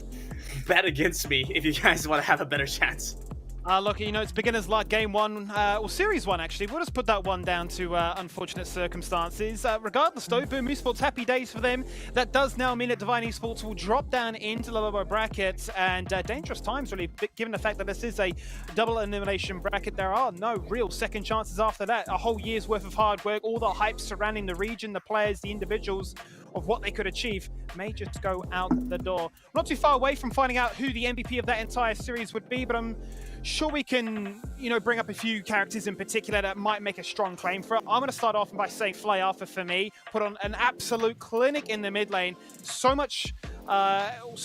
bet against me if you guys want to have a better chance. Look, you know, it's beginner's luck, game one, or series one, actually. We'll just put that one down to unfortunate circumstances. Regardless, though, Boom Esports, happy days for them. That does now mean that Divine Esports will drop down into the lower bracket, and dangerous times, really, given the fact that this is a double elimination bracket. There are no real second chances after that. A whole year's worth of hard work, all the hype surrounding the region, the players, the individuals, of what they could achieve may just go out the door. Not too far away from finding out who the MVP of that entire series would be, but I'm sure we can, you know, bring up a few characters in particular that might make a strong claim for it. I'm going to start off by saying Fly Alpha for me. Put on an absolute clinic in the mid lane. So much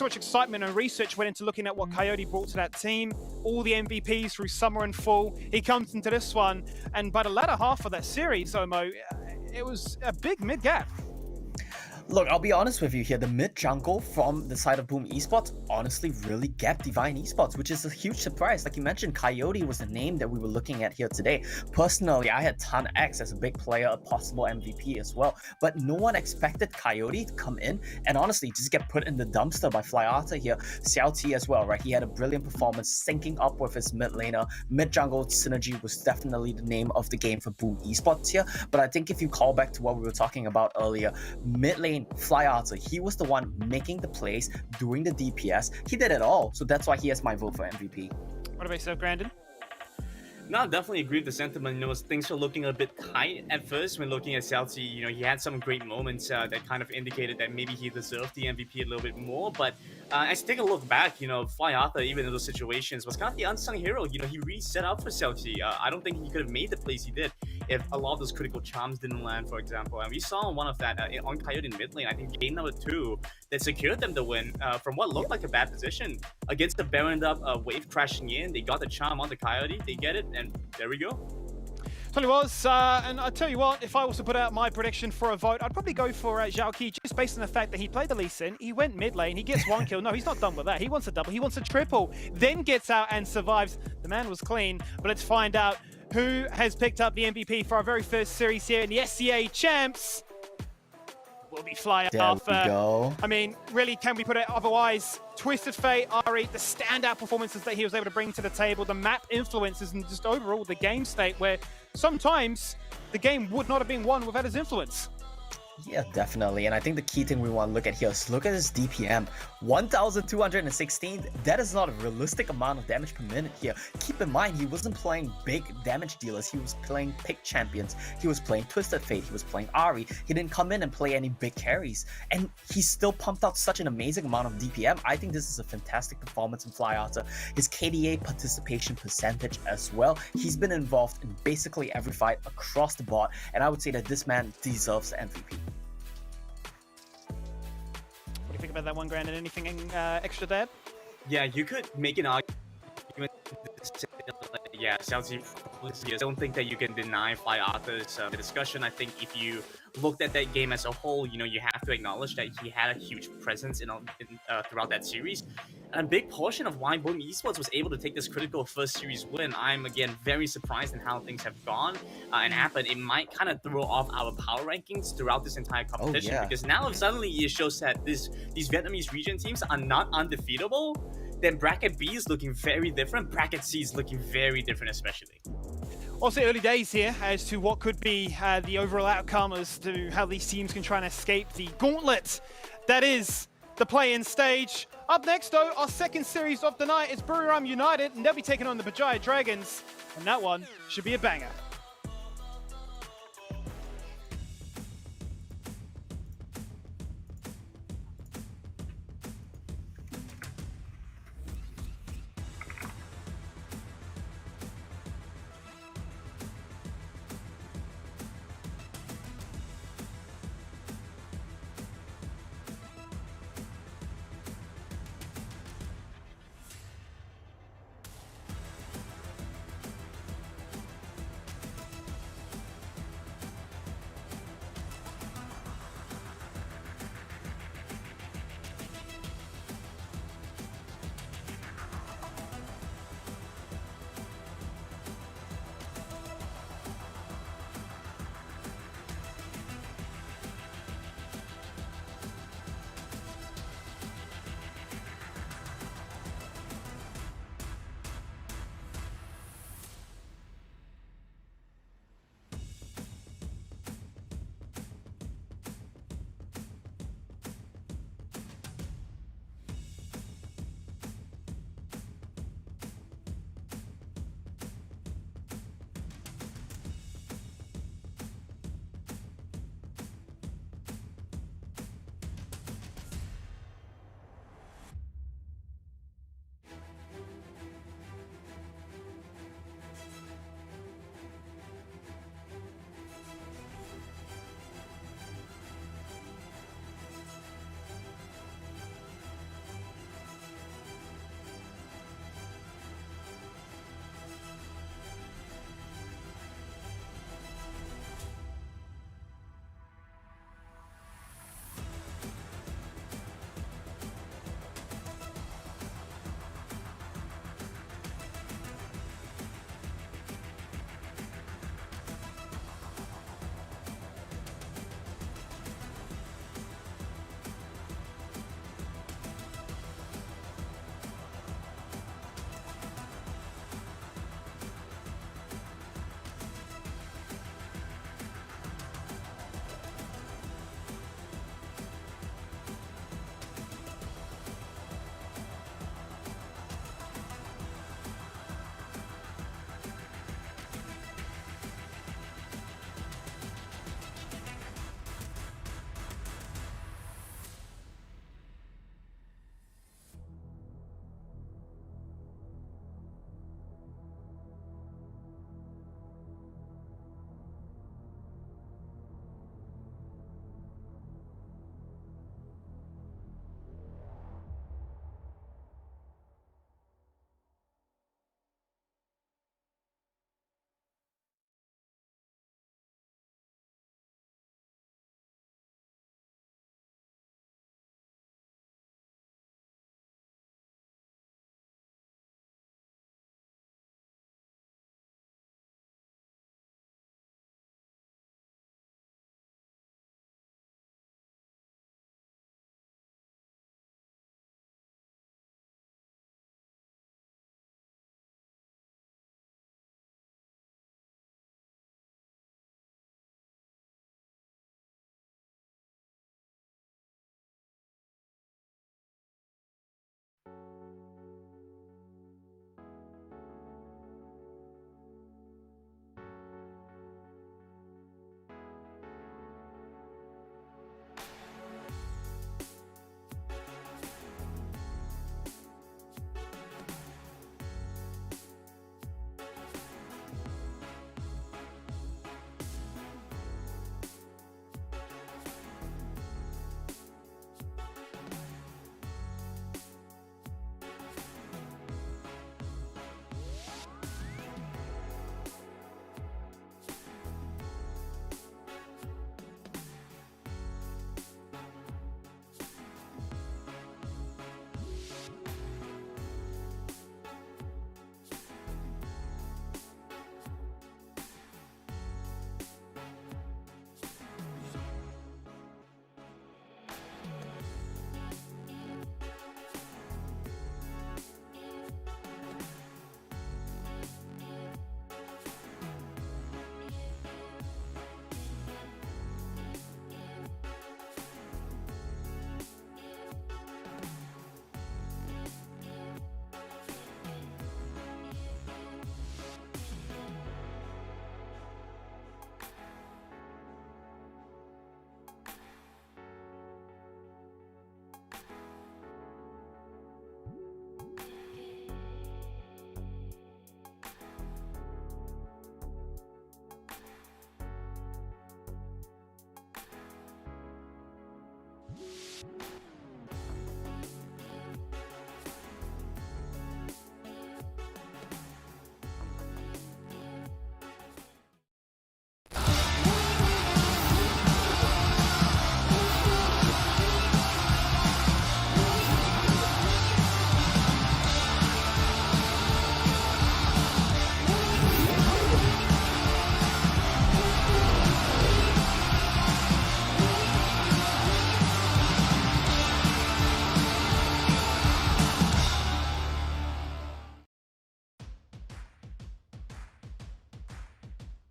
excitement and research went into looking at what Coyote brought to that team. All the MVPs through summer and fall. He comes into this one, and by the latter half of that series, Omo, it was a big mid gap. Look, I'll be honest with you here. The mid jungle from the side of Boom Esports honestly really gapped Divine Esports, which is a huge surprise. Like you mentioned, Coyote was the name that we were looking at here today. Personally, I had Tan X as a big player, a possible MVP as well. But no one expected Coyote to come in and honestly just get put in the dumpster by Flyata here. Xiao T as well, right? He had a brilliant performance, syncing up with his mid laner. Mid jungle synergy was definitely the name of the game for Boom Esports here. But I think if you call back to what we were talking about earlier, mid lane Flyata, he was the one making the plays, doing the DPS. He did it all, so that's why he has my vote for MVP. What about yourself, Grandin? No, I definitely agree with the sentiment. You know, things were looking a bit tight at first when looking at Celti. You know, he had some great moments that kind of indicated that maybe he deserved the MVP a little bit more. But as you take a look back, you know, Flyata, even in those situations, was kind of the unsung hero. You know, he really set up for Celti. I don't think he could have made the plays he did if a lot of those critical charms didn't land, for example. And we saw one of that on Coyote in mid lane, I think game number 2, that secured them the win from what looked like a bad position. Against the Baroned up wave crashing in, they got the charm on the Coyote, they get it, and there we go. Totally was, and I tell you what, if I was to put out my prediction for a vote, I'd probably go for Zhao Qi, just based on the fact that he played the Lee Sin, he went mid lane, he gets 1 kill. No, he's not done with that. He wants a double, he wants a triple, then gets out and survives. The man was clean, but let's find out who has picked up the MVP for our very first series here in the SCA Champs. Will be Fly Alpha. There we go. I mean, really, can we put it otherwise? Twisted Fate, Ari, the standout performances that he was able to bring to the table, the map influences, and just overall the game state where sometimes the game would not have been won without his influence. Yeah, definitely. And I think the key thing we want to look at here is look at his DPM. 1,216. That is not a realistic amount of damage per minute here. Keep in mind, he wasn't playing big damage dealers. He was playing pick champions. He was playing Twisted Fate. He was playing Ari. He didn't come in and play any big carries. And he still pumped out such an amazing amount of DPM. I think this is a fantastic performance in Flyata. His KDA participation percentage as well. He's been involved in basically every fight across the board. And I would say that this man deserves the MVP. What do you think about that one, Grandin? Anything extra there? Yeah, you could make an argument. Yeah, Celti. I don't think that you can deny Flyata's discussion. I think if you looked at that game as a whole, you know, you have to acknowledge that he had a huge presence throughout that series. And a big portion of why Boom Esports was able to take this critical first series win, I'm again very surprised in how things have gone and happened. It might kind of throw off our power rankings throughout this entire competition, because now if suddenly it shows that these Vietnamese region teams are not undefeatable, then bracket B is looking very different, bracket C is looking very different especially. Also early days here as to what could be the overall outcome as to how these teams can try and escape the gauntlet that is the play-in stage. Up next though, our second series of the night is Buriram United, and they'll be taking on the Bajaya Dragons, and that one should be a banger.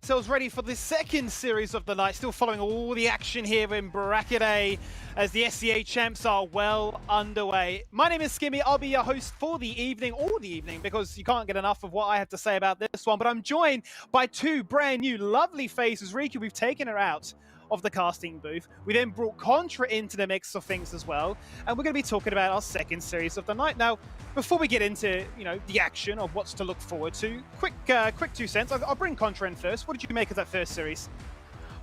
ourselves ready for the second series of the night, still following all the action here in Bracket A as the SCA champs are well underway. My name is Skimmy, I'll be your host for the evening, all the evening, because you can't get enough of what I have to say about this one, but I'm joined by two brand new lovely faces. Riku, we've taken her out of the casting booth. We then brought Contra into the mix of things as well, and we're going to be talking about our second series of the night. Now, before we get into the action of what's to look forward to, quick 2 cents. I'll bring Contra in first. What did you make of that first series?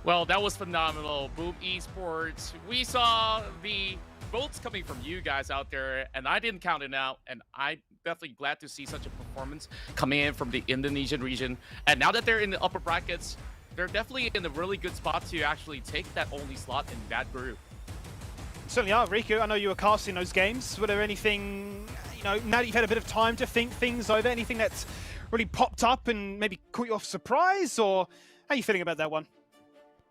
Well, that was phenomenal. Boom Esports. We saw the votes coming from you guys out there, and I didn't count it out, and I'm definitely glad to see such a performance coming in from the Indonesian region. And now that they're in the upper brackets, they're definitely in a really good spot to actually take that only slot in that group. Certainly are. Riku, I know you were casting those games. Were there anything, now that you've had a bit of time to think things over, anything that's really popped up and maybe caught you off surprise, or how are you feeling about that one?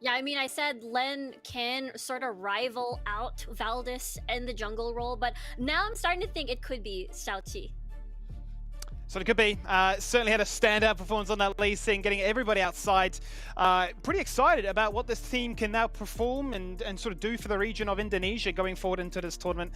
Yeah, I mean, I said Len can sort of rival out Valdis in the jungle role, but now I'm starting to think it could be Xiaoqi. So it could be. Certainly had a standout performance on that Lee Sin, getting everybody outside. Pretty excited about what this team can now perform and sort of do for the region of Indonesia going forward into this tournament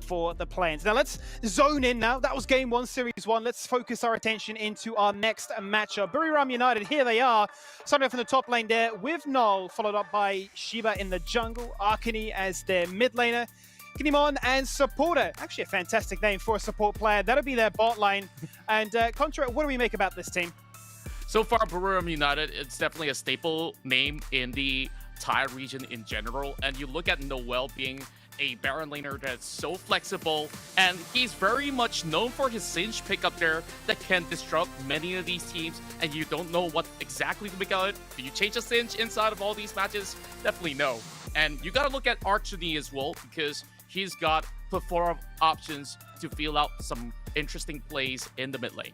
for the play-ins. Now let's zone in now. That was game 1, series 1. Let's focus our attention into our next matchup. Buriram United, here they are. Starting off in the top lane there with Null, followed up by Shiba in the jungle, Arkany as their mid laner, Kinemon and Supporter. Actually a fantastic name for a support player. That'll be their bot lane. And Contra, what do we make about this team? So far, Buriram United, it's definitely a staple name in the Thai region in general. And you look at Noel being a Baron laner that's so flexible, and he's very much known for his Singe pickup there that can disrupt many of these teams, and you don't know what exactly to make out of it. Do you change a Singe inside of all these matches? Definitely no. And you gotta look at Archony as well, because he's got plethora of options to feel out some interesting plays in the mid lane.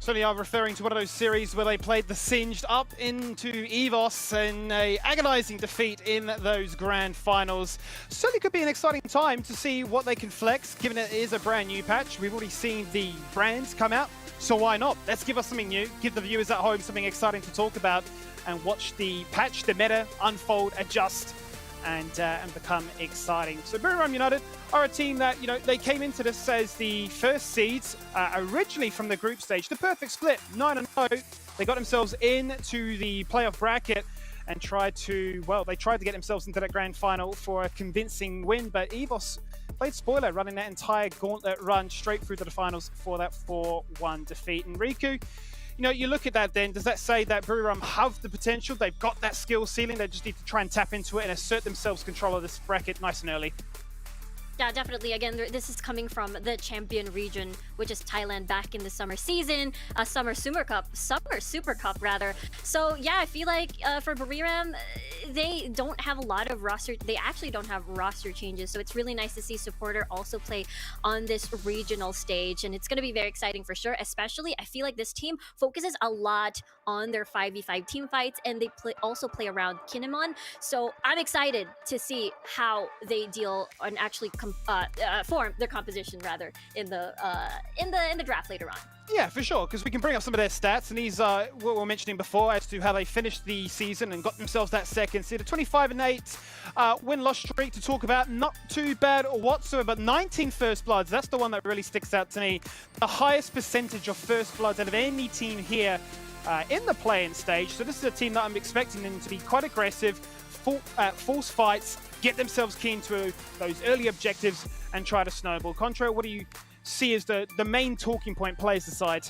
Certainly are referring to one of those series where they played the Singed up into EVOS in a agonizing defeat in those grand finals. Certainly could be an exciting time to see what they can flex, given it is a brand new patch. We've already seen the brands come out, so why not? Let's give us something new, give the viewers at home something exciting to talk about, and watch the patch, the meta, unfold, adjust, and become exciting. So Buriram United are a team that, they came into this as the first seeds, originally from the group stage. The perfect split, 9-0. They got themselves into the playoff bracket and tried to get themselves into that grand final for a convincing win, but EVOS played spoiler, running that entire gauntlet run straight through to the finals for that 4-1 defeat. And Riku, you look at that then, does that say that Buriram have the potential? They've got that skill ceiling, they just need to try and tap into it and assert themselves control of this bracket nice and early. Yeah, definitely. Again, this is coming from the champion region, which is Thailand back in the summer season, Summer Super Cup rather. So yeah, I feel like for Buriram, they don't have a lot of roster. They actually don't have roster changes. So it's really nice to see Supporter also play on this regional stage, and it's going to be very exciting for sure. Especially, I feel like this team focuses a lot on their 5v5 team fights, and they also play around Kinemon. So I'm excited to see how they deal and actually form their composition rather in the draft later on. Yeah, for sure, because we can bring up some of their stats, and these are what we were mentioning before as to how they finished the season and got themselves that second seed. A 25-8 win-loss streak to talk about, not too bad whatsoever, but 19 first bloods, that's the one that really sticks out to me. The highest percentage of first bloods out of any team here in the play-in stage, so this is a team that I'm expecting them to be quite aggressive, force fights, get themselves keen to those early objectives and try to snowball. Contra, what do you see as the main talking point, players aside?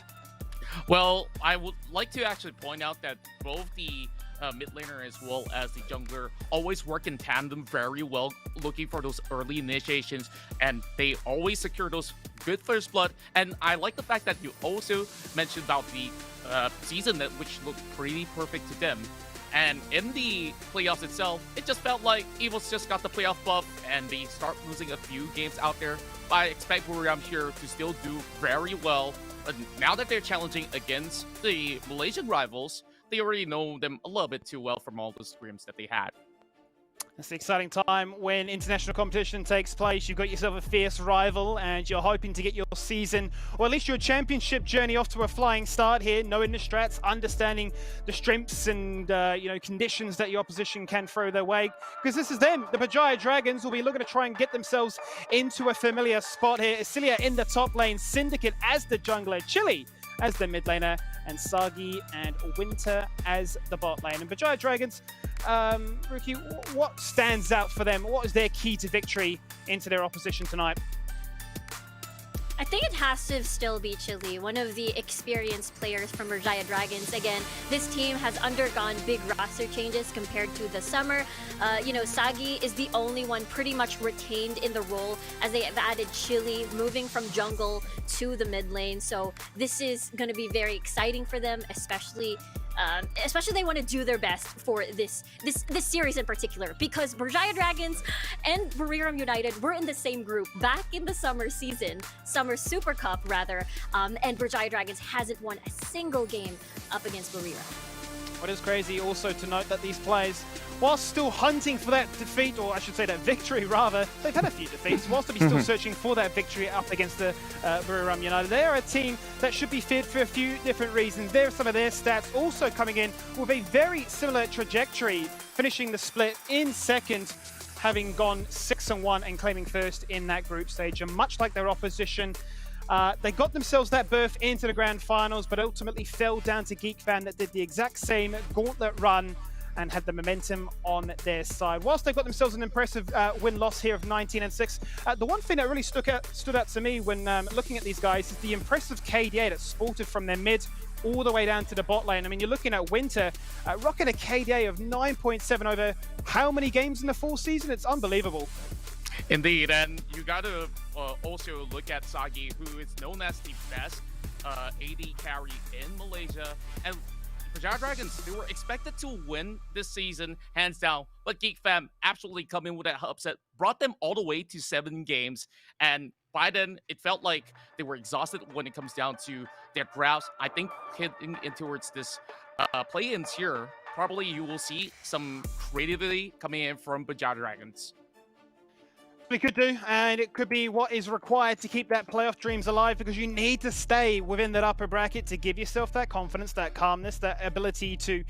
Well, I would like to actually point out that both the mid laner as well as the jungler always work in tandem very well, looking for those early initiations, and they always secure those good first blood. And I like the fact that you also mentioned about the season which looked pretty perfect to them. And in the playoffs itself, it just felt like EVOS just got the playoff buff and they start losing a few games out there. But I expect Buriram here to still do very well. But now that they're challenging against the Malaysian rivals, they already know them a little bit too well from all the scrims that they had. It's the exciting time when international competition takes place. You've got yourself a fierce rival and you're hoping to get your season, or at least your championship journey, off to a flying start here, knowing the strats, understanding the strengths and conditions that your opposition can throw their way. Because this is them. The Bajaya Dragons will be looking to try and get themselves into a familiar spot here. Isilia in the top lane, Syndicate as the jungler, Chili as the mid laner, and Sagi and Winter as the bot lane. And Bajaya Dragons, Ruki, what stands out for them? What is their key to victory into their opposition tonight? I think it has to still be Chili, one of the experienced players from Riot Dragons. Again, this team has undergone big roster changes compared to the summer. Sagi is the only one pretty much retained in the role, as they have added Chili, moving from jungle to the mid lane. So this is going to be very exciting for them, especially they want to do their best for this series in particular, because Bajaya Dragons and Buriram United were in the same group back in the summer Super Cup rather, and Bajaya Dragons hasn't won a single game up against Buriram. What is crazy also to note that these players, whilst still hunting for that defeat, or I should say that victory rather, they've had a few defeats, whilst they're still searching for that victory up against the Buriram United. They're a team that should be feared for a few different reasons. There are some of their stats also coming in with a very similar trajectory, finishing the split in second, having gone 6-1 and claiming first in that group stage. And much like their opposition, they got themselves that berth into the grand finals, but ultimately fell down to GeekFam, that did the exact same gauntlet run and had the momentum on their side. Whilst they got themselves an impressive win-loss here of 19-6, the one thing that really stood out to me when looking at these guys is the impressive KDA that sported from their mid all the way down to the bot lane. I mean, you're looking at Winter rocking a KDA of 9.7 over how many games in the full season? It's unbelievable. Indeed, and you got to also look at Sagi, who is known as the best AD carry in Malaysia. And Bajaya Dragons, they were expected to win this season, hands down, but GeekFam absolutely come in with that upset, brought them all the way to 7 games, and by then, it felt like they were exhausted when it comes down to their grasp. I think heading in towards this play-in tier, probably you will see some creativity coming in from Bajaya Dragons. We could do, and it could be what is required to keep that playoff dreams alive, because you need to stay within that upper bracket to give yourself that confidence, that calmness, that ability to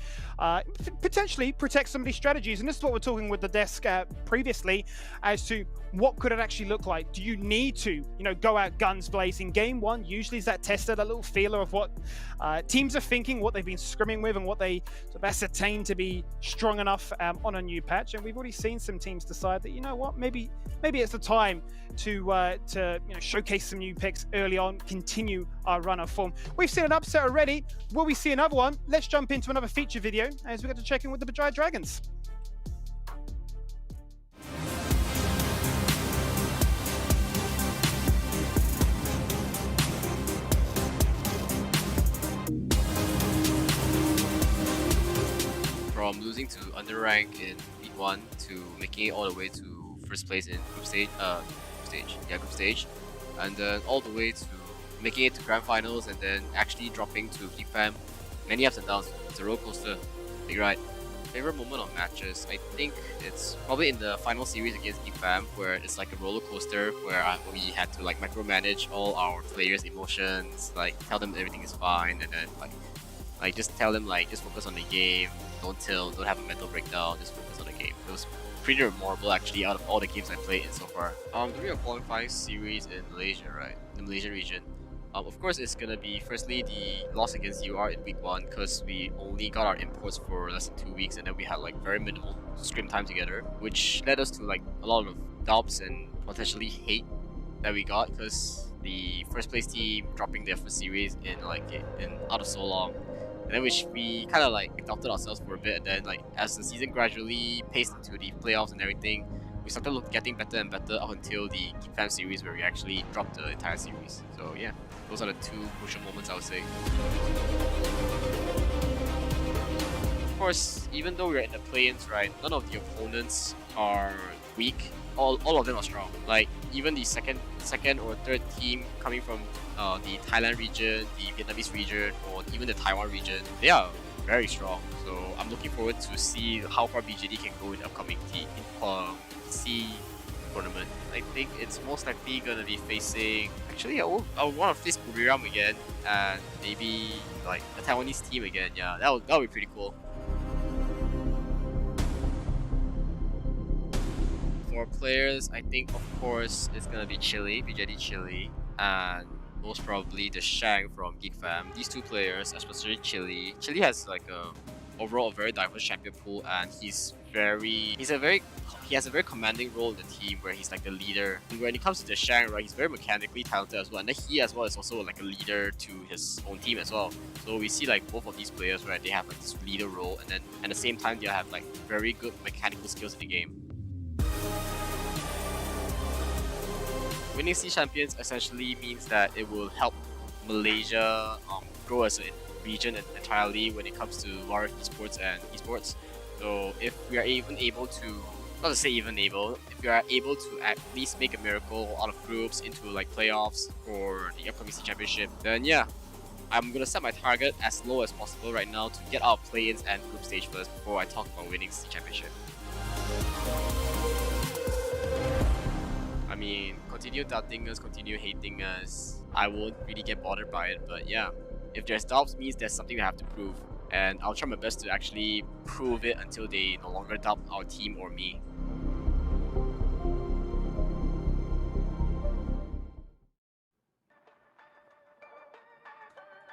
potentially protect some of these strategies. And this is what we're talking with the desk previously, as to what could it actually look like. Do you need to, go out guns blazing? Game one usually is that tester, that little feeler of what teams are thinking, what they've been scrimming with, and what they sort of ascertain to be strong enough on a new patch. And we've already seen some teams decide that, maybe it's the time to showcase some new picks early on, continue our run of form. We've seen an upset already. Will we see another one? Let's jump into another feature video as we get to check in with the Bajaya Dragons. From losing to underrank in week 1 to making it all the way to first place in group stage, and then all the way to making it to grand finals, and then actually dropping to GeekFam. Many ups and downs. It's a roller coaster. Big ride. Favorite moment of matches, I think it's probably in the final series against GeekFam, where it's like a roller coaster, where we had to micromanage all our players' emotions, tell them everything is fine, and then just tell them just focus on the game, don't tilt, don't have a mental breakdown, just focus on the game. It was pretty memorable actually out of all the games I played in so far. During a qualifying series in Malaysia, right? The Malaysian region. Of course, it's gonna be firstly the loss against UR in week 1, because we only got our imports for less than 2 weeks, and then we had very minimal scrim time together, which led us to a lot of doubts and potentially hate that we got, because the first place team dropping their first series in out of so long. And then which we kind of doubted ourselves for a bit, and then as the season gradually paced into the playoffs and everything, we started getting better and better up until the GeekFam series, where we actually dropped the entire series. So yeah, those are the 2 crucial moments, I would say. Of course, even though we're in the play-ins, right, none of the opponents are weak. All of them are strong. Even the second or third team coming from the Thailand region, the Vietnamese region, or even the Taiwan region, they are very strong. So I'm looking forward to see how far BJD can go in the upcoming C tournament. I think it's most likely gonna be facing. Actually, I would want to face Buriram again, and maybe like a Taiwanese team again. Yeah, that would be pretty cool. For players, I think of course it's gonna be Chile, BJD Chile, and most probably the Shang from Geek Fam. These two players, especially Chile. Chile has like overall a very diverse champion pool, and he has a very commanding role in the team where he's like the leader. And when it comes to the Shang, right, he's very mechanically talented as well, and then he as well is also like a leader to his own team as well. So we see like both of these players, right, they have like this leader role, and then at the same time they have like very good mechanical skills in the game. Winning C Champions essentially means that it will help Malaysia grow as a region entirely when it comes to Riot Esports and esports. So if we are even able to, not to say even able, if we are able to at least make a miracle out of groups into like playoffs for the upcoming C Championship, then yeah, I'm gonna set my target as low as possible right now to get out of play-ins and group stage first before I talk about winning C Championship. I mean, continue doubting us, continue hating us. I won't really get bothered by it, but yeah, if there's doubts, means there's something we have to prove, and I'll try my best to actually prove it until they no longer doubt our team or me.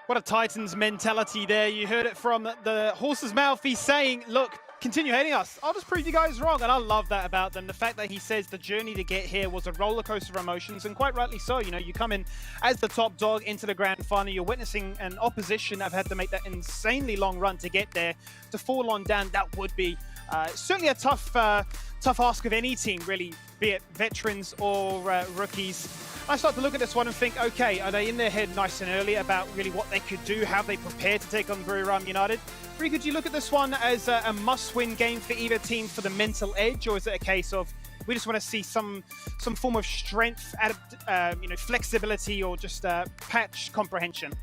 What a Titans mentality there. You heard it from the horse's mouth. He's saying, look, continue hating us. I'll just prove you guys wrong. And I love that about them. The fact that he says the journey to get here was a roller coaster of emotions, and quite rightly so. You know, you come in as the top dog into the grand final. You're witnessing an opposition that have had to make that insanely long run to get there. To fall on down, that would be certainly a tough ask of any team, really, be it veterans or rookies. I start to look at this one and think, okay, are they in their head nice and early about really what they could do, how they prepare to take on Buriram United? Rico, do you look at this one as a must-win game for either team for the mental edge, or is it a case of we just want to see some form of strength, flexibility, or just patch comprehension?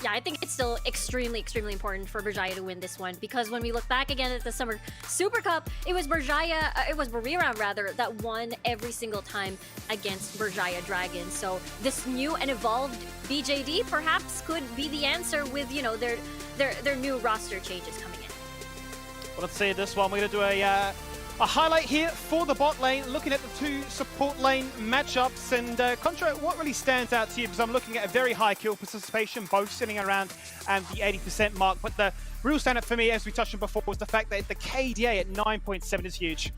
Yeah, I think it's still extremely important for Berjaya to win this one, because when we look back again at the Summer Super Cup, it was Buriram rather, that won every single time against Berjaya Dragons. So this new and evolved BJD perhaps could be the answer with, you know, their new roster changes coming in. Well, let's see this one. We're going to do a highlight here for the bot lane, looking at the two support lane matchups. And Contra, what really stands out to you? Because I'm looking at a very high kill participation, both sitting around the 80% mark. But the real standout for me, as we touched on before, was the fact that the KDA at 9.7 is huge.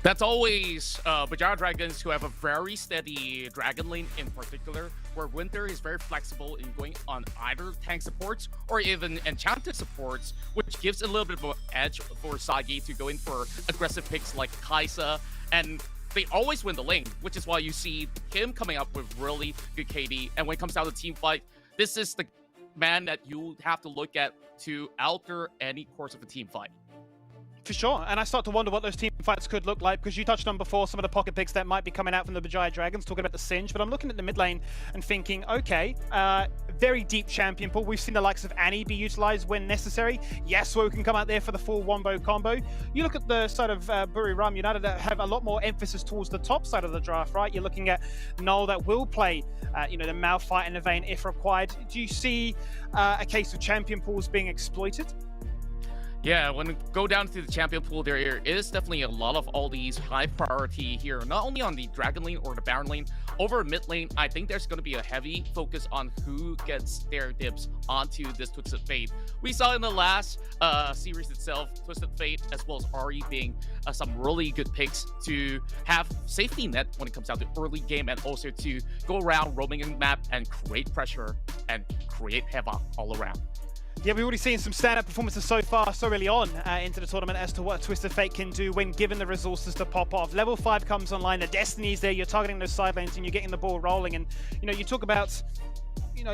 That's always Bajara Dragons, who have a very steady Dragon lane in particular, where Winter is very flexible in going on either tank supports or even enchanted supports, which gives a little bit of an edge for Sagi to go in for aggressive picks like Kaisa, and they always win the lane, which is why you see him coming up with really good KD. And when it comes down to team fight, this is the man that you have to look at to alter any course of a team fight. For sure, and I start to wonder what those team fights could look like, because you touched on before some of the pocket picks that might be coming out from the Bajaya Dragons, talking about the Singe, but I'm looking at the mid lane and thinking, okay, very deep champion pool. We've seen the likes of Annie be utilized when necessary. Yasuo can come out there for the full wombo combo. You look at the side of Buriram United that have a lot more emphasis towards the top side of the draft, right? You're looking at Null that will play, the Malphite and the Vayne if required. Do you see a case of champion pools being exploited? Yeah, when we go down to the champion pool, there is definitely a lot of all these high priority here, not only on the Dragon lane or the Baron lane. Over mid lane, I think there's going to be a heavy focus on who gets their dibs onto this Twisted Fate. We saw in the last series itself, Twisted Fate as well as Ari being some really good picks to have safety net when it comes down to early game, and also to go around roaming in the map and create pressure and create havoc all around. Yeah, we've already seen some stand-up performances so far, so early on into the tournament as to what Twisted Fate can do when given the resources to pop off. Level 5 comes online, the Destiny's there, you're targeting those side lanes and you're getting the ball rolling. And, you know, you talk about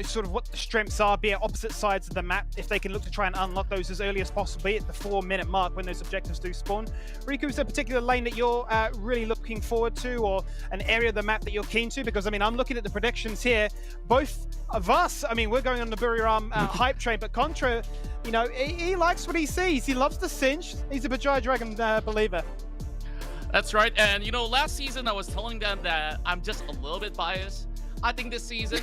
sort of what the strengths are, be it opposite sides of the map, if they can look to try and unlock those as early as possible, be it the 4-minute mark when those objectives do spawn. Riku, is there a particular lane that you're really looking forward to, or an area of the map that you're keen to? Because, I mean, I'm looking at the predictions here. Both of us, I mean, we're going on the Buriram hype train, but Contra, he likes what he sees. He loves the cinch. He's a Bajai Dragon believer. That's right. And, last season I was telling them that I'm just a little bit biased. I think this season,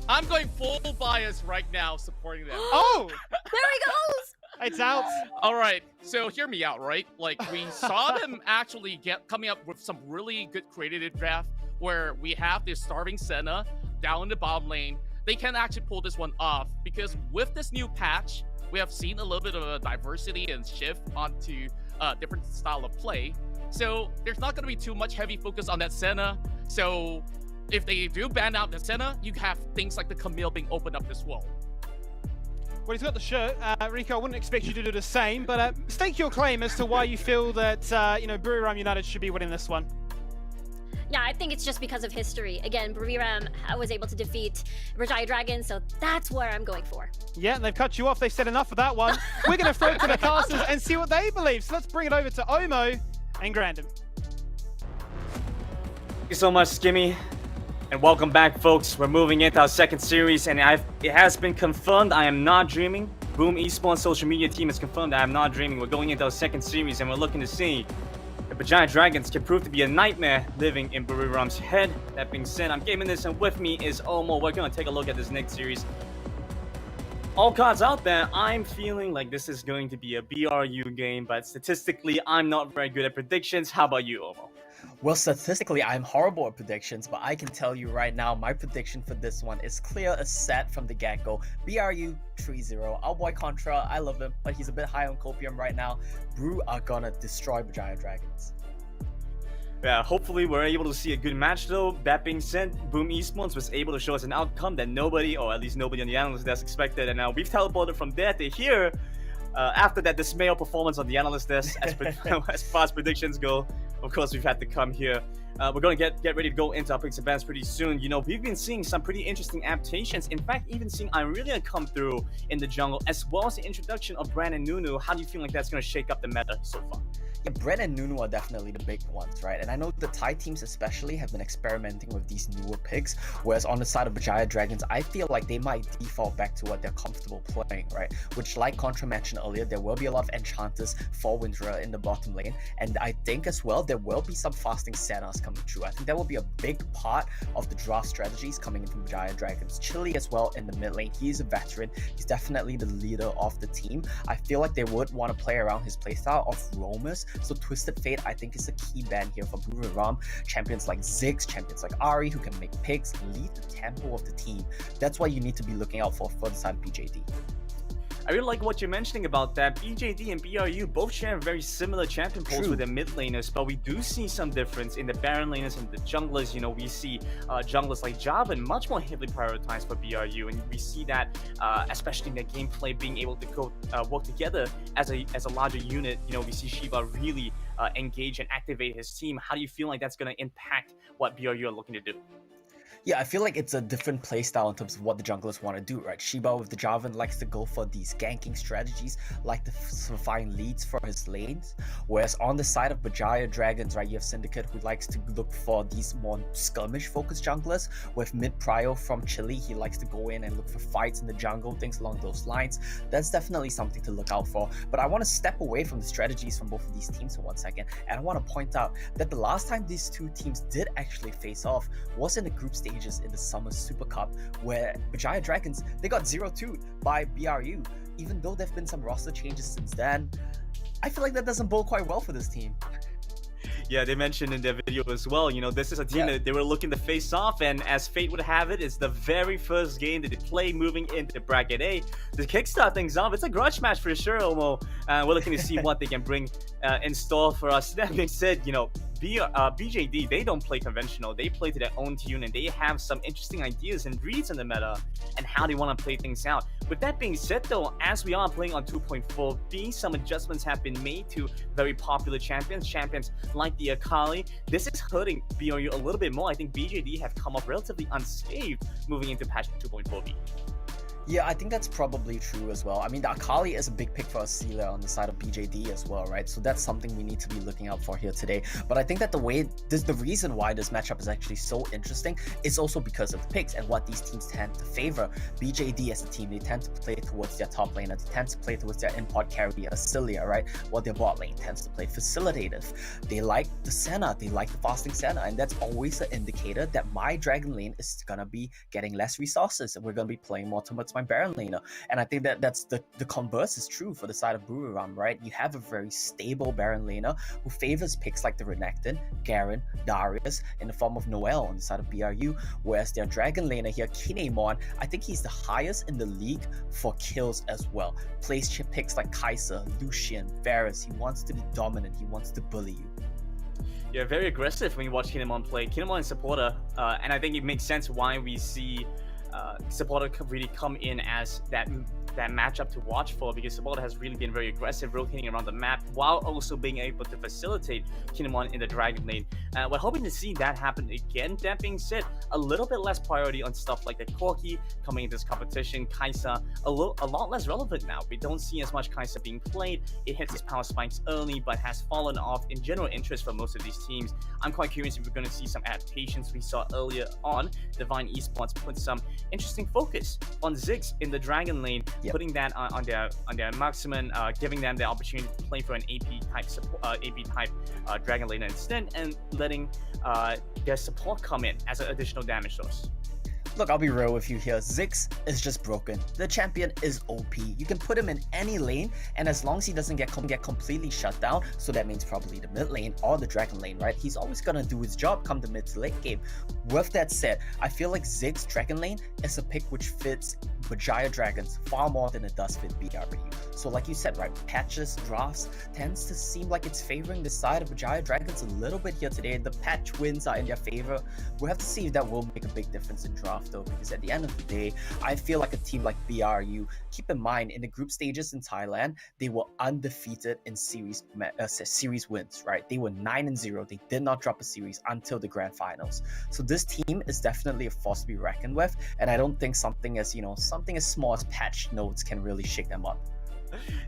I'm going full bias right now supporting them. Oh! There he goes! It's out. All right, so hear me out, right? Like, we saw them actually coming up with some really good creative draft where we have this starving Senna down in the bottom lane. They can actually pull this one off because with this new patch, we have seen a little bit of a diversity and shift onto a different style of play. So there's not going to be too much heavy focus on that Senna. So if they do ban out the Senna, you have things like the Camille being opened up as well. Well, he's got the shirt. Rico, I wouldn't expect you to do the same, but stake your claim as to why you feel that, Buriram United should be winning this one. Yeah, I think it's just because of history. Again, Buriram was able to defeat Bajai Dragon, so that's where I'm going for. Yeah, and they've cut you off. They've said enough of that one. We're going to throw it to the casters and see what they believe. So let's bring it over to Omo and Grandin. Thank you so much, Skimmy. And welcome back, folks. We're moving into our second series, and it has been confirmed I am not dreaming. Boom Esports social media team has confirmed I am not dreaming. We're going into our second series, and we're looking to see if the Giant Dragons can prove to be a nightmare living in Buriram's head. That being said, I'm gaming this, and with me is Omo. We're going to take a look at this next series. All cards out there, I'm feeling like this is going to be a BRU game, but statistically, I'm not very good at predictions. How about you, Omo? Well, statistically, I'm horrible at predictions, but I can tell you right now, my prediction for this one is clear as set from the get-go. BRU 3-0. Our boy Contra, I love him, but he's a bit high on copium right now. Brew are gonna destroy Giant Dragons. Yeah, hopefully we're able to see a good match though. That being said, Boom Esports was able to show us an outcome that nobody, or at least nobody on the analyst desk expected, and now we've teleported from there to here. After that dismal performance on the analyst desk, as far as predictions go, of course we've had to come here. We're going to get ready to go into our picks and bans pretty soon. We've been seeing some pretty interesting adaptations. In fact, even seeing Irelia come through in the jungle, as well as the introduction of Bran and Nunu. How do you feel like that's going to shake up the meta so far? Yeah, Bran and Nunu are definitely the big ones, right? And I know the Thai teams especially have been experimenting with these newer picks, whereas on the side of Bajaya Dragons, I feel like they might default back to what they're comfortable playing, right? Which, like Contra mentioned earlier, there will be a lot of Enchanters for Windra in the bottom lane, and I think as well there will be some fasting Sennas coming through. I think that will be a big part of the draft strategies coming in from Bajaya Dragons. Chili as well in the mid lane, he's a veteran, he's definitely the leader of the team. I feel like they would want to play around his playstyle of roamers. So Twisted Fate, I think, is a key ban here for Buriram. Champions like Ziggs, champions like Ari, who can make picks, lead the tempo of the team. That's why you need to be looking out for the side of BJD. I really like what you're mentioning about that. BJD and BRU both share very similar champion pools with their mid laners, but we do see some difference in the Baron laners and the junglers. We see junglers like Javan much more heavily prioritized for BRU, and we see that especially in their gameplay being able to go work together as a larger unit. We see Shiva really engage and activate his team. How do you feel like that's going to impact what BRU are looking to do? Yeah, I feel like it's a different playstyle in terms of what the junglers want to do, right? Shiba with the Javan likes to go for these ganking strategies, like to find leads for his lanes. Whereas on the side of Bajaya Dragons, right, you have Syndicate who likes to look for these more skirmish-focused junglers. With mid-prio from Chili, he likes to go in and look for fights in the jungle, things along those lines. That's definitely something to look out for. But I want to step away from the strategies from both of these teams for 1 second, and I want to point out that the last time these two teams did actually face off was in the group stage in the Summer Super Cup, where Bajaya Dragons, they got 0-2 by BRU. Even though there have been some roster changes since then, I feel like that doesn't bode quite well for this team. Yeah, they mentioned in their video as well, this is a team that they were looking to face off, and as fate would have it, it's the very first game that they play moving into bracket A. To kickstart things off, it's a grudge match for sure, Omo. We're looking to see what they can bring in store for us. That being said, BJD, they don't play conventional. They play to their own tune, and they have some interesting ideas and reads in the meta and how they want to play things out. With that being said, though, as we are playing on 2.4B, some adjustments have been made to very popular champions like the Akali. This is hurting BRU a little bit more. I think BJD have come up relatively unscathed moving into patch 2.4B. Yeah, I think that's probably true as well. I mean, the Akali is a big pick for a sealer on the side of BJD as well, right? So that's something we need to be looking out for here today. But I think that the reason why this matchup is actually so interesting is also because of the picks and what these teams tend to favor. BJD as a team, they tend to play towards their top laner, they tend to play towards their import carry, Cilia, right? While their bot lane tends to play facilitative. They like the Senna, they like the fasting Senna, and that's always an indicator that my Dragon lane is gonna be getting less resources, and we're gonna be playing more towards my Baron laner. And I think that that's the converse is true for the side of Buriram, right? You have a very stable Baron laner who favors picks like the Renekton, Garen, Darius in the form of Noel on the side of BRU, whereas their Dragon laner here, Kinemon, I think he's the highest in the league for kills as well. Plays picks like Kai'Sa, Lucian, Varus. He wants to be dominant, he wants to bully you. Yeah, very aggressive when you watch Kinemon play. Kinemon is supporter, and I think it makes sense why we see supporter really come in as that matchup to watch for, because supporter has really been very aggressive, rotating around the map while also being able to facilitate Kinemon in the Dragon lane. We're hoping to see that happen again. That being said, a little bit less priority on stuff like the Corki coming into this competition. Kai'Sa a lot less relevant now. We don't see as much Kai'Sa being played. It hits its power spikes early but has fallen off in general interest for most of these teams. I'm quite curious if we're going to see some adaptations we saw earlier on. Divine Esports put some interesting focus on Ziggs in the Dragon lane, putting that on their maximum, giving them the opportunity to play for an AP type Dragon laner instead, and letting their support come in as an additional damage source. Look, I'll be real with you here. Ziggs is just broken. The champion is OP. You can put him in any lane, and as long as he doesn't get completely shut down, so that means probably the mid lane or the Dragon lane, right? He's always gonna do his job come the mid to late game. With that said, I feel like Ziggs Dragon lane is a pick which fits Bajaya Dragons far more than it does fit BRU. So like you said, right, patches, drafts tends to seem like it's favoring the side of Bajaya Dragons a little bit here today. The patch wins are in their favor. We'll have to see if that will make a big difference in draft though, because at the end of the day, I feel like a team like BRU, keep in mind, in the group stages in Thailand, they were undefeated in series wins, right? They were 9-0. They did not drop a series until the grand finals. So this team is definitely a force to be reckoned with, and I don't think something as small as patch notes can really shake them up.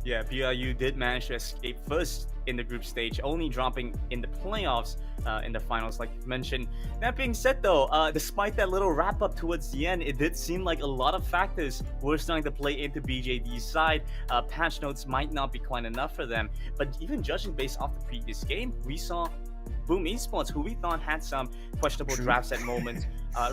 Yeah, BRU did manage to escape first in the group stage, only dropping in the playoffs in the finals, like you mentioned. That being said, though, despite that little wrap up towards the end, it did seem like a lot of factors were starting to play into BJD's side. Patch notes might not be quite enough for them, but even judging based off the previous game, we saw Boom Esports, who we thought had some questionable drafts at moments,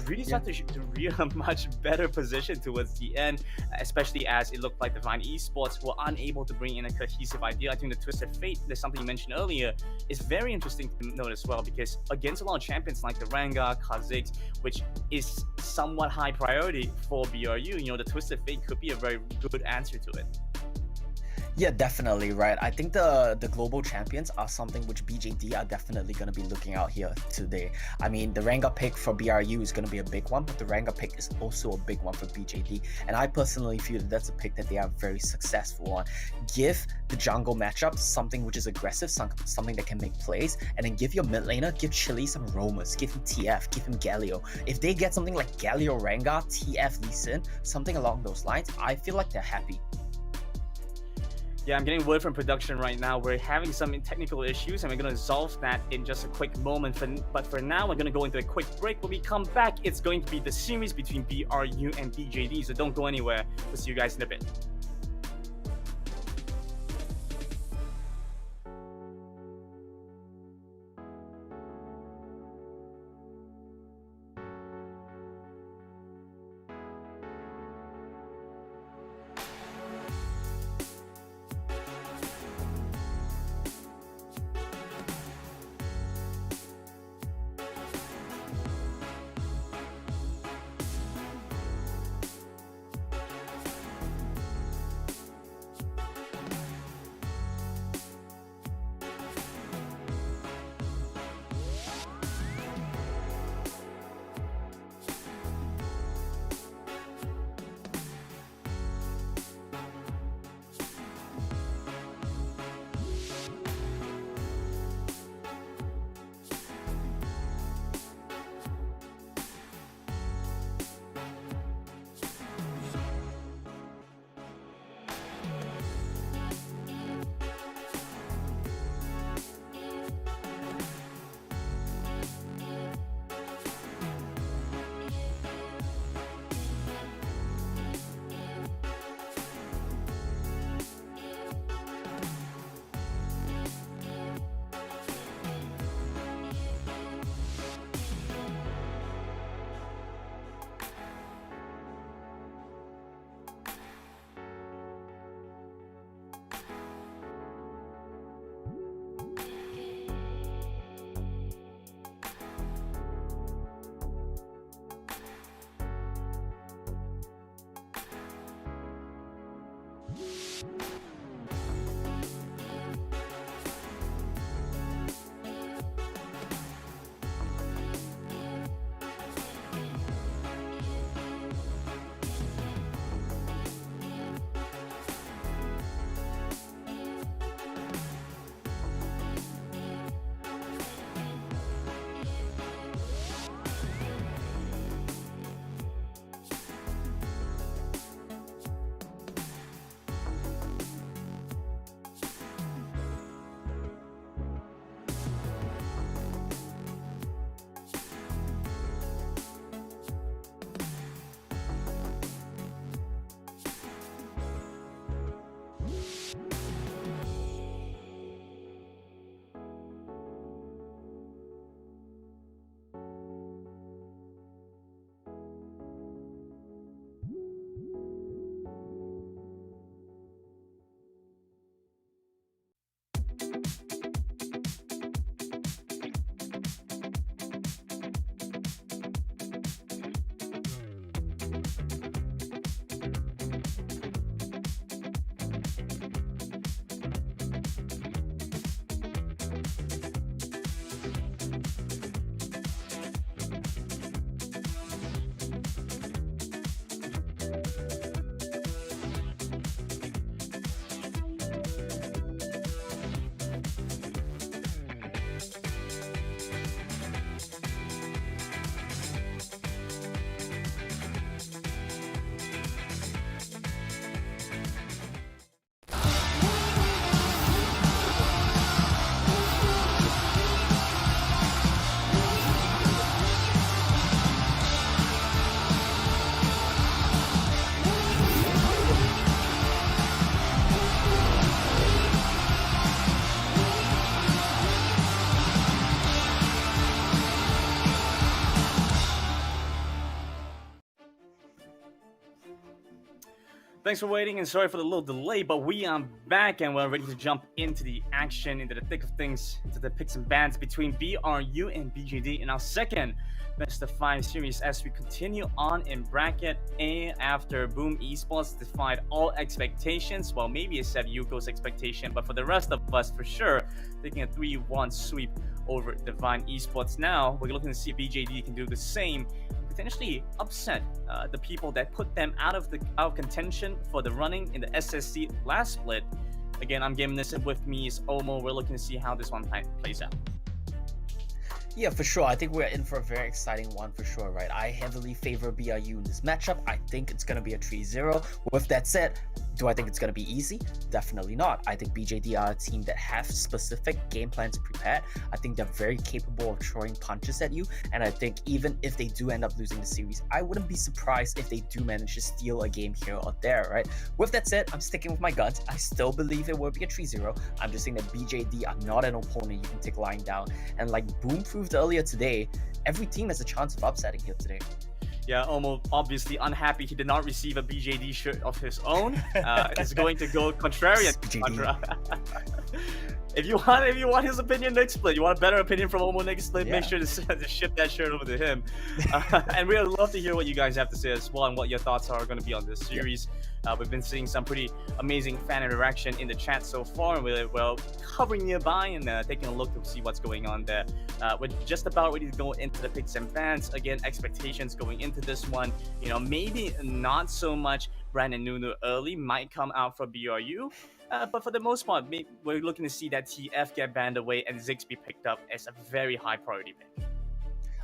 really started to rear a much better position towards the end, especially as it looked like Divine Esports were unable to bring in a cohesive idea. I think the Twisted Fate, there's something you mentioned earlier, is very interesting to note as well, because against a lot of champions like the Rengar, Kha'Zix, which is somewhat high priority for BRU, the Twisted Fate could be a very good answer to it. Yeah, definitely, right. I think the global champions are something which BJD are definitely going to be looking out here today. I mean, the Rengar pick for BRU is going to be a big one, but the Rengar pick is also a big one for BJD. And I personally feel that that's a pick that they are very successful on. Give the jungle matchup something which is aggressive, something that can make plays, and then give your mid laner, give Chili some roamers, give him TF, give him Galio. If they get something like Galio Rengar, TF Lee Sin, something along those lines, I feel like they're happy. Yeah, I'm getting word from production right now. We're having some technical issues, and we're going to resolve that in just a quick moment. But for now, we're going to go into a quick break. When we come back, it's going to be the series between BRU and BJD, so don't go anywhere. We'll see you guys in a bit. thanks for waiting and sorry for the little delay, but we are back and we're ready to jump into the action, into the thick of things, into the picks and bans between BRU and BJD in our second best of 5 series as we continue on in bracket A after Boom Esports defied all expectations. Well, maybe except Yuko's expectation, but for the rest of us, for sure, taking a 3-1 sweep over Divine Esports. Now, we're looking to see if BJD can do the same, potentially upset the people that put them out of contention for the running in the SSC last split. Again, I'm gaming this with me is Omo. We're looking to see how this one plays out. Yeah, for sure. I think we're in for a very exciting one for sure, right? I heavily favor BRU in this matchup. I think it's going to be a 3-0. With that said, do I think it's going to be easy? Definitely not. I think BJD are a team that have specific game plans prepared. I think they're very capable of throwing punches at you. And I think even if they do end up losing the series, I wouldn't be surprised if they do manage to steal a game here or there, right? With that said, I'm sticking with my guns. I still believe it will be a 3-0. I'm just saying that BJD are not an opponent you can take lying down. And like Boom proved earlier today, every team has a chance of upsetting here today. Yeah, Omo obviously unhappy he did not receive a BJD shirt of his own. Is going to go contrarian. If you want his opinion next split, you want a better opinion from Omo next split, make sure to ship that shirt over to him. And we would love to hear what you guys have to say as well and what your thoughts are going to be on this series. We've been seeing some pretty amazing fan interaction in the chat so far, and we're hovering nearby and taking a look to see what's going on there. We're just about ready to go into the picks and bans. Again, expectations going into this one, maybe not so much Brandon Nunu early might come out for BRU. But for the most part, we're looking to see that TF get banned away and Ziggs be picked up as a very high priority pick.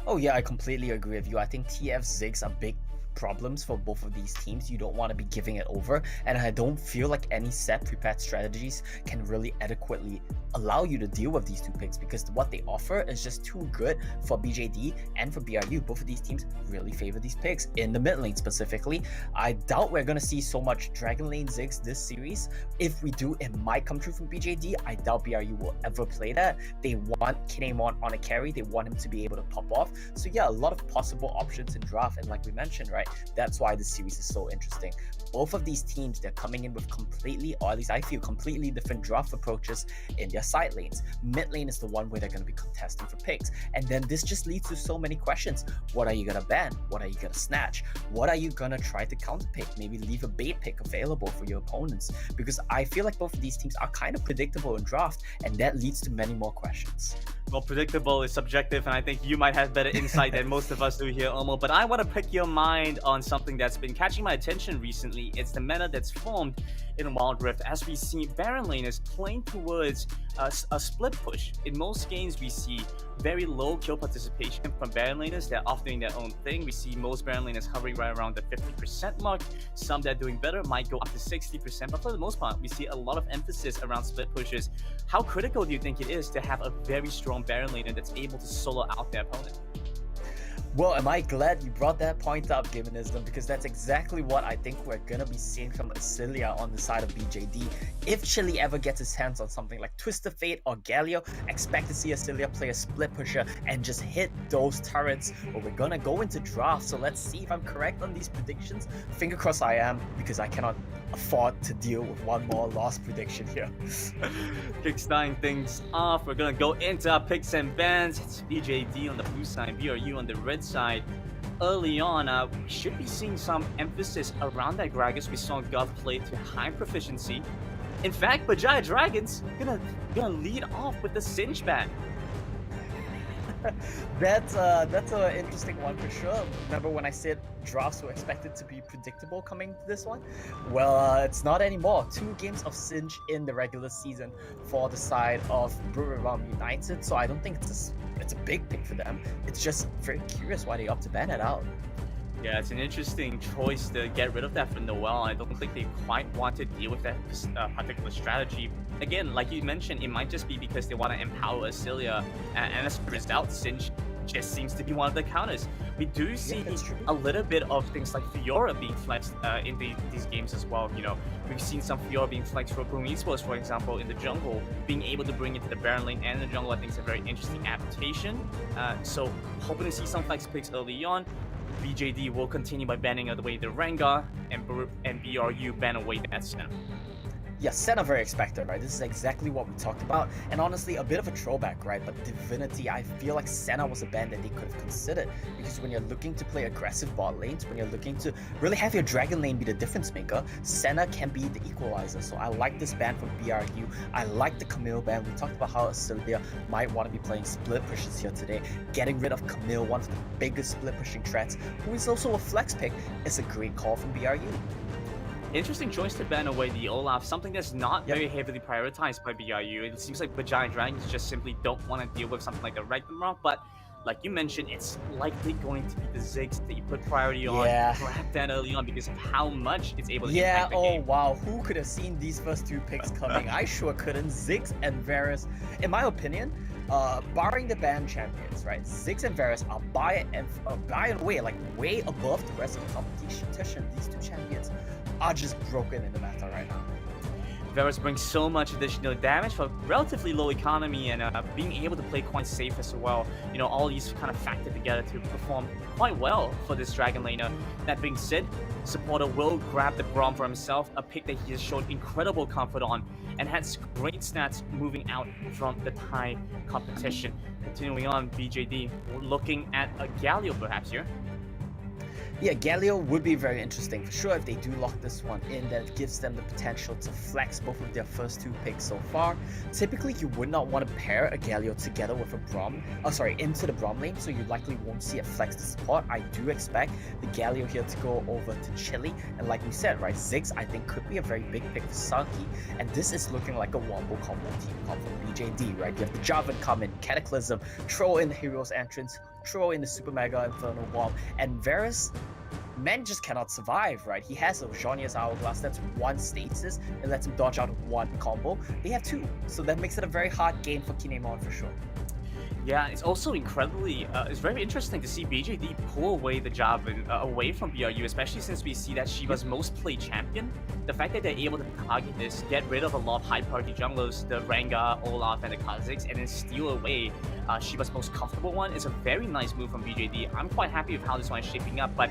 Oh yeah, I completely agree with you. I think TF Ziggs are big problems for both of these teams. You don't want to be giving it over, and I don't feel like any set prepared strategies can really adequately allow you to deal with these two picks, because what they offer is just too good for BJD and for BRU. Both of these teams really favor these picks. In the mid lane specifically, I doubt we're going to see so much Dragon Lane Ziggs this series. If we do, it might come true from BJD. I doubt BRU will ever play that. They want Kinemon on a carry. They want him to be able to pop off. So yeah, a lot of possible options in draft, and like we mentioned, right, that's why this series is so interesting. Both of these teams, they're coming in with completely, or at least I feel, completely different draft approaches in their side lanes. Mid lane is the one where they're going to be contesting for picks, and then this just leads to so many questions. What are you going to ban? What are you going to snatch? What are you going to try to counter pick? Maybe leave a bait pick available for your opponents, because I feel like both of these teams are kind of predictable in draft, and that leads to many more questions. Well, predictable is subjective, and I think you might have better insight than most of us do here, Omo. But I want to pick your mind on something that's been catching my attention recently. It's the meta that's formed in Wild Rift, as we see Baron laners playing towards a split push. In most games, we see very low kill participation from Baron laners. They're off doing their own thing. We see most Baron laners hovering right around the 50% mark. Some that are doing better might go up to 60%, but for the most part, we see a lot of emphasis around split pushes. How critical do you think it is to have a very strong Baron laner that's able to solo out their opponent? Well, am I glad you brought that point up, Givenism, because that's exactly what I think we're going to be seeing from Asilia on the side of BJD. If Chili ever gets his hands on something like Twisted Fate or Galio, expect to see Asilia play a split pusher and just hit those turrets. But we're going to go into draft, so let's see if I'm correct on these predictions. Finger crossed I am, because I cannot afford to deal with one more lost prediction here. Kickstarting things off, we're going to go into our picks and bans. It's BJD on the blue side, BRU on the red side. Early on, we should be seeing some emphasis around that Gragas. We saw Gov play to high proficiency. In fact, Bajaya Dragons gonna lead off with the Singe ban. That's an interesting one for sure. Remember when I said drafts were expected to be predictable coming to this one? Well, it's not anymore. 2 games of Singe in the regular season for the side of Buriram United, so I don't think it's a big pick for them. It's just very curious why they opt to ban it out. Yeah, it's an interesting choice to get rid of that for Noel. I don't think they quite want to deal with that particular strategy. Again, like you mentioned, it might just be because they want to empower Asilia, and as a result, Singe just seems to be one of the counters. We do see a little bit of things like Fiora being flexed in these games as well. We've seen some Fiora being flexed for Boom Esports, for example, in the jungle, being able to bring it to the Baron lane and the jungle. I think is a very interesting adaptation. So hoping to see some flex picks early on. BJD will continue by banning away the Rengar, and BRU ban away that Senna. Yeah, Senna very expected, right? This is exactly what we talked about. And honestly, a bit of a throwback, right? But Divinity, I feel like Senna was a ban that they could have considered. Because when you're looking to play aggressive bot lanes, when you're looking to really have your Dragon lane be the difference maker, Senna can be the equalizer. So I like this ban from BRU. I like the Camille ban. We talked about how Asyldia might want to be playing split pushes here today. Getting rid of Camille, one of the biggest split pushing threats, who is also a flex pick, is a great call from BRU. Interesting choice to ban away the Olaf, something that's not very heavily prioritized by BRU. It seems like the Giant Dragons just simply don't want to deal with something like the Ragnarok, but like you mentioned, it's likely going to be the Ziggs that you put priority on, grab that early on because of how much it's able to impact the game. Wow, who could have seen these first two picks coming? I sure couldn't. Ziggs and Varus, in my opinion, barring the banned champions, right? Ziggs and Varus are by and away, like way above the rest of the competition. These two champions are just broken in the meta right now. Varus brings so much additional damage for relatively low economy and being able to play quite safe as well. You know, all these kind of factored together to perform quite well for this Dragon laner. That being said, Supporter will grab the Braum for himself, a pick that he has shown incredible comfort on and has great stats moving out from the Thai competition. Continuing on, BJD, we're looking at a Galio perhaps here. Yeah, Galio would be very interesting for sure if they do lock this one in. That gives them the potential to flex both of their first two picks so far. Typically, you would not want to pair a Galio together with a Braum, into the Braum lane, so you likely won't see it flex the support. I do expect the Galio here to go over to Chili, and like we said, right, Ziggs I think could be a very big pick for Saki, and this is looking like a wombo combo team comp from BJD, right? You have the Jarvan come in, Cataclysm, throw in the Hero's Entrance, throw in the Super Mega Inferno Bomb, and Varus, man just cannot survive, right? He has a Zhonya's Hourglass, that's one stasis, it lets him dodge out one combo. They have two, so that makes it a very hard game for Kinemon for sure. Yeah, it's also incredibly, it's very interesting to see BJD pull away the Jarvan away from BRU, especially since we see that Shiva's most played champion. The fact that they're able to target this, get rid of a lot of high priority junglers, the Rengar, Olaf, and the Kha'Zix, and then steal away Shiva's most comfortable one is a very nice move from BJD. I'm quite happy with how this one is shaping up, but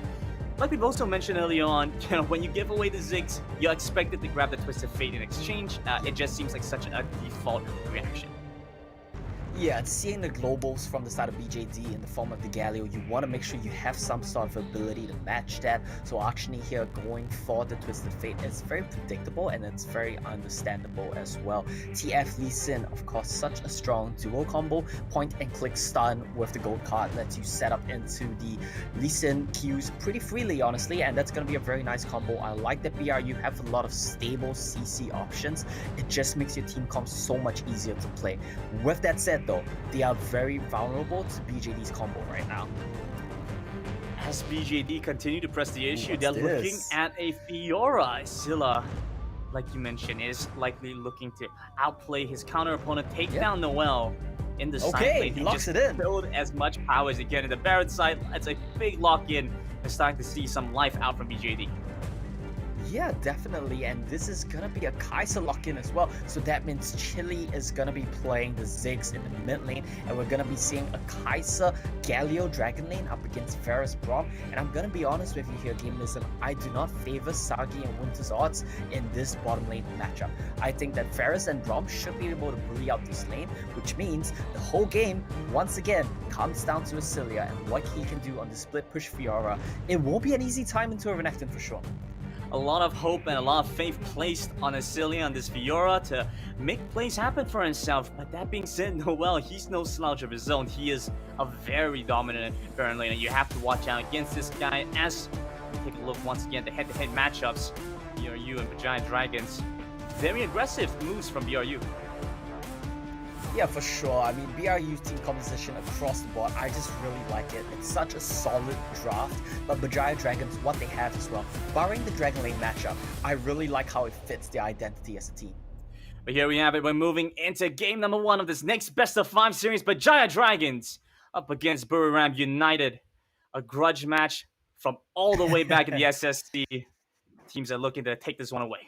like we've also mentioned earlier on, you know, when you give away the Ziggs, you're expected to grab the Twisted Fate in exchange. It just seems like such a default reaction. Yeah, seeing the globals from the side of BJD in the form of the Galio, you want to make sure you have some sort of ability to match that. So Archony here going for the Twisted Fate is very predictable and it's very understandable as well. TF Lee Sin, of course, such a strong duo combo. Point and click stun with the gold card lets you set up into the Lee Sin queues pretty freely, honestly, and that's going to be a very nice combo. I like that BRU have a lot of stable CC options. It just makes your team comp so much easier to play. With that said, though, they are very vulnerable to BJD's combo right now. As BJD continue to press the issue, they're looking at a Fiora. Scylla, like you mentioned, is likely looking to outplay his counter opponent, take down Noel in the side lane. He locks it in. Build as much power as he can in the Barret side. It's a big lock-in. They're starting to see some life out from BJD. Yeah, definitely, and this is gonna be a Kai'Sa lock-in as well, so that means Chili is gonna be playing the Ziggs in the mid lane, and we're gonna be seeing a Kai'Sa Galio Dragon lane up against Varus Braum, and I'm gonna be honest with you here, Game Listen, I do not favor Sagi and Winter's odds in this bottom lane matchup. I think that Varus and Braum should be able to bully out this lane, which means the whole game, once again, comes down to Asyldia and what he can do on the split push Fiora. It won't be an easy time into a Renekton for sure. A lot of hope and a lot of faith placed on Asyldia and this Fiora to make plays happen for himself. But that being said, Noel, he's no slouch of his own. He is a very dominant Baron laner. You have to watch out against this guy. As we take a look once again, the head-to-head matchups, BRU and the Giant Dragons. Very aggressive moves from BRU. Yeah, for sure. I mean, BRU's team composition across the board, I just really like it. It's such a solid draft, but Giant Dragons, what they have as well, barring the Dragon Lane matchup, I really like how it fits their identity as a team. But here we have it. We're moving into game number 1 of this next best of 5 series, but Giant Dragons up against Buriram United. A grudge match from all the way back in the SSC. Teams are looking to take this one away.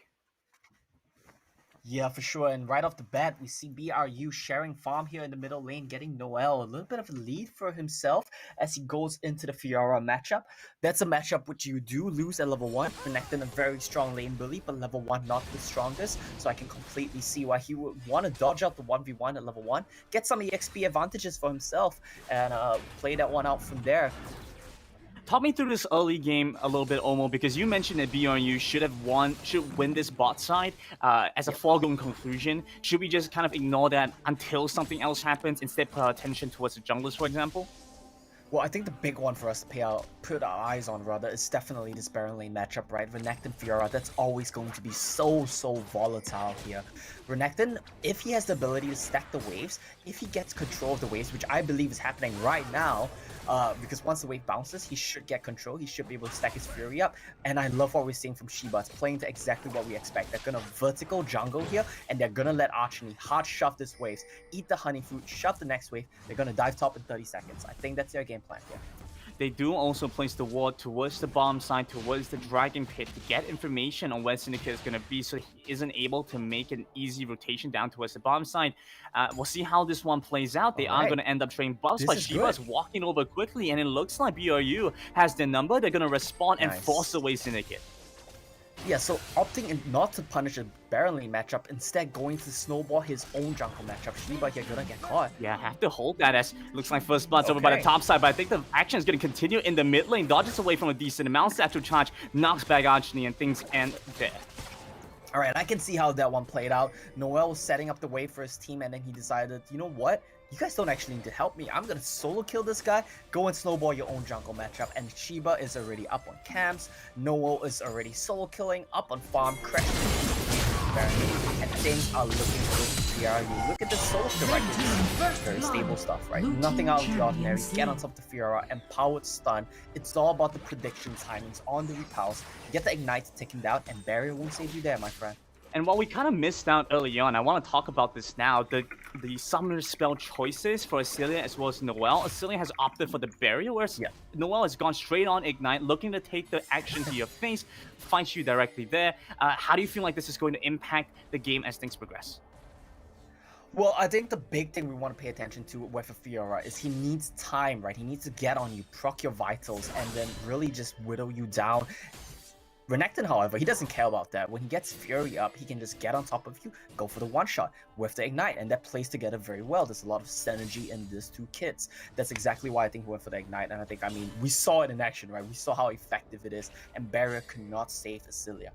Yeah, for sure. And right off the bat, we see BRU sharing farm here in the middle lane, getting Noel a little bit of a lead for himself as he goes into the Fiora matchup. That's a matchup which you do lose at level 1. Renekton a very strong lane bully, but level 1 not the strongest. So I can completely see why he would want to dodge out the 1v1 at level 1, get some EXP advantages for himself, and play that one out from there. Talk me through this early game a little bit, Omo, because you mentioned that BRU should win this bot side as a foregone conclusion. Should we just kind of ignore that until something else happens, instead put our attention towards the junglers, for example? Well, I think the big one for us to put our eyes on, rather, is definitely this Baron lane matchup, right? Renekton Fiora, that's always going to be so volatile here. Renekton, if he has the ability to stack the waves, if he gets control of the waves, which I believe is happening right now, because once the wave bounces, he should get control, he should be able to stack his Fury up, and I love what we're seeing from Shiba. It's playing to exactly what we expect. They're gonna vertical jungle here, and they're gonna let Archony hard shove this waves, eat the honey fruit, shove the next wave, they're gonna dive top in 30 seconds. I think that's their game plan here. They do also place the ward towards the bottom side, towards the Dragon Pit, to get information on where Syndicate is going to be, so he isn't able to make an easy rotation down towards the bottom side. We'll see how this one plays out. They are going to end up trading buffs, but Shiba's walking over quickly, and it looks like BRU has the number. They're going to respond and force away Syndicate. Yeah, so opting not to punish a Baron lane matchup, instead going to snowball his own jungle matchup. Shiba, you're gonna get caught. Yeah, have to hold that, as looks like first blood's over by the top side, but I think the action is going to continue in the mid lane. Dodges away from a decent amount, satchel charge, knocks back Archony, and things end there. Alright, I can see how that one played out. Noel was setting up the wave for his team, and then he decided, you know what? You guys don't actually need to help me. I'm gonna solo kill this guy. Go and snowball your own jungle matchup. And Shiba is already up on camps. Noel is already solo killing, up on farm, crashing. And things are looking good for PRU. Look at this solo kill right here. Very stable stuff, right? Nothing out of the ordinary. Get on top of the Fiora, empowered stun. It's all about the prediction timings on the repulse. Get the ignite ticking down, and barrier won't save you there, my friend. And while we kind of missed out early on, I want to talk about this now. The summoner spell choices for Asilia as well as Noel. Asilia has opted for the barrier, whereas Noel has gone straight on Ignite, looking to take the action to your face, fight you directly there. How do you feel like this is going to impact the game as things progress? Well, I think the big thing we want to pay attention to with a Fiora is he needs time, right? He needs to get on you, proc your vitals, and then really just whittle you down. Renekton, however, he doesn't care about that. When he gets Fury up, he can just get on top of you, go for the one-shot with the Ignite, and that plays together very well. There's a lot of synergy in these two kits. That's exactly why I think he went for the Ignite, and I mean, we saw it in action, right? We saw how effective it is, and Barrier could not save Asilia.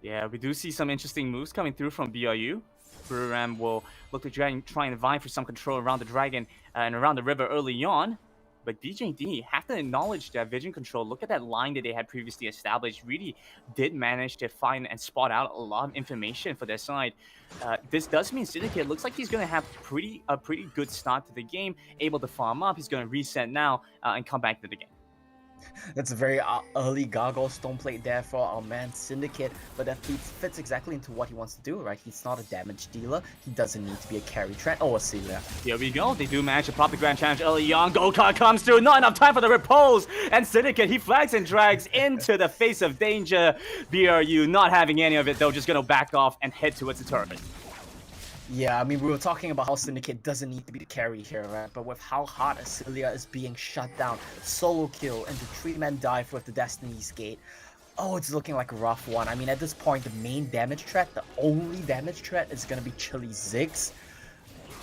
Yeah, we do see some interesting moves coming through from BRU. Buram will look to try and vie for some control around the dragon and around the river early on. But DJD have to acknowledge that vision control. Look at that line that they had previously established. Really did manage to find and spot out a lot of information for their side. This does mean Syndicate looks like he's going to have a pretty good start to the game. Able to farm up. He's going to reset now and come back to the game. That's a very early Gargoyle Stone Plate there for our man Syndicate, but that fits exactly into what he wants to do, right? He's not a damage dealer. He doesn't need to be a carry threat. Oh, Asilia. Here we go. They do manage to pop the Grand Challenge early on. Go-Kart comes through. Not enough time for the repose. And Syndicate, he flags and drags into the face of danger. BRU not having any of it, though, just going to back off and head towards the turret. Yeah, I mean, we were talking about how Syndicate doesn't need to be the carry here, right? But with how hard Asilia is being shut down, solo kill and the 3-man dive with the Destiny's Gate, oh, it's looking like a rough one. I mean, at this point, the main damage threat, the only damage threat is going to be Chili Ziggs.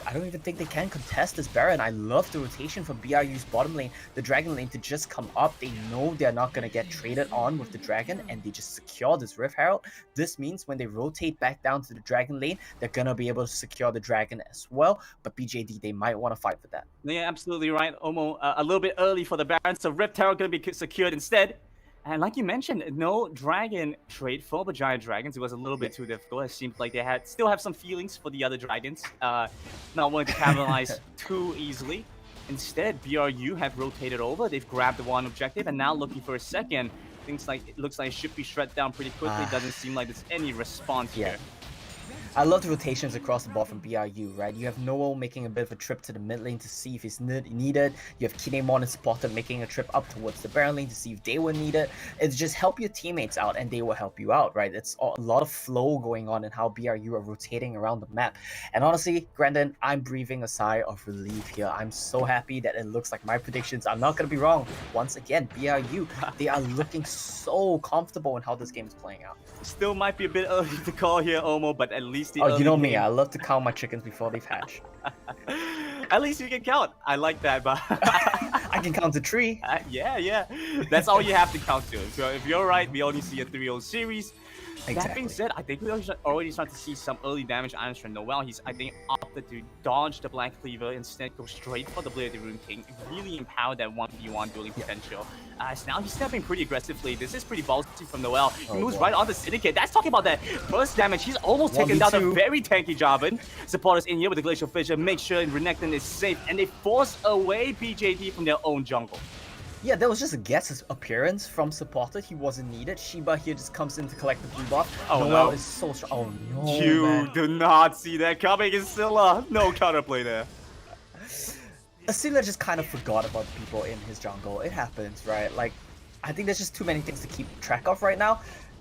I don't even think they can contest this Baron. I love the rotation from BRU's bottom lane, the Dragon lane, to just come up. They know they're not going to get traded on with the Dragon, and they just secure this Rift Herald. This means when they rotate back down to the Dragon lane, they're going to be able to secure the Dragon as well. But BJD, they might want to fight for that. Yeah, absolutely right. Omo, a little bit early for the Baron, so Rift Herald going to be secured instead. And like you mentioned, no Dragon trade for the Giant Dragons. It was a little bit too difficult. It seemed like they still have some feelings for the other Dragons. Not wanting to capitalize too easily. Instead, BRU have rotated over. They've grabbed the one objective and now looking for a second. It looks like it should be shred down pretty quickly. Doesn't seem like there's any response here. I love the rotations across the board from BRU, right? You have Noel making a bit of a trip to the mid lane to see if he's needed. You have Kinemon and Spotted making a trip up towards the Baron lane to see if they were needed. It's just help your teammates out and they will help you out, right? It's a lot of flow going on in how BRU are rotating around the map. And honestly, Grandin, I'm breathing a sigh of relief here. I'm so happy that it looks like my predictions are not going to be wrong. Once again, BRU, they are looking so comfortable in how this game is playing out. Still might be a bit early to call here, Omo, but at least the Oh, you know early me, game- I love to count my chickens before they've hatched. At least you can count. I like that, but I can count to 3. yeah. That's all you have to count to. So if you're right, we only see a 3-0 series. That being Exactly. said, I think we already start to see some early damage items from Noel. He's, I think, opted to dodge the Black Cleaver, instead go straight for the Blade of the Rune King. Really empowered that 1v1 dueling potential. So now he's stepping pretty aggressively. This is pretty ballsy from Noel. He moves right on the Syndicate. That's talking about that first damage. He's almost taken down a 1v2. very tanky Jarvan. Supporters in here with the Glacial Fissure make sure Renekton is safe, and they force away BJD from their own jungle. Yeah, that was just a guess appearance from Supported. He wasn't needed. Shiba here just comes in to collect the blue buff. Oh, Noel no. is so strong. Oh no, You man. do not see that coming, Isilla. No counterplay there. Asila just kind of forgot about the people in his jungle. It happens, right? Like, I think there's just too many things to keep track of right now.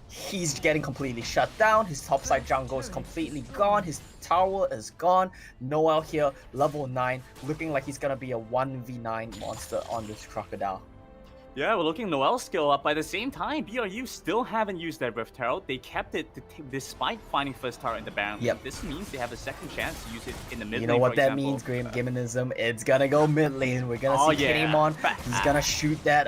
He's getting completely shut down. His topside jungle is completely gone. His tower is gone. Noel here, level 9, looking like he's gonna be a 1v9 monster on this crocodile. Yeah, we're looking Noel's skill up. By the same time, BRU still haven't used their Rift Herald. They kept it despite finding first tower in the Baron. Yep. This means they have a second chance to use it in the mid You lane, know what for that example. means, Gaminism? It's gonna go mid lane. We're gonna Oh, see yeah. Kinemon. He's gonna shoot that,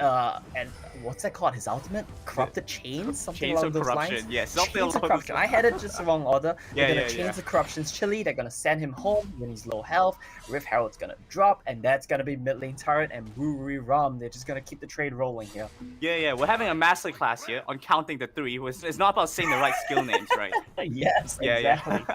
and what's that called? His ultimate? Corrupted Chains? Something Chains along of those Corruption. lines? Yeah, something Chains of along those Corruption. I had it just the wrong order. Yeah, They're gonna yeah, Chains of Corruption's chili. They're gonna send him home when he's low health. Rift Herald's gonna drop, and that's gonna be mid lane turret and Wuri Ram. They're just gonna keep the trade rolling here. Yeah, we're having a master class here on counting the 3. It's not about saying the right skill names, right? Yes, Yeah, exactly.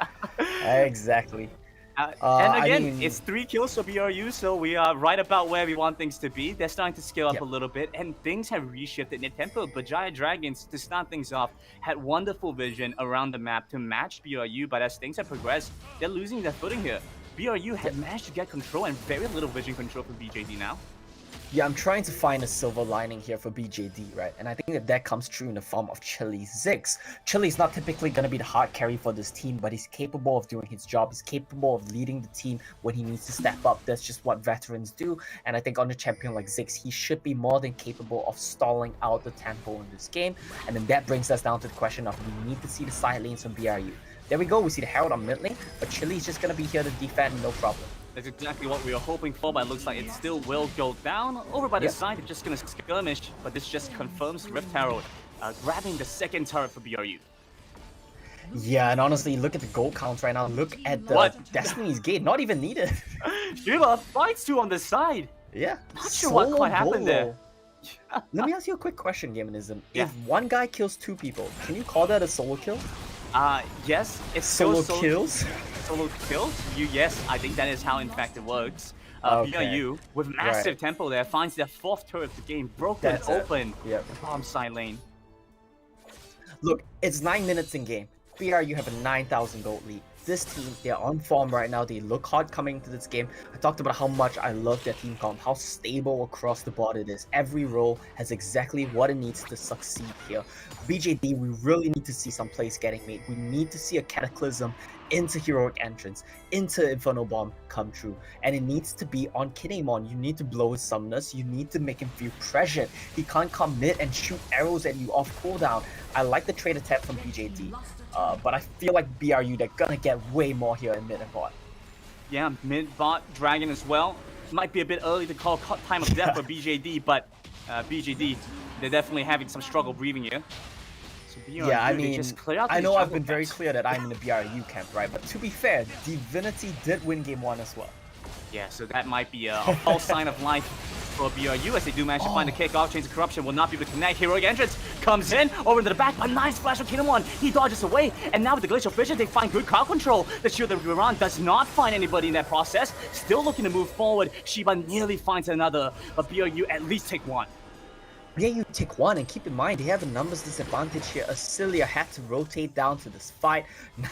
yeah. Exactly. And I again, mean- it's 3 kills for BRU, so we are right about where we want things to be. They're starting to scale up Yep. a little bit, and things have reshifted their tempo. But Giant Dragons, to start things off, had wonderful vision around the map to match BRU, but as things have progressed, they're losing their footing here. BRU had managed to get control and very little vision control for BJD now. Yeah, I'm trying to find a silver lining here for BJD, right? And I think that comes true in the form of Chili Ziggs. Chili's not typically going to be the hard carry for this team, but he's capable of doing his job. He's capable of leading the team when he needs to step up. That's just what veterans do. And I think on a champion like Ziggs, he should be more than capable of stalling out the tempo in this game. And then that brings us down to the question of we need to see the side lanes from BRU. There we go, we see the Herald on mid lane, but Chili's just going to be here to defend, no problem. That's exactly what we were hoping for, but it looks like it still will go down. Over by the Yep. side, they're just going to skirmish, but this just confirms Rift Herald grabbing the second turret for BRU. Yeah, and honestly, look at the gold count right now. Look at the What? Destiny's Gate, not even needed. Shiva fights 2 on the side. Yeah. Not sure what Solo quite happened there. bolo. Let me ask you a quick question, Gaminism. Yeah. If one guy kills 2 people, can you call that a solo kill? Yes, it's Solo still kills? Solo kills? Yes, I think that is how in fact it works. Okay. BRU, with massive Right. tempo there, finds their 4th turret of the game, broken That's it. open. Yep. Bottom side lane. Look, it's 9 minutes in game. BRU have a 9,000 gold lead. This team, they're on form right now. They look hot coming into this game. I talked about how much I love their team comp, how stable across the board it is. Every role has exactly what it needs to succeed here. BJD, we really need to see some plays getting made. We need to see a Cataclysm into Heroic Entrance, into Inferno Bomb come true. And it needs to be on Kinemon. You need to blow his summoners. You need to make him feel pressured. He can't come mid and shoot arrows at you off cooldown. I like the trade attack from BJD. But I feel like BRU, they're gonna get way more here in mid and bot. Yeah, mid-bot Dragon as well. Might be a bit early to call time of death for BJD, but BJD, they're definitely having some struggle breathing here. So BRU, Yeah, I they mean, just clear out I these know I've jungle been very camps. clear that I'm in the BRU camp, right? But to be fair, Divinity did win game 1 as well. Yeah, so that might be a false sign of life for BRU as they do manage to find the kickoff. Chains of Corruption will not be able to connect. Heroic Entrance comes in, over into the back, but nice flash from Kinemon. He dodges away, and now with the Glacial Fissure, they find good crowd control. The Shield of Ruran does not find anybody in that process. Still looking to move forward. Shiba nearly finds another, but BRU at least take one. Yeah, you take one, and keep in mind, they have a numbers disadvantage here. Acilia had to rotate down to this fight.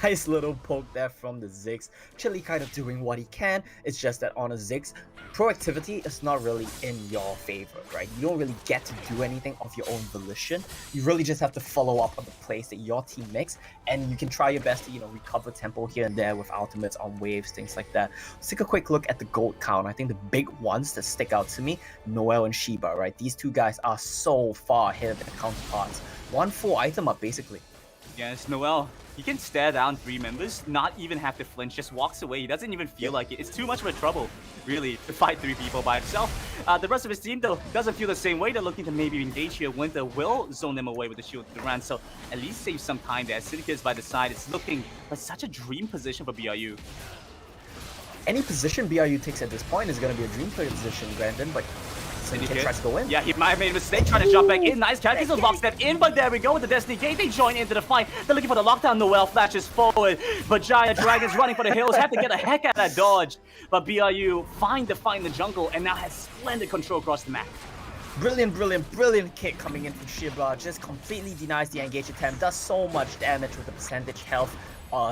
Nice little poke there from the Ziggs. Chili kind of doing what he can. It's just that on a Ziggs, proactivity is not really in your favor, right? You don't really get to do anything of your own volition. You really just have to follow up on the plays that your team makes, and you can try your best to, recover tempo here and there with ultimates on waves, things like that. Let's take a quick look at the gold count. I think the big ones that stick out to me, Noel and Shiba, right? These two guys are so far ahead of their counterparts. One full item up, basically. Yes, Noel. He can stare down 3 members, not even have to flinch, just walks away. He doesn't even feel like it. It's too much of a trouble, really, to fight 3 people by himself. The rest of his team, though, doesn't feel the same way. They're looking to maybe engage here. Winter will zone them away with the shield to the run, so at least save some time there. Syndicate is by the side. It's looking like such a dream position for BRU. Any position BRU takes at this point is going to be a dream position, Brandon, but Syndicate tries to go in. Yeah, he might have made a mistake trying to jump back in. Nice catch. He's a lockstep in, but there we go with the Destiny Gate. They join into the fight. They're looking for the lockdown. Noel flashes forward, but Giant Dragons running for the hills have to get a heck out of that dodge. But BRU find the fight in the jungle and now has splendid control across the map. Brilliant kick coming in from Shiba. Just completely denies the engage attempt. Does so much damage with the percentage health.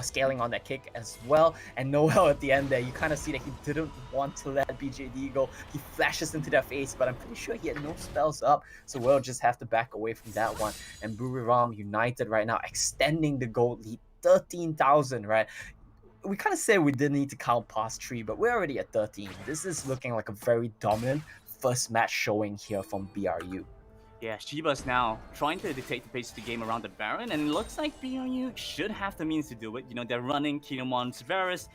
Scaling on that kick as well, and Noel at the end there, you kind of see that he didn't want to let BJD go. He flashes into their face, but I'm pretty sure he had no spells up, so we'll just have to back away from that one. And Buriram United right now extending the gold lead, 13,000, right? We kind of said we didn't need to count past 3, but we're already at 13. This is looking like a very dominant first match showing here from BRU. Yeah, Shiba's now trying to dictate the pace of the game around the Baron, and it looks like BRU should have the means to do it. They're running Kinemon Severus.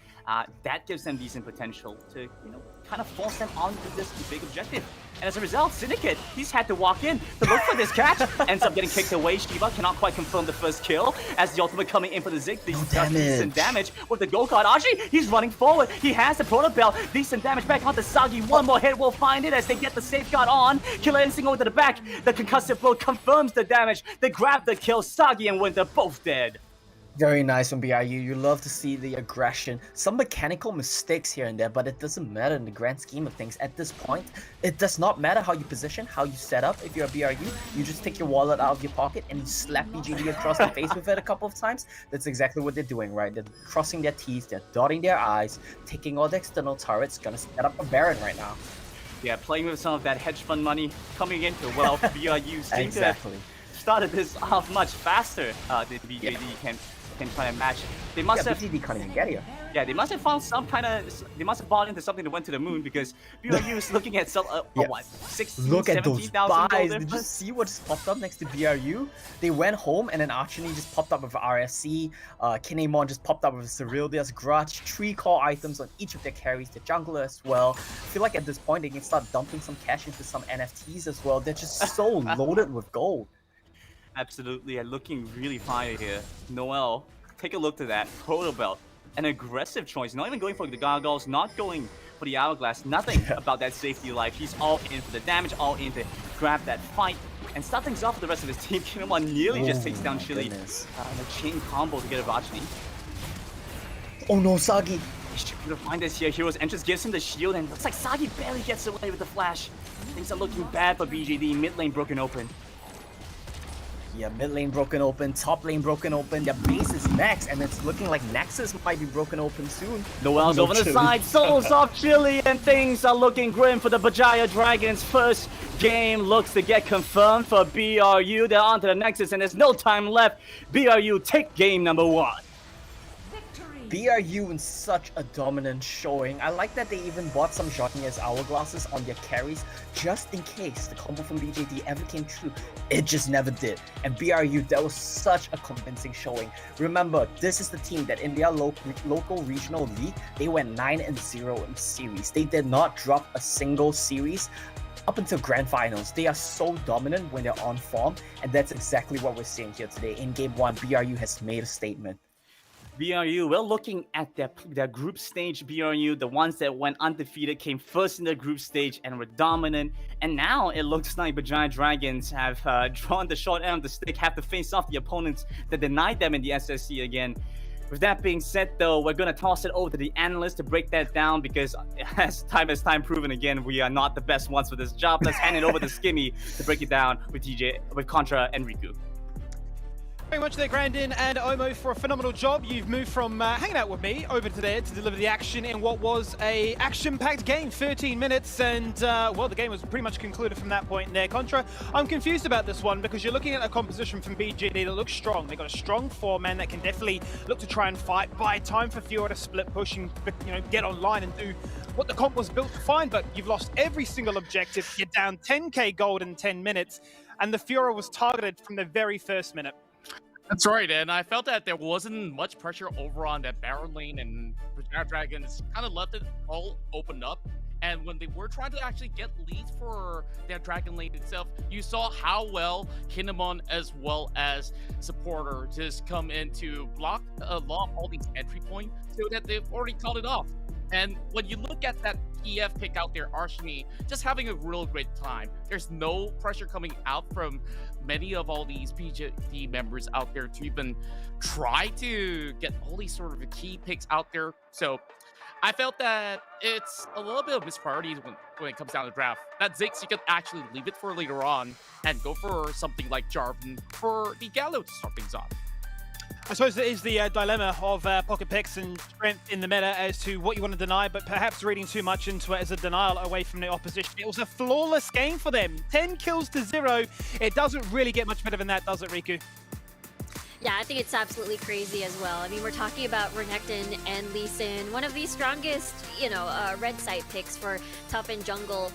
That gives them decent potential to, kind of force them onto this big objective. And as a result, Syndicate, he's had to walk in to look for this catch. Ends up getting kicked away. Shiba cannot quite confirm the first kill as the ultimate coming in for the Zig. Decent damage with the gold card. Ashi, he's running forward. He has the Proto Bell. Decent damage back onto Sagi. One more hit will find it as they get the safeguard on. Killer Instinct over to the back. The concussive blow confirms the damage. They grab the kill. Sagi and Winter both dead. Very nice from BRU. You love to see the aggression. Some mechanical mistakes here and there, but it doesn't matter in the grand scheme of things. At this point, it does not matter how you position, how you set up. If you're a BRU, you just take your wallet out of your pocket and you slap BGD across the face with it a couple of times. That's exactly what they're doing, right? They're crossing their T's, they're dotting their I's, taking all the external turrets, gonna set up a Baron right now. Yeah, playing with some of that hedge fund money coming into well, BRU seem to have started this off much faster than BJD can try and match. They must have. BGD can't even get here. Yeah, they must have found some kind of. They must have bought into something that went to the moon because BRU is looking at some. What? 16, look at those 17,000 buys. Did you see what just popped up next to BRU? They went home and then Archony just popped up with RSC. Kinemon just popped up with Cerildia's Grudge. 3 core items on each of their carries. The jungler as well. I feel like at this point they can start dumping some cash into some NFTs as well. They're just so loaded with gold. Absolutely, and looking really fire here. Noel, take a look to that. Proto Belt, an aggressive choice. Not even going for the gargoyles, not going for the hourglass. Nothing about that safety life. He's all in for the damage, all in to grab that fight and start things off for the rest of his team. Kinemon nearly just takes down Chili. The chain combo to get a Rajni. Oh no, Sagi! He's trying to find this here. Hero's entrance gives him the shield, and looks like Sagi barely gets away with the flash. Things are looking bad for BJD. Mid lane broken open. Yeah, mid lane broken open, top lane broken open, their base is max, and it's looking like Nexus might be broken open soon. Noel's over the side, solos off Chili, and things are looking grim for the Bajaya Dragons. First game looks to get confirmed for BRU. They're on to the Nexus, and there's no time left. BRU take game number 1. BRU in such a dominant showing. I like that they even bought some Jotnia's hourglasses on their carries just in case the combo from BJD ever came true. It just never did. And BRU, that was such a convincing showing. Remember, this is the team that in their local regional league, they went 9-0 in series. They did not drop a single series up until grand finals. They are so dominant when they're on form, and that's exactly what we're seeing here today. In game 1, BRU has made a statement. BRU, well, looking at their group stage, BRU, the ones that went undefeated, came first in their group stage and were dominant. And now it looks like the Giant Dragons have drawn the short end of the stick, have to face off the opponents that denied them in the SSC again. With that being said, though, we're gonna toss it over to the analyst to break that down because, as time proven again, we are not the best ones for this job. Let's hand it over to Skimmy to break it down with Contra and Riku. Very much there, Grandin and Omo, for a phenomenal job. You've moved from hanging out with me over to there to deliver the action in what was a action-packed game, 13 minutes, and well, the game was pretty much concluded from that point there. Contra, I'm confused about this one because you're looking at a composition from BGD that looks strong. They've got a strong four-man that can definitely look to try and fight, buy time for Fiora to split push and, you know, get online and do what the comp was built to find, but you've lost every single objective. You're down 10k gold in 10 minutes, and the Fiora was targeted from the very first minute. That's right, and I felt that there wasn't much pressure over on that Baron lane, and Riot Dragons kind of left it all open up. And when they were trying to actually get leads for their Dragon lane itself, you saw how well Kinemon as well as Supporter just come in to block all these entry points so that they've already called it off. And when you look at that PF pick out there, Arshni, just having a real great time. There's no pressure coming out from many of all these PGD members out there to even try to get all these sort of key picks out there. So I felt that it's a little bit of mispriorities when it comes down to draft. That Ziggs, you could actually leave it for later on and go for something like Jarvan for the Gallo to start things off. I suppose it is the dilemma of pocket picks and strength in the meta as to what you want to deny, but perhaps reading too much into it as a denial away from the opposition. It was a flawless game for them. 10 kills to 0. It doesn't really get much better than that, does it, Riku? Yeah, I think it's absolutely crazy as well. I mean, we're talking about Renekton and Lee Sin, one of the strongest, you know, red side picks for top end jungle.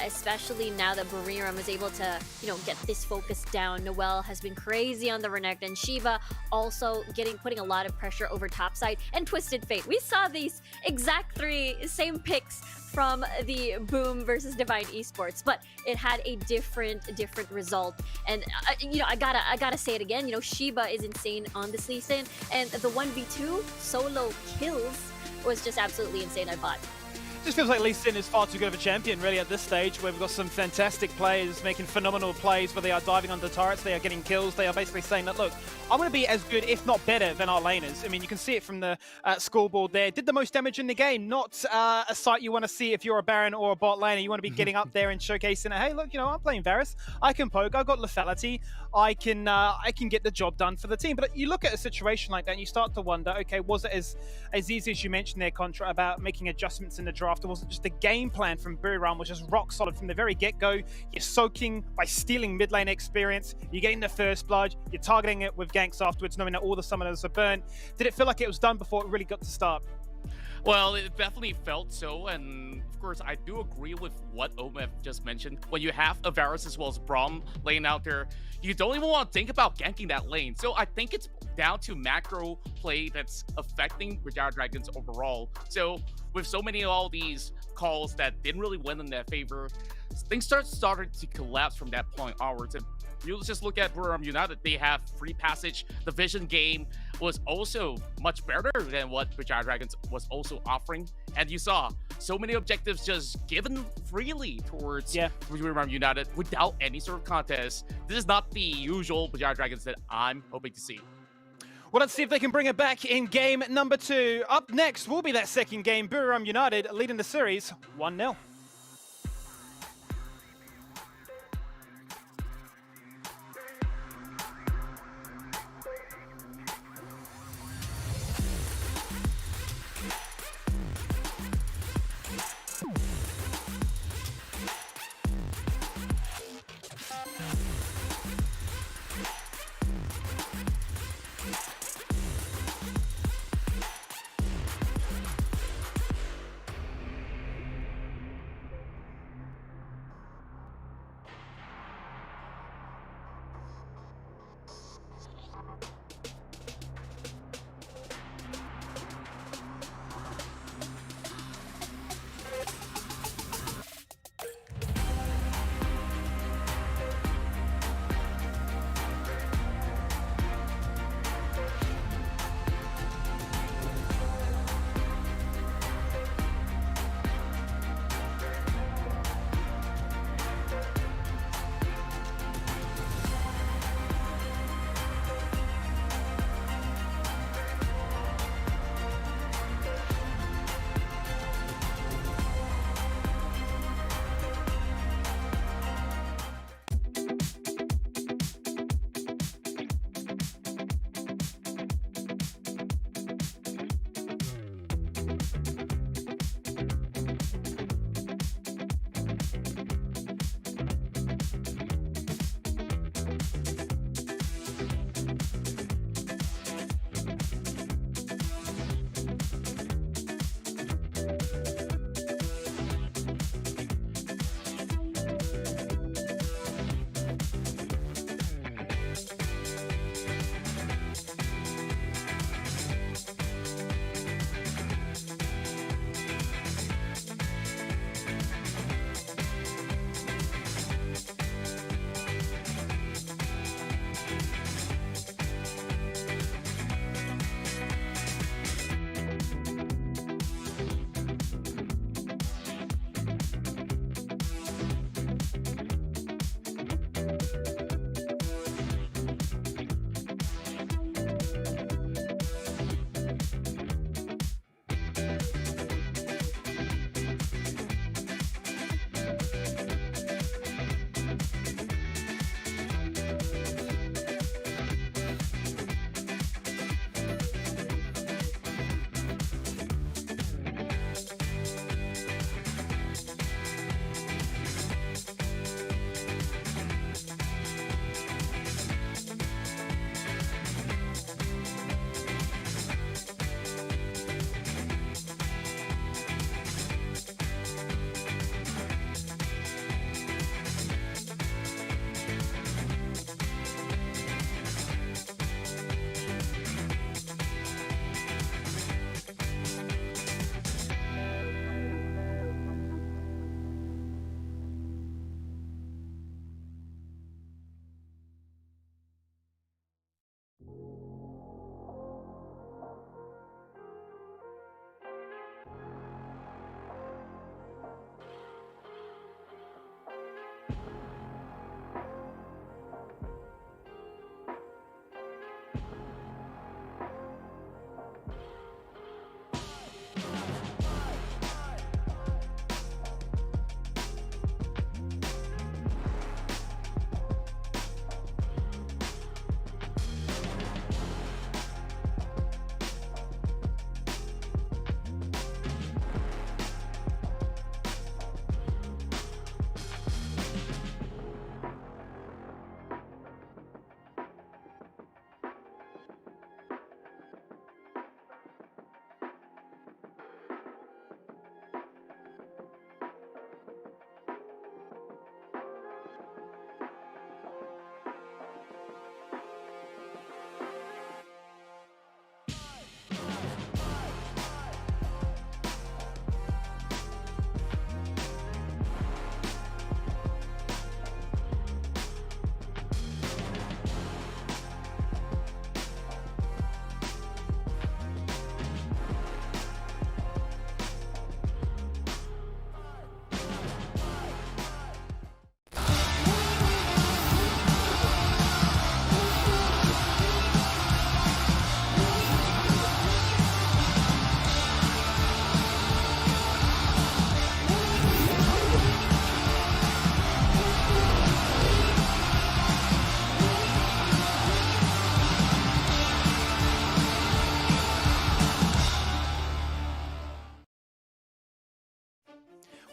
Especially now that Bariram is able to, you know, get this focus down. Noelle has been crazy on the Renekton. Shiva also putting a lot of pressure over topside, and Twisted Fate. We saw these exact same picks from the Boom versus Divine Esports, but it had a different result. And you know, I gotta say it again. You know, Shiva is insane on this Lee Sin, and the 1v2 solo kills was just absolutely insane, I thought. Just feels like Lee Sin is far too good of a champion, really, at this stage, where we've got some fantastic players making phenomenal plays, where they are diving under turrets, they are getting kills, they are basically saying that, look, I'm going to be as good, if not better, than our laners. I mean, you can see it from the scoreboard there. Did the most damage in the game, not a sight you want to see if you're a Baron or a bot laner. You want to be getting up there and showcasing, hey, look, you know, I'm playing Varus, I can poke, I've got lethality, I can get the job done for the team. But you look at a situation like that and you start to wonder, okay, was it as easy as you mentioned there, Contra, about making adjustments in the draft? Or was it just the game plan from Buriram, which is rock solid from the very get-go? You're soaking by stealing mid lane experience, you're getting the first blood, you're targeting it with ganks afterwards, knowing that all the summoners are burnt. Did it feel like it was done before it really got to start? Well, it definitely felt so, and of course, I do agree with what Omef just mentioned. When you have a Varus as well as Braum laying out there, you don't even want to think about ganking that lane. So I think it's down to macro play that's affecting Riot Dragons overall. So with so many of all these calls that didn't really win in their favor, things started to collapse from that point onwards. And you just look at Buriram United, they have free passage. The vision game was also much better than what Riot Dragons was also offering. And you saw so many objectives just given freely towards Buriram United without any sort of contest. This is not the usual Riot Dragons that I'm hoping to see. Well, let's see if they can bring it back in game number 2. Up next will be that second game. Buriram United leading the series 1-0.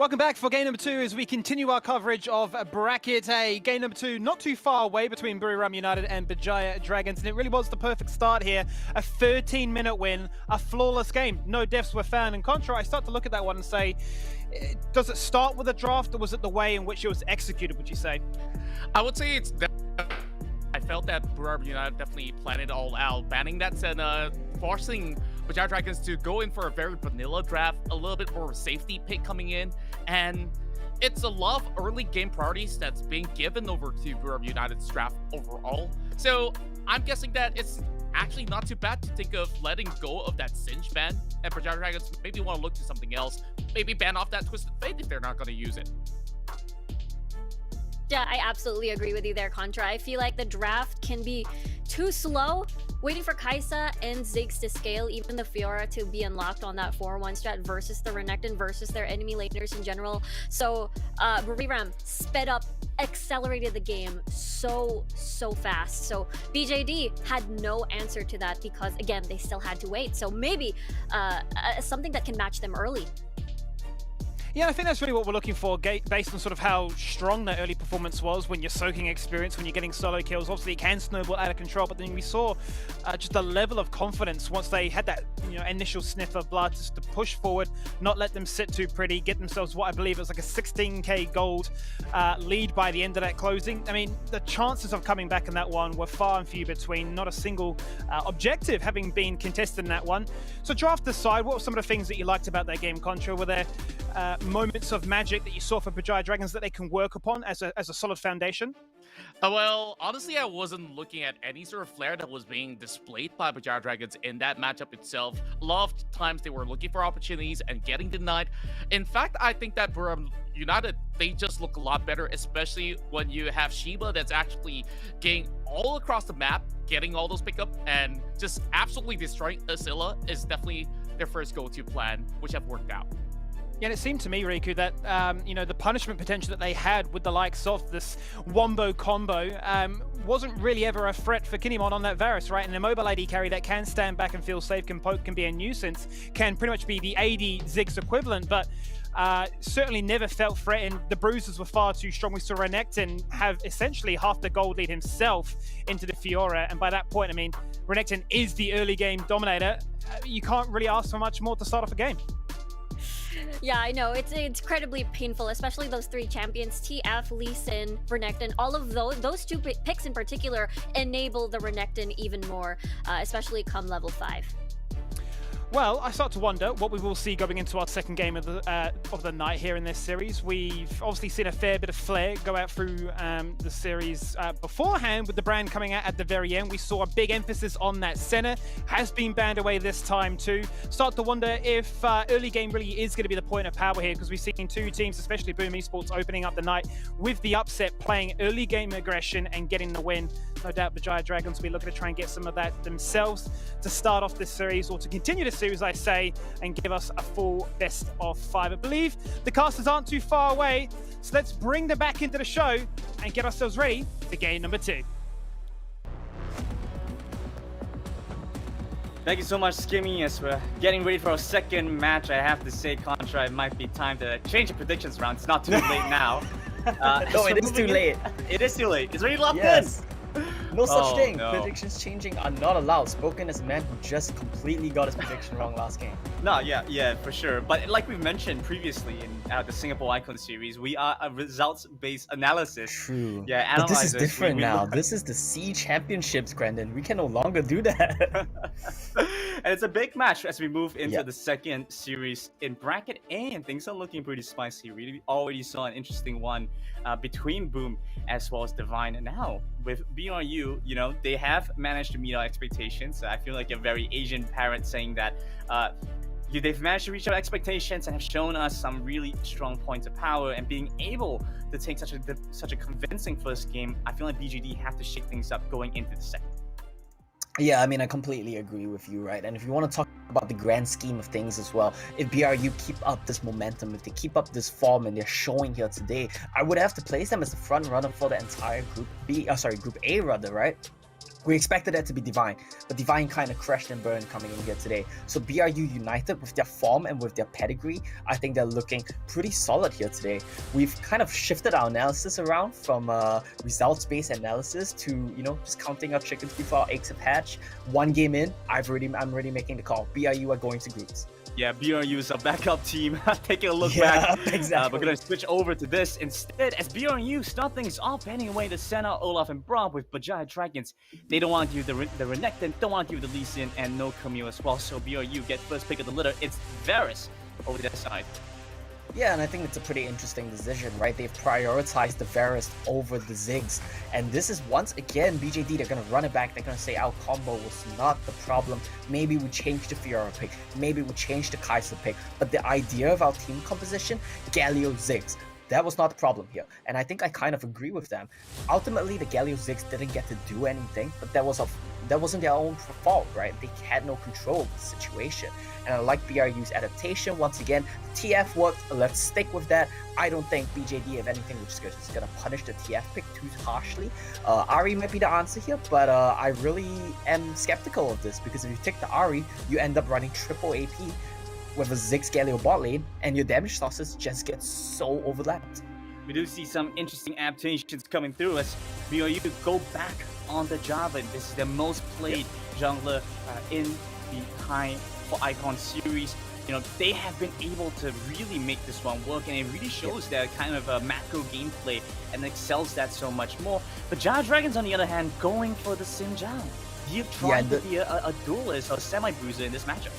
Welcome back for game number 2 as we continue our coverage of Bracket A. Game number 2 not too far away between Buriram United and Bajaya Dragons, and it really was the perfect start here. A 13-minute win, a flawless game. No deaths were found. In Contra, I start to look at that one and say, does it start with a draft, or was it the way in which it was executed, would you say? I would say it's I felt that Buriram United definitely planned it all out, banning that Senna, forcing Bajaj Dragons to go in for a very vanilla draft, a little bit more safety pick coming in, and it's a lot of early game priorities that's being given over to Buriram United's draft overall. So I'm guessing that it's actually not too bad to think of letting go of that Singe ban, and Bajaj Dragons maybe want to look to something else, maybe ban off that Twisted Fate if they're not going to use it. Yeah, I absolutely agree with you there, Contra. I feel like the draft can be too slow, waiting for Kaisa and Ziggs to scale, even the Fiora to be unlocked on that 4-1 strat versus the Renekton versus their enemy laners in general. So Buriram sped up, accelerated the game so fast. So BJD had no answer to that because, again, they still had to wait. So maybe something that can match them early. Yeah, I think that's really what we're looking for, based on sort of how strong that early performance was. When you're soaking experience, when you're getting solo kills, obviously it can snowball out of control, but then we saw just the level of confidence once they had that initial sniff of blood just to push forward, not let them sit too pretty, get themselves what I believe was like a 16k gold lead by the end of that closing. I mean, the chances of coming back in that one were far and few between, not a single objective having been contested in that one. So draft aside, what were some of the things that you liked about that game, Contra? Were there moments of magic that you saw for Bajaya Dragons that they can work upon as a solid foundation? Well, honestly, I wasn't looking at any sort of flair that was being displayed by Bajaj Dragons in that matchup itself. A lot of times they were looking for opportunities and getting denied. In fact, I think that Buriram United, they just look a lot better, especially when you have Shiba that's actually getting all across the map, getting all those pickup, and just absolutely destroying Asilla is definitely their first go-to plan, which have worked out. Yeah, and it seemed to me, Riku, that the punishment potential that they had with the likes of this Wombo combo wasn't really ever a threat for Kinemon on that Varus, right? And a mobile AD carry that can stand back and feel safe, can poke, can be a nuisance, can pretty much be the AD Ziggs equivalent, but certainly never felt threatened. The bruises were far too strong. We saw Renekton have essentially half the gold lead himself into the Fiora, and by that point, I mean, Renekton is the early game dominator. You can't really ask for much more to start off a game. Yeah, I know. It's incredibly painful, especially those 3 champions, TF, Lee Sin, Renekton. All of those 2 picks in particular enable the Renekton even more, especially come level 5. Well, I start to wonder what we will see going into our second game of the night here in this series. We've obviously seen a fair bit of flair go out through the series beforehand, with the brand coming out at the very end. We saw a big emphasis on that Senna, has been banned away this time too. Start to wonder if early game really is going to be the point of power here, because we've seen 2 teams, especially Boom Esports, opening up the night with the upset, playing early game aggression and getting the win. No doubt Bajaya Dragons will be looking to try and get some of that themselves to start off this series, or to continue this series, I say, and give us a full best of 5. I believe the casters aren't too far away, so let's bring them back into the show and get ourselves ready for game number 2. Thank you so much, Skimmy. As we're getting ready for our second match, I have to say, Contra, it might be time to change the predictions round. It's not too late now. No, it is too late. It is too late. It's already locked Yes. in. No such thing. No. Predictions changing are not allowed. Spoken as a man who just completely got his prediction wrong last game. No, yeah, for sure. But like we mentioned previously in the Singapore Icon series, we are a results-based analysis. True. Yeah, but this analyzers. is different we now. look- This is the C Championships, Grandin. We can no longer do that. And it's a big match as we move into Yeah. the second series in Bracket A, and things are looking pretty spicy. We already saw an interesting one between Boom as well as Divine. And now with BRU, they have managed to meet our expectations. I feel like a very Asian parent saying that they've managed to reach our expectations and have shown us some really strong points of power, and being able to take such a convincing first game. I feel like BGD have to shake things up going into the second. Yeah, I mean, I completely agree with you, right? And if you want to talk about the grand scheme of things as well, if BRU keep up this momentum, if they keep up this form and they're showing here today, I would have to place them as the front runner for the entire Group A rather, right? We expected that to be Divine, but Divine kind of crashed and burned coming in here today. So BRU United, with their form and with their pedigree, I think they're looking pretty solid here today. We've kind of shifted our analysis around from results-based analysis to, you know, just counting our chickens before our eggs have hatched. One game in, I'm already making the call. BRU are going to groups. Yeah, BRU is a backup team. Taking a look Yeah, back. exactly. We're going to switch over to this instead as BRU start things off, heading away to Senna, Olaf, and Braum with Bajai Dragons. They don't want to give the Renekton, don't want to give the Lee Sin, and no Camille as well. So BRU get first pick of the litter. It's Varus over that side. Yeah, and I think it's a pretty interesting decision, right? They've prioritized the Varus over the Ziggs. And this is, once again, BJD, they're going to run it back. They're going to say our combo was not the problem. Maybe we change the Fiora pick. Maybe we change the Kai'Sa pick. But the idea of our team composition, Galio Ziggs, that was not the problem here. And I think I kind of agree with them. Ultimately, the Galio Ziggs didn't get to do anything, but that wasn't their own fault, right? They had no control of the situation. And I like BRU's adaptation. Once again, TF worked. Let's stick with that. I don't think BJD, if anything, which is going to punish the TF pick too harshly. Ahri might be the answer here, but I really am skeptical of this, because if you take the Ahri, you end up running triple AP with a Ziggs Galio bot lane, and your damage sources just get so overlapped. We do see some interesting adaptations coming through as BRU go back on the Java. This is the most played jungler in the High for Icon series. You know, they have been able to really make this one work, and it really shows their kind of macro gameplay and excels that so much more. But Jaya Dragons, on the other hand, going for the Xin Zhao. You're trying to be a duelist or semi-bruiser in this matchup.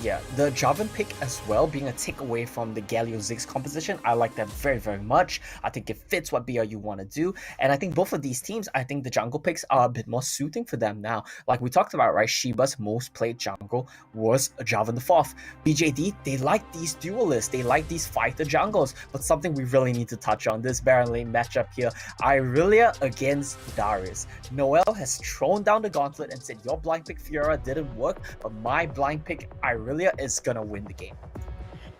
Yeah, the Jarvan pick as well, being a takeaway from the Galio Ziggs composition, I like that very, very much. I think it fits what BRU want to do. And I think both of these teams, I think the jungle picks are a bit more suiting for them now. Like we talked about, right? Shiba's most played jungle was Jarvan the 4th. BJD, they like these duelists. They like these fighter jungles. But something we really need to touch on, this Baron lane matchup here. Irelia against Darius. Noel has thrown down the gauntlet and said, your blind pick Fiora didn't work, but my blind pick Irelia is gonna win the game.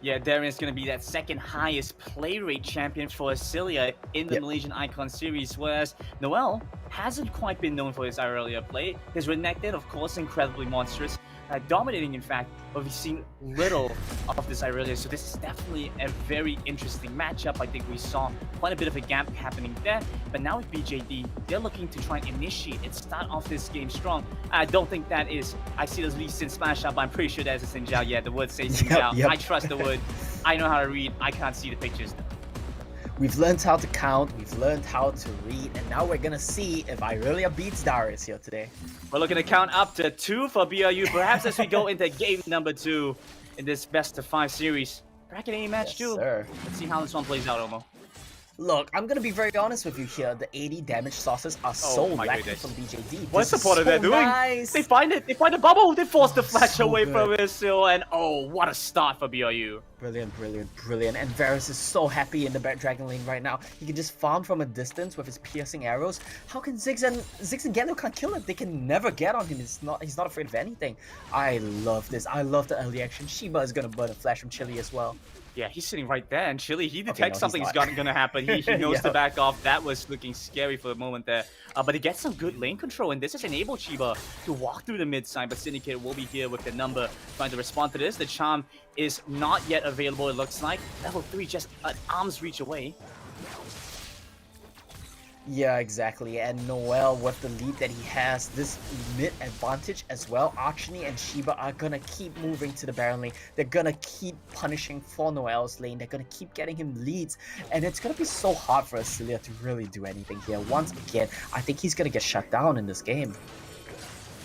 Yeah, Darius is going to be that second highest play rate champion for Asilia in the Malaysian Icon series, whereas Noel hasn't quite been known for his earlier play. His Renekton, of course, incredibly monstrous, dominating in fact, but we've seen little of this Irelia, so this is definitely a very interesting matchup. I think we saw quite a bit of a gap happening there, but now with BJD, they're looking to try and initiate and start off this game strong. I don't think that is, I see those Lee Sin smash up, but I'm pretty sure that's a Xin Zhao. Yeah, the word says Xin Zhao. I trust the word. I know how to read. I can't see the pictures. We've learned how to count, we've learned how to read, and now we're gonna see if Irelia beats Darius here today. We're looking to count up to 2 for BRU, perhaps as we go into game number 2 in this best of 5 series. Bracket A match 2. Sir. Let's see how this one plays out, Omo. Look, I'm gonna be very honest with you here. The 80 damage sources are so lacking goodness. from BJD. What's the This point is of that so doing? nice. They find it. They find the bubble. They force the flash So away good. from Isil, and oh, what a start for BRU. Brilliant, brilliant, brilliant. And Varus is so happy in the back dragon lane right now. He can just farm from a distance with his piercing arrows. How can Ziggs and Galio can't kill him? They can never get on him. He's not afraid of anything. I love this. I love the early action. Shiba is gonna burn a flash from Chili as well. Yeah, he's sitting right there, and Chili, he detects no, he's something's not. gonna happen. He knows to Yeah. back off. That was looking scary for a moment there. But he gets some good lane control, and this has enabled Chiba to walk through the mid side, but Syndicate will be here with the number trying to respond to this. The charm is not yet available, it looks like. Level 3 just an arm's reach away. Yeah, exactly. And Noel, with the lead that he has, this mid advantage as well, Archony and Shiba are gonna keep moving to the Baron lane. They're gonna keep punishing for Noel's lane. They're gonna keep getting him leads. And it's gonna be so hard for Asilia to really do anything here. Once again, I think he's gonna get shut down in this game.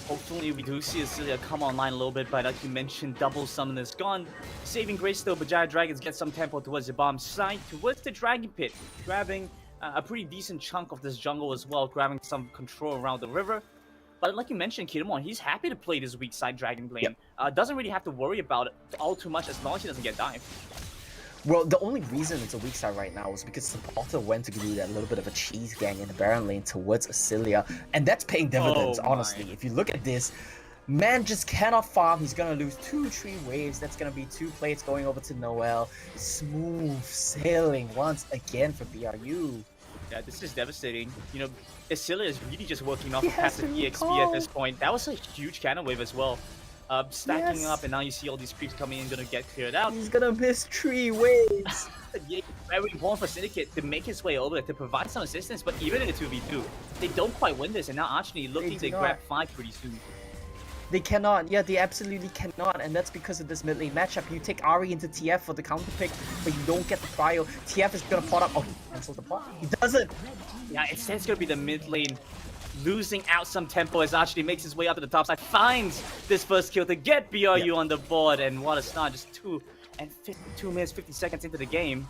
Hopefully we do see Asilia come online a little bit, but like you mentioned, double summon is gone. Saving grace though, Bajaya Dragons get some tempo towards the bomb side, towards the Dragon Pit, grabbing a pretty decent chunk of this jungle as well, grabbing some control around the river. But like you mentioned, Kiramon, he's happy to play this weak side Dragon lane. Doesn't really have to worry about it all too much as long as he doesn't get dived. Well, the only reason it's a weak side right now is because Supporter went to do that little bit of a cheese gang in the Baron lane towards Asilia, and that's paying dividends, honestly. If you look at this, man just cannot farm. He's gonna lose 2-3 waves. That's gonna be 2 plates going over to Noel. Smooth sailing once again for BRU. Yeah, this is devastating. You know, Isilia is really just working off He of has passive to EXP recall. at this point. That was a huge cannon wave as well. Stacking Yes. up, and now you see all these creeps coming in, gonna get cleared out. He's gonna miss 3 waves. Yeah, very important for Syndicate to make his way over to provide some assistance, but even in a 2v2, they don't quite win this, and now Archony looking to do grab not. 5 pretty soon. They cannot, yeah, they absolutely cannot, and that's because of this mid lane matchup. You take Ari into TF for the counter pick, but you don't get the prio. TF is gonna pot up. Oh, he cancels the pot. He doesn't. Yeah, instead it's gonna be the mid lane losing out some tempo as Archony makes his way up to the top side, finds this first kill to get BRU on the board, and what a start, just 2 minutes, 50 seconds into the game.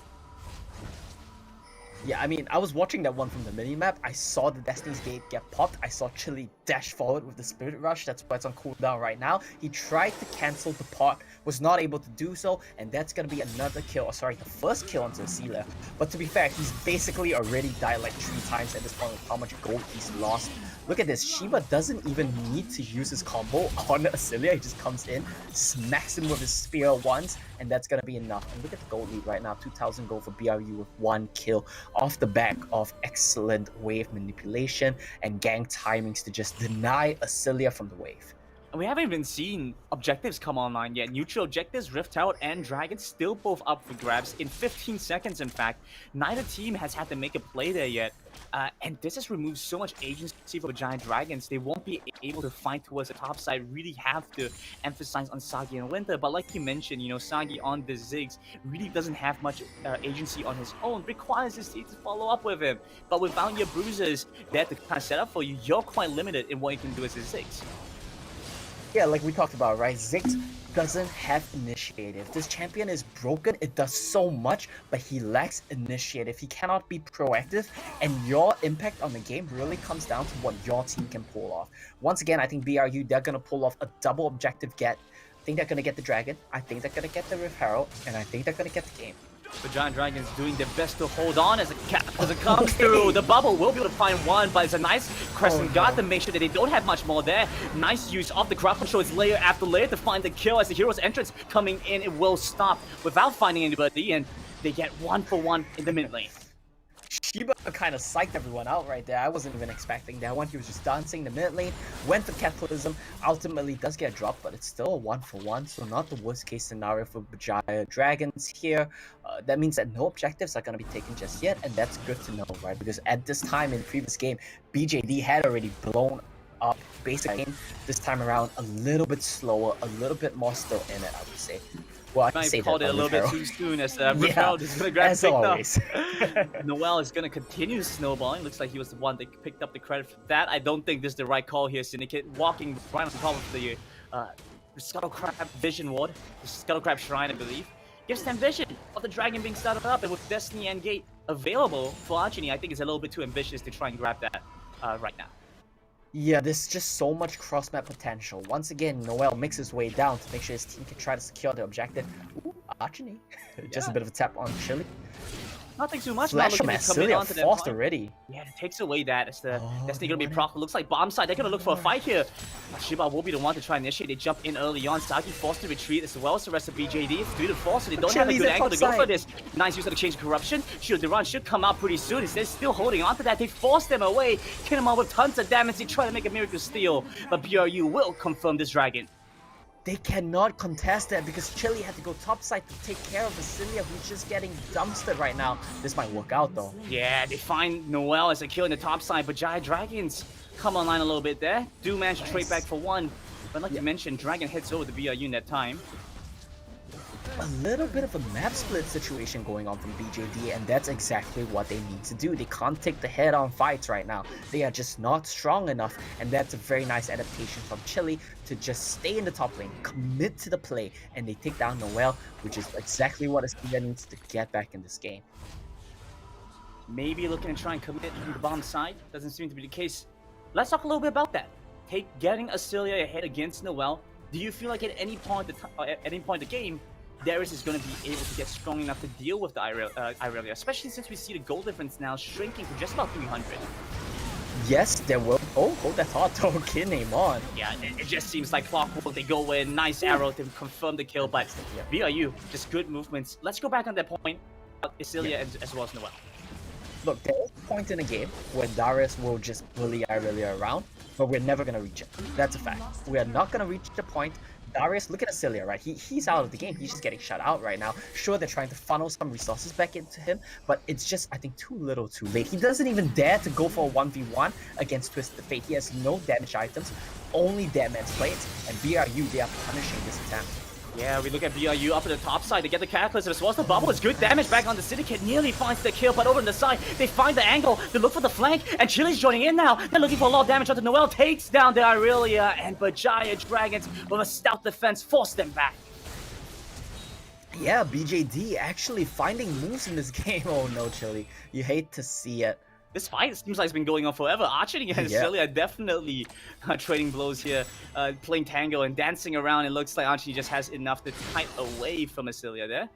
Yeah, I mean, I was watching that one from the minimap. I saw the Destiny's Gate get popped. I saw Chili dash forward with the Spirit Rush. That's why it's on cooldown right now. He tried to cancel the pot, was not able to do so, and that's gonna be another kill. Or sorry, the first kill onto Isilia. But to be fair, he's basically already died like 3 times at this point with how much gold he's lost. Look at this. Shiba doesn't even need to use his combo on Isilia. He just comes in, smacks him with his spear once, and that's gonna be enough. And look at the gold lead right now. 2,000 gold for BRU with 1 kill off the back of excellent wave manipulation and gank timings to just deny Isilia from the wave. And we haven't even seen objectives come online yet. Neutral objectives, Rift Out and Dragon still both up for grabs in 15 seconds, in fact. Neither team has had to make a play there yet. And this has removed so much agency for Giant Dragons. They won't be able to fight towards the top side, really have to emphasize on Sagi and Winter. But like you mentioned, you know, Sagi on the Ziggs really doesn't have much agency on his own. Requires his team to follow up with him. But without your bruisers there to kind of set up for you, you're quite limited in what you can do as a Ziggs. Yeah, like we talked about, right? Ziggs doesn't have initiative. This champion is broken. It does so much, but he lacks initiative. He cannot be proactive, and your impact on the game really comes down to what your team can pull off. Once again, I think BRU, they're going to pull off a double objective get. I think they're going to get the Dragon. I think they're going to get the Rift Herald, and I think they're going to get the game. The Giant Dragons doing their best to hold on as it comes through. The bubble will be able to find one, but it's a nice crescent guard to make sure that they don't have much more there. Nice use of the crowd control. It's layer after layer to find the kill as the hero's entrance coming in. It will stop without finding anybody, and they get 1 for 1 in the mid lane. Shiba kind of psyched everyone out right there. I wasn't even expecting that one. He was just dancing the mid lane, went to Cataclysm, ultimately does get dropped, but it's still a 1 for 1, so not the worst case scenario for Bajaya Dragons here. That means that no objectives are going to be taken just yet, and that's good to know, right? Because at this time in the previous game, BJD had already blown up basic game. This time around, a little bit slower, a little bit more still in it, I would say. Well, I Might called it a little bit too soon as Rafael is going to grab as picked always. up. Noel is going to continue snowballing. Looks like he was the one that picked up the credit for that. I don't think this is the right call here, Syndicate. Walking right on top of the Scuttlecrab Vision Ward, the Scuttlecrab Shrine, I believe, gives them vision of the dragon being started up, and with Destiny Endgate available for Archony, I think it's a little bit too ambitious to try and grab that right now. Yeah, there's just so much cross-map potential. Once again, Noel makes his way down to make sure his team can try to secure the objective. Ooh, Archony. Just a bit of a tap on Chili. Nothing too much. Flash Now from looking to come in Asilia onto that forced point. already. Yeah, it takes away that. It's the Destiny gonna be they proc. Looks like bomb side. They're gonna look for a fight here. Shiba will be the one to try and initiate. They jump in early on. Sagi forced to retreat as well as the rest of BJD. It's 3 to 4, so they don't have a Chili's good at angle to go top for side. this. Nice use of the change corruption. Shield the run should come out pretty soon. They're still holding on to that. They force them away. Kill them out with tons of damage. They try to make a miracle steal, but BRU will confirm this dragon. They cannot contest that because Chili had to go topside to take care of Asilia, who's just getting dumpstered right now. This might work out though. Yeah, they find Noel as a kill in the top side, but Giant Dragons come online a little bit there. Do manage to trade back for 1. But like you mentioned, Dragon hits over the BRU in that time. A little bit of a map split situation going on from BJD, and that's exactly what they need to do. They can't take the head-on fights right now. They are just not strong enough, and that's a very nice adaptation from Chili to just stay in the top lane, commit to the play, and they take down Noel, which is exactly what Asilia needs to get back in this game. Maybe looking to try and commit from the bomb side. Doesn't seem to be the case. Let's talk a little bit about that. Getting Asilia ahead against Noel. Do you feel like at any point in the game, Darius is going to be able to get strong enough to deal with the Irelia, especially since we see the goal difference now shrinking to just about 300. Yes, there will. Oh, hold that thought though. Kin name on. Yeah, it just seems like clockwork. They go in, nice arrow to confirm the kill, but BRU, just good movements. Let's go back on that point. Asilia as well as Noel. Look, there is a point in a game where Darius will just bully Irelia around, but we're never going to reach it. That's a fact. We are not going to reach the point. Darius, look at Asilia, right? He's out of the game. He's just getting shut out right now. Sure, they're trying to funnel some resources back into him, but it's just, I think, too little too late. He doesn't even dare to go for a 1v1 against Twisted Fate. He has no damage items, only dead man's plates, and BRU, they are punishing this attempt. Yeah, we look at BRU up at the top side. They get the Cataclysm as well as the bubble. It's good damage back on the Syndicate. Nearly finds the kill, but over on the side, they find the angle. They look for the flank, and Chili's joining in now. They're looking for a lot of damage onto Noel. Takes down the Irelia, and Bajaya Dragons with a stout defense force them back. Yeah, BJD actually finding moves in this game. Oh no, Chili. You hate to see it. This fight seems like it's been going on forever. Archery and Celia are definitely trading blows here, playing tango and dancing around. It looks like Archery just has enough to kite away from Celia there.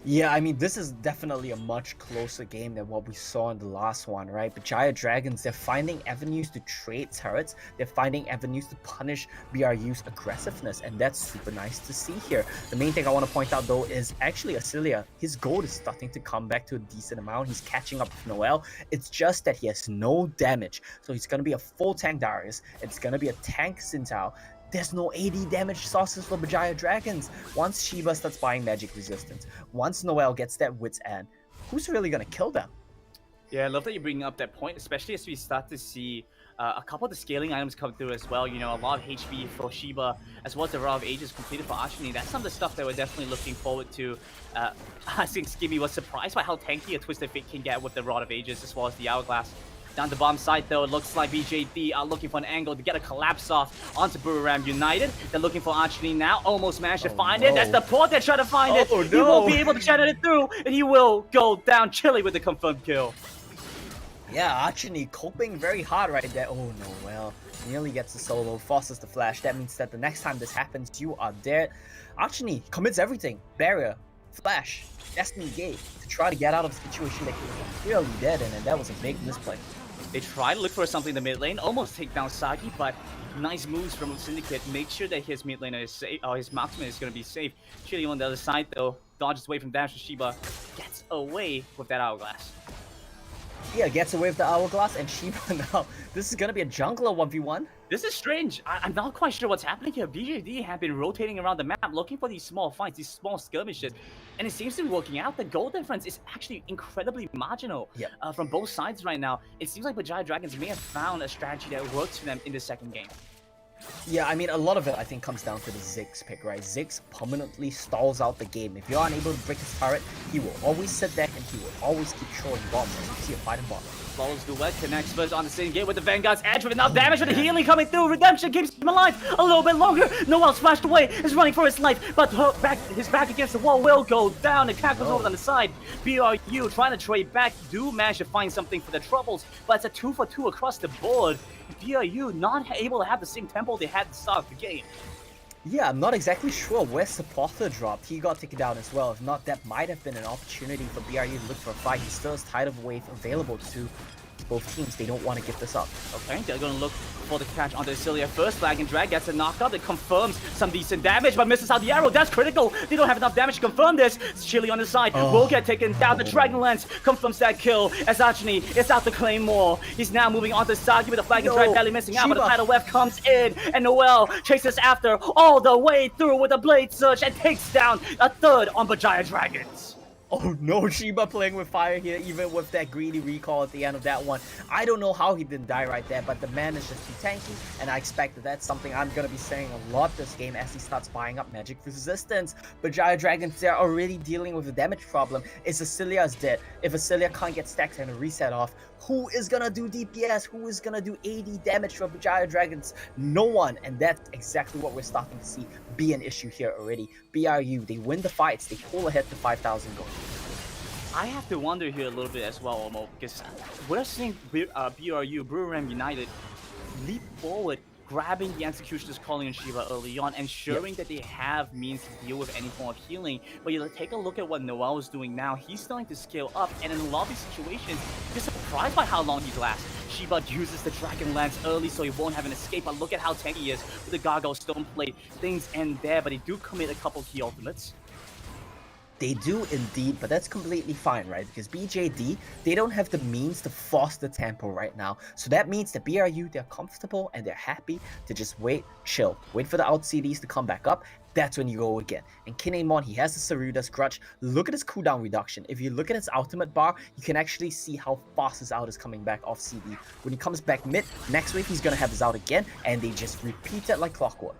Yeah, I mean, this is definitely a much closer game than what we saw in the last one, right? But Jaya Dragons, they're finding avenues to trade turrets. They're finding avenues to punish BRU's aggressiveness, and that's super nice to see here. The main thing I want to point out, though, is actually Asilia. His gold is starting to come back to a decent amount. He's catching up with Noel. It's just that he has no damage. So he's going to be a full tank Darius. It's going to be a tank Sintao. There's no AD damage sources for Bajaya Dragons. Once Shiba starts buying magic resistance, once Noel gets that wit's end, who's really gonna kill them? Yeah, I love that you're bringing up that point, especially as we start to see a couple of the scaling items come through as well. You know, a lot of HP for Shiba, as well as the Rod of Ages completed for Archony. That's some of the stuff that we're definitely looking forward to. I think Skimmy was surprised by how tanky a Twisted Fate can get with the Rod of Ages, as well as the Hourglass. Down the bottom side, though, it looks like BJD are looking for an angle to get a collapse off onto Buriram United. They're looking for Archony now. Almost managed to find it. That's the port they're trying to find it. No. He won't be able to channel it through, and he will go down Chili with the confirmed kill. Yeah, Archony coping very hard right there. Oh no, well, nearly gets the solo, forces the flash. That means that the next time this happens, you are dead. Archony commits everything. Barrier, flash, Destiny Gate to try to get out of the situation that he was clearly dead in, and that was a big misplay. They try to look for something in the mid lane, almost take down Sagi, but nice moves from Syndicate. Make sure that his mid laner is safe, or his marksman is going to be safe. Chili on the other side, though, dodges away from damage to Shiba, gets away with that Hourglass. Yeah, gets away with the Hourglass, and Shiba now. This is going to be a jungler 1v1. This is strange. I'm not quite sure what's happening here. BJD have been rotating around the map looking for these small fights, these small skirmishes, and it seems to be working out. The goal difference is actually incredibly marginal from both sides right now. It seems like Bajaya Dragons may have found a strategy that works for them in the second game. Yeah, I mean, a lot of it, I think, comes down to the Ziggs pick, right? Ziggs permanently stalls out the game. If you're unable to break his turret, he will always sit there and he will always keep throwing bombs, and you see a fighting bomb. Follows Duet, connects first on the same gate with the Vanguard's edge with enough damage with the healing coming through. Redemption keeps him alive a little bit longer. Noel splashed away, is running for his life, but his back against the wall will go down. The cat goes over on the side. BRU trying to trade back, do manage to find something for the troubles, but it's a 2-for-2 across the board. BRU not able to have the same tempo they had at the start of the game. Yeah, I'm not exactly sure where Supporter dropped. He got taken down as well. If not, that might have been an opportunity for BRU to look for a fight. He still has Tide of Wave available to both teams. They don't want to give this up. Okay, they're going to look for the catch onto Cilia first. Flag and Drag gets a knockup that confirms some decent damage, but misses out the arrow. That's critical. They don't have enough damage to confirm this. Chili on the side will get taken down. The Dragonlance confirms that kill as Archony is out to claim more. He's now moving on to Sagi with the Flag and Drag barely missing out, but the tidal wave comes in, and Noel chases after all the way through with a Blade Surge and takes down a third on Bajaya Dragons. Oh no, Shiba playing with fire here, even with that greedy recall at the end of that one. I don't know how he didn't die right there, but the man is just too tanky, and I expect that that's something I'm going to be saying a lot this game as he starts buying up magic resistance. But Bajaya Dragons, they're already dealing with a damage problem. Is Asilia's dead. If Asilia can't get stacks and a reset off, who is going to do DPS? Who is going to do AD damage for Bajaya Dragons? No one, and that's exactly what we're starting to see be an issue here already. BRU, they win the fights, they pull ahead to 5,000 gold. I have to wonder here a little bit as well, Omo, because we're seeing BRU, Buriram United, leap forward, grabbing the Executioner's Calling on Shiva early on, ensuring that they have means to deal with any form of healing. But you take a look at what Noel is doing now. He's starting to scale up, and in a lot of these situations, you're surprised by how long he lasts. Shiva uses the Dragon Lance early so he won't have an escape, but look at how tanky he is with the Gargoyle Stone Plate. Things end there, but he do commit a couple key ultimates. They do indeed, but that's completely fine, right? Because BJD, they don't have the means to force the tempo right now. So that means that BRU, they're comfortable and they're happy to just wait, chill, wait for the out CDs to come back up. That's when you go again. And Kinemon, he has the Saruda's Grudge. Look at his cooldown reduction. If you look at his ultimate bar, you can actually see how fast his out is coming back off CD. When he comes back mid, next wave he's gonna have his out again, and they just repeat it like clockwork.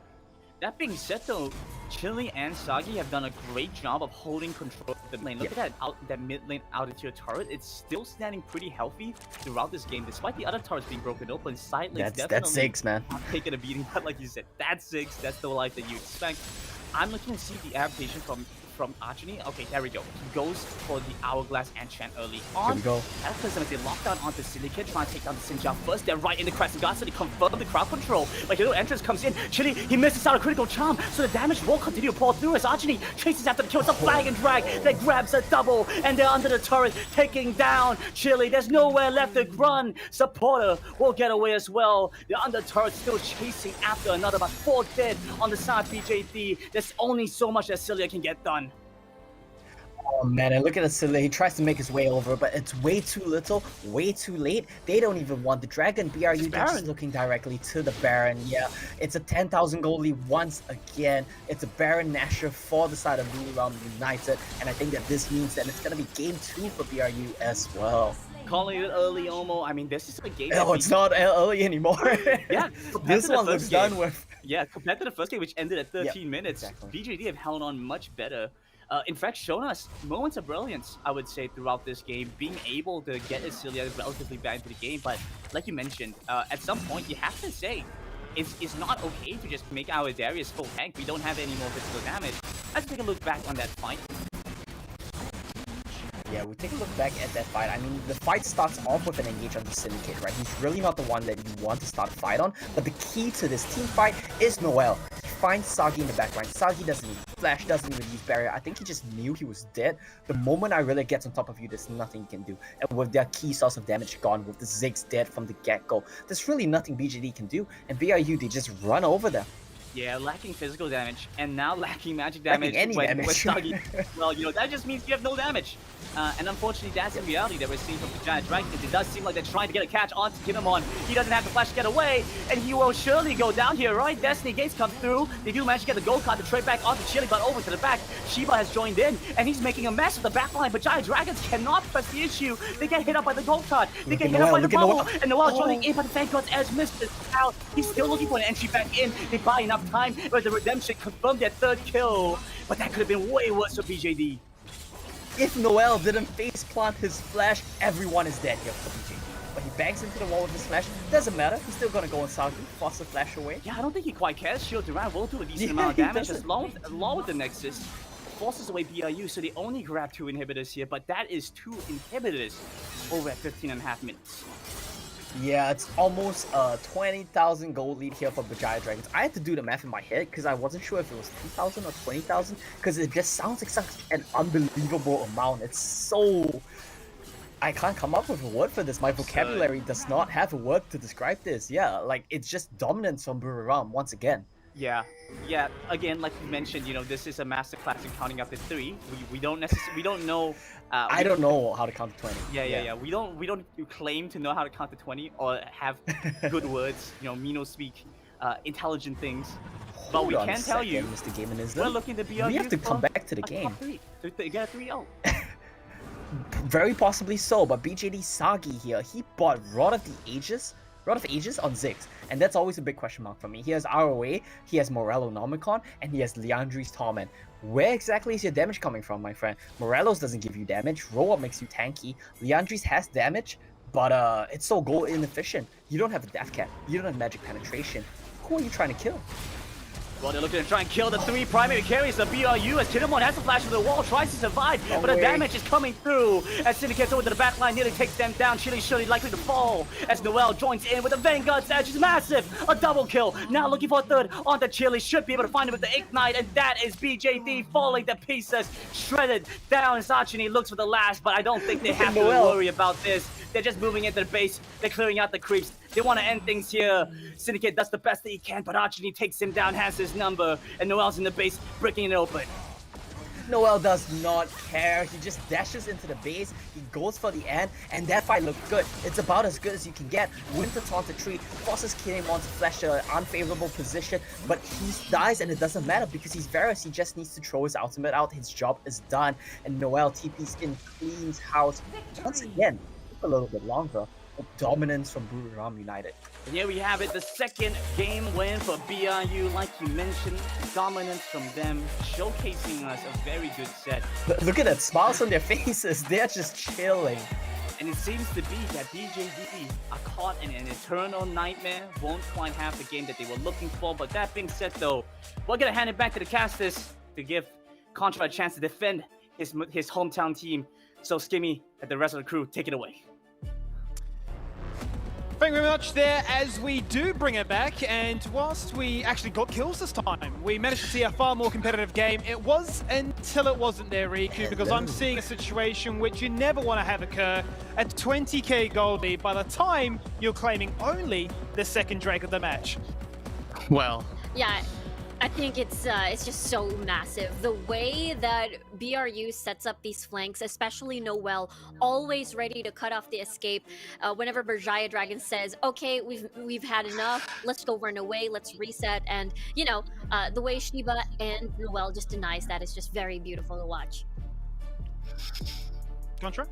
That being said, though, Chili and Sagi have done a great job of holding control of the lane. Look at that mid lane altitude turret. It's still standing pretty healthy throughout this game, despite the other turrets being broken open. Side lane's That's Ziggs, man. Taking a beating, but like you said, that's Ziggs. That's the life that you expect. I'm looking to see the adaptation from Archony. Okay, there we go. He goes for the Hourglass enchant early on. Here we go. Cataclysm, they lock down onto Syndicate, trying to take down the Sinja first. They're right in the Crescent Guard, so they confirm the crowd control. Like, a little entrance comes in. Chili, he misses out a critical charm, so the damage will continue to pour through as Archony chases after the kill. It's a flag and drag that grabs a double, and they're under the turret, taking down Chili. There's nowhere left to run. Supporter will get away as well. The under turret still chasing after another, about 4 dead on the side of BJD. There's only so much that Cilia can get done. Oh man, and look at Asile, he tries to make his way over, but it's way too little, way too late. They don't even want the Dragon. BRU, they're just looking directly to the Baron. Yeah, it's a 10,000 gold lead once again. It's a Baron Nashor for the side of Blue Realm United, and I think that this means that it's going to be game 2 for BRU as well. Calling it early, Omo. I mean, this is a game. Oh, it's not early anymore. Yeah, this one looks done with. Yeah, compared to the first game, which ended at 13 minutes, exactly. BJD have held on much better. In fact, shown us moments of brilliance, I would say, throughout this game, being able to get Asilia relatively back into the game. But like you mentioned, at some point, you have to say, it's not okay to just make our Darius full tank. We don't have any more physical damage. Let's take a look back on that fight. Yeah, we take a look back at that fight. I mean, the fight starts off with an engage on the Syndicate, right? He's really not the one that you want to start a fight on, but the key to this team fight is Noel. He finds Sagi in the backline. Sagi doesn't need flash, doesn't even use barrier. I think he just knew he was dead. The moment Irelia gets on top of you, there's nothing you can do. And with their key source of damage gone, with the Ziggs dead from the get-go, there's really nothing BJD can do. And BRU, they just run over them. Yeah, lacking physical damage, and now lacking magic damage with Sagi. Well, you know, that just means you have no damage. And unfortunately, that's the reality that we're seeing from the Giant Dragon. It does seem like they're trying to get a catch onto Kinemon. He doesn't have the flash to get away, and he will surely go down here, right? Destiny Gates come through. They do manage to get the gold card to trade back onto Chili, but over to the back. Shiba has joined in, and he's making a mess of the back line, but Giant Dragons cannot press the issue. They get hit up by the gold card. They get hit up by the bubble, and Noel joining in, but the thank God's Edge missed it out. He's still looking for an entry back in. They buy enough time, but the Redemption confirmed their 3rd kill. But that could have been way worse for BJD. If Noel didn't face plant his flash, everyone is dead here for BJD. But he bangs into the wall with his flash. Doesn't matter, he's still gonna go on Sagi, force the flash away. Yeah, I don't think he quite cares. Shield Duran will do a decent amount of damage, along with the Nexus. Forces away BRU, so they only grab 2 inhibitors here, but that is 2 inhibitors over at 15.5 minutes. Yeah, it's almost 20,000 gold lead here for Bajaya Dragons. I had to do the math in my head because I wasn't sure if it was 2,000 or 20,000 because it just sounds like such an unbelievable amount. It's so... I can't come up with a word for this. My vocabulary does not have a word to describe this. Yeah, like, it's just dominance from Buriram once again. Yeah, again, like you mentioned, you know, this is a masterclass in counting up to 3. We don't know... I don't know how to count to 20. Yeah. We don't claim to know how to count to 20 or have good words, you know, Mino speak intelligent things. But we can tell you, Mr. Gaimanism, we're looking to be we have to come back to the game. To get a 3-0. Very possibly so, but BJD Sagi here, he bought Rod of Ages on Ziggs, and that's always a big question mark for me. He has ROA, he has Morello Nomicon, and he has Leandri's Torment. Where exactly is your damage coming from, my friend? Morello's doesn't give you damage, Roll-Up makes you tanky, Leandri's has damage, but it's so goal inefficient. You don't have a death cap, you don't have magic penetration. Who are you trying to kill? Well, they're looking to try and kill the 3 primary carries of BRU as Kinemon has to flash to the wall, tries to survive, but the damage is coming through as Syndicate's over to the backline, nearly takes them down. Chili surely likely to fall as Noel joins in with a Vanguard's Edge. Is massive, a double kill. Now looking for a 3rd on the Chili, should be able to find him with the Ignite, and that is BJD falling to pieces, shredded down. Sachini looks for the last, but I don't think they have to worry about this. They're just moving into the base, they're clearing out the creeps. They want to end things here. Syndicate does the best that he can, but Archony takes him down, has his number, and Noel's in the base, breaking it open. Noel does not care. He just dashes into the base. He goes for the end, and that fight looked good. It's about as good as you can get. Wins the taunt to tree, forces Kinemon to flash an unfavorable position, but he dies, and it doesn't matter because he's Varus. He just needs to throw his ultimate out. His job is done, and Noel TP's in, cleans house once again. Took a little bit longer. Dominance from Buriram United. And here we have it, the second game win for BRU. Like you mentioned, dominance from them, showcasing us a very good set. Look at that, smiles on their faces. They're just chilling. And it seems to be that DJD are caught in an eternal nightmare, won't quite have the game that they were looking for. But that being said though, we're gonna hand it back to the casters to give Contra a chance to defend his hometown team. So Skimmy and the rest of the crew, take it away. Thank you very much there as we do bring it back, and whilst we actually got kills this time, we managed to see a far more competitive game. It was until it wasn't there, Riku, because I'm seeing a situation which you never want to have occur. A 20k gold lead by the time you're claiming only the second Drake of the match. Well, Yeah, I think it's just so massive. The way that BRU sets up these flanks, especially Noel, always ready to cut off the escape. Whenever Berjaya Dragon says, "Okay, we've had enough. Let's go run away. Let's reset." And you know, the way Shiba and Noel just denies that is just very beautiful to watch. Contra?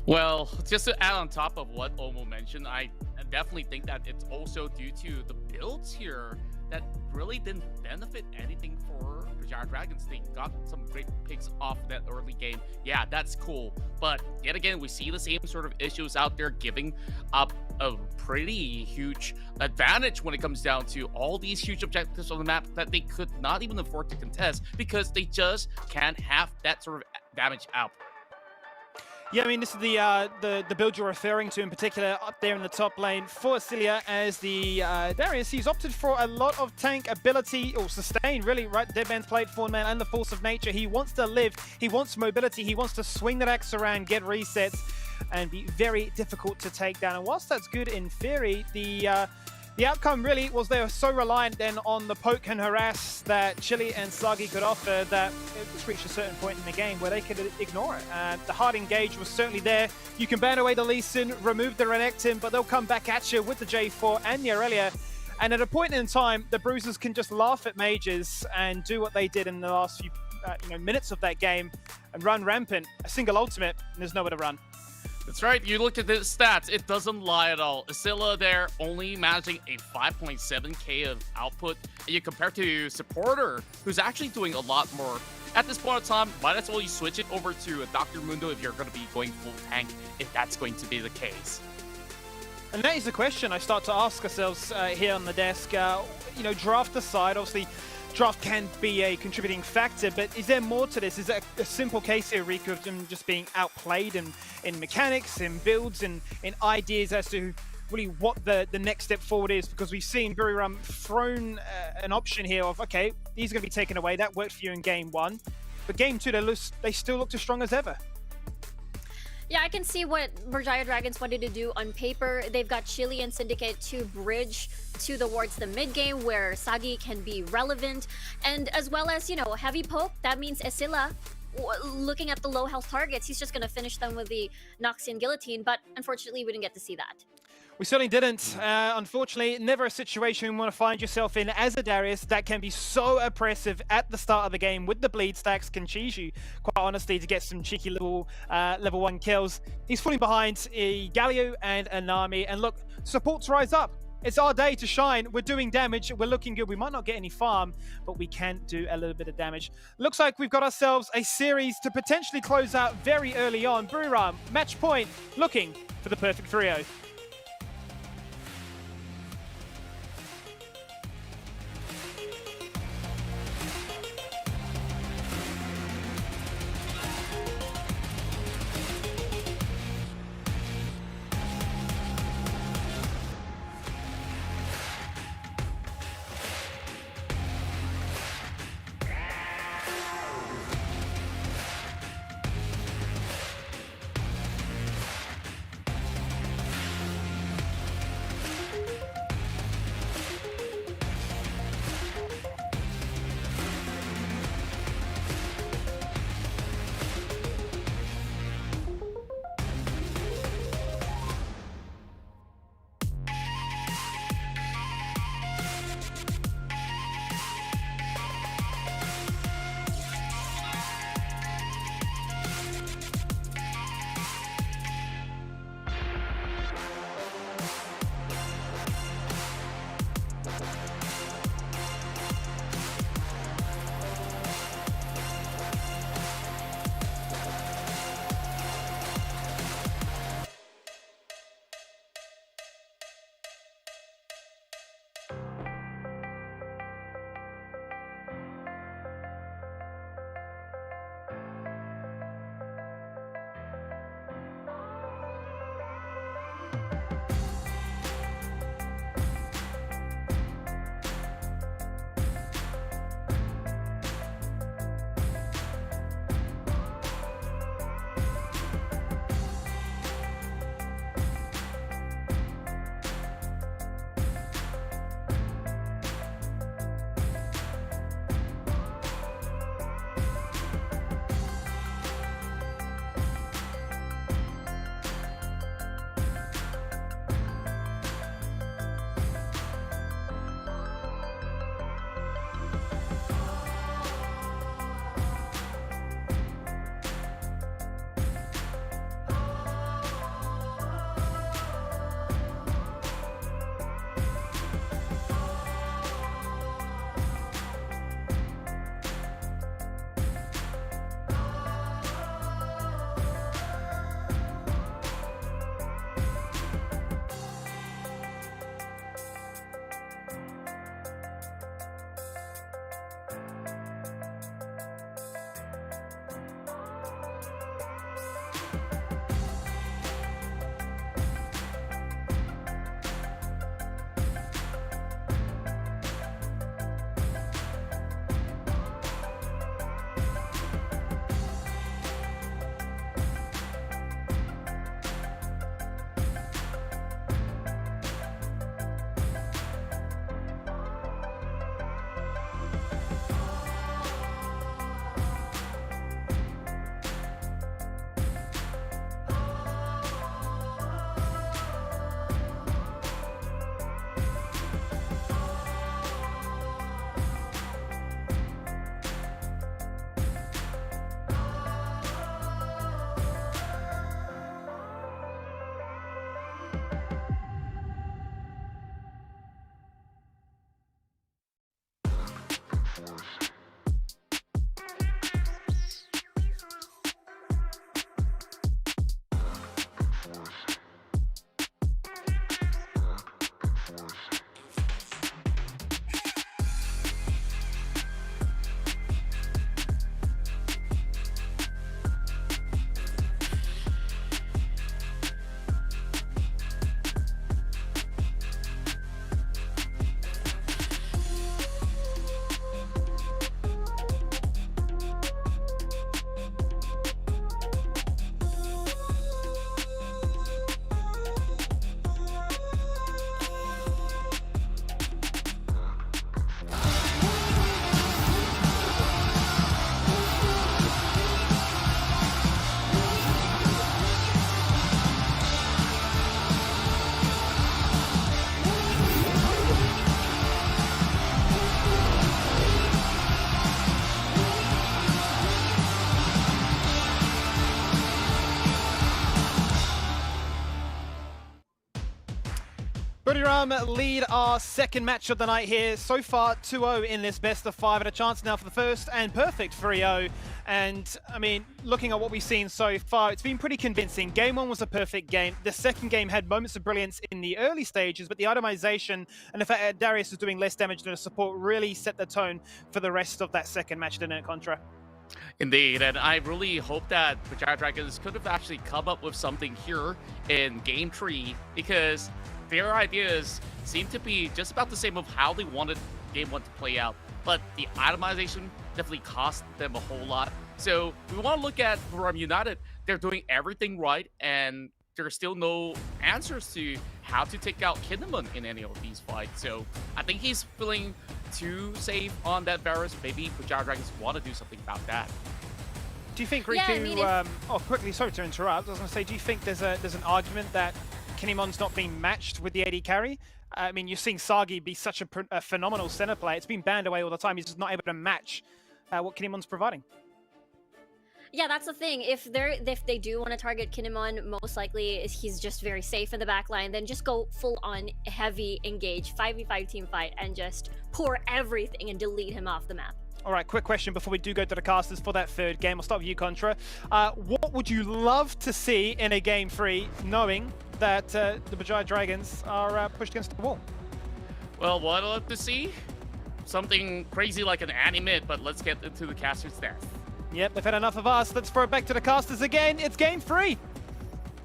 well, just to add on top of what Omo mentioned, I definitely think that it's also due to the builds here that really didn't benefit anything for Giant Dragons. They got some great picks off that early game. Yeah, that's cool. But yet again, we see the same sort of issues out there, giving up a pretty huge advantage when it comes down to all these huge objectives on the map that they could not even afford to contest because they just can't have that sort of damage out. Yeah, I mean, this is the build you're referring to in particular up there in the top lane for Cilia as the Darius. He's opted for a lot of tank ability or sustain, really, right? Deadman's Plate, Fawn Man, and the Force of Nature. He wants to live, he wants mobility, he wants to swing that axe around, get resets, and be very difficult to take down. And whilst that's good in theory, the outcome really was they were so reliant then on the poke and harass that Chili and Sagi could offer that it just reached a certain point in the game where they could ignore it. The hard engage was certainly there. You can ban away the Lee Sin, remove the Renekton, but they'll come back at you with the J4 and the Aurelia. And at a point in time, the Bruisers can just laugh at mages and do what they did in the last few minutes of that game and run rampant. A single ultimate, and there's nowhere to run. That's right, you look at the stats, it doesn't lie at all. Asilla there only managing a 5.7k of output, and you compare to Supporter, who's actually doing a lot more. At this point in time, might as well you switch it over to a Dr. Mundo if you're going to be going full tank, if that's going to be the case. And that is the question I start to ask ourselves here on the desk. Draft aside, obviously, draft can be a contributing factor, but is there more to this? Is it a simple case here, Riku, of them just being outplayed in mechanics, in builds, and in ideas as to really what the next step forward is? Because we've seen Buriram thrown an option here of, okay, these are going to be taken away. That worked for you in game one. But game two, they still look as strong as ever. Yeah, I can see what Berjaya Dragons wanted to do on paper. They've got Chili and Syndicate to bridge towards the mid game where Sagi can be relevant, and as well as, heavy poke. That means Asilla, looking at the low health targets, he's just going to finish them with the Noxian Guillotine, but unfortunately we didn't get to see that. We certainly didn't. Unfortunately, never a situation you want to find yourself in as a Darius that can be so oppressive at the start of the game with the bleed stacks, can cheese you, quite honestly, to get some cheeky level 1 kills. He's falling behind a Galio and a Nami, and look, supports rise up. It's our day to shine. We're doing damage. We're looking good. We might not get any farm, but we can do a little bit of damage. Looks like we've got ourselves a series to potentially close out very early on. Buriram, match point, looking for the perfect 3-0. Buriram lead our second match of the night here. So far, 2-0 in this best of 5, and a chance now for the first and perfect for EO. And, I mean, looking at what we've seen so far, it's been pretty convincing. Game 1 was a perfect game. The second game had moments of brilliance in the early stages, but the itemization and the fact that Darius was doing less damage than a support really set the tone for the rest of that second match, didn't it, Contra? Indeed, and I really hope that Riot Dragons could have actually come up with something here in Game 3, because their ideas seem to be just about the same of how they wanted Game 1 to play out, but the itemization definitely cost them a whole lot. So we want to look at Buriram United. They're doing everything right, and there's still no answers to how to take out Kinnaman in any of these fights. So I think he's feeling too safe on that Varus. Maybe Riot Dragons want to do something about that. Do you think, Riku, quickly, sorry to interrupt, I was going to say, do you think there's an argument that Kinnaman's not being matched with the AD carry? I mean, you're seeing Sagi be such a phenomenal center player. It's been banned away all the time. He's just not able to match what Kinnaman's providing. Yeah, that's the thing. If they do want to target Kinnaman, most likely he's just very safe in the backline. Then just go full on heavy engage 5v5 team fight and just pour everything and delete him off the map. All right, quick question before we do go to the casters for that third game. I'll start with you, Contra. What would you love to see in a Game 3, knowing that the Riot Dragons are pushed against the wall? Well, what I'd love to see? Something crazy like an animate, but let's get into the casters there. Yep, they've had enough of us. Let's throw it back to the casters again. It's Game 3.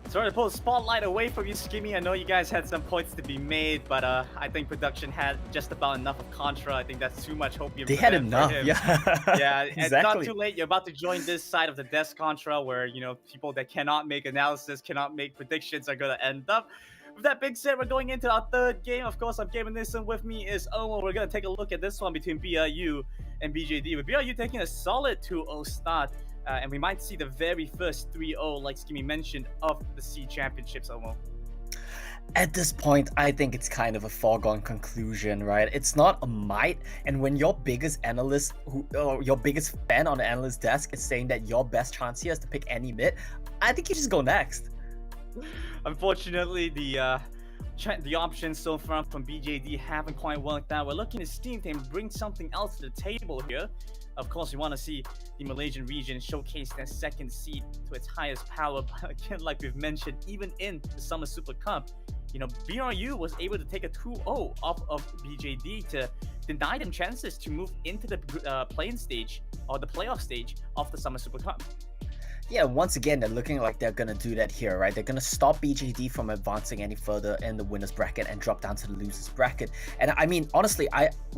Sorry to pull the spotlight away from you, Skimmy. I know you guys had some points to be made, but I think production had just about enough of Contra. I think that's too much hope. They had enough, yeah. Yeah, exactly. It's not too late. You're about to join this side of the desk Contra, where people that cannot make analysis, cannot make predictions, are gonna end up. With that being said, we're going into our third game. Of course, I'm gaming this, and with me is Omo. We're gonna take a look at this one between BRU and BJD. With BRU taking a solid 2-0 start. And we might see the very first 3-0, like Skimmy mentioned, of the C Championships, Omo. At this point, I think it's kind of a foregone conclusion, right? It's not a might, and when your biggest analyst, or your biggest fan on the analyst desk is saying that your best chance here is to pick any mid, I think you just go next. Unfortunately, the options so far from BJD haven't quite worked out. We're looking at Steam Team bring something else to the table here. Of course, we want to see the Malaysian region showcase their second seed to its highest power. But again, like we've mentioned, even in the Summer Super Cup, BRU was able to take a 2-0 off of BJD to deny them chances to move into the playing stage or the playoff stage of the Summer Super Cup. Yeah, once again, they're looking like they're going to do that here, right? They're going to stop BJD from advancing any further in the winner's bracket and drop down to the loser's bracket. And I mean, honestly,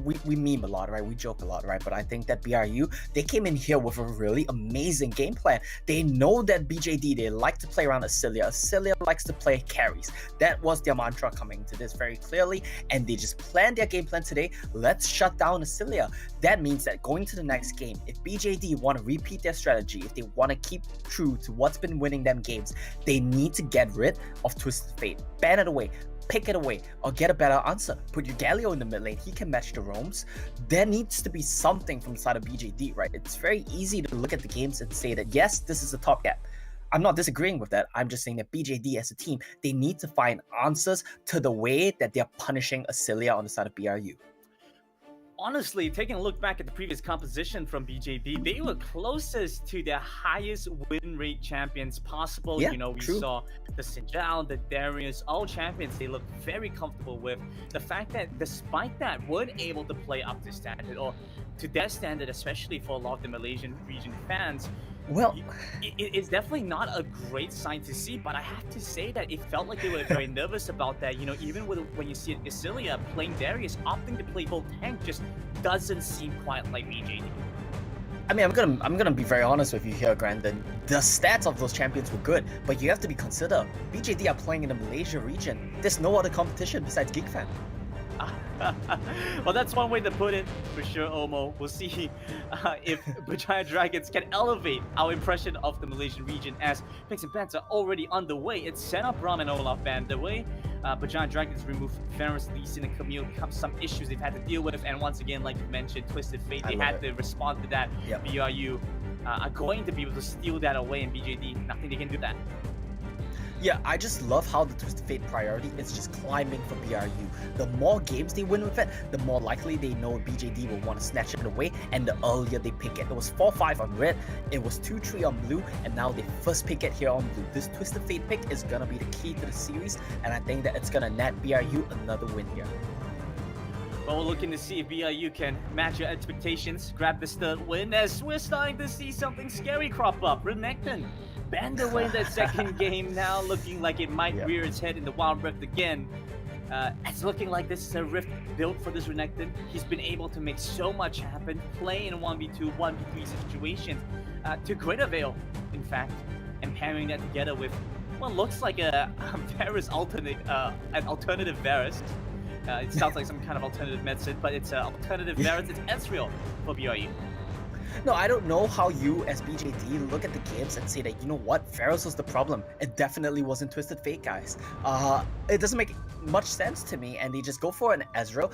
we meme a lot, right? We joke a lot, right? But I think that BRU, they came in here with a really amazing game plan. They know that BJD, they like to play around Acilia. Acilia likes to play carries. That was their mantra coming into this very clearly. And they just planned their game plan today. Let's shut down Acilia. That means that going to the next game, if BJD want to repeat their strategy, if they want to keep true to what's been winning them games, they need to get rid of Twisted Fate. Ban it away, pick it away, or get a better answer. Put your Galio in the mid lane, he can match the roams. There needs to be something from the side of BJD, right? It's very easy to look at the games and say that, yes, this is a top gap. I'm not disagreeing with that. I'm just saying that BJD as a team, they need to find answers to the way that they're punishing Acilia on the side of BRU. Honestly, taking a look back at the previous composition from BJD, they were closest to their highest win rate champions possible. Yeah, we true. saw the Sinjal, the Darius, all champions they look very comfortable with. The fact that despite that, weren't able to play up to standard, or to their standard, especially for a lot of the Malaysian region fans. Well, it's definitely not a great sign to see, but I have to say that it felt like they were very nervous about that. Even when you see Isilia playing Darius, opting to play both tank just doesn't seem quite like BJD. I mean, I'm gonna be very honest with you here, Grandin. The stats of those champions were good, but you have to be considered. BJD are playing in the Malaysia region. There's no other competition besides GigFan. Well, that's one way to put it, for sure, Omo. We'll see if Bajaya Dragons can elevate our impression of the Malaysian region, as picks and bans are already underway. It's Senna, Braum, and Olaf banned away. Bajaya Dragons removed Ferris, Lee Sin, and Camille. Some issues they've had to deal with, and once again, like you mentioned, Twisted Fate, they had to respond to that. Yep. BRU are going to be able to steal that away, and BJD, nothing they can do that. Yeah, I just love how the Twisted Fate priority is just climbing for BRU. The more games they win with it, the more likely they know BJD will want to snatch it away, and the earlier they pick it. It was 4-5 on red, it was 2-3 on blue, and now they first pick it here on blue. This Twisted Fate pick is gonna be the key to the series, and I think that it's gonna net BRU another win here. Well, we're looking to see if BRU can match your expectations, grab this third win, as we're starting to see something scary crop up. Renekton banned away in that second game, now looking like it might rear its head in the Wild Rift again. It's looking like this is a Rift built for this Renekton. He's been able to make so much happen, play in 1v2, 1v3 situations, to great avail, in fact, and pairing that together with what looks like a Varus an alternative Varus. It sounds like some kind of alternative medicine, but it's an alternative Varus. It's Ezreal for BRU. No, I don't know how you, as BJD, look at the games and say that, you know what, Varus was the problem. It definitely wasn't Twisted Fate, guys. It doesn't make much sense to me, and they just go for an Ezreal.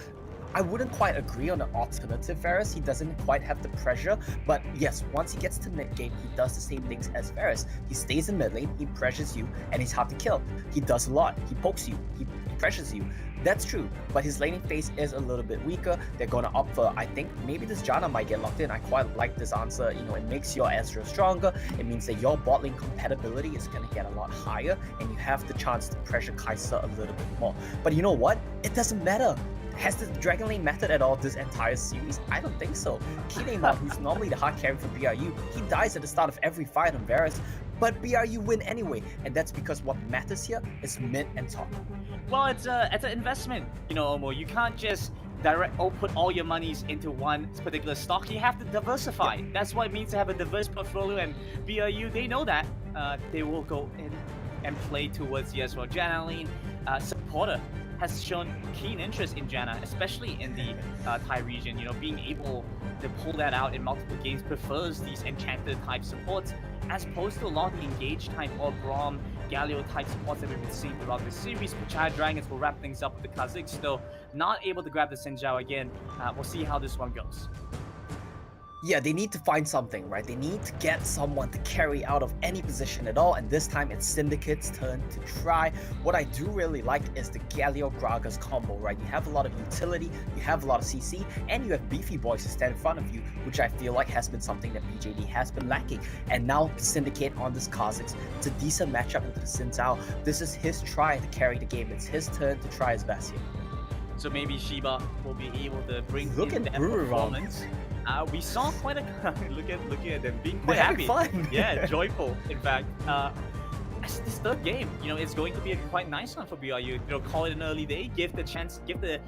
I wouldn't quite agree on the alternative Varus. He doesn't quite have the pressure, but yes, once he gets to mid game, he does the same things as Varus. He stays in mid lane, he pressures you, and he's hard to kill. He does a lot. He pokes you, he pressures you. That's true, but his laning phase is a little bit weaker. They're gonna opt for, I think, maybe this Janna might get locked in. I quite like this answer. It makes your Ezreal stronger. It means that your bot lane compatibility is gonna get a lot higher, and you have the chance to pressure Kai'Sa a little bit more. But you know what? It doesn't matter. Has the Dragon Lane mattered at all this entire series? I don't think so. Kinemon, who's normally the hard carry for BRU, he dies at the start of every fight on Varus. but BRU win anyway, and that's because what matters here is mid and top. Well, it's an investment, Omo. You can't just put all your monies into one particular stock. You have to diversify. That's what it means to have a diverse portfolio, and BRU, they know that. They will go in and play towards the ESL. Janaline, supporter, has shown keen interest in Janna, especially in the Thai region. Being able to pull that out in multiple games, prefers these enchanted type supports as opposed to a lot of the engaged type or Braum, Galio type supports that we've been seeing throughout this series. Pachai Dragons will wrap things up with the Kazakhs, though not able to grab the Sinjao again. We'll see how this one goes. Yeah, they need to find something, right? They need to get someone to carry out of any position at all, and this time it's Syndicate's turn to try. What I do really like is the Galio Gragas combo, right? You have a lot of utility, you have a lot of CC, and you have beefy boys to stand in front of you, which I feel like has been something that BJD has been lacking. And now Syndicate on this Kazakhs, it's a decent matchup into the Xin Zhao. This is his try to carry the game. It's his turn to try his best here. So maybe Shiba will be able to bring Look in at that Brewer performance. We saw quite a looking at them being quite They're happy. having fun. Yeah, joyful. In fact, this third game, it's going to be a quite nice one for BRU. Call it an early day, give the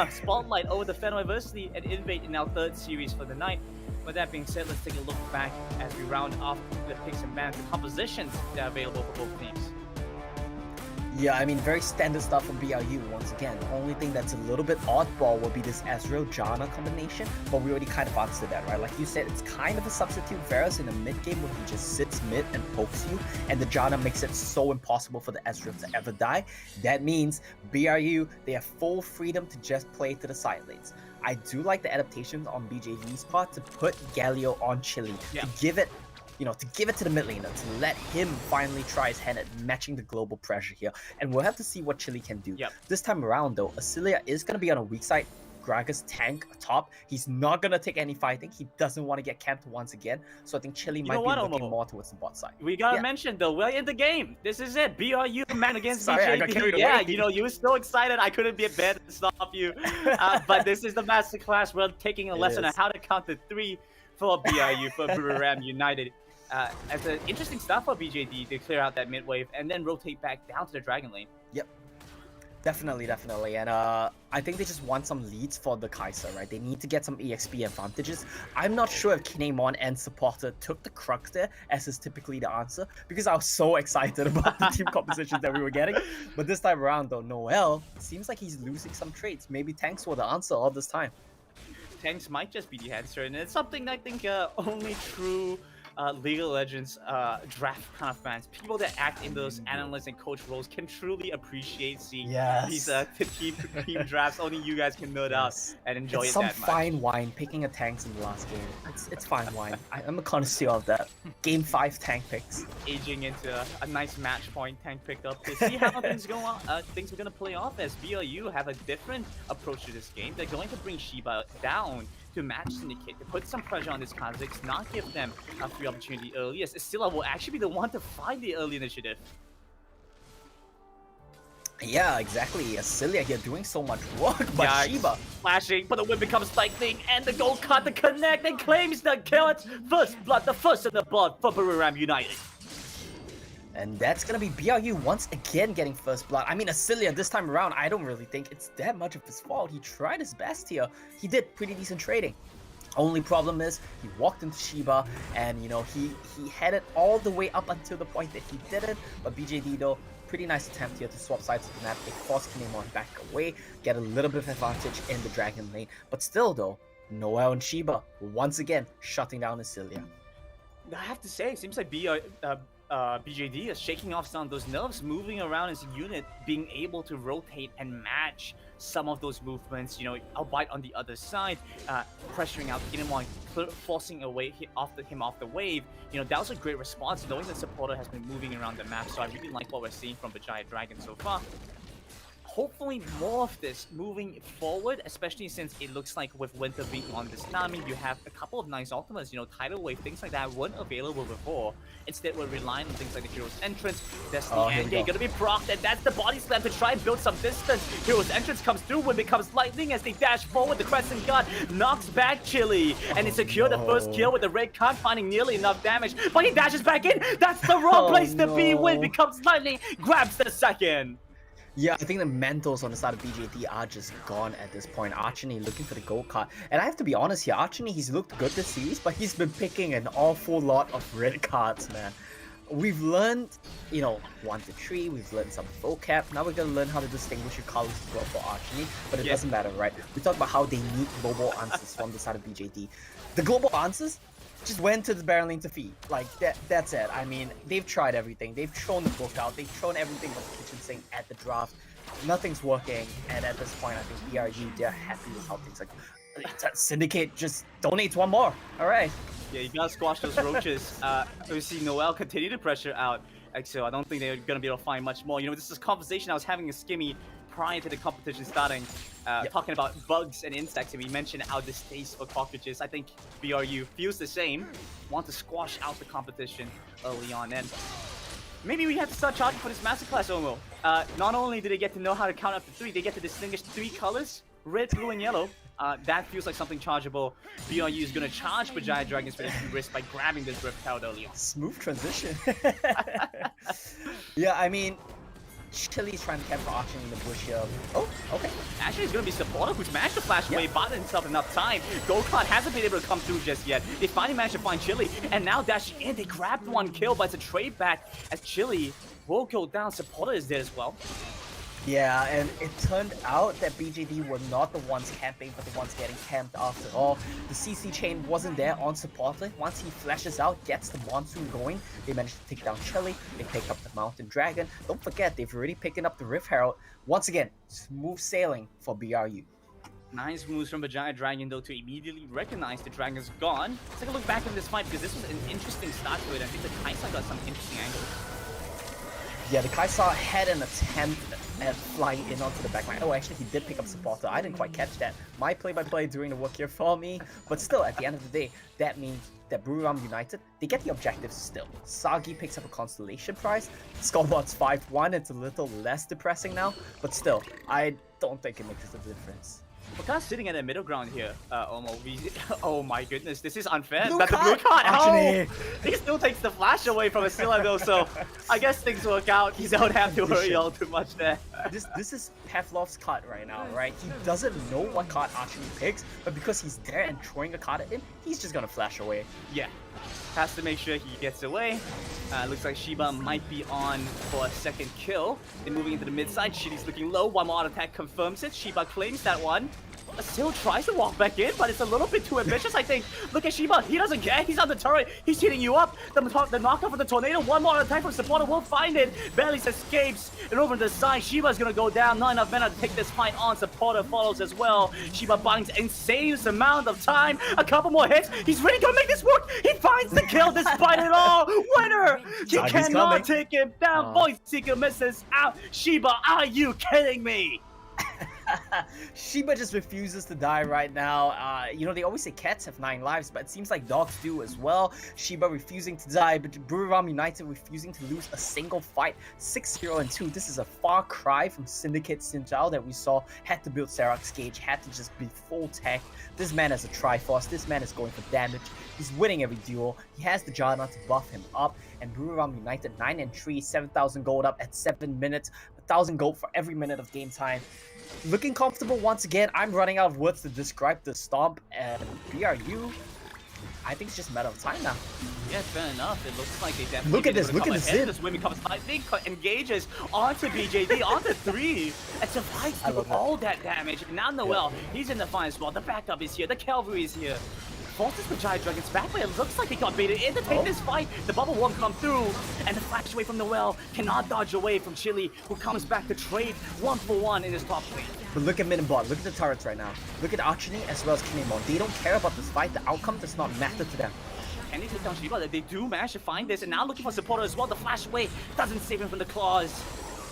spotlight over the Fenway University and Invade in our third series for the night. With that being said, let's take a look back as we round off the picks and bans, the compositions that are available for both teams. Yeah, I mean, very standard stuff from BRU once again. The only thing that's a little bit oddball will be this Ezreal-Janna combination, but we already kind of answered that, right? Like you said, it's kind of a substitute Varus in a mid game where he just sits mid and pokes you, and the Janna makes it so impossible for the Ezreal to ever die. That means BRU, they have full freedom to just play to the side lanes. I do like the adaptations on BJV's part to put Galio on Chili, to give it to the mid laner, to let him finally try his hand at matching the global pressure here. And we'll have to see what Chili can do. This time around though, Asilia is going to be on a weak side. Gragas tank top. He's not going to take any fighting. He doesn't want to get camped once again. So I think Chili might be looking more towards the bot side. We gotta mention though, we're in the game. This is it. BRU man against Sorry, I got carried away. You were so excited. I couldn't be better to stop you. But this is the masterclass. We're taking a lesson on how to count to 3 for BRU, for Buriram United. As an interesting stuff for BJD to clear out that mid wave and then rotate back down to the Dragon lane. Yep. Definitely. And I think they just want some leads for the Kaiser, right? They need to get some EXP advantages. I'm not sure if Kinemon and Supporter took the crux there, as is typically the answer, because I was so excited about the team compositions that we were getting. But this time around, though, Noel seems like he's losing some traits. Maybe tanks were the answer all this time. Tanks might just be the answer, and it's something I think only true League of Legends draft kind of fans, people that act in those analyst and coach roles, can truly appreciate seeing these team drafts. Only you guys can nerd out and enjoy it's it some that much. fine wine picking a tanks in the last game. It's fine wine. I'm a connoisseur of that. Game 5 tank picks. Aging into a nice match point tank pickup to see how things go on. Things are gonna play off as BRU have a different approach to this game. They're going to bring Shiba down to match Syndicate, to put some pressure on this Kazakhs, not give them a free opportunity early, as Estilla will actually be the one to find the early initiative. Yeah, exactly. Asilia here doing so much work, but Shiba flashing, but the whip becomes lightning, and the gold card to connect and claims the kill. First blood, the first of the blood for Buriram United. And that's gonna be BRU once again getting first blood. I mean, Asilia this time around, I don't really think it's that much of his fault. He tried his best here. He did pretty decent trading. Only problem is he walked into Shiba and he headed all the way up until the point that he didn't. But BJD though, pretty nice attempt here to swap sides of the map. They force Kinemon back away, get a little bit of advantage in the Dragon lane. But still though, Noel and Shiba once again shutting down Asilia. I have to say, it seems like BJD is shaking off some of those nerves, moving around as a unit, being able to rotate and match some of those movements, albeit on the other side, pressuring out Kinemon, forcing him off the wave. That was a great response, knowing the supporter has been moving around the map, so I really like what we're seeing from Vijaya Dragon so far. hopefully more of this moving forward, especially since it looks like with Winter being on this Nami, you have a couple of nice ultimates, you know, tidal wave, things like that weren't available before. Instead, we're relying on things like the Hero's Entrance, Destiny and Gate gonna be procced, and that's the body slam to try and build some distance. Hero's Entrance comes through when it becomes lightning as they dash forward. The Crescent God knocks back Chili, and they secure the first kill with the red card, finding nearly enough damage, but he dashes back in. That's the wrong place to be. When becomes lightning, grabs the second. Yeah, I think the mentals on the side of BJD are just gone at this point. Archony looking for the gold card. And I have to be honest here, Archony, he's looked good this series, but he's been picking an awful lot of red cards, man. We've learned, you know, 1 to 3, we've learned some vocab. Now we're gonna learn how to distinguish your colors as well for Archony, but it doesn't matter, right? We talked about how they need global answers from the side of BJD. The global answers just went to the Baron lane to feed. Like, that's it. I mean, they've tried everything. They've thrown the book out. They've thrown everything but the kitchen sink at the draft. Nothing's working. And at this point, I think BRU, they're happy with how things like... Syndicate just donates one more. All right. Yeah, you gotta squash those roaches. We see Noel continue to pressure out EXO. I don't think they're gonna be able to find much more. You know, this is a conversation I was having with Skimmy prior to the competition starting, talking about bugs and insects, and we mentioned our distaste for cockroaches. I think BRU feels the same, want to squash out the competition early on, and maybe we have to start charging for this masterclass, Omo. Not only do they get to know how to count up to 3, they get to distinguish 3 colors, red, blue, and yellow. That feels like something chargeable. BRU is going to charge for Giant Dragons for this risk by grabbing this Rift Herald early on. Smooth transition. Yeah, I mean, Chili's trying to camp for Archony in the bush here. Oh, okay. Actually, it's going to be Supporter who's managed to flash away, bought himself enough time. Goldcard hasn't been able to come through just yet. They finally managed to find Chili, and now dashing in, they grabbed 1 kill, but it's a trade back as Chili will go down. Supporter is dead as well. Yeah, and it turned out that BJD were not the ones camping, but the ones getting camped after all. The CC chain wasn't there on Supporter. Once he flashes out, gets the Monsoon going, they managed to take down Chili, they pick up the Mountain Dragon. Don't forget, they've already picked up the Rift Herald. Once again, smooth sailing for BRU. Nice moves from the Giant Dragon, though, to immediately recognize the Dragon's gone. Let's take a look back in this fight, because this was an interesting start to it. I think the Kaisa got some interesting angles. Yeah, the Kaisa had an attempt at flying in onto the backline. Oh, actually, he did pick up Supporter. I didn't quite catch that. My play-by-play doing the work here for me. But still, at the end of the day, that means that Buriram United, they get the objectives still. Sagi picks up a Constellation prize. Scoreboard's 5-1. It's a little less depressing now. But still, I don't think it makes a difference. We're kind of sitting at a middle ground here, Omo. Oh my goodness, this is unfair. Blue That's the blue card! card. Oh, he still takes the flash away from Asila though, so I guess things work out. You don't have to worry all too much there. This is Pavlov's card right now, right? He doesn't know what card Archony picks, but because he's there and throwing a card at him, he's just gonna flash away. Yeah, has to make sure he gets away. Looks like Shiba might be on for a second kill. They're moving into the mid side. Shitty's looking low. One more attack confirms it. Shiba claims that one. Still tries to walk back in, but it's a little bit too ambitious, I think. Look at Shiba. He doesn't care. He's on the turret. He's hitting you up. The knockoff of the tornado. One more attack from Supporter will find it. Bellies escapes. And over to the side, Shiba's going to go down. Not enough mana to take this fight on. Supporter follows as well. Shiba buying an insane amount of time. A couple more hits. He's ready to make this work. He finds the kill despite it all. Winner. He cannot take him down. Voice Seeker misses out. Shiba, are you kidding me? Shiba just refuses to die right now. You know, they always say cats have 9 lives, but it seems like dogs do as well. Shiba refusing to die, but Buriram United refusing to lose a single fight. 6-0-2. This is a far cry from Syndicate Sinjao that we saw. Had to build Seraph's Gauge, had to just be full tech. This man has a Triforce. This man is going for damage. He's winning every duel. He has the Jana to buff him up. And Buriram United 9-3, 7,000 gold up at 7 minutes. 1,000 gold for every minute of game time. Looking comfortable once again. I'm running out of words to describe the stomp, and BRU, I think it's just a matter of time now. Yeah, fair enough. It looks like they definitely look at this zip. This win becomes I think engages onto BJD, onto 3, and survives through all that damage. Now Noel, he's in the fine spot. The backup is here. The cavalry is here. Forces the Giant Dragons back, but it looks like they got baited in to take this fight. The bubble won't come through, and the flash away from Noel cannot dodge away from Chili, who comes back to trade 1-for-1 in his top lane. But look at mid and bot. Look at the turrets right now. Look at Archony as well as Kinemon. They don't care about this fight. The outcome does not matter to them. Can they take down Shiba? They do manage to find this, and now looking for Supporter as well. The flash away doesn't save him from the claws.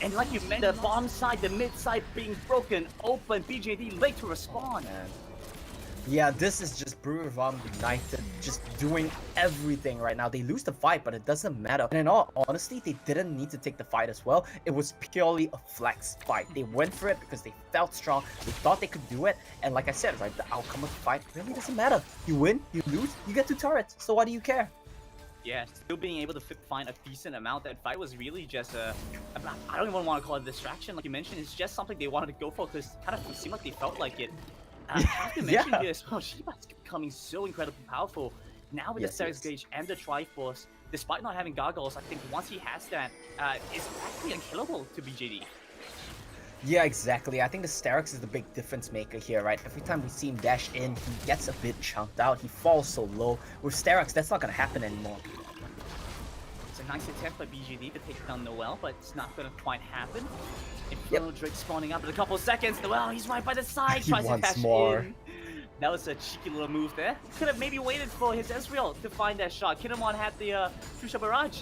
And like you mentioned, the bottom side, the mid side being broken open. BJD late to respond. Yeah, this is just Buriram United just doing everything right now. They lose the fight, but it doesn't matter. And in all honesty, they didn't need to take the fight as well. It was purely a flex fight. They went for it because they felt strong. They thought they could do it. And like I said, right, the outcome of the fight really doesn't matter. You win, you lose, you get 2 turrets. So why do you care? Yeah, still being able to find a decent amount. That fight was really just I don't even want to call it a distraction. Like you mentioned, it's just something they wanted to go for because kind of seemed like they felt like it. I have to mention here as well, Shiba's becoming so incredibly powerful. Now with the Sterex Gauge and the Triforce, despite not having Gargoyles, I think once he has that, it's practically unkillable to BJD. Yeah, exactly. I think the Sterex is the big difference maker here, right? Every time we see him dash in, he gets a bit chunked out. He falls so low. With Sterex, that's not going to happen anymore. It's a nice attempt by BGD to take down Noel, but it's not going to quite happen. Inferno Drake spawning up in a couple of seconds. Noel, he's right by the side. He tries wants to dash more. in. That was a cheeky little move there. Could have maybe waited for his Ezreal to find that shot. Kinemon had the Fuchsia Barrage.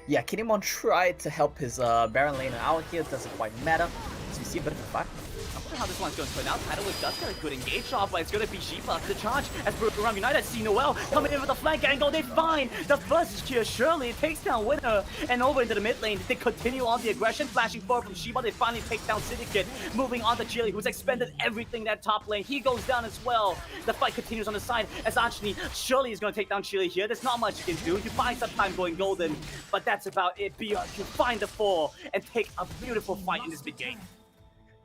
Yeah, Kinemon tried to help his Baron laner out here. It doesn't quite matter. So you see a bit of a fight. I wonder how this one's going to turn out. Tidalwave does get a good engage off, but it's going to be Shiba to the charge as Buriram United see Noel coming in with the flank angle. They find the first kill. Surely it takes down Winner and over into the mid lane. They continue on the aggression, flashing forward from Shiba. They finally take down Syndicate, moving on to Chili, who's expended everything that top lane. He goes down as well. The fight continues on the side as Anthony surely is going to take down Chili here. There's not much you can do. You find some time going golden, but that's about it. BR, you find the 4 and take a beautiful fight in this big game.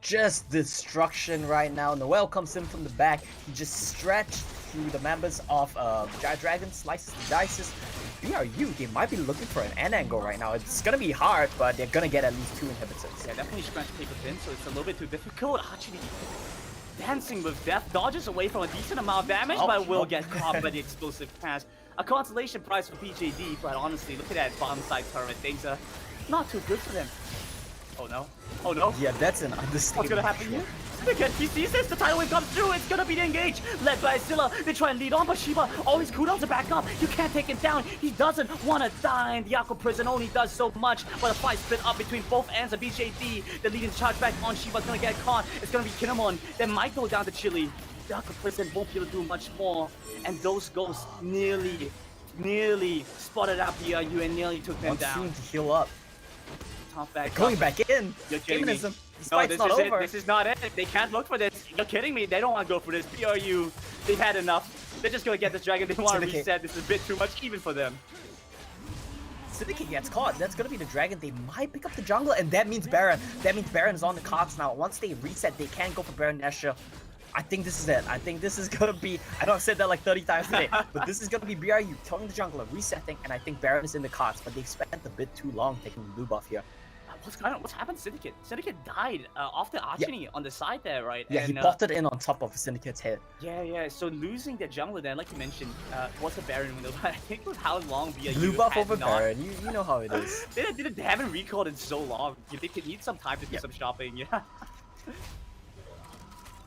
Just destruction right now. Noel comes in from the back. He just stretched through the members of Giant Dragon, slices and dices. BRU, they might be looking for an end angle right now. It's gonna be hard, but they're gonna get at least 2 inhibitors. Yeah, definitely trying to take a pin, so it's a little bit too difficult. Actually, dancing with death, dodges away from a decent amount of damage, but will get caught by the explosive pass. A consolation prize for BJD, but honestly, look at that bottom side turret. Things are not too good for them. Oh no. Oh no. Yeah, that's an understatement. What's gonna happen here? Again, he sees this, the tidal wave comes through, it's gonna be the engage, led by Zilla. They try and lead on, but Shiba always cooldowns to back up. You can't take him down. He doesn't want to die, and the Aqua Prison only does so much. But the fight split up between both ends of BJD. The leading charge back on Shiba's gonna get caught. It's gonna be Kinemon. That might go down to Chili. The Aqua Prison won't be able to do much more, and those ghosts nearly spotted out BRU and nearly took them down. Soon to heal up. Top back. Going back in. You're kidding me. Feminism. This No, fight's this not is over. it. This is not it. They can't look for this. You're kidding me. They don't want to go for this. BRU, they've had enough. They're just going to get this dragon. They want to Syndicate. reset. This is a bit too much even for them. Syndicate gets caught. That's gonna be the dragon. They might pick up the jungle, and that means Baron. That means Baron is on the cards now. Once they reset, they can go for Baron Nashor. I think this is it. I think this is gonna be. I know I've said that like 30 times today, but this is gonna be BRU killing the jungler, resetting, and I think Baron is in the cards. But they spent a bit too long taking the blue buff here. What's happened to Syndicate? Syndicate died after Archony on the side there, right? Yeah, and, he potted in on top of Syndicate's head. Yeah. So losing their jungler then, like you mentioned, was a Baron window. But I think with how long BRU Blue buff had over not, Baron. You know how it is. they haven't recalled in so long. They could need some time to do some shopping. Yeah.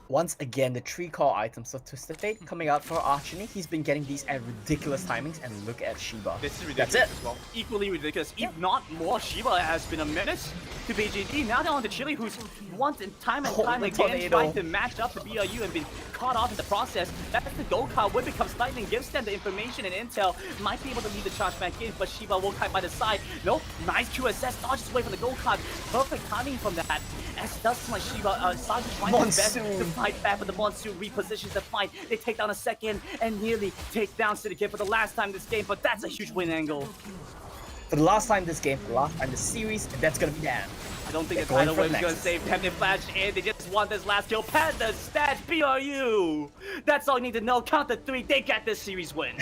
Once again, the 3 core items of Twisted Fate coming out for Archony. He's been getting these at ridiculous timings, and look at Shiba. This is ridiculous That's it. as well. Equally ridiculous, if not more. Shiba has been a menace to BJD. Now they're on to Chili, who's once and time the again tornado. trying to match up to BRU and been caught off in the process. That's the gold card when it becomes lightning, gives them the information and intel. Might be able to lead the charge back in, but Shiba will kite by the side. Nope, nice QSS, dodges away from the gold card. Perfect timing from that. As does my Shiba, Sagi trying his best to fight back, but the Monsoon repositions the fight. They take down a second and nearly take down Syndicate for the last time this game, but that's a huge win angle. For the last time this game, for the last time this series, and that's gonna be damn. I don't think the They're going tidal for wave is the going to Nexus. save them. They flash in. They just want this last kill. Panda stats, BRU. That's all you need to know. Count to 3. They get this series win.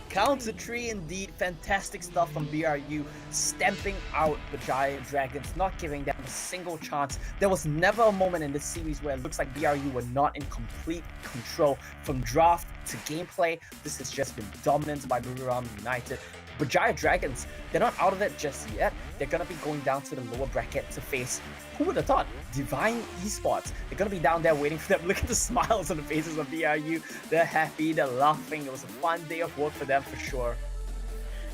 Count to 3 indeed. Fantastic stuff from BRU, stamping out the Giant Dragons, not giving them a single chance. There was never a moment in this series where it looks like BRU were not in complete control. From draft to gameplay, this has just been dominance by Buriram United. But Giant Dragons, they're not out of it just yet. They're gonna be going down to the lower bracket to face, who would have thought, Divine Esports. They're gonna be down there waiting for them. Look at the smiles on the faces of BRU. They're happy, they're laughing. It was a fun day of work for them for sure.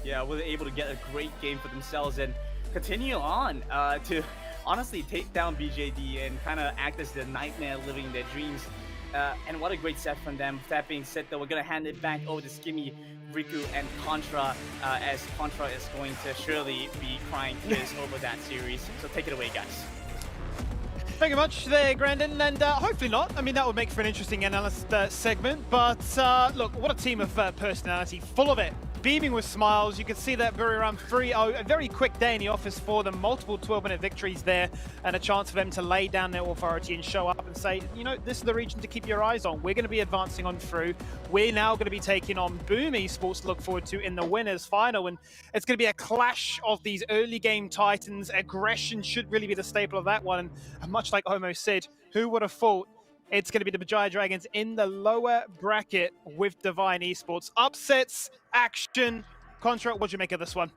Yeah, were able to get a great game for themselves, and continue on to honestly take down BJD and kind of act as the nightmare living their dreams. And what a great set from them. That being said, though, we're going to hand it back over to Skimmy, Riku, and Contra, as Contra is going to surely be crying tears over that series. So take it away, guys. Thank you much there, Grandin, and hopefully not. I mean, that would make for an interesting analyst segment, but look, what a team of personality, full of it. Beaming with smiles. You can see that Buriram 3-0, a very quick day in the office for them, multiple 12-minute victories there, and a chance for them to lay down their authority and show up and say, you know, this is the region to keep your eyes on. We're going to be advancing on through. We're now going to be taking on Boom Esports to look forward to in the winners final, and it's going to be a clash of these early game titans. Aggression should really be the staple of that one, and much like Omo said, who would have thought it's going to be the Bajaya Dragons in the lower bracket with Divine Esports. Upsets, action. Contra, what do you make of this one?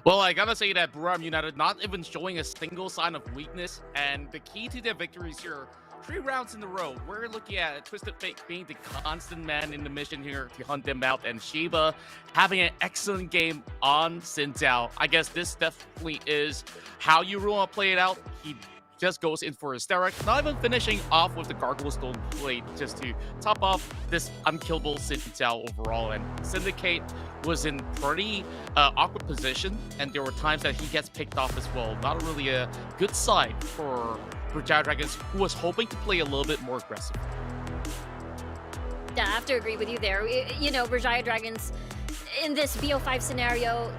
Well, I gotta say that Buriram United not even showing a single sign of weakness, and the key to their victories here, 3 rounds in a row, we're looking at Twisted Fate being the constant man in the mission here to hunt them out, and Shiba having an excellent game on Xin Zhao. I guess this definitely is how you want to play it out. He just goes in for hysteric, not even finishing off with the Gargoyle Stone Blade just to top off this unkillable Xin Zhao overall. And Syndicate was in pretty awkward position, and there were times that he gets picked off as well. Not really a good sign for Bajaya Dragons, who was hoping to play a little bit more aggressive. Yeah, I have to agree with you there. You know, Bajaya Dragons, in this BO5 scenario,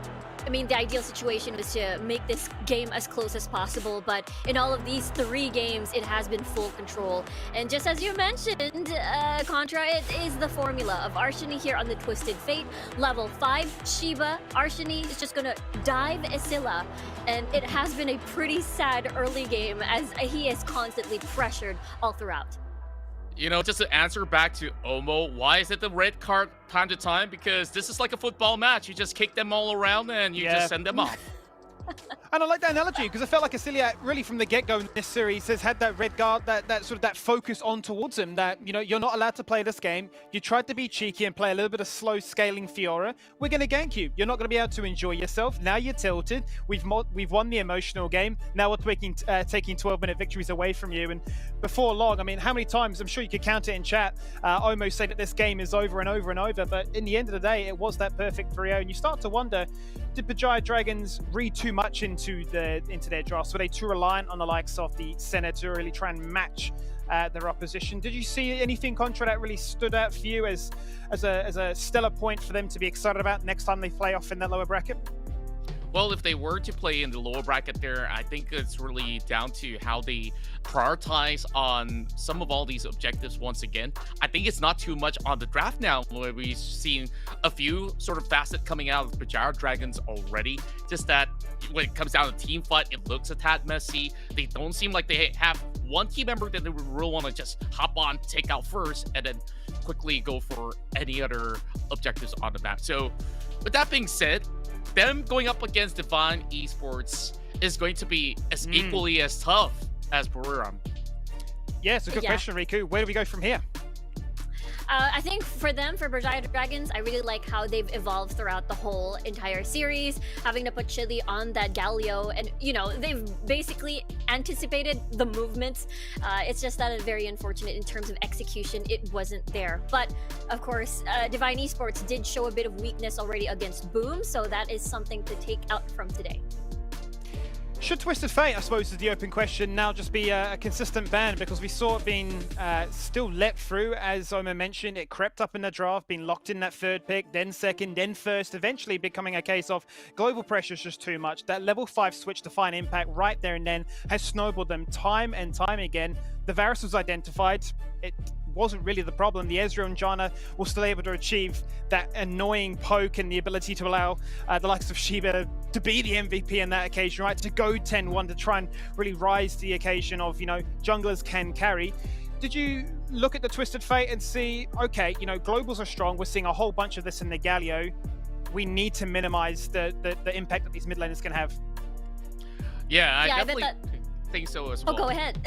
I mean, the ideal situation was to make this game as close as possible, but in all of these 3 games, it has been full control. And just as you mentioned, Contra, it is the formula of Arshini here on the Twisted Fate. Level 5, Shiba. Arshini is just gonna dive Esila, and it has been a pretty sad early game as he is constantly pressured all throughout. You know, just to answer back to Omo, why is it the red card time to time? Because this is like a football match. You just kick them all around and you just send them off. And I like that analogy because I felt like Acilia really from the get-go in this series has had that red guard, that sort of that focus on towards him, that, you know, you're not allowed to play this game. You tried to be cheeky and play a little bit of slow scaling Fiora. We're going to gank you. You're not going to be able to enjoy yourself. Now you're tilted. We've won the emotional game. Now we're taking 12-minute victories away from you. And before long, I mean, how many times, I'm sure you could count it in chat, almost say that this game is over and over and over. But in the end of the day, it was that perfect 3-0. And you start to wonder, did Bajaya Dragons read too much into their drafts? Were they too reliant on the likes of the Senate to really try and match their opposition? Did you see anything, Contra, that really stood out for you as a stellar point for them to be excited about next time they play off in that lower bracket? Well, if they were to play in the lower bracket there, I think it's really down to how they prioritize on some of all these objectives once again. I think it's not too much on the draft now, where we've seen a few sort of facets coming out of Bajaya Dragons already. Just that when it comes down to team fight, it looks a tad messy. They don't seem like they have one team member that they would really want to just hop on, take out first, and then quickly go for any other objectives on the map. So with that being said, them going up against Divine Esports is going to be as equally as tough as Buriram. Yeah, it's a good question, Riku. Where do we go from here? I think for them, for Bajaya Dragons, I really like how they've evolved throughout the whole entire series, having to put Chili on that Galio, and, you know, they've basically anticipated the movements. It's just that it's very unfortunate in terms of execution, it wasn't there. But, of course, Divine Esports did show a bit of weakness already against Boom, so that is something to take out from today. Should Twisted Fate, I suppose, is the open question, now just be a consistent ban? Because we saw it being still let through, as Omer mentioned. It crept up in the draft, being locked in that 3rd pick, then 2nd, then 1st, eventually becoming a case of global pressure is just too much. That level 5 switch to find impact right there and then has snowballed them time and time again. The Varus was identified. It wasn't really the problem. The Ezreal and Janna were still able to achieve that annoying poke and the ability to allow the likes of Shiba to be the MVP in that occasion, right? To go 10-1 to try and really rise to the occasion of, you know, junglers can carry. Did you look at the Twisted Fate and see, okay, you know, globals are strong. We're seeing a whole bunch of this in the Galio. We need to minimize the impact that these mid laners can have. Yeah, I definitely... think so as Oh, well. go ahead.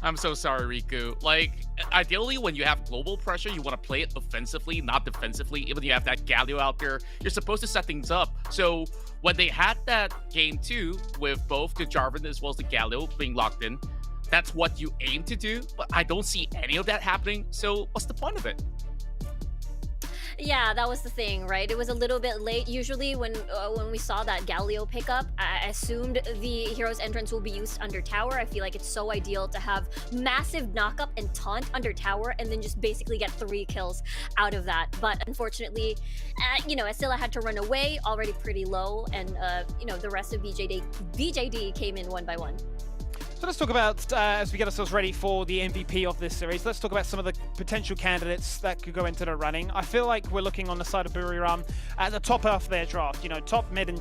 I'm so sorry, Riku. Like, ideally, when you have global pressure, you want to play it offensively, not defensively. Even if you have that Galio out there, you're supposed to set things up. So when they had that game 2 with both the Jarvan as well as the Galio being locked in, that's what you aim to do. But I don't see any of that happening. So what's the point of it? Yeah, that was the thing, right? It was a little bit late. Usually when we saw that Galio pickup, I assumed the hero's entrance will be used under tower. I feel like it's so ideal to have massive knockup and taunt under tower and then just basically get 3 kills out of that. But unfortunately, you know, Asilla had to run away, already pretty low, and you know, the rest of BJD came in one by one. So let's talk about, as we get ourselves ready for the MVP of this series, let's talk about some of the potential candidates that could go into the running. I feel like we're looking on the side of Buriram at the top half of their draft. You know, top mid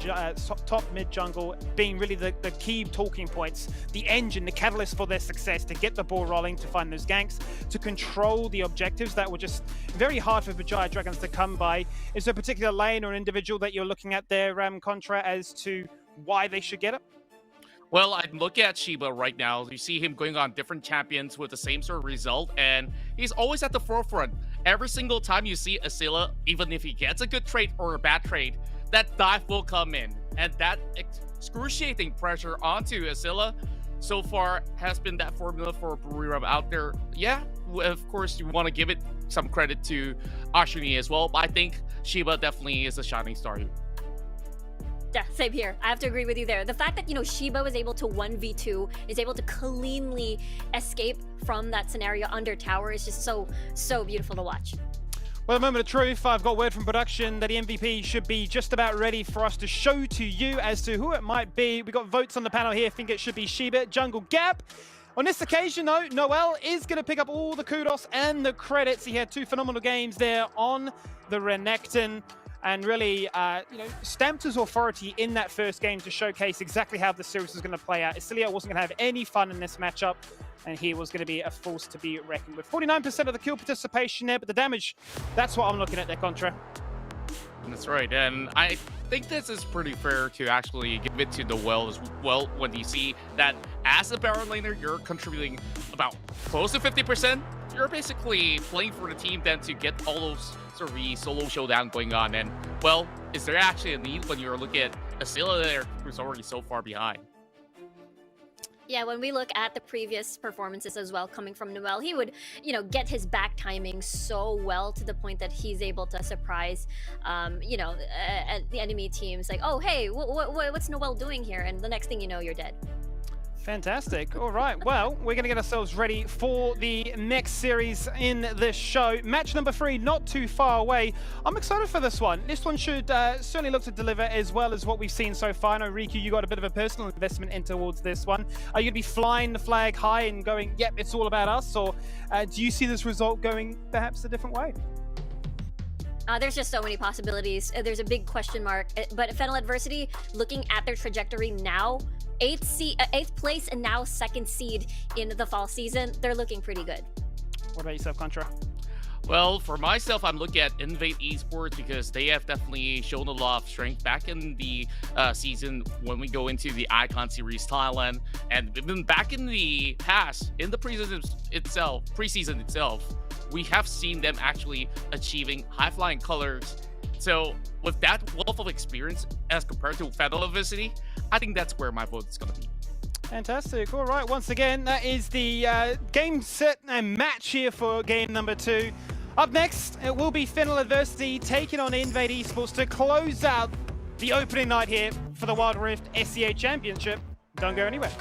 jungle being really the key talking points, the engine, the catalyst for their success, to get the ball rolling, to find those ganks, to control the objectives that were just very hard for Vijaya Dragons to come by. Is there a particular lane or individual that you're looking at there, Contra, as to why they should get it? Well, I'm looking at Shiba right now. You see him going on different champions with the same sort of result, and he's always at the forefront. Every single time you see Asilla, even if he gets a good trade or a bad trade, that dive will come in. And that excruciating pressure onto Asilla so far has been that formula for Buriram out there. Yeah, of course, you want to give it some credit to Ashwini as well, but I think Shiba definitely is a shining star here. Yeah, same here. I have to agree with you there. The fact that, you know, Shiba was able to 1v2, is able to cleanly escape from that scenario under tower is just so beautiful to watch. Well, a moment of truth, I've got word from production that the MVP should be just about ready for us to show to you as to who it might be. We got votes on the panel here. I think it should be Shiba, Jungle Gap. On this occasion, though, Noel is going to pick up all the kudos and the credits. He had 2 phenomenal games there on the Renekton, and really, you know, stamped his authority in that first game to showcase exactly how the series was going to play out. Isilia wasn't going to have any fun in this matchup, and he was going to be a force to be reckoned with. 49% of the kill participation there, but the damage, that's what I'm looking at there, Contra. That's right, and I think this is pretty fair to actually give it to Noel as well when you see that as a Baron laner, you're contributing about close to 50%. You're basically playing for the team then to get all those sort of the solo showdown going on. And, well, is there actually a need when you're looking at Asilla there who's already so far behind? Yeah, when we look at the previous performances as well, coming from Noel, he would, you know, get his back timing so well to the point that he's able to surprise, you know, the enemy teams. Like, oh, hey, what's Noel doing here? And the next thing you know, you're dead. Fantastic. All right. Well, we're going to get ourselves ready for the next series in this show. Match number 3, not too far away. I'm excited for this one. This one should certainly look to deliver as well as what we've seen so far. I know, Riku, you got a bit of a personal investment in towards this one. Are you going to be flying the flag high and going, yep, it's all about us? Or do you see this result going perhaps a different way? There's just so many possibilities. There's a big question mark. But Fennel Adversity, looking at their trajectory now, 8th place and now 2nd seed in the fall season, they're looking pretty good. What about yourself, Contra? Well, for myself, I'm looking at Invade Esports because they have definitely shown a lot of strength back in the season when we go into the Icon Series Thailand. And even back in the past, in the preseason itself, we have seen them actually achieving high-flying colors. So with that wealth of experience as compared to Fennel Adversity, I think that's where my vote is going to be. Fantastic. All right, once again, that is the game, set, and match here for game number 2. Up next, it will be Fennel Adversity taking on Invade Esports to close out the opening night here for the Wild Rift SEA Championship. Don't go anywhere.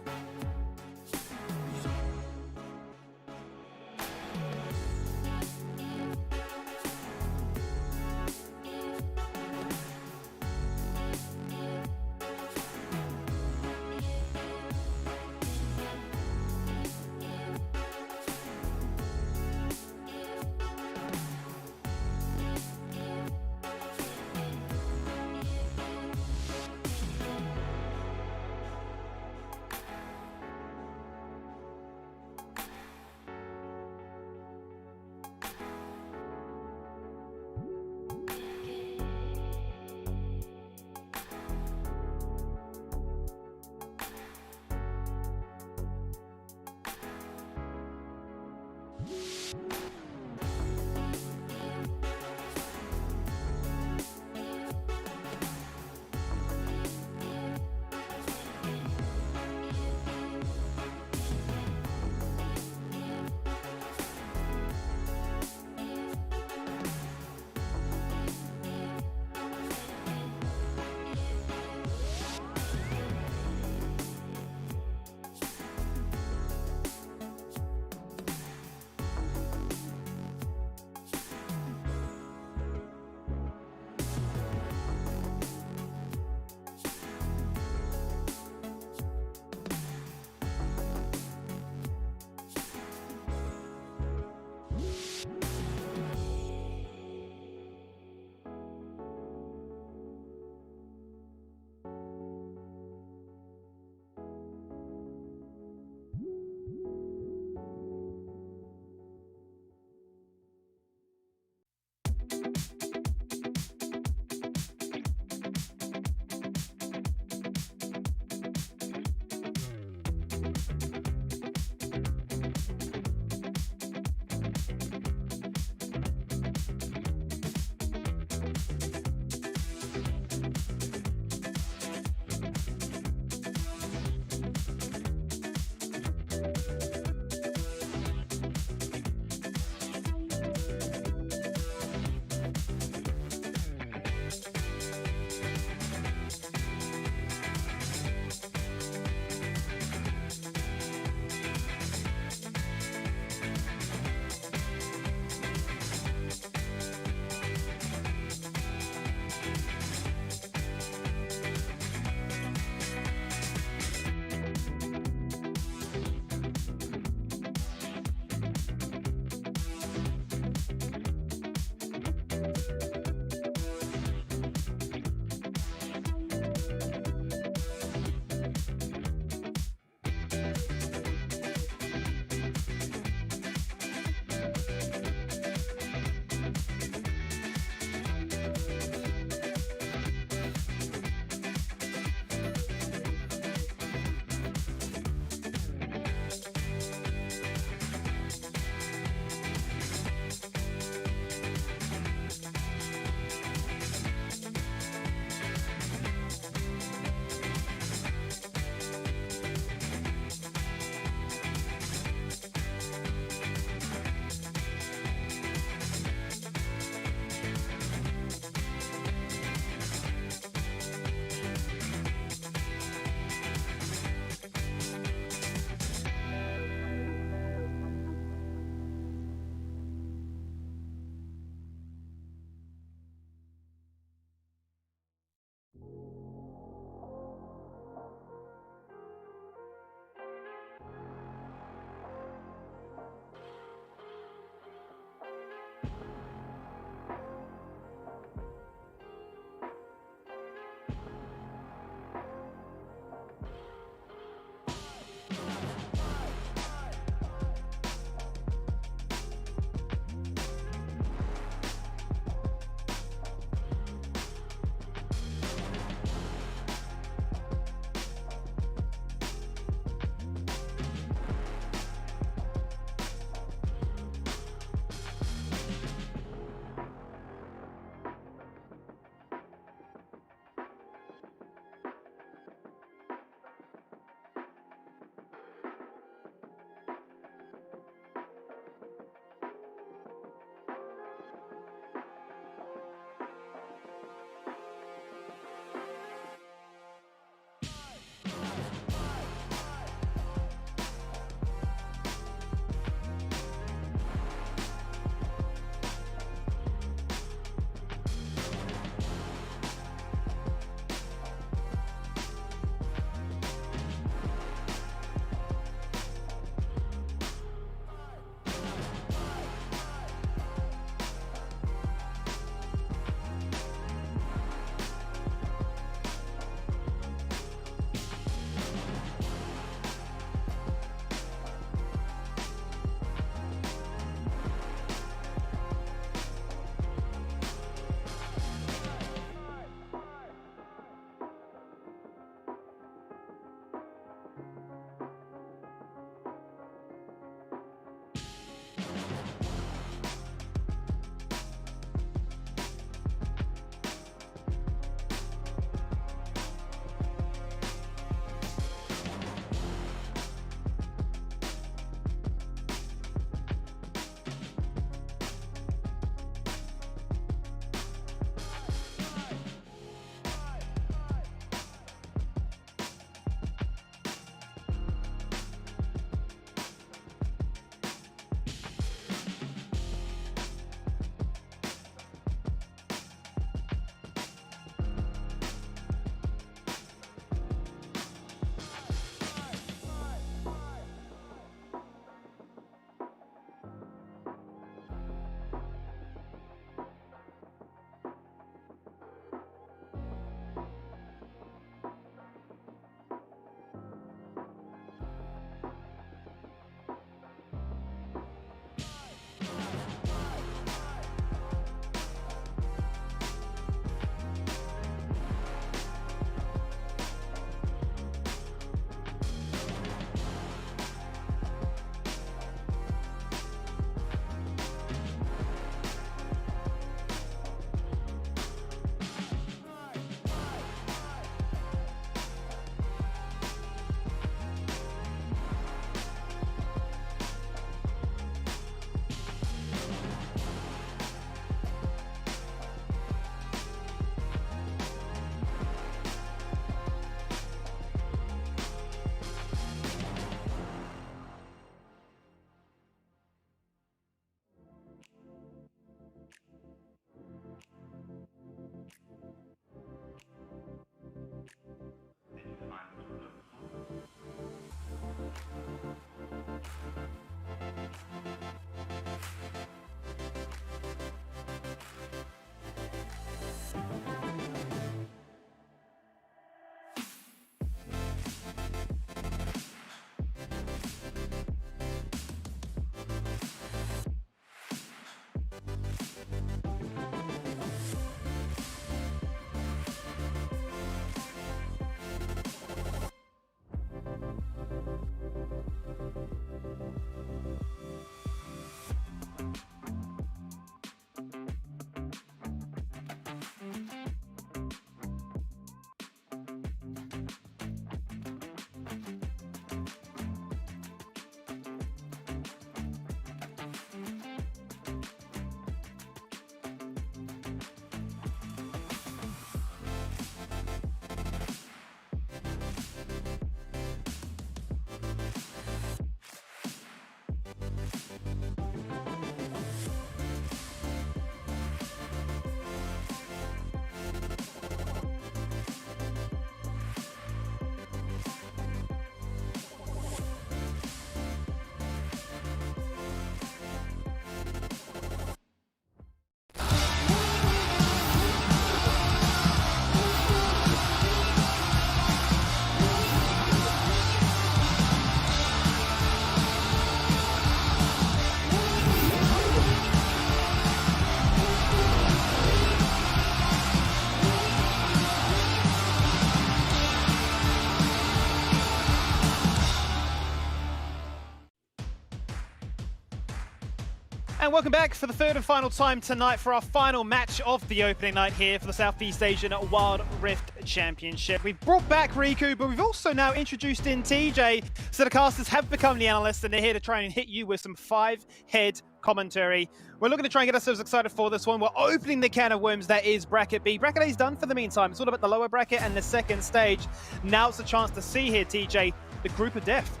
And welcome back for the third and final time tonight for our final match of the opening night here for the Southeast Asian Wild Rift Championship. We've brought back Riku, but we've also now introduced in TJ. So the casters have become the analysts, and they're here to try and hit you with some five-head commentary. We're looking to try and get ourselves excited for this one. We're opening the can of worms that is Bracket B. Bracket A is done for the meantime. It's all about the lower bracket and the second stage. Now it's a chance to see here, TJ, the group of death.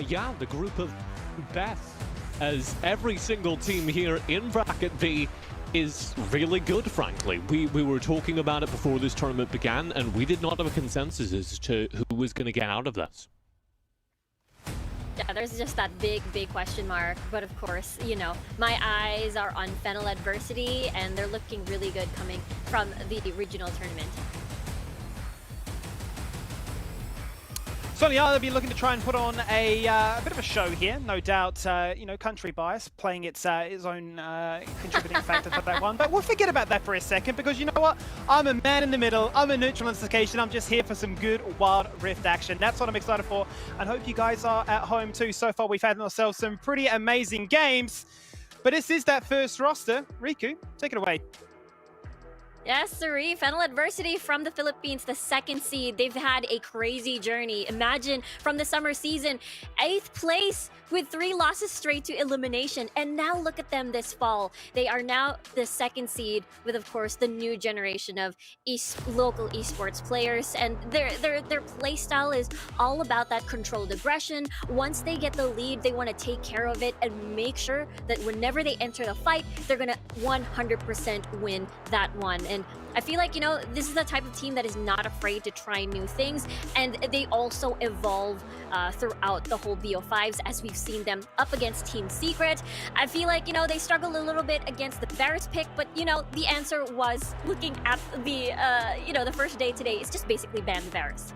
Yeah, the group of death. As every single team here in Bracket B is really good, frankly. We were talking about it before this tournament began, and we did not have a consensus as to who was going to get out of this. Yeah, there's just that big question mark. But of course, you know, my eyes are on Fennel Adversity, and they're looking really good coming from the regional tournament. So yeah, they'll be looking to try and put on a bit of a show here, no doubt. You know, country bias playing its own contributing factor for that one. But we'll forget about that for a second, because you know what? I'm a man in the middle. I'm a neutral institution. I'm just here for some good Wild Rift action. That's what I'm excited for, and hope you guys are at home too. So far, we've had ourselves some pretty amazing games. But this is that first roster. Riku, take it away. Yes, siree. Fennel Adversity from the Philippines, the second seed. They've had a crazy journey. Imagine from the summer season, 8th place with 3 losses straight to elimination. And now look at them this fall. They are now the second seed with, of course, the new generation of local esports players. And their play style is all about that controlled aggression. Once they get the lead, they want to take care of it and make sure that whenever they enter the fight, they're going to 100% win that one. And I feel like, you know, this is the type of team that is not afraid to try new things, and they also evolve throughout the whole BO5s, as we've seen them up against Team Secret. I feel like, you know, they struggled a little bit against the Varus pick, but, you know, the answer was, looking at the, you know, the first day today, is just basically ban Varus.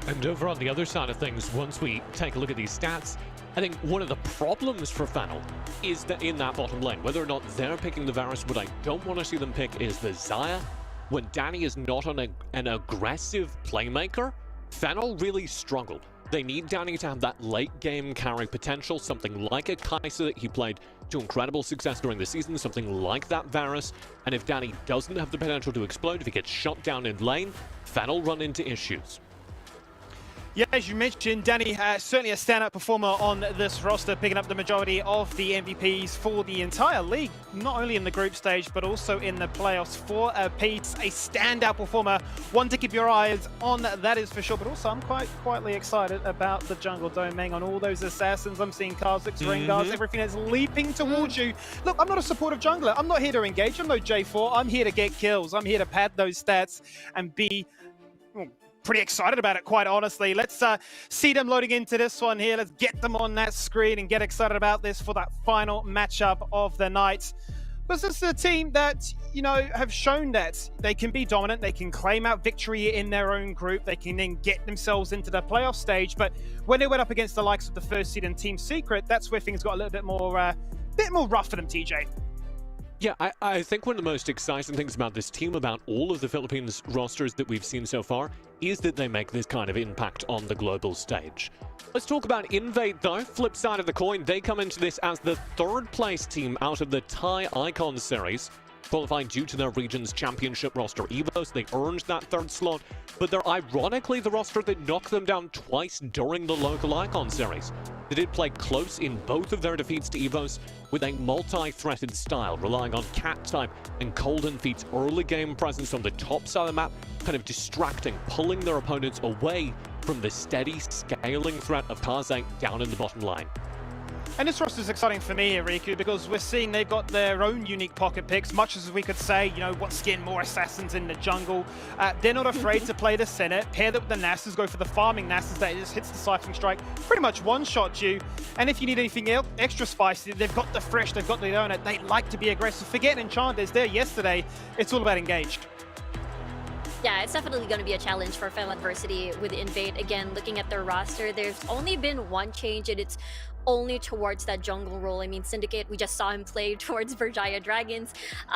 And over on the other side of things, once we take a look at these stats, I think one of the problems for Fennel is that in that bottom lane, whether or not they're picking the Varus, what I don't want to see them pick is the Xayah. When Danny is not an aggressive playmaker, Fennel really struggle. They need Danny to have that late game carry potential, something like a Kai'Sa that he played to incredible success during the season, something like that Varus. And if Danny doesn't have the potential to explode, if he gets shot down in lane, Fennel run into issues. Yeah, as you mentioned, Danny certainly a standout performer on this roster, picking up the majority of the MVPs for the entire league, not only in the group stage, but also in the playoffs. For a piece, a standout performer, one to keep your eyes on, that is for sure. But also, I'm quietly excited about the jungle domain on all those assassins. I'm seeing Kha'Zix, Rengars, everything that's leaping towards you. Look, I'm not a supportive jungler. I'm not here to engage. I'm no J4. I'm here to get kills. I'm here to pad those stats and be pretty excited about it, quite honestly. Let's see them loading into this one here. Let's get them on that screen and get excited about this for that final matchup of the night. Because this is a team that, you know, have shown that they can be dominant. They can claim out victory in their own group. They can then get themselves into the playoff stage. But when they went up against the likes of the first seed and Team Secret, that's where things got a little bit more rough for them, TJ. Yeah, I think one of the most exciting things about this team, about all of the Philippines rosters that we've seen so far, is that they make this kind of impact on the global stage. Let's talk about Invade, though. Flip side of the coin, they come into this as the 3rd place team out of the Thai Icon series, qualified due to their region's championship roster EVOs. They earned that 3rd slot, but they're ironically the roster that knocked them down twice during the local Icon series. They did play close in both of their defeats to EVOs with a multi-threated style, relying on cat type and Colden Feet's early game presence on the top side of the map, kind of distracting, pulling their opponents away from the steady scaling threat of Kaze down in the bottom line. And this roster is exciting for me here, Riku, because we're seeing they've got their own unique pocket picks, much as we could say, you know, what's getting more assassins in the jungle. They're not afraid to play the Senate, pair that with the Nasus, go for the farming Nasus that just hits the Siphoning Strike, pretty much one-shot you. And if you need anything else, extra spicy, they've got the Fresh, they've got the Leona, they like to be aggressive. Forget Enchanters there yesterday, it's all about engaged. Yeah, it's definitely going to be a challenge for Fennel Adversity with Invade. Again, looking at their roster, there's only been one change, and it's only towards that jungle role. I mean, Syndicate, we just saw him play towards Virginia Dragons,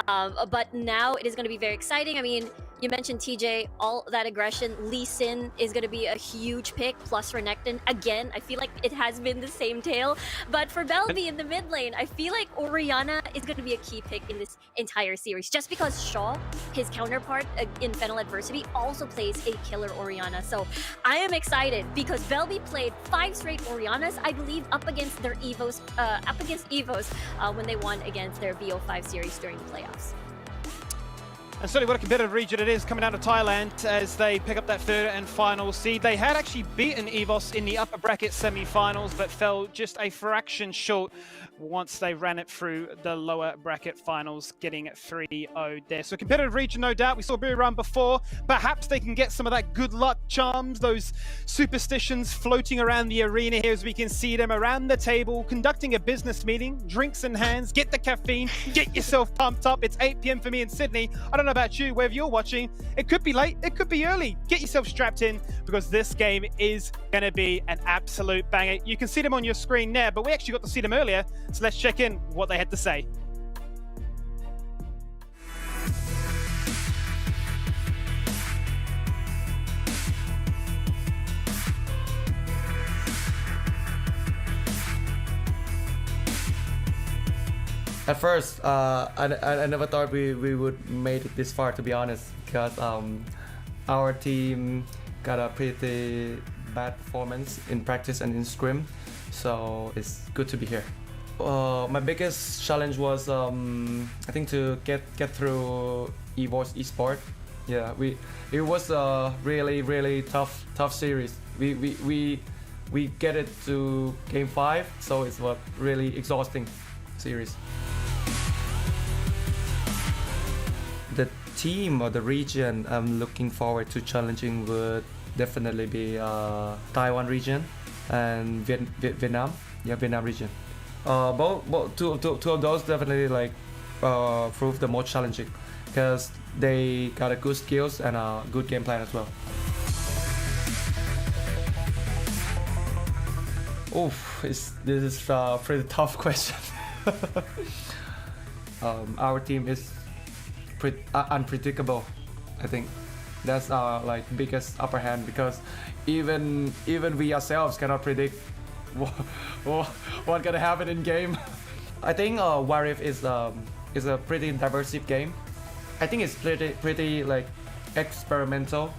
but now it is going to be very exciting. I mean, you mentioned TJ, all that aggression. Lee Sin is going to be a huge pick, plus Renekton. Again, I feel like it has been the same tale. But for Belby in the mid lane, I feel like Orianna is going to be a key pick in this entire series. Just because Shaw, his counterpart in Fennel Adversity, also plays a killer Orianna. So I am excited because Belby played 5 straight Oriannas, I believe, up against their Evos, when they won against their VO5 series during the playoffs. And certainly what a competitive region it is coming out of Thailand as they pick up that third and final seed. They had actually beaten EVOS in the upper bracket semi-finals, but fell just a fraction short once they ran it through the lower bracket finals, getting 3-0 there. So competitive region, no doubt. We saw Buri run before. Perhaps they can get some of that good luck charms, those superstitions floating around the arena here as we can see them around the table, conducting a business meeting, drinks in hands, get the caffeine, get yourself pumped up. It's 8 p.m. for me in Sydney. I don't know about you, wherever you're watching. It could be late, it could be early. Get yourself strapped in because this game is going to be an absolute banger. You can see them on your screen now, but we actually got to see them earlier. So let's check in what they had to say. At first, I never thought we would made it this far, to be honest, because our team got a pretty bad performance in practice and in scrim, so it's good to be here. My biggest challenge was I think to get through esports. Yeah, it was a really tough series. We get it to game 5, so it's a really exhausting series. The team or the region I'm looking forward to challenging would definitely be Taiwan region and Vietnam. Yeah, Vietnam region. Two of those definitely like prove the most challenging because they got a good skills and a good game plan as well. Oof, this is a pretty tough question. Our team is pretty unpredictable. I think that's our like biggest upper hand because even we ourselves cannot predict what gonna happen in game. I think What If is a pretty diverse game. I think it's pretty like experimental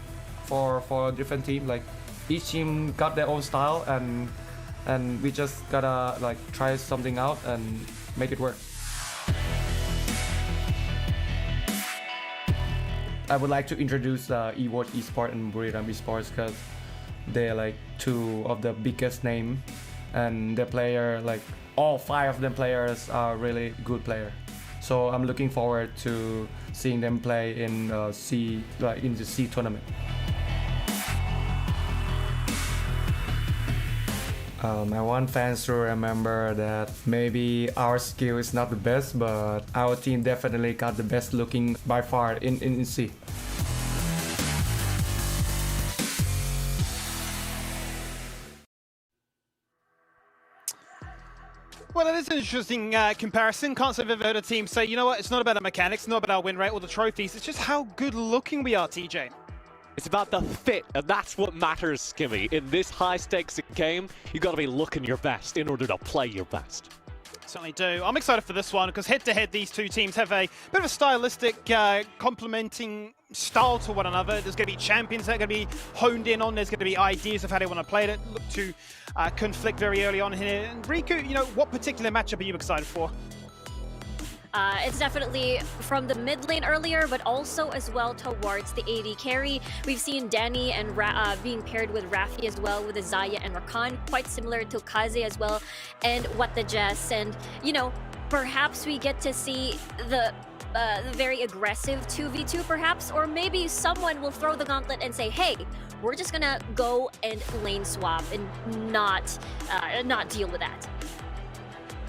for different team. Like each team got their own style and we just gotta like try something out and make it work. I would like to introduce Eworld Esports and Buriram Esports because they're like 2 of the biggest name, and their player, like all 5 of them players are really good player. So I'm looking forward to seeing them play in the C tournament. I want fans to remember that maybe our skill is not the best, but our team definitely got the best looking by far in C. Well, it is an interesting comparison. Can't say I've ever heard a team say, you know what, it's not about the mechanics, not about our win rate or the trophies, it's just how good looking we are, TJ. It's about the fit, and that's what matters, Skimmy. In this high-stakes game, you got to be looking your best in order to play your best. Certainly do. I'm excited for this one because head-to-head, these 2 teams have a bit of a stylistic complementing style to one another. There's going to be champions that are going to be honed in on. There's going to be ideas of how they want to play it. Look to conflict very early on here. And Riku, you know, what particular matchup are you excited for? It's definitely from the mid lane earlier, but also as well towards the AD carry. We've seen Danny and being paired with Rafi as well, with Zaya and Rakan, quite similar to Kaze as well, and What the Jess. And, you know, perhaps we get to see the very aggressive 2v2 perhaps, or maybe someone will throw the gauntlet and say, hey, we're just gonna go and lane swap and not deal with that.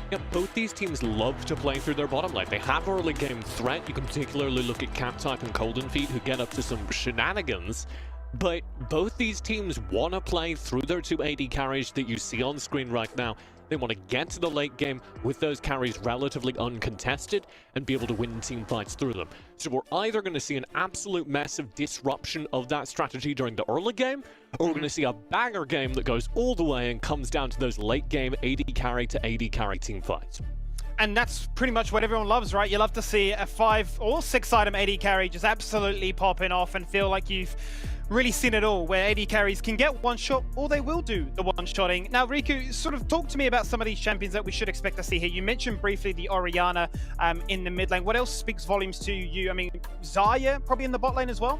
Yeah, both these teams love to play through their bottom lane. They have early game threat. You can particularly look at Cap-Type and Golden Feet, who get up to some shenanigans. But both these teams want to play through their 2 AD carries that you see on screen right now. They want to get to the late game with those carries relatively uncontested and be able to win team fights through them. So we're either going to see an absolute massive disruption of that strategy during the early game, or we're going to see a banger game that goes all the way and comes down to those late game AD carry to AD carry team fights. And that's pretty much what everyone loves, right? You love to see a 5 or 6 item AD carry just absolutely popping off and feel like you've really seen it all, where AD carries can get one shot or they will do the one-shotting. Now, Riku, sort of talk to me about some of these champions that we should expect to see here. You mentioned briefly the Orianna in the mid lane. What else speaks volumes to you? I mean, Zarya probably in the bot lane as well?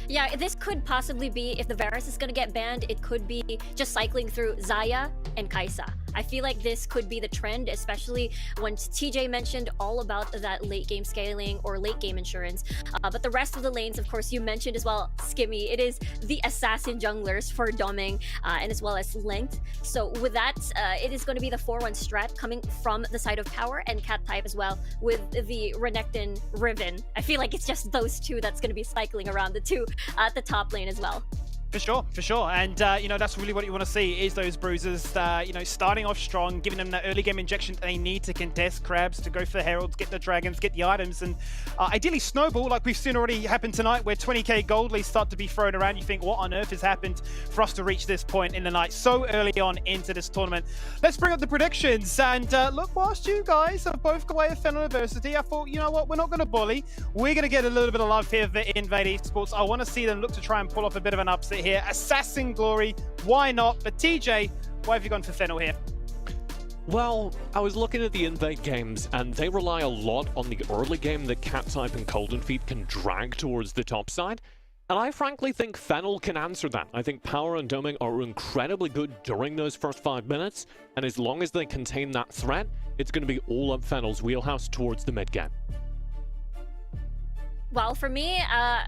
Yeah, this could possibly be, if the Varus is going to get banned, it could be just cycling through Zarya and Kai'Sa. I feel like this could be the trend, especially when TJ mentioned all about that late game scaling or late game insurance. But the rest of the lanes, of course, you mentioned as well, Skimmy. It is the assassin junglers for doming and as well as length. So with that, it is going to be the 4-1 strat coming from the side of power and cat type as well with the Renekton Riven. I feel like it's just those two that's going to be cycling around the two at the top lane as well. For sure. And, you know, that's really what you want to see is those bruisers, you know, starting off strong, giving them that early game injection they need to contest Crabs, to go for the Heralds, get the Dragons, get the items, and ideally snowball, like we've seen already happen tonight, where 20k gold leads start to be thrown around. You think, what on earth has happened for us to reach this point in the night so early on into this tournament? Let's bring up the predictions. And look, whilst you guys have both got away with Fennel University, I thought, you know what, we're not going to bully. We're going to get a little bit of love here for Invade Esports. I want to see them look to try and pull off a bit of an upset here. Assassin Glory, why not? But TJ, why have you gone for Fennel here? Well, I was looking at the Invade games, and they rely a lot on the early game that Cat-type and Golden Feet can drag towards the top side. And I frankly think Fennel can answer that. I think Power and Doming are incredibly good during those first 5 minutes, and as long as they contain that threat, it's going to be all up Fennel's wheelhouse towards the mid game. Well, for me,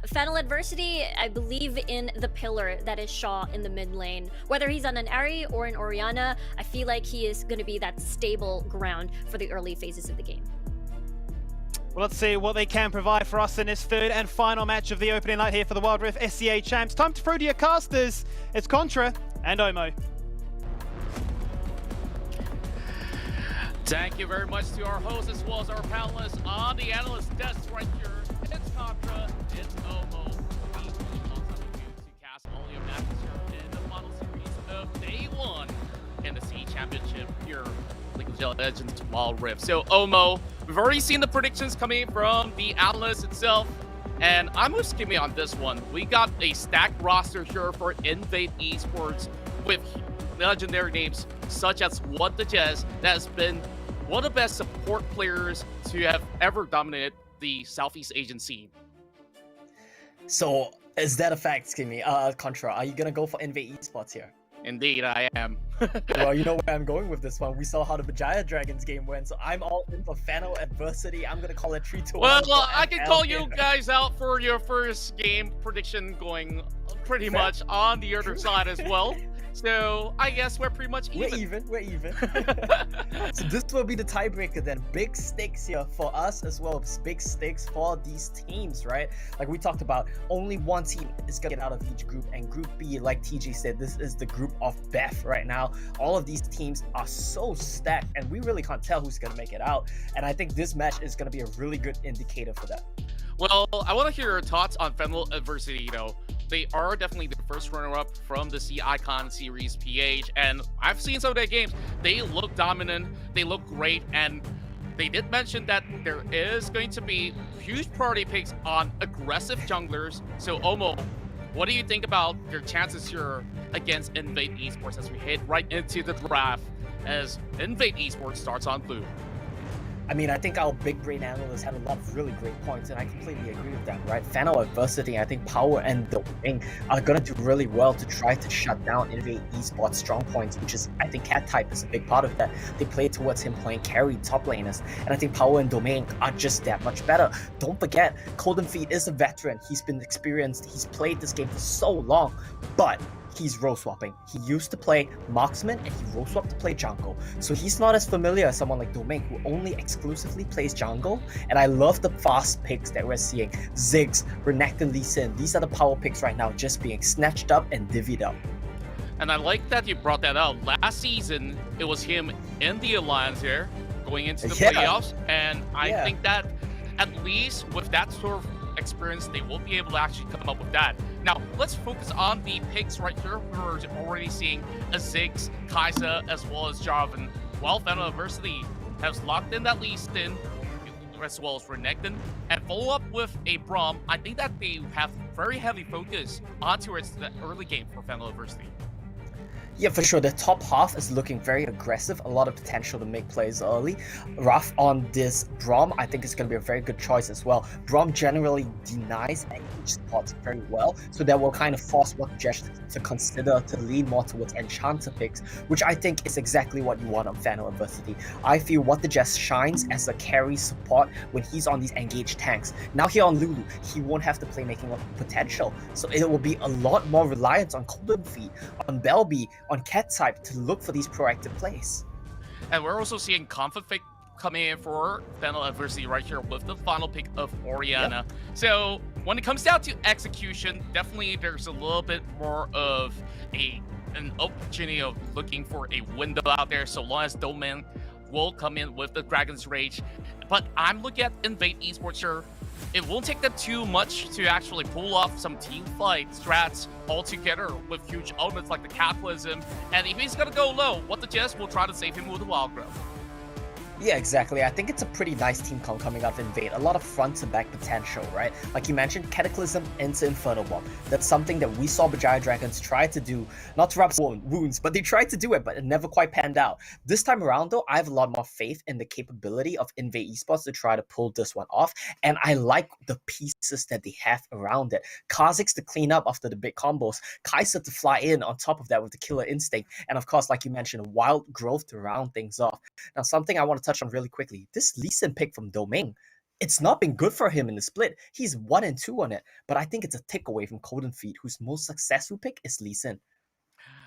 Fennel Adversity, I believe in the pillar that is Shaw in the mid lane. Whether he's on an Ahri or an Orianna, I feel like he is going to be that stable ground for the early phases of the game. Well, let's see what they can provide for us in this third and final match of the opening night here for the Wild Rift SCA champs. Time to throw to your casters. It's Contra and Omo. Thank you very much to our hosts as well as our panelists on the analyst desk right here. It's Contra, it's Omo. We also need you to cast all your matches here in the final series of day 1 in the CE Championship here, League of Legends Wild Rift. So Omo, we've already seen the predictions coming from the analyst itself, and I'm with Skimmy on this one. We got a stacked roster here for Invade Esports with legendary names such as What the Jazz, that has been one of the best support players to have ever dominated the Southeast Asian scene. So, is that a fact, Skimmy? Contra, are you gonna go for Invade Esports here? Indeed, I am. Well, you know where I'm going with this one. We saw how the Vijaya Dragons game went, so I'm all in for Fennel Adversity. I'm gonna call it 3-1. Well, I can call you guys out for your first game prediction going pretty much on the other side as well. So I guess we're pretty much even. We're even. So this will be the tiebreaker then. Big stakes here for us as well as big stakes for these teams, right? Like we talked about, only one team is gonna get out of each group, and Group B, like TJ said, this is the group of Beth right now. All of these teams are so stacked, and we really can't tell who's gonna make it out. And I think this match is gonna be a really good indicator for that. Well, I want to hear your thoughts on Fennel Adversity. You know, they are definitely the first runner-up from the C Icon Series PH, and I've seen some of their games. They look dominant, they look great, and they did mention that there is going to be huge priority picks on aggressive junglers. So, Omo, what do you think about your chances here against Invade Esports as we head right into the draft as Invade Esports starts on blue? I mean, I think our big brain analysts had a lot of really great points, and I completely agree with them, right? Fennel Adversity, I think Power and Doming are going to do really well to try to shut down Invade Esports strong points, which is, I think Cat type is a big part of that. They play towards him playing carry top laners, and I think Power and Doming are just that much better. Don't forget, Golden Feet is a veteran. He's been experienced. He's played this game for so long, but he's role swapping. He used to play marksman and he role swapped to play jungle. So he's not as familiar as someone like Doming, who only exclusively plays jungle. And I love the fast picks that we're seeing. Ziggs, Renekton, Lee Sin. These are the power picks right now just being snatched up and divvied up. And I like that you brought that up. Last season, it was him in the Alliance here, going into the playoffs. And I think that at least with that sort of experience, they will be able to actually come up with that. Now, let's focus on the picks right here. We're already seeing a Ziggs, Kai'Sa, as well as Jarvan. Well, Fennel University has locked in that Lee Sin, as well as Renekton, and follow up with a Braum. I think that they have very heavy focus on towards the early game for Fennel University. Yeah, for sure. The top half is looking very aggressive. A lot of potential to make plays early. Raf on this Braum, I think is going to be a very good choice as well. Braum generally denies engage spots very well, so that will kind of force what Jesh to consider to lean more towards Enchanter picks, which I think is exactly what you want on Fennel University. I feel what the Jesh shines as a carry support when he's on these engaged tanks. Now here on Lulu, he won't have the playmaking potential, so it will be a lot more reliant on Golden Feet, on Belby, on Cat type to look for these proactive plays. And we're also seeing Conflict coming in for Fennel University right here with the final pick of Orianna. So when it comes down to execution, definitely there's a little bit more of an opportunity of looking for a window out there, so long as Domain will come in with the Dragon's Rage. But I'm looking at Invade Esports here. It won't take them too much to actually pull off some team fight strats all together with huge elements like the Cataclysm. And if he's gonna go low, what the Jess will try to save him with the Wild Growth. Yeah, exactly. I think it's a pretty nice team comp coming out of Invade. A lot of front-to-back potential, right? Like you mentioned, Cataclysm into Inferno Bomb. That's something that we saw Bajaya Dragons try to do. Not to rub wounds, but they tried to do it, but it never quite panned out. This time around, though, I have a lot more faith in the capability of Invade Esports to try to pull this one off, and I like the pieces that they have around it. Kha'Zix to clean up after the big combos, Kai'Sa to fly in on top of that with the Killer Instinct, and of course, like you mentioned, Wild Growth to round things off. Now, something I want to touch on really quickly. This Lee Sin pick from Domain, it's not been good for him in the split. He's 1-2 on it, but I think it's a tick away from Golden Feet, whose most successful pick is Lee Sin.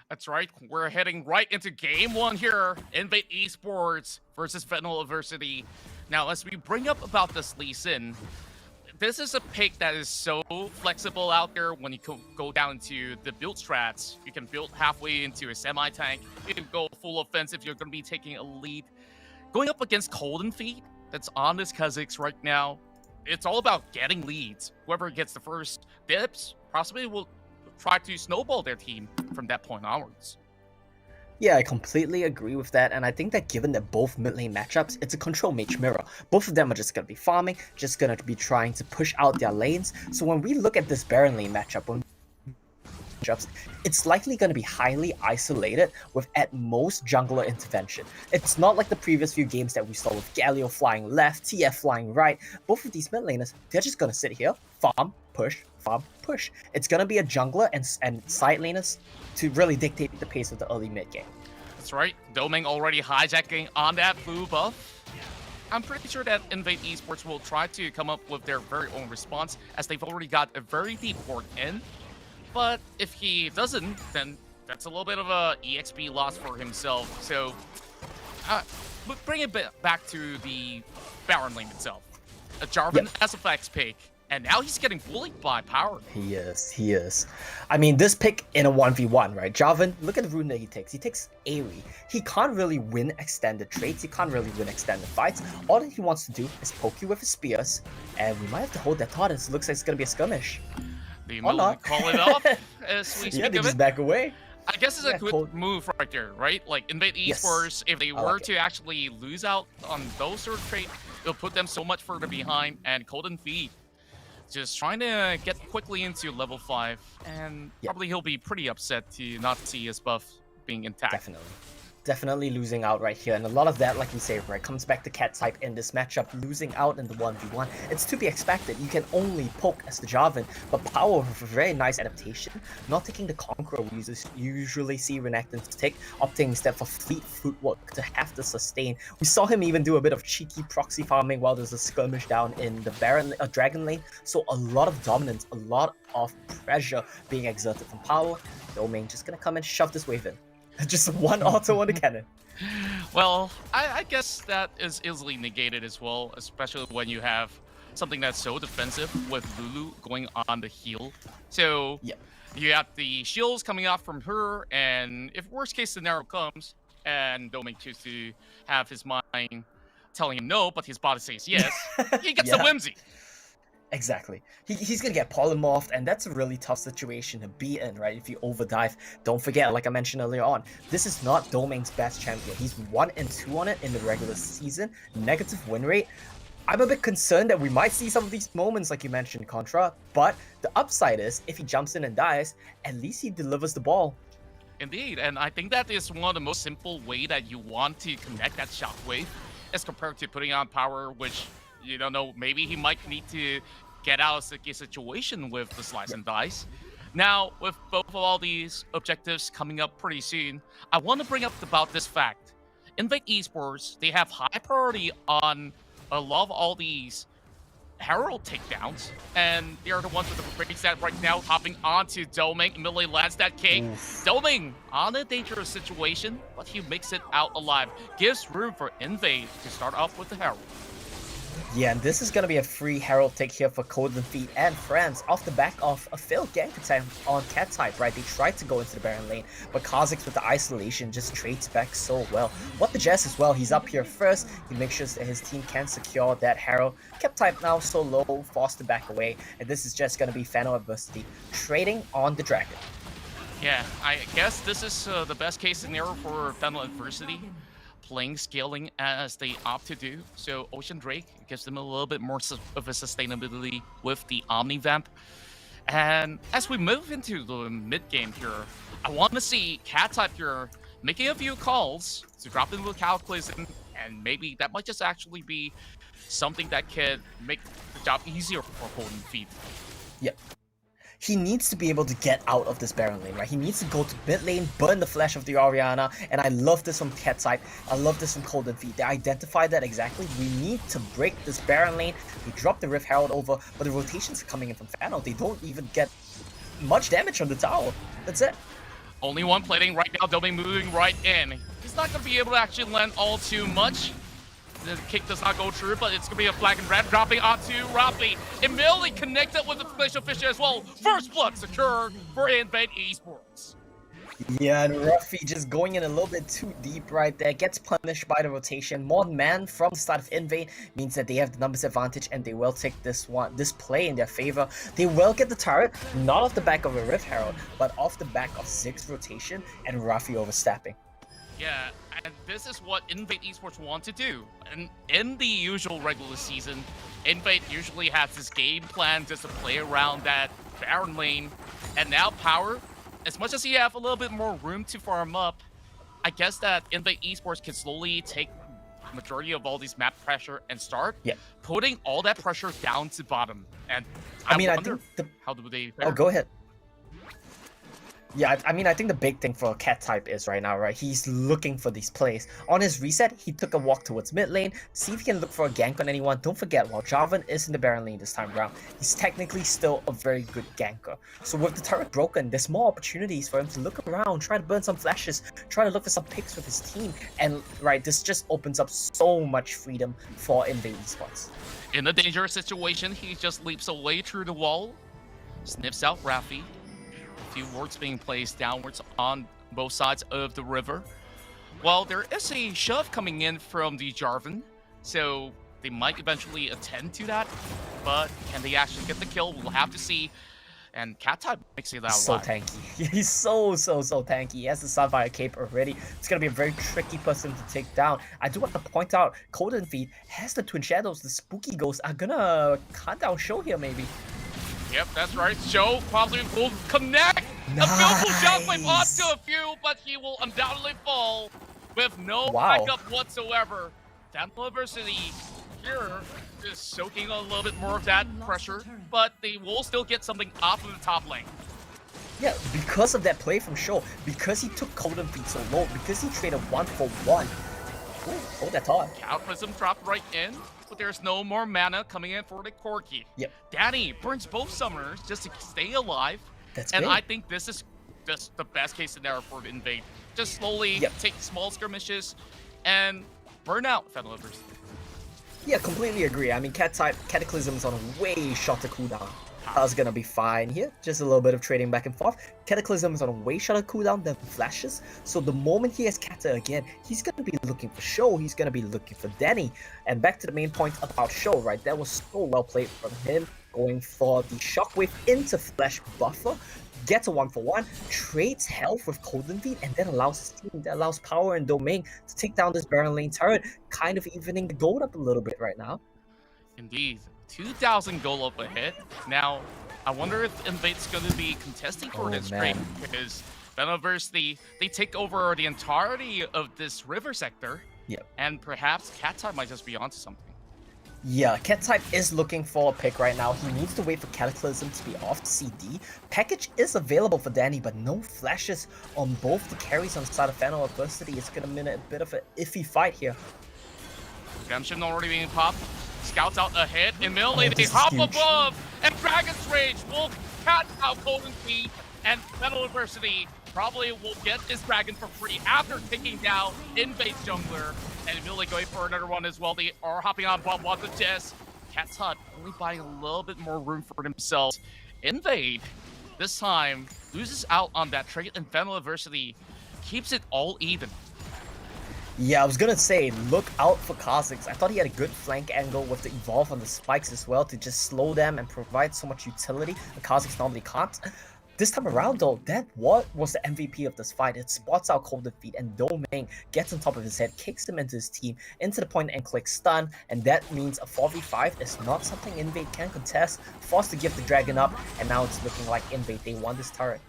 That's right. We're heading right into game one here. Invade Esports versus Fennel University. Now, as we bring up about this Lee Sin, this is a pick that is so flexible out there when you go down to the build strats. You can build halfway into a semi-tank. You can go full offensive. You're going to be taking a lead. Going up against Golden Feet, that's on this Kha'Zix right now, it's all about getting leads. Whoever gets the first dips possibly will try to snowball their team from that point onwards. Yeah, I completely agree with that, and I think that given that both mid lane matchups, it's a control mage mirror. Both of them are just going to be farming, just going to be trying to push out their lanes. So when we look at this Baron lane matchup, it's likely going to be highly isolated with at most jungler intervention. It's not like the previous few games that we saw with Galio flying left, TF flying right. Both of these mid laners, they're just going to sit here, farm, push, farm, push. It's going to be a jungler and side laners to really dictate the pace of the early mid game. That's right. Doming already hijacking on that blue buff. I'm pretty sure that Invade Esports will try to come up with their very own response, as they've already got a very deep port in. But if he doesn't, then that's a little bit of a EXP loss for himself. So, bring it back to the Baron lane itself. A Jarvan as a flex pick, and now he's getting bullied by Power. He is. I mean, this pick in a 1v1, right? Jarvan, look at the rune that he takes. He takes Aerie. He can't really win extended trades. He can't really win extended fights. All that he wants to do is poke you with his spears, and we might have to hold that thought. It looks like it's going to be a skirmish. They call it off as we speak they of just it. back away. I guess it's a good move right there, right? Like, Invade Esports, if they were to actually lose out on those sort of trades, it'll put them so much further behind. And Golden Feet just trying to get quickly into level 5, and probably he'll be pretty upset to not see his buff being intact. Definitely losing out right here, and a lot of that, like you say, right, comes back to Cat type in this matchup, losing out in the 1v1. It's to be expected. You can only poke as the Jarvan, but Power with a very nice adaptation, not taking the Conqueror we usually see Renekton take, opting instead for Fleet Footwork to have to sustain. We saw him even do a bit of cheeky proxy farming while there's a skirmish down in the Dragon lane, so a lot of dominance, a lot of pressure being exerted from Power. Domain just gonna come and shove this wave in. Just one auto on the cannon. Well, I guess that is easily negated as well, especially when you have something that's so defensive with Lulu going on the heel. So Yep. you have the shields coming out from her, and if worst case scenario comes, and Doming chooses to have his mind telling him no, but his body says yes, he gets a Yeah. whimsy. Exactly. He's gonna get polymorphed, and that's a really tough situation to be in, right? If you overdive. Don't forget, like I mentioned earlier on, this is not Doming's best champion. He's 1-2 on it in the regular season, negative win rate. I'm a bit concerned that we might see some of these moments, like you mentioned, Contra, but the upside is, if he jumps in and dies, at least he delivers the ball. Indeed, and I think that is one of the most simple way that you want to connect that shockwave as compared to putting on power, which, you don't know, maybe he might need to get out of a sticky situation with the slice and dice. Now, with both of all these objectives coming up pretty soon, I want to bring up about this fact. Invade Esports, they have high priority on a lot of all these Herald takedowns, and they are the ones with the break set right now, hopping onto Doming, immediately lands that cake. Doming on a dangerous situation, but he makes it out alive. Gives room for Invade to start off with the Herald. Yeah, and this is gonna be a free Herald take here for Golden Feet and friends off the back of a failed gank attempt on Cat type, right? They tried to go into the Baron lane, but Kha'Zix with the isolation just trades back so well. What the Jess as well, he's up here first. He makes sure that his team can secure that Herald. Kept type now so low, forced to back away, and this is just gonna be Fennel Adversity trading on the Dragon. Yeah, I guess this is the best case scenario for Fennel Adversity. Playing scaling as they opt to do. So Ocean Drake gives them a little bit more of a sustainability with the Omni Vamp. And as we move into the mid game here, I want to see Cat type here making a few calls to drop into the Cataclysm, and maybe that might just actually be something that can make the job easier for Golden Feet. Yep. He needs to be able to get out of this Baron lane, right? He needs to go to mid lane, burn the flash of the Orianna, and I love this from Cat type. I love this from Golden Feet. They identified that exactly. We need to break this Baron lane. They drop the Rift Herald over, but the rotations are coming in from Fennel. They don't even get much damage on the tower. That's it. Only one plating right now, Doming moving right in. He's not going to be able to actually land all too much. The kick does not go through, but it's going to be a flag and red dropping onto Rafi. Immediately connected with the Glacial Fisher as well. First blood secured for Invade Esports. Yeah, and Ruffy just going in a little bit too deep right there. Gets punished by the rotation. More man from the start of Invade means that they have the numbers advantage, and they will take this play in their favor. They will get the turret, not off the back of a Rift Herald, but off the back of Ziggs rotation and Ruffy overstepping. Yeah, and this is what Invade Esports want to do. And in the usual regular season, Invade usually has this game plan just to play around that Baron lane. And now Power, as much as you have a little bit more room to farm up, I guess that Invade Esports can slowly take the majority of all these map pressure and start putting all that pressure down to bottom. And I wonder how do they fare. Oh, go ahead. Yeah, I think the big thing for Cat type is right now, right? He's looking for these plays. On his reset, he took a walk towards mid lane, see if he can look for a gank on anyone. Don't forget, while Jarvan is in the Baron lane this time around, he's technically still a very good ganker. So with the turret broken, there's more opportunities for him to look around, try to burn some flashes, try to look for some picks with his team. And right, this just opens up so much freedom for Invade Esports. In a dangerous situation, he just leaps away through the wall, sniffs out Rafi. Few wards being placed downwards on both sides of the river. Well, there is a shove coming in from the Jarvan, so they might eventually attend to that, but can they actually get the kill? We'll have to see. And Cat type makes it out So alive. tanky. He's so tanky. He has the Sapphire Cape already. It's gonna be a very tricky person to take down. I do want to point out, Golden Feet has the Twin Shadows. The Spooky Ghosts are gonna cut down Show here, maybe. Yep, that's right. Show probably will connect. Nice. A beautiful jump wave onto a few, but he will undoubtedly fall with no backup whatsoever. Temple Adversity here is soaking a little bit more of that pressure, but they will still get something off of the top lane. Yeah, because of that play from Show, because he took Golden Feet so low, because he traded 1-for-1. Ooh, hold that thought. Cataclysm dropped right in, but there's no more mana coming in for the Corki. Yep. Danny burns both summoners just to stay alive. That's and big. I think this is just the best case scenario for Invade. Just slowly take small skirmishes and burn out Fennel Adversity. Yeah, completely agree. I mean, Cat-type Cataclysm's on a way shorter cooldown. That's gonna be fine here. Just a little bit of trading back and forth. Cataclysm is on a way shorter cooldown than Flashes. So the moment he has Kata again, he's gonna be looking for Show. He's gonna be looking for Danny. And back to the main point about Show, right? That was so well played from him. Going for the Shockwave into Flash Buffer. Gets a 1-for-1, trades health with Golden Feet, and then allows his team, that allows Power and Domain to take down this Baron Lane turret, kind of evening the gold up a little bit right now. Indeed. 2,000 gold up ahead. Now, I wonder if Invade's going to be contesting for this trade, because University, they take over the entirety of this river sector, and perhaps Cat-type might just be onto something. Yeah, Cat-type is looking for a pick right now. He needs to wait for Cataclysm to be off CD. Package is available for Danny, but no flashes on both the carries on the side of Phantom Adversity. It's gonna be a bit of an iffy fight here. Redemption already being popped. Scouts out ahead. In melee, they hop above, and Dragon's Rage will cat out Golden Feet, and Phantom Adversity probably will get this dragon for free after taking down Invade's jungler. And Millie going for another one as well. They are hopping on bomb on the chest. Cat's Hut only buying a little bit more room for themselves. Invade, this time, loses out on that trade, and Phantom Adversity keeps it all even. Yeah, I was gonna say, look out for Kha'Zix. I thought he had a good flank angle with the Evolve on the spikes as well to just slow them and provide so much utility that Kha'Zix normally can't. This time around though, that was the MVP of this fight. It spots out Golden Feet, and Domain gets on top of his head, kicks him into his team, into the point and click stun, and that means a 4v5 is not something Invade can contest. Forced to give the dragon up, and now it's looking like Invade, they won this turret.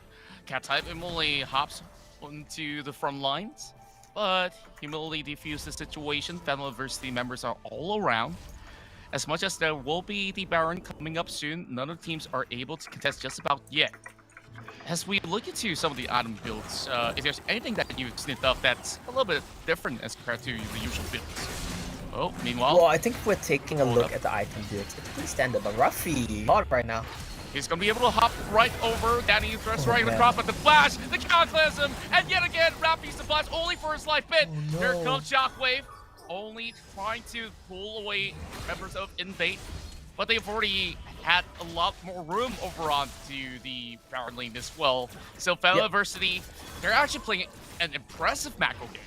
Cat-type immediately hops onto the front lines, but immediately defuse the situation. Phantom Adversity members are all around. As much as there will be the Baron coming up soon, none of the teams are able to contest just about yet. As we look into some of the item builds, is there anything that you've sniffed up that's a little bit different as compared to the usual builds? Oh, meanwhile... Well, I think if we're taking a look at the item builds, it's pretty standard, but Ruffy, hard right now. He's going to be able to hop right over. Danny thrusts right across, but the flash, the Cataclysm, and yet again, Ruffy's the flash only for his life bit. Here comes Shockwave, only trying to pull away members of Invade, but they've already had a lot more room over onto the Baron lane as well. So Phantom Adversity, they're actually playing an impressive macro game.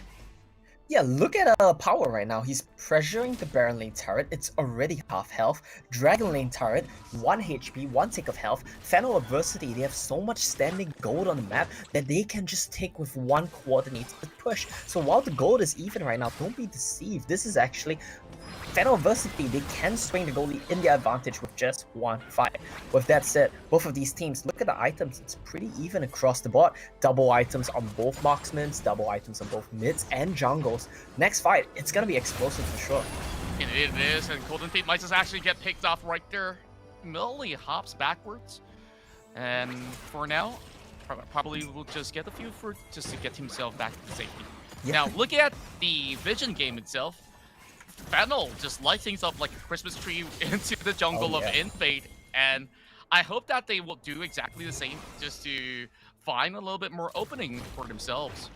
Yeah, look at Power right now. He's pressuring the Baron lane turret. It's already half health. Dragon lane turret, 1 HP, 1 tick of health. Phantom Adversity, they have so much standing gold on the map that they can just take with 1 coordinated push. So while the gold is even right now, don't be deceived. This is actually Phantom Adversity, they can swing the goalie in their advantage with just 1 fight. With that said, both of these teams, look at the items, it's pretty even across the board. Double items on both marksmen, double items on both mids and jungles. Next fight, it's gonna be explosive for sure. It is, and Golden Feet might just actually get picked off right there. Millie hops backwards, and for now, probably will just get a few for just to get himself back to safety. Now, looking at the Vision game itself, Fennel just light things up like a Christmas tree into the jungle of Invade, and I hope that they will do exactly the same, just to find a little bit more opening for themselves.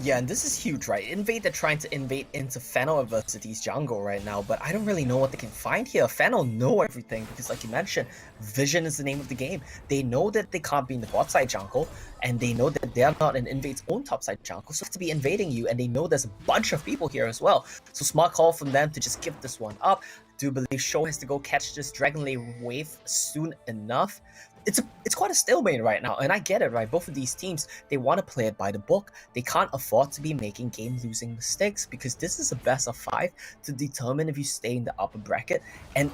Yeah, and this is huge, right? Invade, they're trying to invade into Fennel Adversity's jungle right now, but I don't really know what they can find here. Fennel know everything, because like you mentioned, Vision is the name of the game. They know that they can't be in the bot side jungle, and they know that they're not in Invade's own top side jungle, so they have to be invading you, and they know there's a bunch of people here as well. So smart call from them to just give this one up. I do believe Show has to go catch this Dragon Lane wave soon enough. It's quite a stalemate right now, and I get it, right? Both of these teams, they want to play it by the book. They can't afford to be making game-losing mistakes, because this is a best of 5 to determine if you stay in the upper bracket, and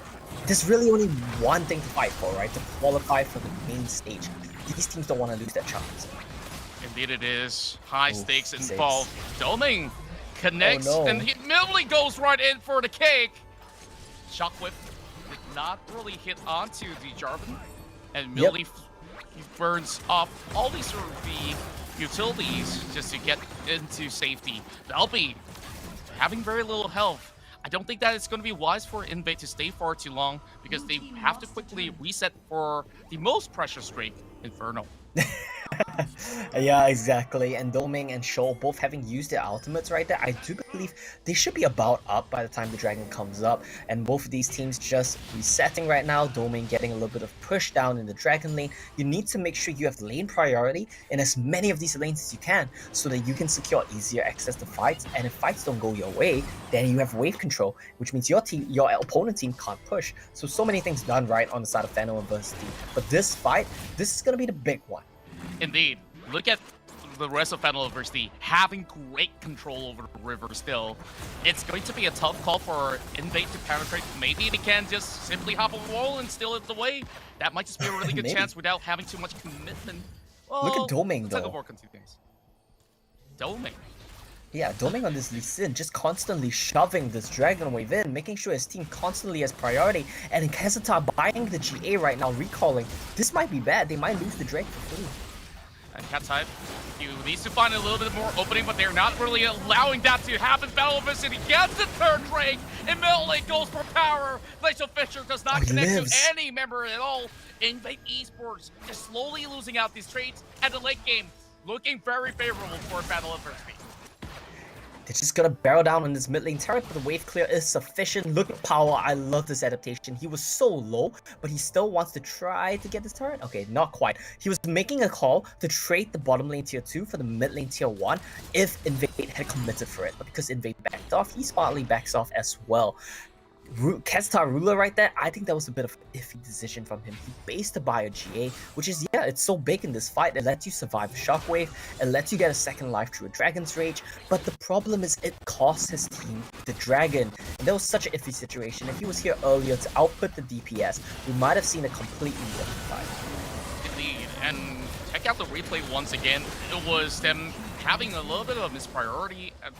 there's really only one thing to fight for, right? To qualify for the main stage. These teams don't want to lose their chance. Indeed it is. High stakes involved. Domain connects, and he immediately goes right in for the cake. Shockwave did not really hit onto the Jarvan, and Millie burns off all these sort of the utilities just to get into safety. Valby having very little health. I don't think that it's going to be wise for Invade to stay far too long, because they have to quickly reset for the most precious streak, Inferno. Yeah, exactly. And Doming and Shoal both having used their ultimates right there, I do believe they should be about up by the time the dragon comes up. And both of these teams just resetting right now. Doming getting a little bit of push down in the dragon lane. You need to make sure you have lane priority in as many of these lanes as you can so that you can secure easier access to fights. And if fights don't go your way, then you have wave control, which means your team, your opponent team can't push. So many things done right on the side of Fano University. But this fight, this is going to be the big one. Indeed. Look at the rest of Federal University having great control over the river still. It's going to be a tough call for Invade to penetrate. Maybe they can just simply hop a wall and steal it away. That might just be a really good chance without having too much commitment. Well, look at Doming though. Let's take a more continue things. Doming. Yeah, Doming on this Lee Sin, just constantly shoving this Dragon Wave in, making sure his team constantly has priority, and Kazuta buying the GA right now, recalling. This might be bad, they might lose the Drake for free. And Cattype, he needs to find a little bit more opening, but they're not really allowing that to happen. Battle Vicinity gets the third Drake, and middle lane goes for power. Glacial Fisher does not connect to any member at all. Invade Esports is slowly losing out these trades, and the late game looking very favorable for Battle University. They're just gonna barrel down on this mid lane turret, but the wave clear is sufficient. Look at Power, I love this adaptation. He was so low, but he still wants to try to get this turret. Okay, not quite. He was making a call to trade the bottom lane tier 2 for the mid lane tier 1 if Invade had committed for it. But because Invade backed off, he smartly backs off as well. Kazuta Ruler right there, I think that was a bit of an iffy decision from him. He based to buy a GA, which is, yeah, it's so big in this fight. It lets you survive a Shockwave, it lets you get a second life through a Dragon's Rage, but the problem is it costs his team the Dragon. And that was such an iffy situation. If he was here earlier to output the DPS, we might have seen a completely different fight. Indeed, and check out the replay once again. It was them having a little bit of a mispriority and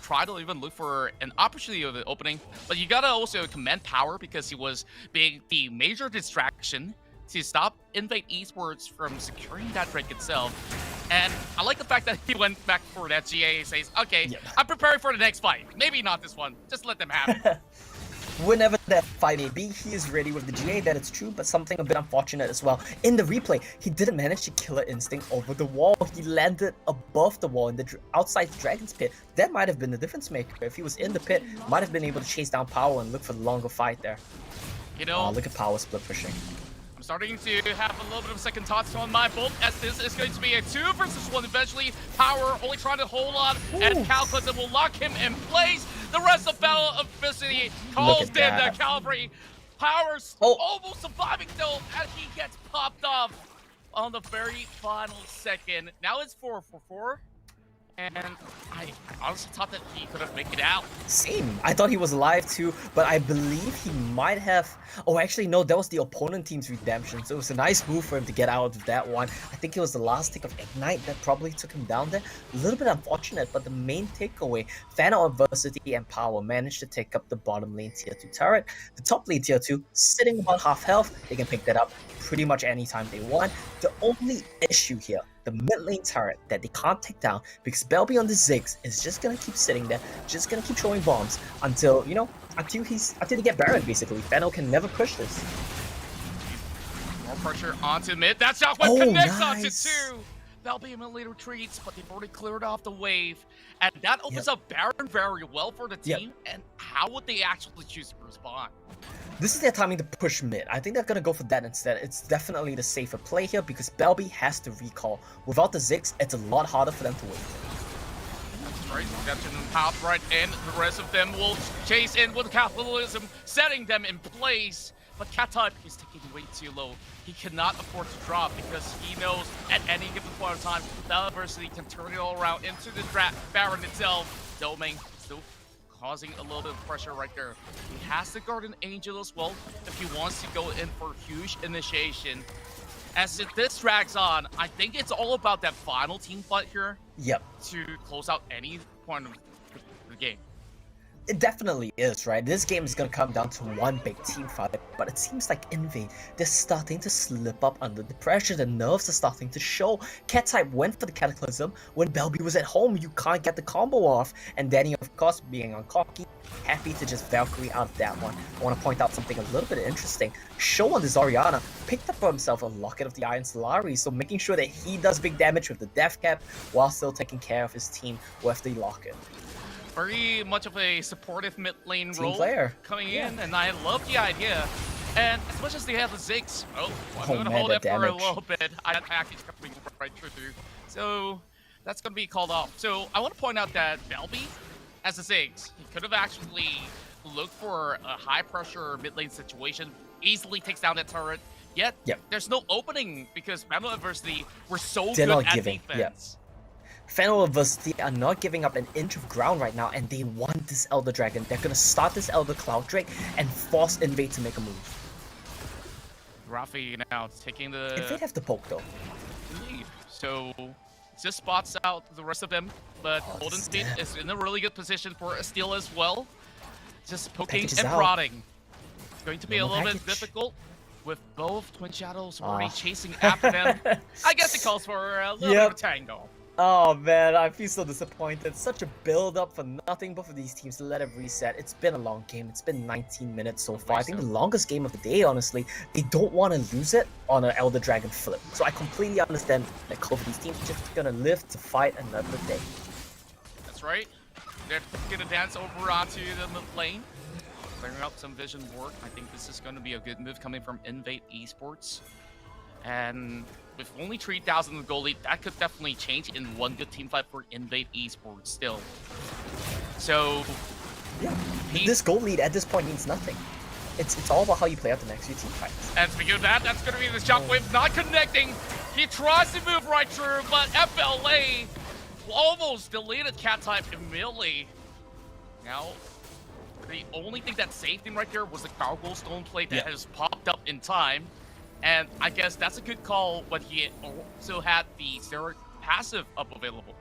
try to even look for an opportunity of the opening, but you gotta also commend Power because he was being the major distraction to stop Invade Esports from securing that Drake itself. And I like the fact that he went back for that GA and says, okay, I'm preparing for the next fight. Maybe not this one, just let them have it. Whenever that fight may be, he is ready with the GA, that is true, but something a bit unfortunate as well. In the replay, he didn't manage to kill an Instinct over the wall. He landed above the wall in the outside the Dragon's Pit. That might have been the difference maker. If he was in the pit, might have been able to chase down Power and look for the longer fight there. You know, look at Power split pushing. I'm starting to have a little bit of second thoughts on my bolt, as this is going to be a 2 versus 1 eventually. Power only trying to hold on, and Calcutta will lock him in place. The rest of Battle of Vicinity calls in the Calvary. Power's almost surviving though, as he gets popped off on the very final second. Now it's 4-4-4. And I honestly thought that he could have made it out. Same. I thought he was alive too, but I believe he might have... Oh, actually, no, that was the opponent team's redemption, so it was a nice move for him to get out of that one. I think it was the last tick of Ignite that probably took him down there. A little bit unfortunate, but the main takeaway, Fano Adversity and Power managed to take up the bottom lane tier 2 turret. The top lane tier 2 sitting about half health. They can pick that up pretty much anytime they want. The only issue here, the mid lane turret that they can't take down, because Belby on the Ziggs is just gonna keep sitting there, just gonna keep throwing bombs until, you know, until they get Baron basically. Fennel can never push this. More pressure onto mid. That Shockwave connects onto 2. Belby immediately retreats, but they've already cleared off the wave. And that opens up Baron very well for the team. And how would they actually choose to respond? This is their timing to push mid. I think they're gonna go for that instead. It's definitely the safer play here because Belby has to recall. Without the Ziggs, it's a lot harder for them to wait. That's right. Redemption pops right in. The rest of them will chase in with capitalism, setting them in place. But Cattype is taking way too low. He cannot afford to drop because he knows at any given point of time, Battle Adversity can turn it all around into the Baron itself. Doming still causing a little bit of pressure right there. He has the Guardian Angel as well if he wants to go in for huge initiation. As this drags on, I think it's all about that final team fight here. Yep. To close out any point of the game. It definitely is, right? This game is gonna come down to one big team fight, but it seems like Invade, they're starting to slip up under the pressure. The nerves are starting to show. Cat-type went for the Cataclysm. When Belby was at home, you can't get the combo off. And Danny, of course, being uncocky, happy to just Valkyrie out of that one. I want to point out something a little bit interesting. Show on the Zoriana picked up for himself a Locket of the Iron Solari, so making sure that he does big damage with the Death Cap while still taking care of his team with the Locket. Very much of a supportive mid lane Team role player. coming in, and I love the idea. And as much as they have the Ziggs, I'm gonna man, hold that it for a damage. little bit. I actually coming right through. So that's gonna be called off. So I want to point out that Belby, as a Ziggs, he could have actually looked for a high pressure mid lane situation, easily takes down that turret. Yet there's no opening because Vandal Adversity were so They're good not at giving, defense. Final Adversity are not giving up an inch of ground right now, and they want this Elder Dragon. They're gonna start this Elder Cloud Drake and force Invade to make a move. Rafi now taking the Invade have the poke though. lead. So just spots out the rest of them, but Golden State is in a really good position for a steal as well. Just poking Package is and out. prodding. It's going to be No a more little bit package. difficult with both Twin Shadows already chasing after them. I guess it calls for a little bit of a tango. Oh man, I feel so disappointed. Such a build-up for nothing. Both of these teams to let it reset. It's been a long game. It's been 19 minutes so far. I think the longest game of the day, honestly. They don't want to lose it on an Elder Dragon flip. So I completely understand that both of these teams are just gonna live to fight another day. That's right. They're gonna dance over onto the mid lane, clearing out some vision work. I think this is gonna be a good move coming from Invade Esports. And with only 3,000 in the goal lead, that could definitely change in one good team fight for Invade Esports still. So, yeah, this goal lead at this point means nothing. It's all about how you play out the next few team fights. And speaking of that, that's going to be the shockwave not connecting. He tries to move right through, but FLA almost deleted cat type immediately. Now, the only thing that saved him right there was the Gargoyle Stone plate that has popped up in time. And I guess that's a good call when he also had the Zerg passive up available.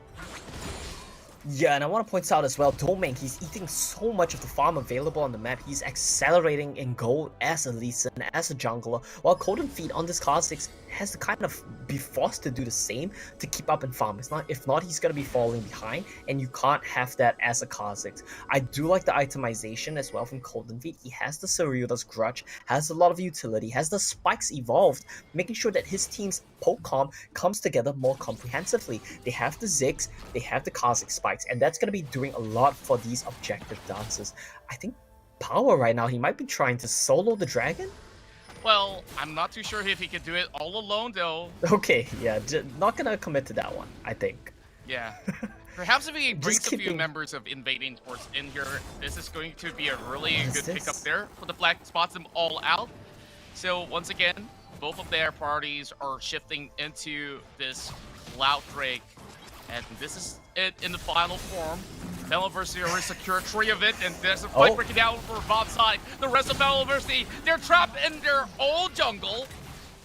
Yeah, and I want to point out as well, Domain, he's eating so much of the farm available on the map. He's accelerating in gold as a Lee Sin, as a jungler, while Golden Feet on this Kha'Zix has to kind of be forced to do the same to keep up in farm. If not, he's going to be falling behind, and you can't have that as a Kha'Zix. I do like the itemization as well from Golden Feet. He has the Saryuda's Grudge, has a lot of utility, has the spikes evolved, making sure that his team's poke comp comes together more comprehensively. They have the Ziggs, they have the Kha'Zix spikes, and that's going to be doing a lot for these objective dances. I think Power right now, he might be trying to solo the dragon? Well, I'm not too sure if he can do it all alone, though. Okay, yeah, not gonna commit to that one, I think. Yeah. Perhaps if he brings a few keeping- members of Invading Sports in here, this is going to be a really What is good this? pickup there. For the Black spots them all out. So once again, both of their parties are shifting into this Cloud Drake. And this is it in the final form. University already secured 3 of it, and there's a fight breaking down for Bob's side. The rest of University, they're trapped in their own jungle.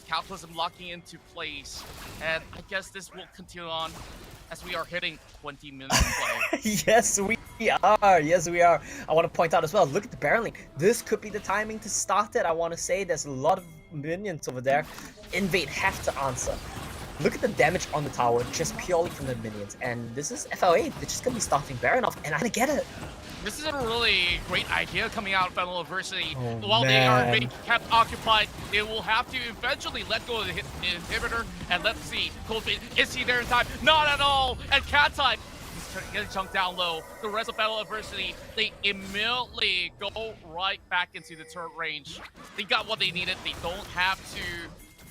Cataclysm locking into place, and I guess this will continue on as we are hitting 20 minutes of play. Yes, we are. Yes, we are. I want to point out as well, look at the Baron lane. This could be the timing to start it. I want to say there's a lot of minions over there. Invade have to answer. Look at the damage on the tower just purely from the minions. And this is FLA. They're just going to be starting Baron off, and I get it. This is a really great idea coming out of Final Adversity. Oh, While they are man. being kept occupied, they will have to eventually let go of the inhibitor. And let's see, Coldfeet, is he there in time? Not at all! And Cat type, he's getting chunked down low. The rest of Final Adversity, they immediately go right back into the turret range. They got what they needed. They don't have to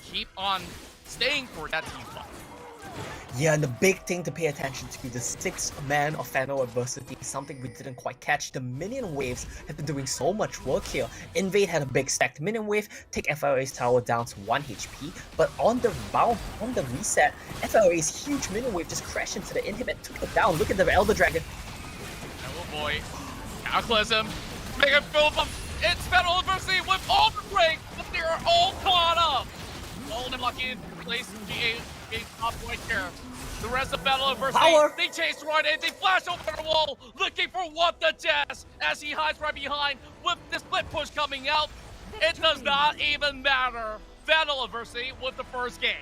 keep on staying for that team fight. Yeah, and the big thing to pay attention to, the 6th man of Final Adversity, something we didn't quite catch. The minion waves have been doing so much work here. Invade had a big stacked minion wave, take FLA's tower down to 1 HP, but on the reset, FLA's huge minion wave just crashed into the inhibit, took it down. Look at the Elder Dragon. Oh boy. Cataclysm. Make it build up. It's Final Adversity with all the breaks, but they're all caught up. All of them lucky in place. GA top right here. The rest of Battle University, Power. they chase right in, they flash over the wall, looking for what the chest as he hides right behind with the split push coming out. It does not even matter. Battle University with the first game.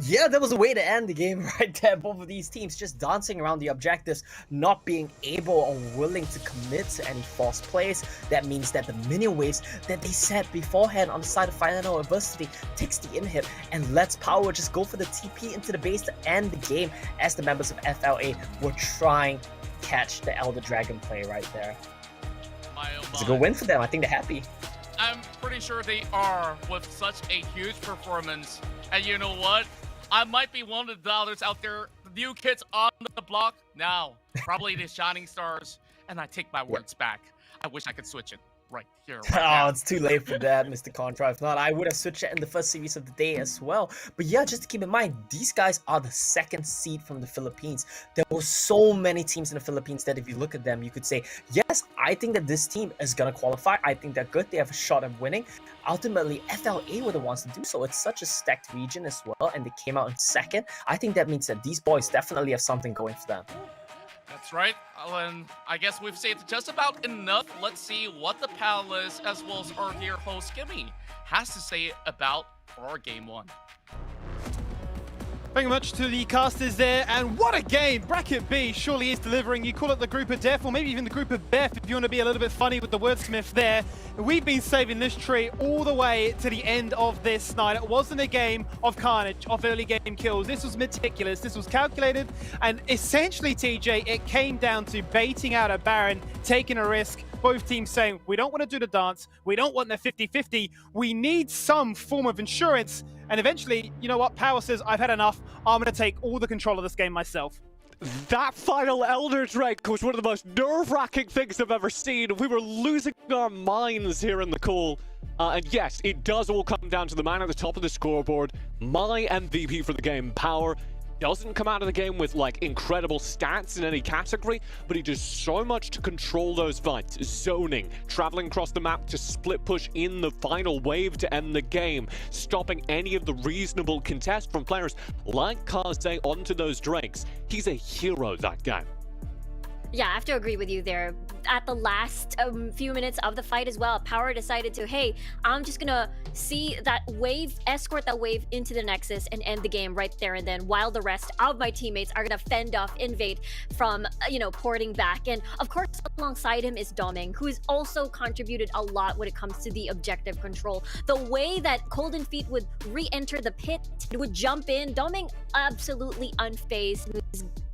Yeah, that was a way to end the game right there. Both of these teams just dancing around the objectives, not being able or willing to commit to any false plays. That means that the minion waves that they set beforehand on the side of Final Adversity takes the inhib and lets Power just go for the TP into the base to end the game, as the members of FLA were trying to catch the Elder Dragon play right there. It's a good win for them. I think they're happy. I'm pretty sure they are with such a huge performance. And you know what? I might be one of the dollars out there, the new kids on the block. Now, probably the Shining Stars. And I take my words back. I wish I could switch it right here. Right now. It's too late for that, Mr. Contra. If not, I would have switched it in the first series of the day as well. But yeah, just to keep in mind, these guys are the second seed from the Philippines. There were so many teams in the Philippines that if you look at them, you could say, yes, I think that this team is going to qualify. I think they're good. They have a shot at winning. Ultimately, FLA were the ones to do so. It's such a stacked region as well, and they came out in second. I think that means that these boys definitely have something going for them. That's right. And I guess we've said just about enough. Let's see what the Palace, as well as our dear host Kimmy, has to say about our game one. Thank you much to the casters there, and what a game! Bracket B surely is delivering. You call it the group of death, or maybe even the group of Beth, if you want to be a little bit funny with the wordsmith there. We've been saving this tree all the way to the end of this night. It wasn't a game of carnage, of early game kills. This was meticulous, this was calculated, and essentially, TJ, it came down to baiting out a Baron, taking a risk. Both teams saying, we don't want to do the dance, we don't want the 50-50, we need some form of insurance. And eventually, you know what, Power says, I've had enough, I'm going to take all the control of this game myself. That final Elder Drake was one of the most nerve-wracking things I've ever seen. We were losing our minds here in the call. And yes, it does all come down to the man at the top of the scoreboard. My MVP for the game, Power, doesn't come out of the game with like incredible stats in any category, but he does so much to control those fights, zoning, traveling across the map to split push in the final wave to end the game, stopping any of the reasonable contest from players like Kaze onto those Drakes. He's a hero, that guy. Yeah, I have to agree with you there. At the last few minutes of the fight as well, Power decided to, hey, I'm just gonna see that wave, escort that wave into the Nexus and end the game right there and then, while the rest of my teammates are gonna fend off Invade from, porting back. And of course, alongside him is Doming, who's also contributed a lot when it comes to the objective control. The way that Golden Feet would re-enter the pit, would jump in, Doming absolutely unfazed,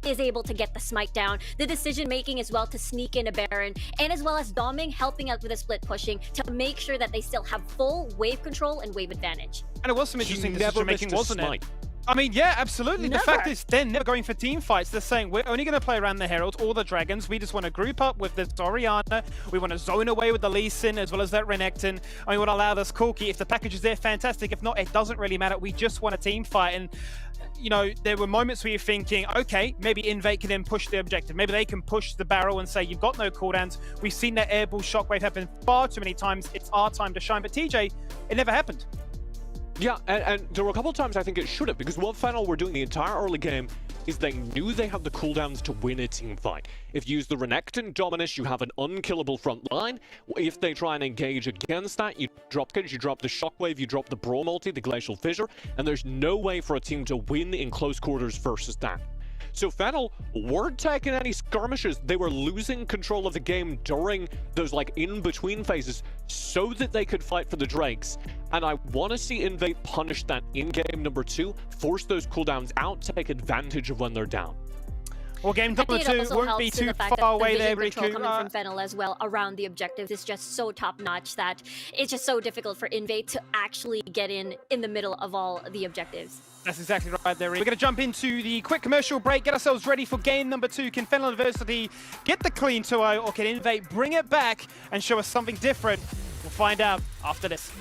is able to get the smite down. The decision making as well to sneak in a Baron, and as well as Doming helping out with the split pushing to make sure that they still have full wave control and wave advantage. And it was some interesting decision making, wasn't it? I mean, yeah, absolutely. Never. The fact is, they're never going for team fights. They're saying, we're only going to play around the Heralds or the Dragons. We just want to group up with this Orianna. We want to zone away with the Lee Sin as well as that Renekton. And we want to allow this Corki. If the package is there, fantastic. If not, it doesn't really matter. We just want a team fight. And, there were moments where you're thinking, okay, maybe Invade can then push the objective. Maybe they can push the barrel and say, you've got no cooldowns. We've seen that airball shockwave happen far too many times. It's our time to shine. But TJ, it never happened. Yeah, and there were a couple of times I think it should have, because what Fennel were doing the entire early game is they knew they had the cooldowns to win a team fight. If you use the Renekton Dominus, you have an unkillable front line. If they try and engage against that, you drop kids, you drop the Shockwave, you drop the Brawl multi, the Glacial Fissure, and there's no way for a team to win in close quarters versus that. So Fennel weren't taking any skirmishes. They were losing control of the game during those in-between phases so that they could fight for the Drakes. And I want to see Invade punish that in game number 2, force those cooldowns out, take advantage of when they're down. Well, game number 2 won't be too far away there, Riku. Coming from Fennel as well around the objectives is just so top-notch that it's just so difficult for Invade to actually get in the middle of all the objectives. That's exactly right there. We're going to jump into the quick commercial break, get ourselves ready for game number 2. Can Fennel University get the clean 2-0, or can Invade bring it back and show us something different? We'll find out after this.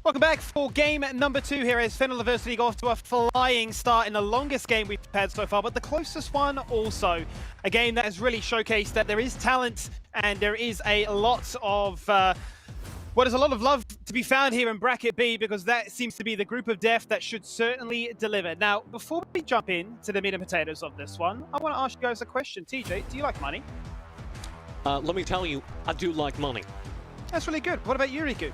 Welcome back for game number 2 here as Fennel University got off to a flying start in the longest game we've had so far, but the closest one also. A game that has really showcased that there is talent and there is a lot of there's a lot of love to be found here in Bracket B, because that seems to be the group of death that should certainly deliver. Now, before we jump in to the meat and potatoes of this one, I want to ask you guys a question. TJ, do you like money? Let me tell you, I do like money. That's really good. What about you, Riku?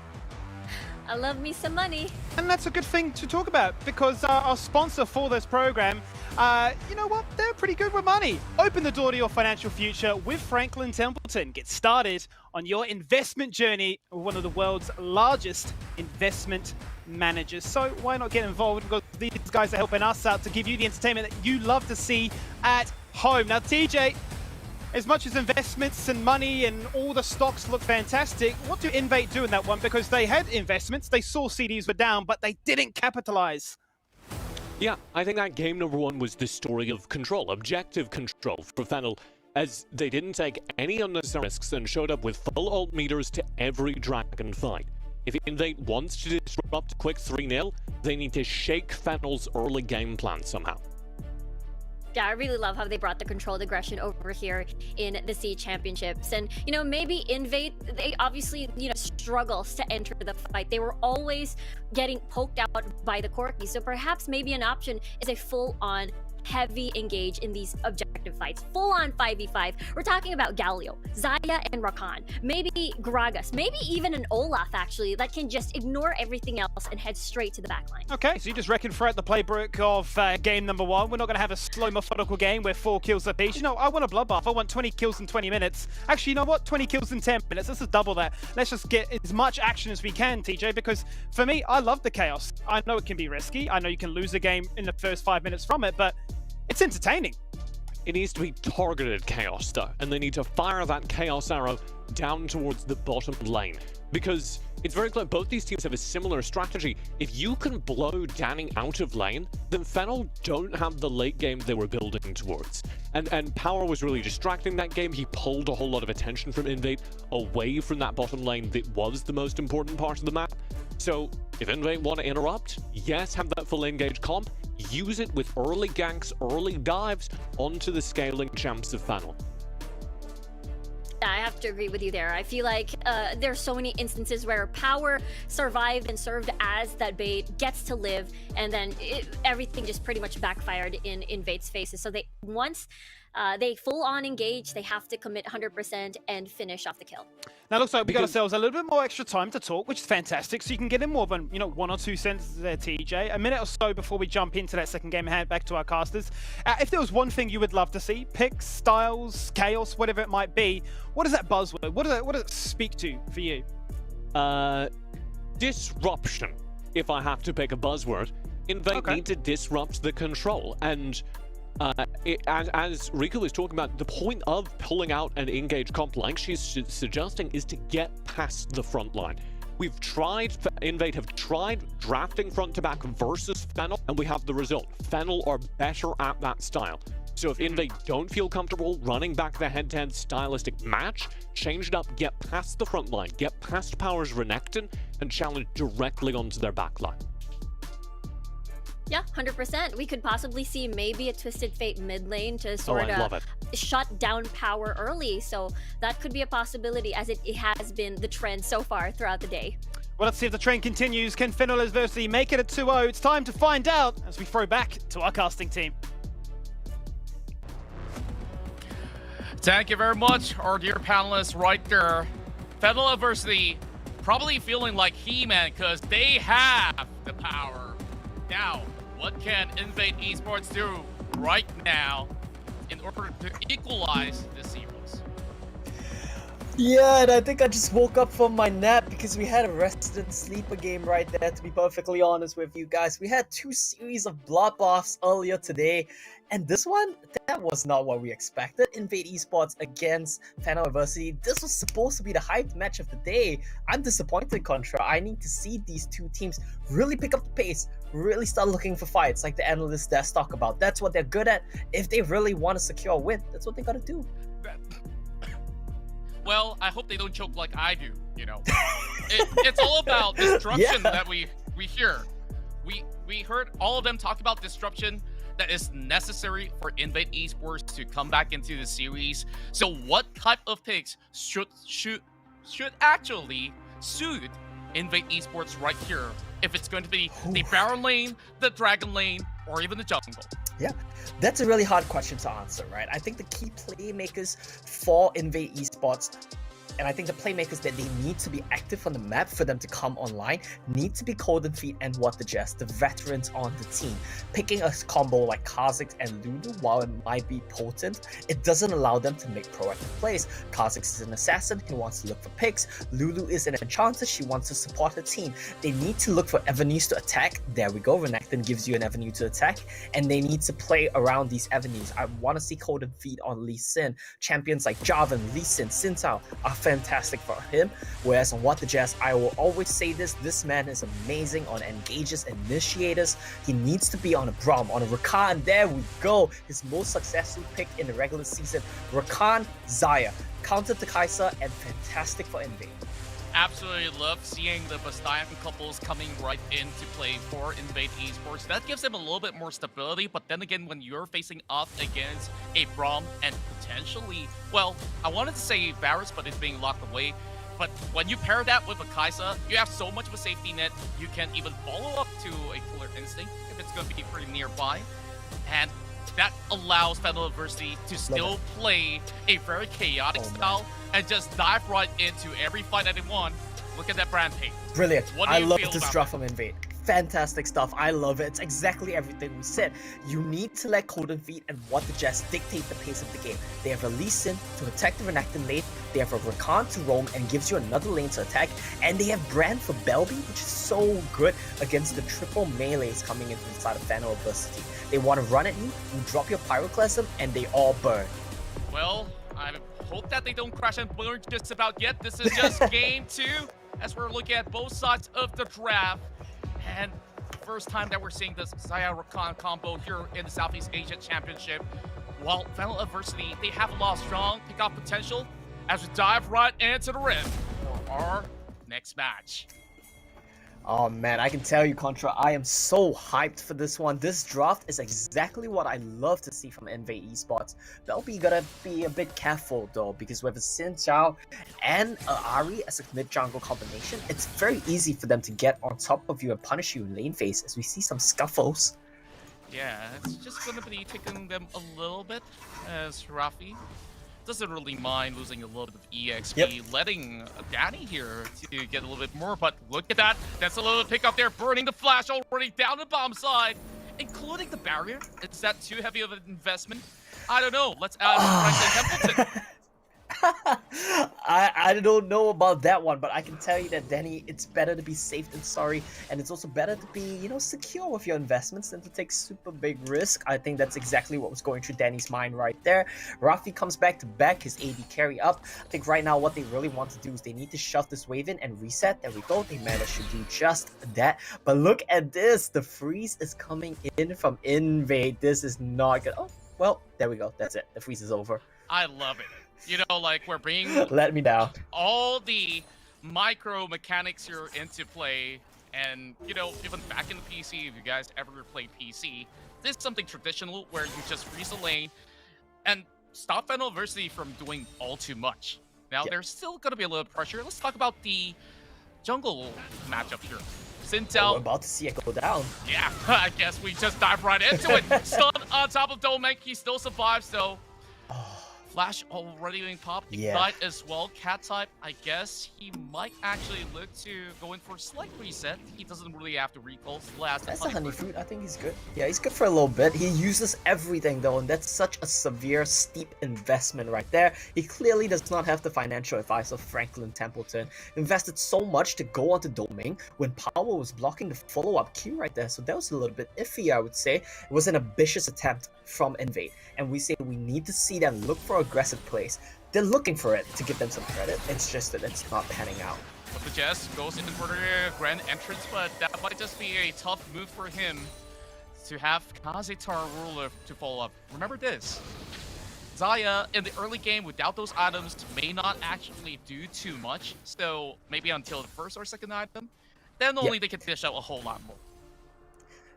I love me some money. And that's a good thing to talk about, because our sponsor for this program, you know what? They're pretty good with money. Open the door to your financial future with Franklin Templeton. Get started on your investment journey with one of the world's largest investment managers. So why not get involved? Because these guys are helping us out to give you the entertainment that you love to see at home. Now, TJ, as much as investments and money and all the stocks look fantastic, what do Invade do in that one? Because they had investments, they saw CDs were down, but they didn't capitalize. Yeah, I think that game number 1 was the story of control, objective control for Fennel, as they didn't take any unnecessary risks and showed up with full ult meters to every dragon fight. If Invade wants to disrupt a quick 3-0, they need to shake Fennel's early game plan somehow. Yeah, I really love how they brought the controlled aggression over here in the C Championships. And, you know, maybe Invade, they obviously, you know, struggles to enter the fight. They were always getting poked out by the Corki. So perhaps maybe an option is a full-on heavy engage in these objective fights. Full-on 5v5. We're talking about Galio, Zaya, and Rakan. Maybe Gragas. Maybe even an Olaf, actually, that can just ignore everything else and head straight to the backline. Okay, so you just reckon throughout the playbook of game number 1, we're not going to have a slow, methodical game where 4 kills apiece. You know, I want a bloodbath. I want 20 kills in 20 minutes. Actually, you know what? 20 kills in 10 minutes. Let's just double that. Let's just get as much action as we can, TJ, because for me, I love the chaos. I know it can be risky. I know you can lose a game in the first 5 minutes from it, but it's entertaining. It needs to be targeted chaos, though, and they need to fire that chaos arrow down towards the bottom lane. Because it's very clear both these teams have a similar strategy. If you can blow Danny out of lane, then Fennel don't have the late game they were building towards. And Power was really distracting that game. He pulled a whole lot of attention from Invade away from that bottom lane that was the most important part of the map. So if Invade want to interrupt, yes, have that full engage comp, use it with early ganks, early dives onto the scaling champs of Fennel. I have to agree with you there. I feel like there's so many instances where Power survived and served as that bait, gets to live, and then everything just pretty much backfired in Invade's faces. So once they full on engage, they have to commit 100% and finish off the kill. Now, it looks like we got ourselves a little bit more extra time to talk, which is fantastic. So you can get in more than, 1 or 2 sentences there, TJ. A minute or so before we jump into that second game and hand back to our casters. If there was one thing you would love to see, picks, styles, chaos, whatever it might be, what is that buzzword? What does it speak to for you? Disruption, if I have to pick a buzzword. Invade need to disrupt the control, and as Riku was talking about, the point of pulling out an engage comp like she's suggesting is to get past the front line. We've tried, Invade have tried drafting front to back versus Fennel, and we have the result. Fennel are better at that style. So if Invade don't feel comfortable running back the head-to-head stylistic match, change it up, get past the front line, get past Power's Renekton, and challenge directly onto their back line. Yeah, 100%. We could possibly see maybe a Twisted Fate mid lane to sort of shut down Power early. So that could be a possibility, as it has been the trend so far throughout the day. Well, let's see if the trend continues. Can Fennel University make it a 2-0? It's time to find out as we throw back to our casting team. Thank you very much, our dear panelists right there. Fennel University probably feeling like He-Man because they have the power. Now, what can Invade Esports do right now in order to equalize the series? Yeah, and I think I just woke up from my nap because we had a resident sleeper game right there, to be perfectly honest with you guys. We had 2 series of bloodbaths earlier today, and this one, that was not what we expected. Invade Esports against Fennel University. This was supposed to be the hyped match of the day. I'm disappointed, Contra. I need to see these 2 teams really pick up the pace, really start looking for fights like the analysts there talk about. That's what they're good at. If they really want to secure a win, that's what they gotta do. Well, I hope they don't choke like I do, you know. it's all about disruption Yeah. that we hear. We heard all of them talk about disruption that is necessary for Invade Esports to come back into the series. So what type of picks should actually suit Invade Esports right here? If it's going to be the Baron lane, the Dragon lane, or even the jungle. Yeah, that's a really hard question to answer, right? I think the key playmakers for Invade Esports, and I think the playmakers that they need to be active on the map for them to come online need to be Cold and Feet and What the Jazz, the veterans on the team. Picking a combo like Kha'Zix and Lulu, while it might be potent, it doesn't allow them to make proactive plays. Kha'Zix is an assassin, he wants to look for picks. Lulu is an enchanter, she wants to support her team. They need to look for avenues to attack. There we go, Renekton gives you an avenue to attack, and they need to play around these avenues. I want to see Cold and Feet on Lee Sin. Champions like Jarvan, Lee Sin, Xin Zhao are fantastic for him, whereas on What the Jazz, I will always say this man is amazing on engages, initiators. He needs to be on a Braum, on a Rakan, and there we go, his most successful pick in the regular season. Rakan, Xayah, counter to Kai'Sa, and fantastic for Invade. Absolutely love seeing the Bastion couples coming right into play for Invade Esports. That gives them a little bit more stability, but then again, when you're facing off against a Braum and potentially, well, I wanted to say Varus, but it's being locked away. But when you pair that with a Kai'Sa, you have so much of a safety net, you can even follow up to a Killer Instinct if it's going to be pretty nearby. And that allows Final Adversity to still play a very chaotic style and just dive right into every fight that they want. Look at that brand paint. Brilliant. What do I you love feel this about draft from Invade. Fantastic stuff. I love it. It's exactly everything we said. You need to let Cold and Feet and What the Jazz dictate the pace of the game. They have a Lee Sin to attack the Renekton lane. They have a Rakan to roam and gives you another lane to attack. And they have Brand for Belby, which is so good against the triple melees coming into the side of Final Adversity. They want to run at you drop your Pyroclasm, and they all burn. Well, I hope that they don't crash and burn just about yet. This is just game 2, as we're looking at both sides of the draft. And first time that we're seeing this Xayah Rakan combo here in the Southeast Asia Championship. While Final Adversity, they have a lot of strong pick-up potential as we dive right into the rim for our next match. Oh man, I can tell you, Contra, I am so hyped for this one. This draft is exactly what I love to see from Invade Esports. Belby gotta be a bit careful though, because with a Xin Zhao and Ahri as a mid-jungle combination, it's very easy for them to get on top of you and punish you in lane phase, as we see some scuffles. Yeah, it's just gonna be taking them a little bit, as Rafi doesn't really mind losing a little bit of EXP, letting Danny here to get a little bit more, but look at that. That's a little pick up there, burning the flash already down the bomb side, including the barrier. Is that too heavy of an investment? I don't know. Let's add Franklin Templeton. I don't know about that one, but I can tell you that, Danny, it's better to be safe than sorry, and it's also better to be, you know, secure with your investments than to take super big risk. I think that's exactly what was going through Danny's mind right there. Rafi comes back to back his AD carry up. I think right now what they really want to do is they need to shove this wave in and reset. There we go. They managed to do just that. But look at this. The freeze is coming in from Invade. This is not good. Oh, well, there we go. That's it. The freeze is over. I love it. You know, like, we're bringing Let me down. all the micro mechanics here into play. And, you know, even back in the PC, if you guys ever played PC, this is something traditional where you just freeze the lane and stop Final Adversity from doing all too much. Now, there's still going to be a little pressure. Let's talk about the jungle matchup here. Sintel. We're about to see it go down. Yeah, I guess we just dive right into it. Stun on top of Domek. He still survives, though. Flash already being popped. Ignite as well. Cat type, I guess he might actually look to go in for a slight reset. He doesn't really have to recall. That's a honey fruit. I think he's good. Yeah, he's good for a little bit. He uses everything though, and that's such a severe, steep investment right there. He clearly does not have the financial advice of Franklin Templeton. Invested so much to go onto Domain when Power was blocking the follow-up Q right there. So that was a little bit iffy, I would say. It was an ambitious attempt from Invade, and we say we need to see them look for aggressive plays. They're looking for it to give them some credit. It's just that it's not panning out. But the Jazz goes in for the grand entrance, but that might just be a tough move for him to have Kazitar Ruler to follow up. Remember this. Zaya in the early game without those items may not actually do too much. So maybe until the first or second item, then only they can dish out a whole lot more.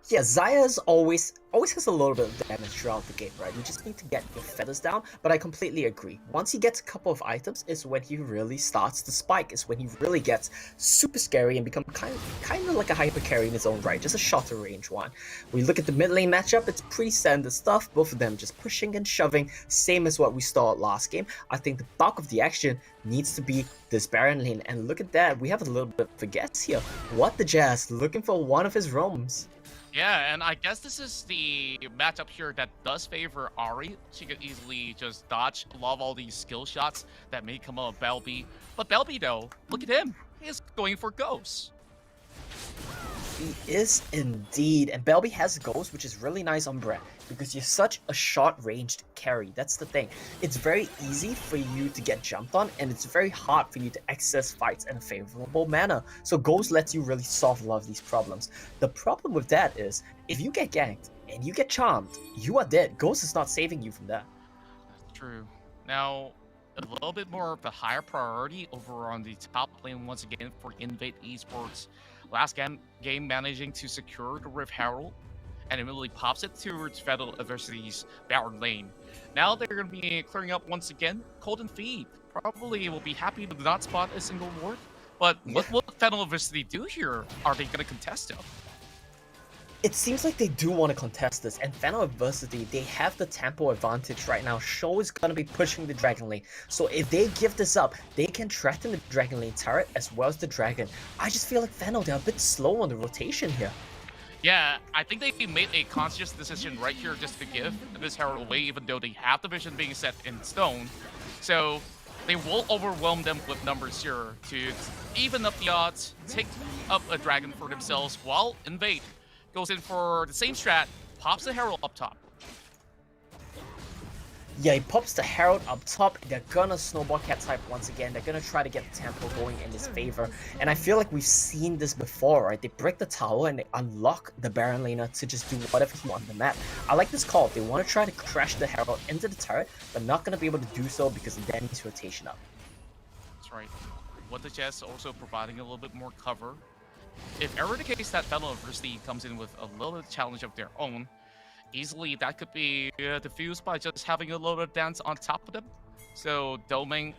Yeah, Zaya's always has a little bit of damage throughout the game, right? You just need to get your feathers down, but I completely agree. Once he gets a couple of items is when he really starts to spike, is when he really gets super scary and become kind of like a hyper carry in his own right, just a shorter range one. We look at the mid lane matchup, it's pretty standard stuff, both of them just pushing and shoving, same as what we saw last game. I think the bulk of the action needs to be this Baron lane, and look at that, we have a little bit of a guess here. What the Jazz, looking for one of his roams. Yeah, and I guess this is the matchup here that does favor Ahri. She could easily just dodge a lot of all these skill shots that may come out of Belby. But Belby, though, look at him. He is going for Ghost. He is indeed, and Belby has Ghost, which is really nice on Brett, because you're such a short-ranged carry. That's the thing. It's very easy for you to get jumped on, and it's very hard for you to access fights in a favorable manner. So Ghost lets you really solve a lot of these problems. The problem with that is, if you get ganked and you get charmed, you are dead. Ghost is not saving you from that. That's true. Now, a little bit more of the higher priority over on the top lane once again for Invade Esports. Last game managing to secure the Rift Herald, and immediately pops it towards Federal Adversity's Baron lane. Now they're going to be clearing up once again. Cold and Feed probably will be happy to not spot a single ward, but what will Federal Adversity do here? Are they going to contest it? It seems like they do want to contest this, and Final Adversity, they have the tempo advantage right now. Show is going to be pushing the Dragon Lane, so if they give this up, they can threaten the Dragon Lane turret as well as the Dragon. I just feel like Final, they're a bit slow on the rotation here. Yeah, I think they made a conscious decision right here just to give this Herald away, even though they have the vision being set in stone. So they will overwhelm them with numbers here to even up the odds, take up a Dragon for themselves, while Invade goes in for the same strat, pops the Herald up top. Yeah, he pops the Herald up top. They're gonna snowball cat type once again. They're gonna try to get the tempo going in his favor. And I feel like we've seen this before, right? They break the tower and they unlock the Baron laner to just do whatever he wants on the map. I like this call. They want to try to crash the Herald into the turret, but not gonna be able to do so because of Danny's rotation up. That's right. What the Jets also providing a little bit more cover. If ever the case that Federal Adversity comes in with a little challenge of their own, easily that could be diffused by just having a little bit of dance on top of them. So Doming,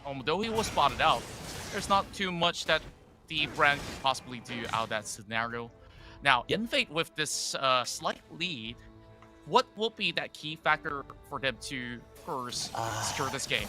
although he was spotted out, there's not too much that the brand could possibly do out of that scenario. Now, Invade with this slight lead, what will be that key factor for them to first secure this game?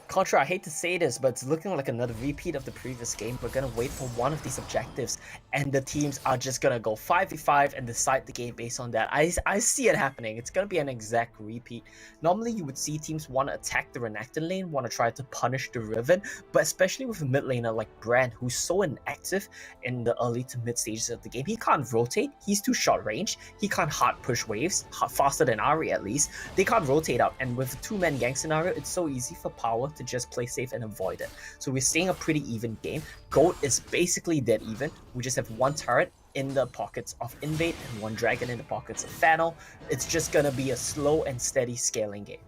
Contra, I hate to say this, but it's looking like another repeat of the previous game. We're gonna wait for one of these objectives, and the teams are just gonna go 5v5 and decide the game based on that. I see it happening. It's gonna be an exact repeat. Normally, you would see teams want to attack the Renekton lane, want to try to punish the Riven, but especially with a mid laner like Brand, who's so inactive in the early to mid stages of the game. He can't rotate. He's too short range. He can't hard push waves, faster than Ahri at least. They can't rotate out, and with a two-man gang scenario, it's so easy for Power to just play safe and avoid it. So we're seeing a pretty even game. Goat is basically dead even. We just have one turret in the pockets of Invade and one Dragon in the pockets of Fennel. It's just gonna be a slow and steady scaling game.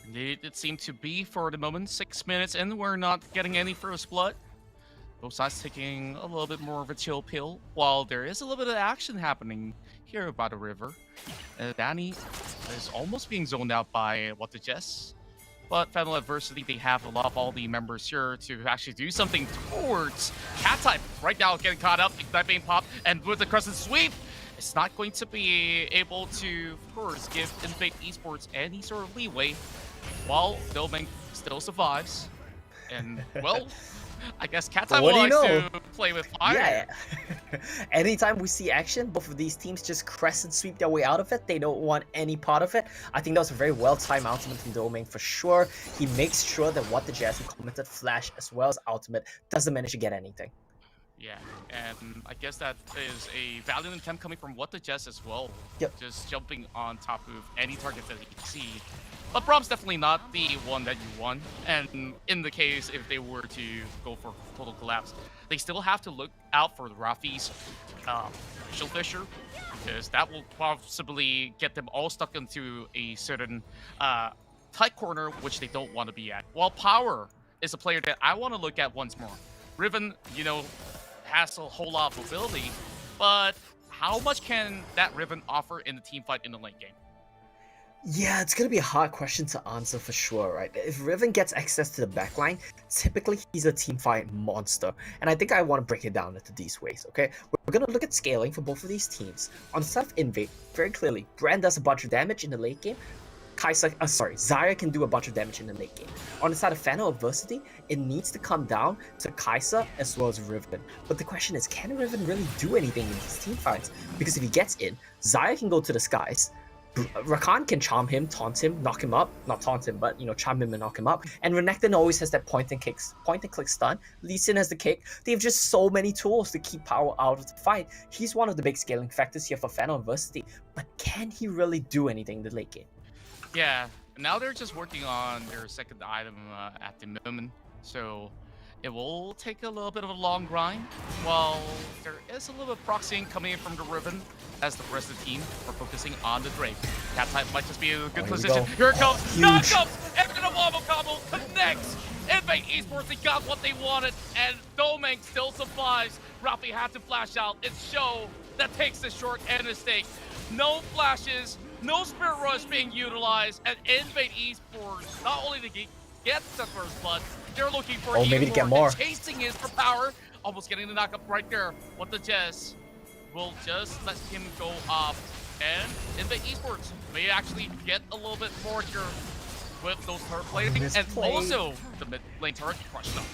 Indeed, it seemed to be for the moment. 6 minutes in, we're not getting any first blood. Both sides taking a little bit more of a chill pill, while there is a little bit of action happening here by the river. Danny is almost being zoned out by what the Jess. But Final Adversity, they have a lot of all the members here to actually do something towards Cat type. Right now, getting caught up, Ignite being popped, and with the Crescent Sweep, it's not going to be able to, of course, give Invade Esports any sort of leeway, while Doming still survives. And, well, I guess Cat type likes to play with fire. Yeah. Anytime we see action, both of these teams just crescent sweep their way out of it. They don't want any part of it. I think that was a very well-timed ultimate from Doming for sure. He makes sure that what the Jazz who commented Flash as well as ultimate doesn't manage to get anything. Yeah, and I guess that is a valiant attempt coming from what the Jess as well. Yep. Just jumping on top of any target that he can see. But Brom's definitely not the one that you want. And in the case, if they were to go for total collapse, they still have to look out for the Rafi's Shield Fisher, because that will possibly get them all stuck into a certain tight corner, which they don't want to be at. While Power is a player that I want to look at once more. Riven, you know, has a whole lot of ability, but how much can that Riven offer in the team fight in the late game? Yeah, it's gonna be a hard question to answer for sure, right? If Riven gets access to the backline, typically he's a teamfight monster. And I think I want to break it down into these ways, okay? We're gonna look at scaling for both of these teams. On the side of Invade, very clearly, Brand does a bunch of damage in the late game. Xayah can do a bunch of damage in the late game. On the side of Fano Adversity, it needs to come down to Kai'Sa as well as Riven. But the question is, can Riven really do anything in these teamfights? Because if he gets in, Xayah can go to the skies. Rakan can charm him, taunt him, knock him up. Not taunt him, but, you know, charm him and knock him up. And Renekton always has that point and click stun. Lee Sin has the kick. They have just so many tools to keep Power out of the fight. He's one of the big scaling factors here for Fano Adversity. But can he really do anything in the late game? Yeah, now they're just working on their second item at the moment, so it will take a little bit of a long grind. While there is a little bit of proxying coming in from the Riven, as the rest of the team are focusing on the Drake. Cat type might just be in a good position. Here it comes, knock comes, and the wobble combo connects. Invade Esports, they got what they wanted, and Domain still survives. Rafi had to flash out. It's Show that takes the short end of the stake. No flashes. No Spirit Rush being utilized, and Invade Esports, not only to get the first blood, they're looking for maybe to get more. Chasing is for Power, almost getting the knockup right there. What the Jess will just let him go off, and Invade Esports may actually get a little bit more here with those turret plating, and also the mid lane turret crushed up.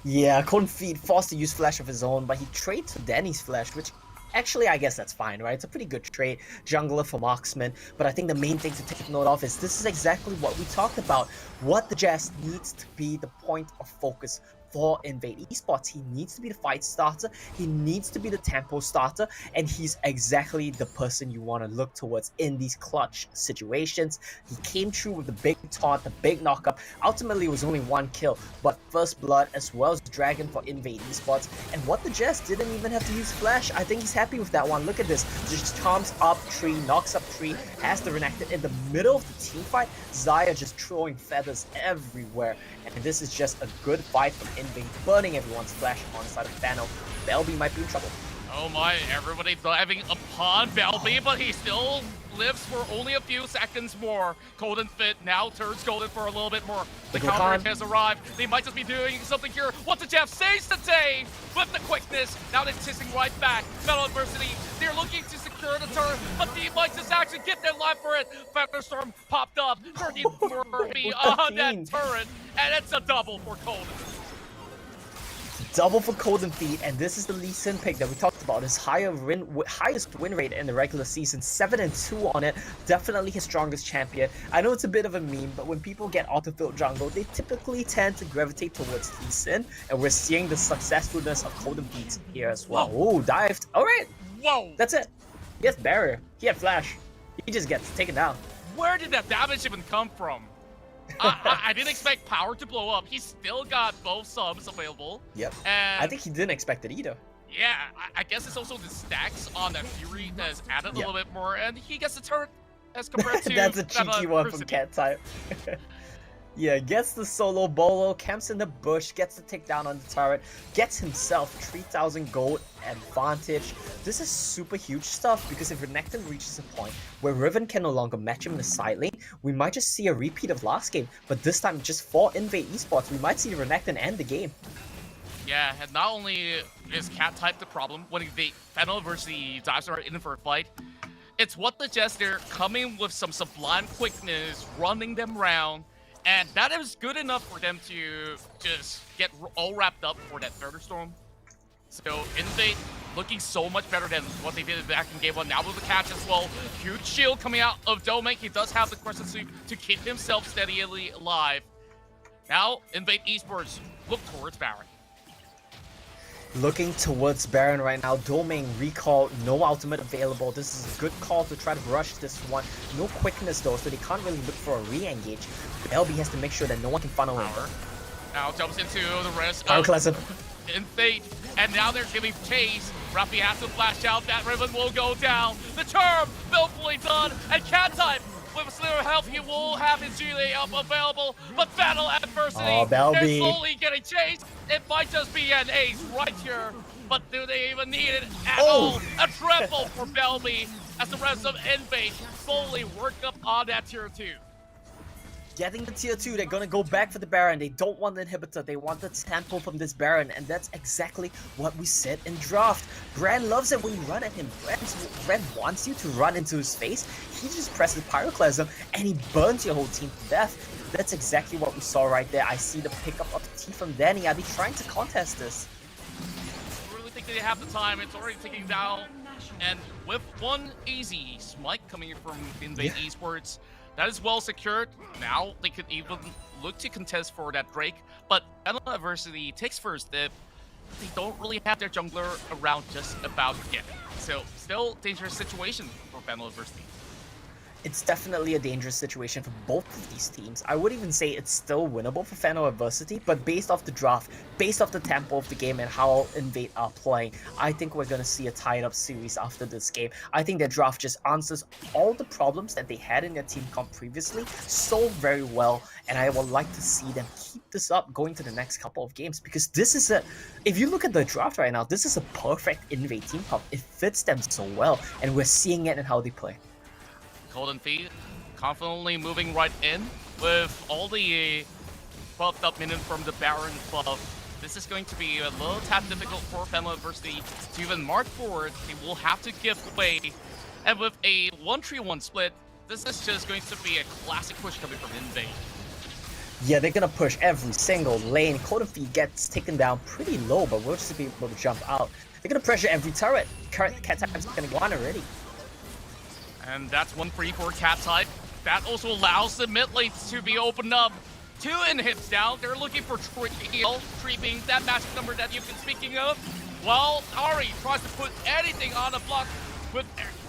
Yeah, Cold Feet forced to use Flash of his own, but he trades to Danny's Flash, which actually, I guess that's fine, right? It's a pretty good trade, jungler for marksman, but I think the main thing to take note of is this is exactly what we talked about. What the Jazz needs to be the point of focus for Invade Esports. He needs to be the fight starter, he needs to be the tempo starter, and he's exactly the person you want to look towards in these clutch situations. He came through with the big taunt, the big knockup. Ultimately, it was only one kill, but first blood as well as Dragon for Invade Esports. And what the Jazz didn't even have to use Flash. I think he's happy with that one. Look at this. Just charms up tree, knocks up tree, has the Renekton in the middle of the team fight. Xayah just throwing feathers everywhere. And this is just a good fight from Invade, burning everyone's flash on the side of Fano. Belby might be in trouble. Oh my, everybody diving upon Belby, but he still lives for only a few seconds more. Golden Fit now turns Golden for a little bit more. The counter has arrived. They might just be doing something here. What the Jeff says today with the quickness. Now they're chasing right back. Metal Adversity, they're looking to secure the turret, but they might just actually get their life for it. Thunderstorm popped up. 34 heavy on that turret, and it's a double for Golden. Double for Golden Feet, and this is the Lee Sin pick that we talked about. His highest win rate in the regular season, 7-2 on it. Definitely his strongest champion. I know it's a bit of a meme, but when people get autofilled jungle, they typically tend to gravitate towards Lee Sin, and we're seeing the successfulness of Golden Feet here as well. Ooh, dived. All right. Whoa. That's it. He has barrier. He had flash. He just gets taken down. Where did that damage even come from? I didn't expect Power to blow up. He's still got both subs available. Yep. And I think he didn't expect it either. Yeah, I guess it's also the stacks on that Fury that has added a little bit more, and he gets the turret as compared to That's a cheeky one from Cat type. Yeah, gets the solo bolo, camps in the bush, gets the takedown on the turret, gets himself 3,000 gold advantage. This is super huge stuff because if Renekton reaches a point where Riven can no longer match him in the side lane, we might just see a repeat of last game, but this time just for Invade Esports, we might see Renekton end the game. Yeah, and not only is Cat type the problem when the Fennel versus the Dives are in for a fight, it's what the Jets, they're coming with some sublime quickness, running them around. And that is good enough for them to just get all wrapped up for that Thunderstorm. So Invade looking so much better than what they did back in game 1. Now with the catch as well. Huge shield coming out of Domain. He does have the Crescent Sweep to keep himself steadily alive. Now Invade Esports look towards Baron. Looking towards Baron right now. Domain recall, no ultimate available. This is a good call to try to rush this one. No quickness though, so they can't really look for a re-engage. LB has to make sure that no one can funnel in. Now jumps into the rest of Invade, and now they're giving chase. Rafi has to flash out. That Riven will go down. The charm willfully done, and Cat type with a little help, he will have his relay up available, but battle adversity Oh, Belby. is slowly getting chased. It might just be an ace right here, but do they even need it at all? A triple for Belby as the rest of Invade slowly work up on that tier 2. Getting the tier 2, they're gonna go back for the Baron. They don't want the inhibitor, they want the tempo from this Baron, and that's exactly what we said in draft. Brand loves it when you run at him. Brand wants you to run into his face. He just presses Pyroclasm and he burns your whole team to death. That's exactly what we saw right there. I see the pickup of the T from Danny. Are they trying to contest this? I really think they have the time. It's already ticking down, and with one easy smite coming from Invade Esports, that is well secured. Now they could even look to contest for that Drake, but Battle Adversity takes first dip. They don't really have their jungler around just about yet. So still dangerous situation for Battle Adversity. It's definitely a dangerous situation for both of these teams. I would even say it's still winnable for Final Adversity, but based off the draft, based off the tempo of the game and how Invade are playing, I think we're going to see a tied-up series after this game. I think their draft just answers all the problems that they had in their team comp previously so very well, and I would like to see them keep this up going to the next couple of games, because this is if you look at the draft right now, this is a perfect Invade team comp. It fits them so well, and we're seeing it in how they play. Golden Feet confidently moving right in with all the buffed up minions from the Baron buff. This is going to be a little tad difficult for Final Adversity to even mark forward. They will have to give way. And with a 1-3-1 split, this is just going to be a classic push coming from Invade. Yeah, they're gonna push every single lane. Golden Feet gets taken down pretty low, but we'll just be able to jump out. They're gonna pressure every turret. Cat Type's gonna go on already. And that's 1 free for Cat Type. That also allows the mid lane to be opened up. 2 inhibs down. They're looking for Treeping, that magic number that you've been speaking of. While Ari tries to put anything on the block with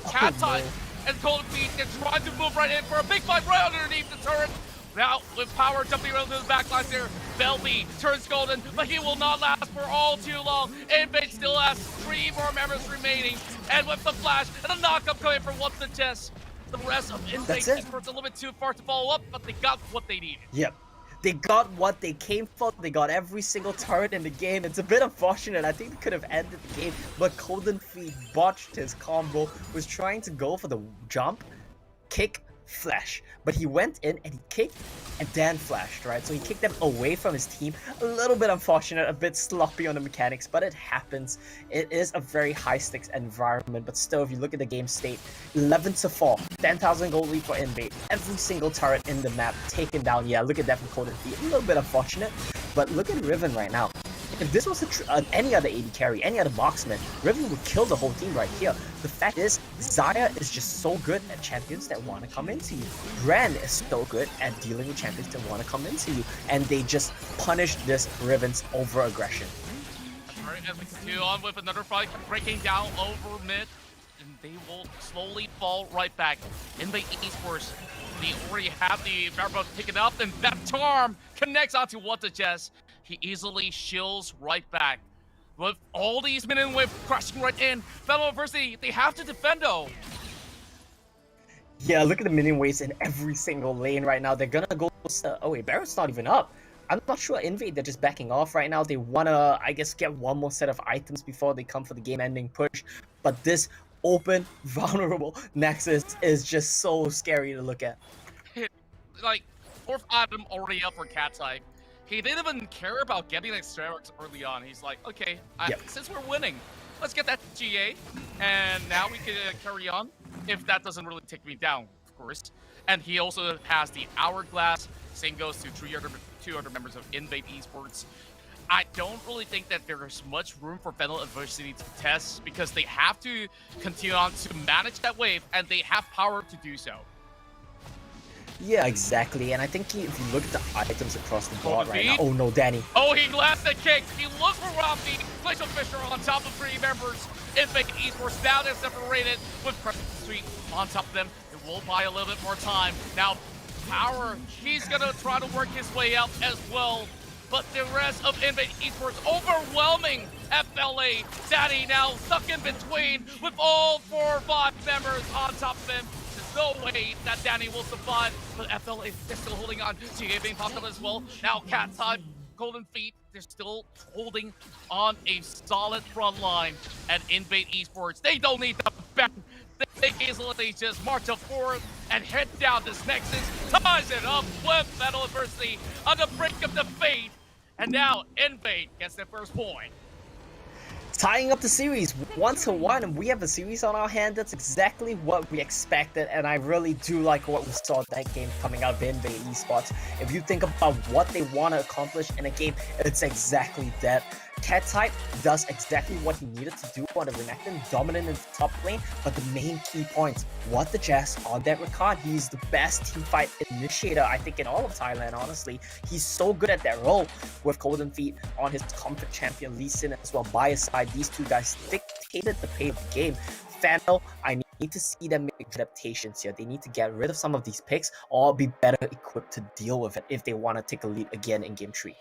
Cat Type. And Golden Feet is trying to move right in for a big fight right underneath the turret. Now, with power jumping around to the backline there, Belby turns golden, but he will not last for all too long. Invade still has 3 more members remaining. And with the flash and the knockup coming from What's the Chess, the rest of Invade Esports a little bit too far to follow up, but they got what they needed. Yep. They got what they came for. They got every single turret in the game. It's a bit unfortunate. I think they could have ended the game, but Golden Feet botched his combo, was trying to go for the jump, kick, flash, but he went in and he kicked and then flashed, right? So he kicked them away from his team. A little bit unfortunate, a bit sloppy on the mechanics, but it happens. It is a very high stakes environment, but still, if you look at the game state, 11-4, 10,000 gold lead for Invade. Every single turret in the map taken down. Yeah, look at that from Golden Feet. A little bit unfortunate, but look at Riven right now. If this was any other AD carry, any other marksman, Riven would kill the whole team right here. The fact is, Xayah is just so good at champions that want to come into you. Brand is so good at dealing with champions that want to come into you. And they just punish this Riven's over-aggression. Alright, as we continue on with another fight, breaking down over mid, and they will slowly fall right back. Invade Esports, they already have the Barboat taken up, and that charm connects onto What the Chess. He easily shields right back. With all these minion waves crashing right in, Battle Adversity, they have to defend though. Yeah, look at the minion waves in every single lane right now. They're gonna go... Oh wait, Barrett's not even up. I'm not sure Invade, they're just backing off right now. They wanna, I guess, get one more set of items before they come for the game-ending push. But this open, vulnerable Nexus is just so scary to look at. Like, 4th item already up for Cat Type. He didn't even care about getting Extravax early on. He's like, okay, since we're winning, let's get that GA, and now we can carry on, if that doesn't really take me down, of course. And he also has the Hourglass. Same goes to 2 other members of Invade Esports. I don't really think that there is much room for Final Adversity to test, because they have to continue on to manage that wave, and they have power to do so. Yeah, exactly. And I think if you look at the items across the board right now... Oh no, Danny. Oh, he lands the kick. He looks for Rafi. Glacial Fisher on top of 3 members. Invade Esports now they're separated with Crescent Street on top of them. It will buy a little bit more time. Now, Power, he's going to try to work his way out as well. But the rest of Invade Esports overwhelming FLA. Danny now stuck in between with all 4 or 5 members on top of him. no way that Danny will survive, but FL is still holding on. GA being popped up as well. Now Cat Type, Golden Feet, they're still holding on a solid front line. And Invade Esports, they don't need the back. They easily just march up forward and head down this Nexus, ties it up with Metal Adversity on the brink of defeat. And now Invade gets their first point. Tying up the series 1-1, and we have a series on our hand. That's exactly what we expected, and I really do like what we saw in that game coming out of Invade Esports. If you think about what they want to accomplish in a game, it's exactly that. Cat Type does exactly what he needed to do on the Renekton, dominant in the top lane, but the main key points, what the Jazz on that Rakan. He's the best teamfight initiator, I think, in all of Thailand, honestly. He's so good at that role with Golden Feet on his comfort champion Lee Sin as well by his side. These two guys dictated the pace of the game. Fennel, I need to see them make adaptations here. They need to get rid of some of these picks or be better equipped to deal with it if they want to take a lead again in Game 3.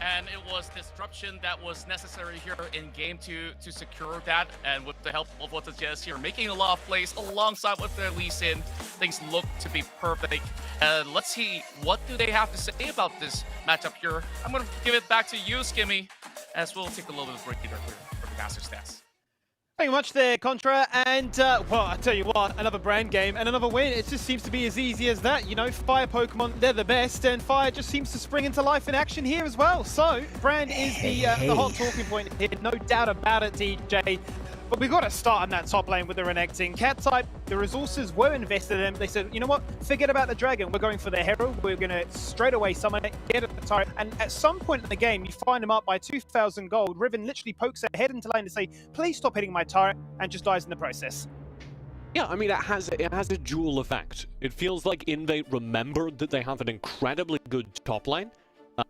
And it was disruption that was necessary here in game 2 to secure that, and with the help of what the Jazz here making a lot of plays alongside with their Lee Sin, things look to be perfect. And let's see, what do they have to say about this matchup here? I'm going to give it back to you, Skimmy, as we'll take a little bit of a break here for the Master Stats. Thank you much there, Contra, and well, I tell you what, another brand game and another win. It just seems to be as easy as that. You know, Fire Pokemon, they're the best, and Fire just seems to spring into life in action here as well. So, brand is the hot talking point here, no doubt about it, DJ. But we've got to start on that top lane with the Renekton. Cat Type, the resources were invested in them. They said, you know what, forget about the dragon. We're going for the hero. We're going to straight away summon it, get it the turret. And at some point in the game, you find him up by 2,000 gold. Riven literally pokes ahead into lane to say, please stop hitting my turret, and just dies in the process. Yeah, I mean, it has a dual effect. It feels like Invade remembered that they have an incredibly good top lane.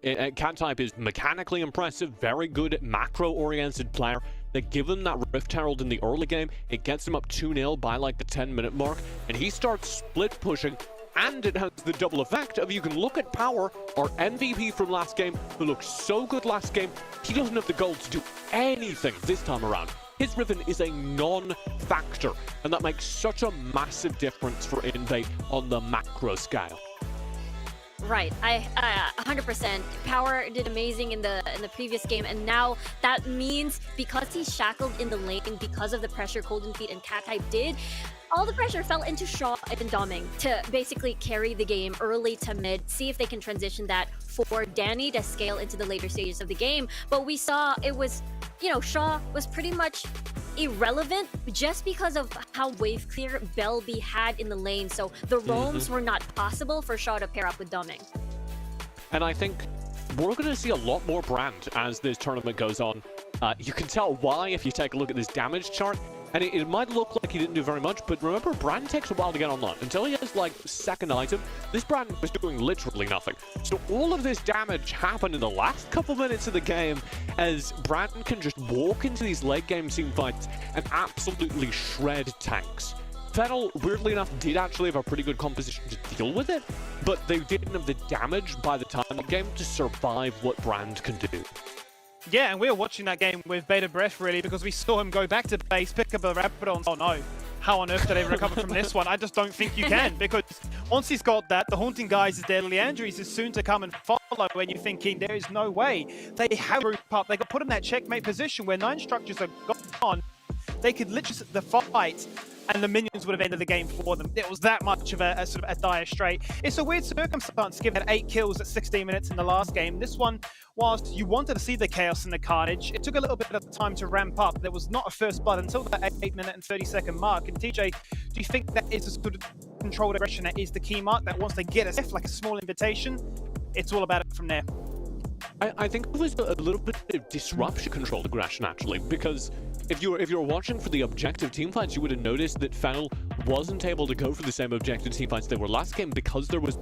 Cat Type is mechanically impressive, very good macro-oriented player. They give him that Rift Herald in the early game, it gets him up 2-0 by like the 10-minute mark, and he starts split pushing, and it has the double effect of you can look at Power, our MVP from last game, who looked so good last game, he doesn't have the gold to do anything this time around. His Riven is a non-factor, and that makes such a massive difference for Invade on the macro scale. Right, 100%. Power did amazing in the previous game, and now that means because he's shackled in the lane, because of the pressure Golden Feet and Cat Type did, all the pressure fell into Shaw and Doming to basically carry the game early to mid, see if they can transition that for Danny to scale into the later stages of the game. But we saw it was, you know, Shaw was pretty much irrelevant just because of how wave clear Belby had in the lane. So the roams were not possible for Shaw to pair up with Doming. And I think we're going to see a lot more Brand as this tournament goes on. You can tell why if you take a look at this damage chart. And it might look like he didn't do very much, but remember, Brand takes a while to get online. Until he has, like, second item, this Brand was doing literally nothing. So all of this damage happened in the last couple minutes of the game as Brand can just walk into these late game team fights and absolutely shred tanks. Fennel, weirdly enough, did actually have a pretty good composition to deal with it, but they didn't have the damage by the time of the game to survive what Brand can do. Yeah, and we were watching that game with bated breath, really, because we saw him go back to base, pick up a Rapidon. Oh no, how on earth did they recover from this one? I just don't think you can, because once he's got that, the Haunting Guys is there, Leandries is soon to come and follow, when you're thinking there is no way. They have group up, they got put in that checkmate position where 9 structures are gone. They could literally the fight, and the minions would have ended the game for them. It was that much of a sort of a dire strait. It's a weird circumstance given that 8 kills at 16 minutes in the last game. This one, whilst you wanted to see the chaos and the carnage, it took a little bit of time to ramp up. There was not a first blood until that 8-minute and 30-second mark. And TJ, do you think that is a sort of controlled aggression that is the key mark, that once they get a like a small invitation, it's all about it from there? I think it was a little bit of disruption controlled aggression, actually, because if you were watching for the objective teamfights, you would have noticed that Fennel wasn't able to go for the same objective teamfights they were last game because there was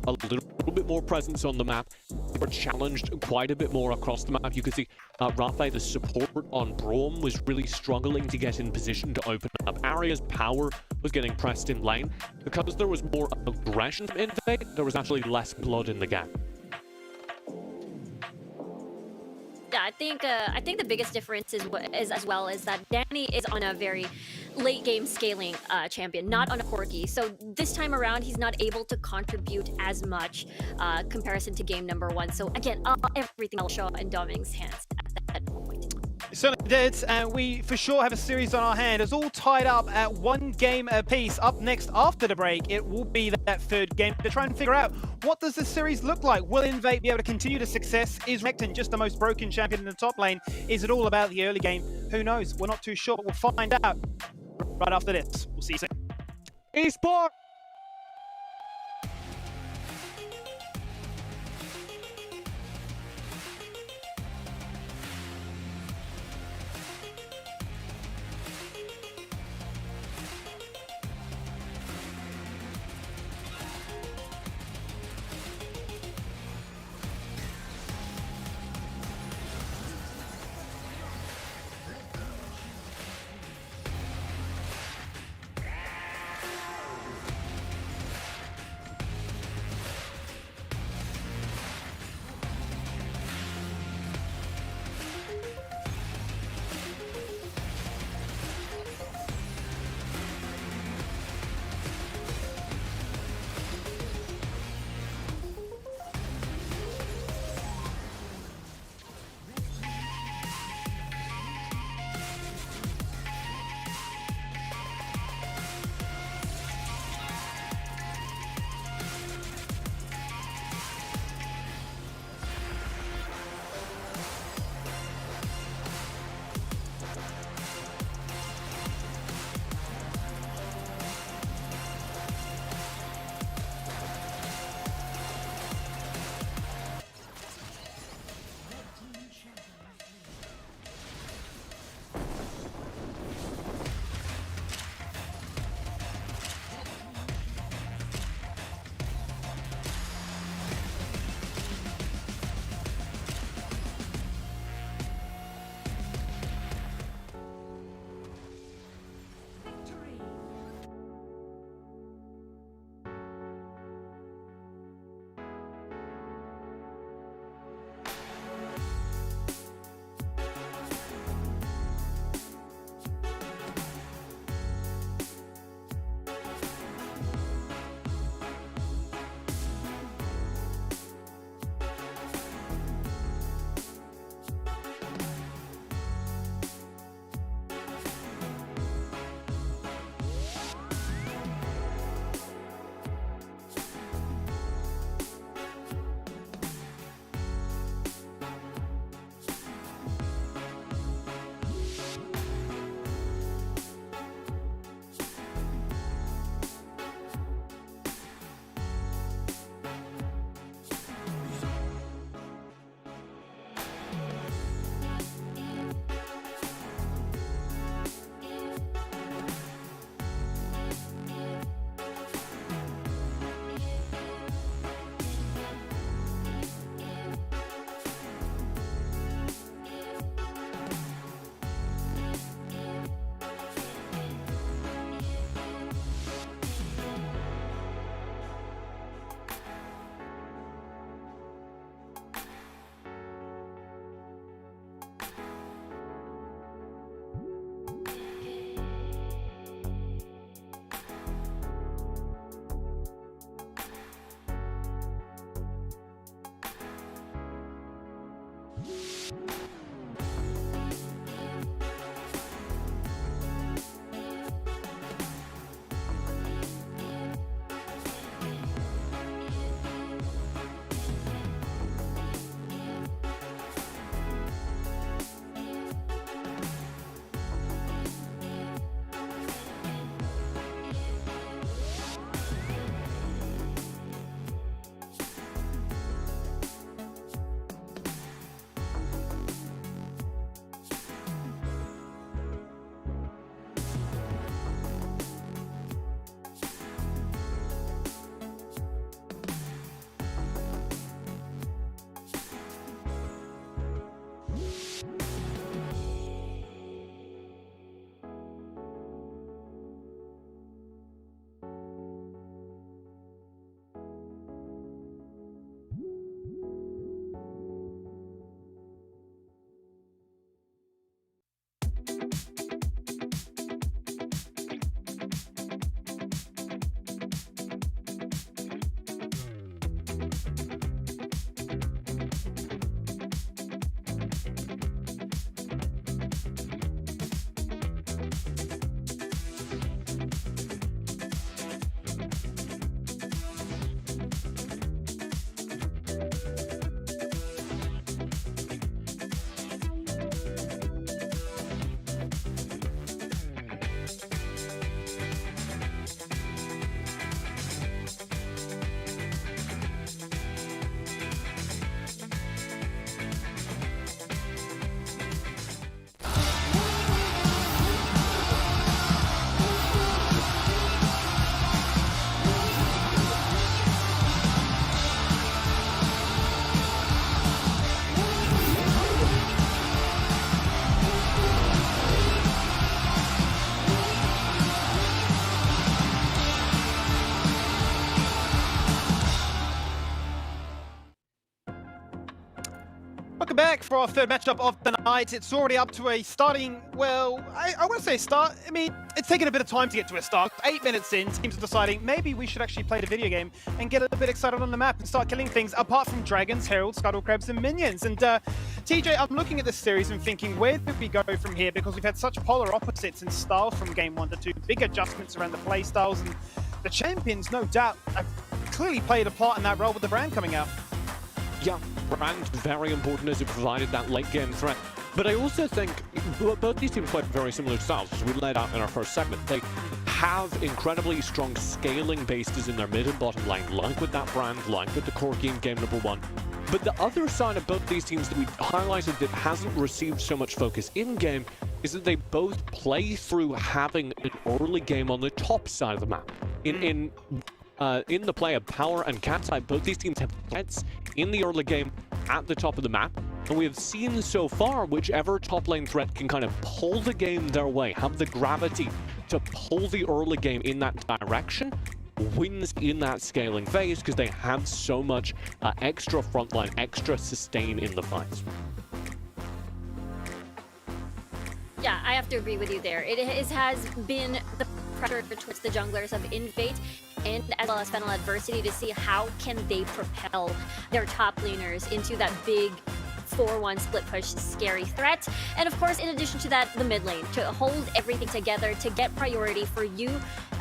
a little bit more presence on the map. They were challenged quite a bit more across the map. You could see Rafe, the support on Braum, was really struggling to get in position to open up areas. Power was getting pressed in lane. Because there was more aggression in Invade, there was actually less blood in the game. Yeah, I think the biggest difference is as well is that Danny is on a very late game scaling champion, not on a Corki. So this time around, he's not able to contribute as much comparison to game number 1. So again, everything will show in Domininc's hands at that point. Certainly did, and we for sure have a series on our hand. It's all tied up at 1 game apiece. Up next after the break, it will be that 3rd game to try and figure out what does this series look like. Will Invade be able to continue the success? Is Recton just the most broken champion in the top lane? Is it all about the early game? Who knows? We're not too sure, but we'll find out right after this. We'll see you soon. Esports! back for our third matchup of the night. It's already up to a starting, well, I want to say start. I mean, it's taken a bit of time to get to a start. 8 minutes in, teams are deciding maybe we should actually play the video game and get a little bit excited on the map and start killing things apart from dragons, heralds, scuttle crabs, and minions. And TJ, I'm looking at this series and thinking, where did we go from here? Because we've had such polar opposites in style from game 1 to 2, big adjustments around the play styles, and the champions, no doubt, have clearly played a part in that role with the brand coming out. Yeah, brand very important as it provided that late game threat. But I also think both these teams play very similar styles, as we laid out in our first segment. They have incredibly strong scaling bases in their mid and bottom lane, like with that brand, like with the core game number 1. But the other side of both these teams that we highlighted that hasn't received so much focus in-game is that they both play through having an early game on the top side of the map. In the play of Power and Catside, both these teams have threats in the early game at the top of the map, and we have seen so far whichever top lane threat can kind of pull the game their way, have the gravity to pull the early game in that direction, wins in that scaling phase because they have so much extra frontline, extra sustain in the fights. Yeah, I have to agree with you there. It has been the pressure towards the junglers of Invade and as well as Fennel Adversity to see how can they propel their top laners into that big 4-1 split push scary threat. And of course, in addition to that, the mid lane to hold everything together to get priority for you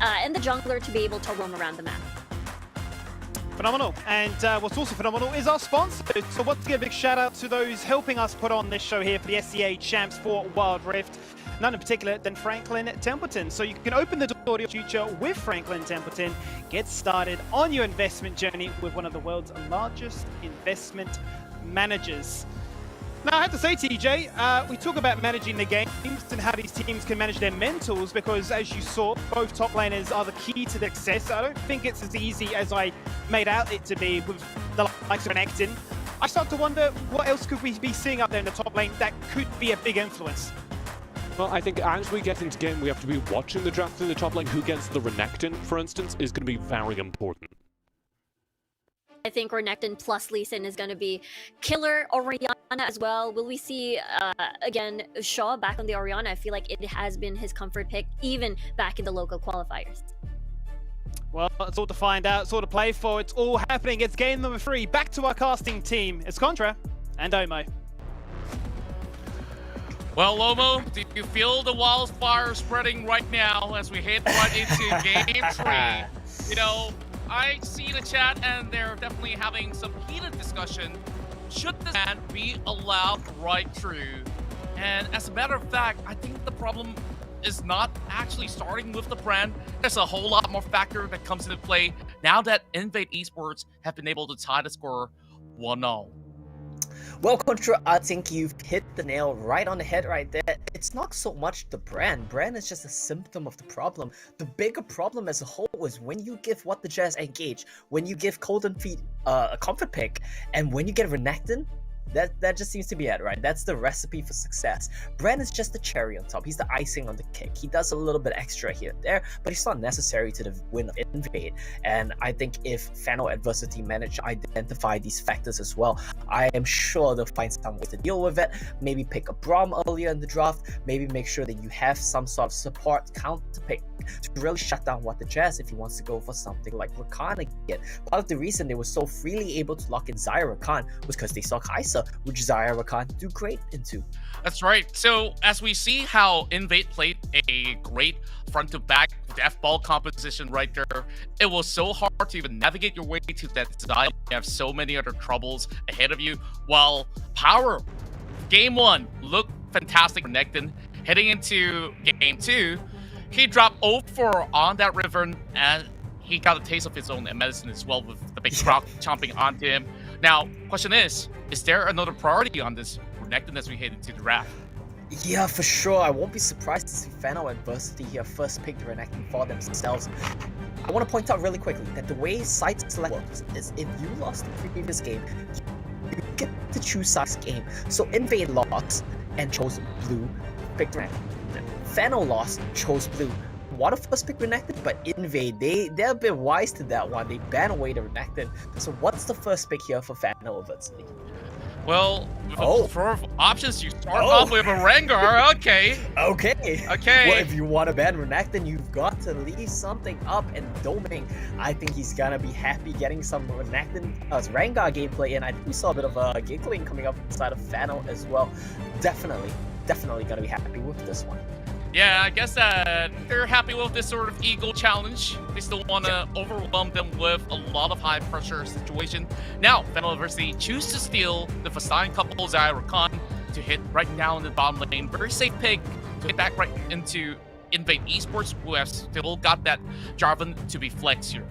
and the jungler to be able to roam around the map. Phenomenal. And what's also phenomenal is our sponsors. So let's give a big shout out to those helping us put on this show here for the SCA Champs for Wild Rift. None in particular than Franklin Templeton. So you can open the door to your future with Franklin Templeton. Get started on your investment journey with one of the world's largest investment managers. Now, I have to say, TJ, we talk about managing the games and how these teams can manage their mentals because, as you saw, both top laners are the key to their success. I don't think it's as easy as I made out it to be with the likes of Renekton. I start to wonder, what else could we be seeing up there in the top lane that could be a big influence? Well, I think as we get into game, we have to be watching the draft in the top lane. Who gets the Renekton, for instance, is going to be very important. I think Renekton plus Lee Sin is going to be killer. Orianna as well. Will we see, again, Shaw back on the Orianna? I feel like it has been his comfort pick, even back in the local qualifiers. Well, it's all to find out. It's all to play for. It's all happening. It's game number 3. Back to our casting team. It's Contra and Omo. Well, Lomo, do you feel the wildfire spreading right now as we head right into game 3? You know, I see the chat and they're definitely having some heated discussion. Should this ban be allowed right through? And as a matter of fact, I think the problem is not actually starting with the brand. There's a whole lot more factor that comes into play now that Invade Esports have been able to tie the score 1-0. Well, Contra, I think you've hit the nail right on the head right there. It's not so much the brand. Brand is just a symptom of the problem. The bigger problem as a whole is when you give What the Jazz engage, when you give Golden Feet a comfort pick, and when you get Renekton, that just seems to be it, right? That's the recipe for success. Brand is just the cherry on top. He's the icing on the cake. He does a little bit extra here and there, but he's not necessary to the win of Invade. And I think if Fennel Adversity managed to identify these factors as well, I am sure they'll find some way to deal with it. Maybe pick a Braum earlier in the draft. Maybe make sure that you have some sort of support counter pick to really shut down What the Jazz if he wants to go for something like Rakan again. Part of the reason they were so freely able to lock in Xayah Rakan was because they saw Kai'Sa, which Xayah Rakan do great into. That's right. So as we see how Invade played a great front-to-back death ball composition right there, it was so hard to even navigate your way to that side. You have so many other troubles ahead of you. While Power, game 1, looked fantastic for Renekton. Heading into game 2, he dropped 0-4 on that river, and he got a taste of his own medicine as well with the big crowd chomping onto him. Now, question is there another priority on this Renekton as we head into the draft? Yeah, for sure. I won't be surprised to see Fennel Adversity here first pick the Renekton for themselves. I want to point out really quickly that the way site select works is if you lost the previous game, you get to choose side's game. So Invade lost and chose blue, picked Renekton. Fennel lost, chose blue. Want to first pick Renekton, but Invade, they're a bit wise to that one. They ban away the Renekton. So what's the first pick here for Fennel Adversity? Well, Oh. for options, you start Oh. off with a Rengar. Okay. Okay. Okay. Well, if you want to ban Renekton, you've got to leave something up. And Doming, I think he's gonna be happy getting some Renekton, Rengar gameplay. And I think we saw a bit of giggling coming up inside of Fano as well. Definitely gonna be happy with this one. Yeah, I guess that they're happy with this sort of Eagle challenge. They still want to overwhelm them with a lot of high pressure situation. Now, Fennel University choose to steal the Fastain couple's Rakan to hit right now in the bottom lane. Very safe pick to hit back right into Invade Esports, who has still got that Jarvan to be flexed here.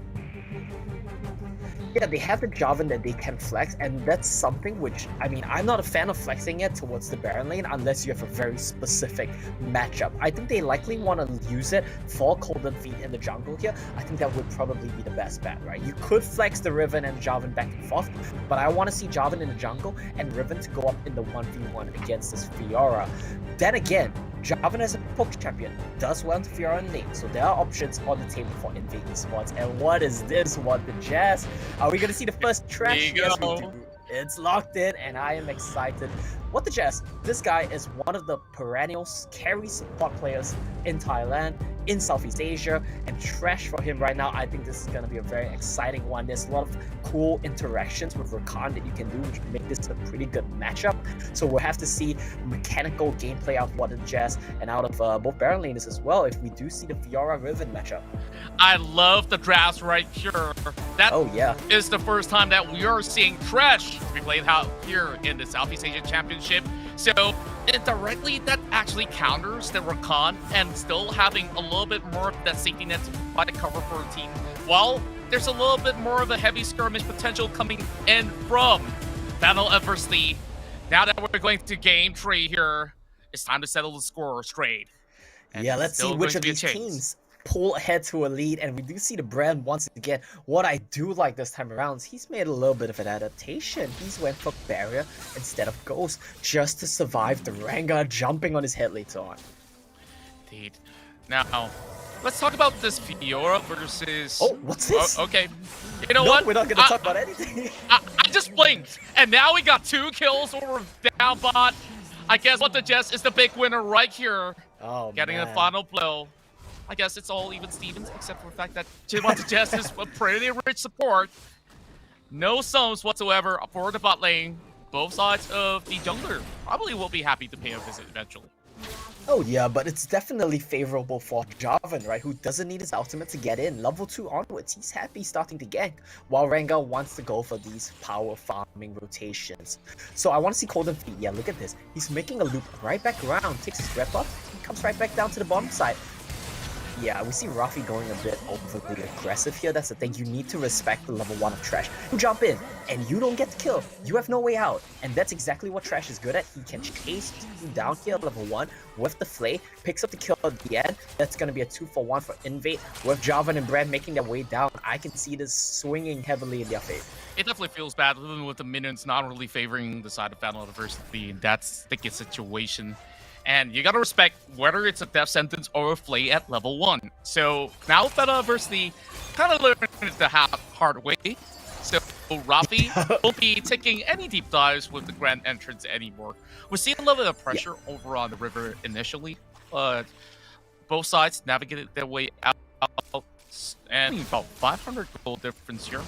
Yeah, they have the Jarvan that they can flex, and that's something which, I mean, I'm not a fan of flexing it towards the Baron lane unless you have a very specific matchup. I think they likely want to use it for Golden Feet in the jungle here. I think that would probably be the best bet, right? You could flex the Riven and Jarvan back and forth, but I want to see Jarvan in the jungle and Riven to go up in the 1v1 against this Fiora. Then again, Jarvan as a poke champion does well into Fiora in lane, so there are options on the table for Invade Esports. And what is this one? The Jazz? Are we going to see the first trash? Yes, we do. It's locked in, and I am excited. What the Jazz? This guy is one of the perennial carry support players in Thailand, in Southeast Asia, and trash for him right now. I think this is going to be a very exciting one. There's a lot of cool interactions with Rakan that you can do, which make this a pretty good matchup. So we'll have to see mechanical gameplay out of What the Jazz and out of both Baron laners as well if we do see the Fiora Riven matchup. I love the drafts right here. That is the first time that we are seeing trash replayed out here in the Southeast Asian Championship. So indirectly, that actually counters the Rakan and still having a little bit more of that safety net to provide cover for a team. While there's a little bit more of a heavy skirmish potential coming in from Battle Adversity. Now that we're going to game 3 here, it's time to settle the score straight. And yeah, let's see which of these teams pull ahead to a lead, and we do see the brand once again. What I do like this time around is he's made a little bit of an adaptation. He's went for Barrier instead of Ghost just to survive the Rengar jumping on his head later on. Indeed. Now, let's talk about this Fiora versus... Oh, what's this? Okay. You know what? We're not going to talk about anything. I just blinked, and now we got 2 kills over down bot. I guess What the Jess is the big winner right here. Oh, getting man. the final blow. I guess it's all even Stevens, except for the fact that What the Jess is a pretty rich support. No sums whatsoever for the bot lane. Both sides of the jungler probably will be happy to pay a visit eventually. Oh yeah, but it's definitely favorable for Jarvan, right? Who doesn't need his ultimate to get in. Level 2 onwards, he's happy starting to gank, while Rengar wants to go for these power farming rotations. So I want to see Golden Feet. Yeah, look at this. He's making a loop right back around, takes his rep off, he comes right back down to the bottom side. Yeah, we see Rafi going a bit overly aggressive here. That's the thing. You need to respect the level 1 of Trash. You jump in, and you don't get the kill. You have no way out. And that's exactly what Trash is good at. He can chase you down here at level 1 with the Flay, picks up the kill at the end. That's going to be a 2-for-1 for Invade. With Jarvan and Brand making their way down, I can see this swinging heavily in their favor. It definitely feels bad, even with the minions not really favoring the side of Battle Adversity. That's sticky situation. And you gotta respect whether it's a death sentence or a Flay at level 1. So now Battle Adversity kind of learned it the hard way. So Rafi won't be taking any deep dives with the grand entrance anymore. We're seeing a little bit of pressure over on the river initially, but both sides navigated their way out, and about 500 gold difference here.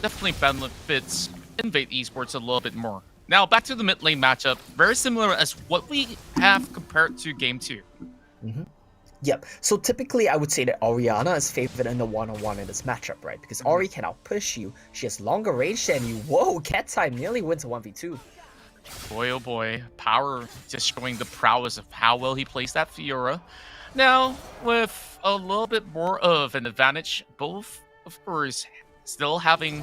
Definitely benefits Invade Esports a little bit more. Now, back to the mid lane matchup. Very similar as what we have compared to Game 2. Mm-hmm. Yep. So typically, I would say that Orianna is favored in the one-on-one in this matchup, right? Because Ori can outpush you. She has longer range than you. Whoa, Cat Time nearly wins a 1v2. Boy, oh boy. Power just showing the prowess of how well he plays that Fiora. Now, with a little bit more of an advantage, both, of course, still having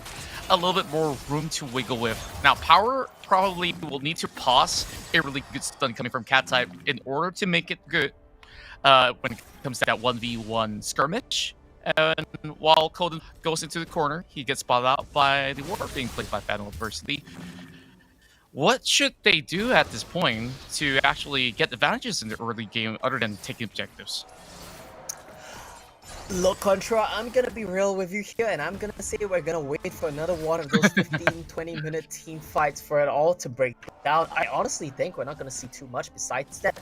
a little bit more room to wiggle with. Now, Power probably will need to pause a really good stun coming from Cat type in order to make it good when it comes to that 1v1 skirmish. And while Coden goes into the corner, he gets spotted out by the ward being played by Battle Adversity. What should they do at this point to actually get advantages in the early game other than taking objectives? Look, Contra, I'm gonna be real with you here, and I'm gonna say we're gonna wait for another one of those 15-20 minute team fights for it all to break down. I honestly think we're not gonna see too much besides that,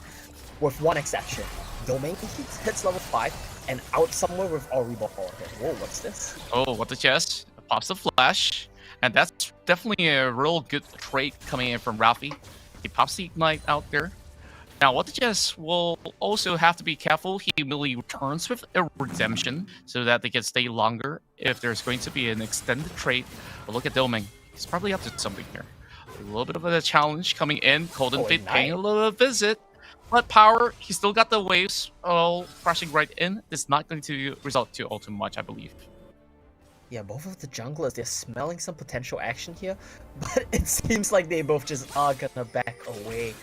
with one exception. Domain hits level 5, and out somewhere with Ori Ball hit. Whoa, what's this? Oh, what the chest? Pops the flash. And that's definitely a real good trait coming in from Ralphie. He pops the ignite out there. Now, what the chest will also have to be careful. He immediately returns with a redemption so that they can stay longer if there's going to be an extended trait. But look at Doming. He's probably up to something here. A little bit of a challenge coming in. Golden Fate paying a little visit. But Power, he still got the waves all crashing right in. It's not going to result to all too much, I believe. Yeah, both of the junglers, they're smelling some potential action here, but it seems like they both just are gonna back away.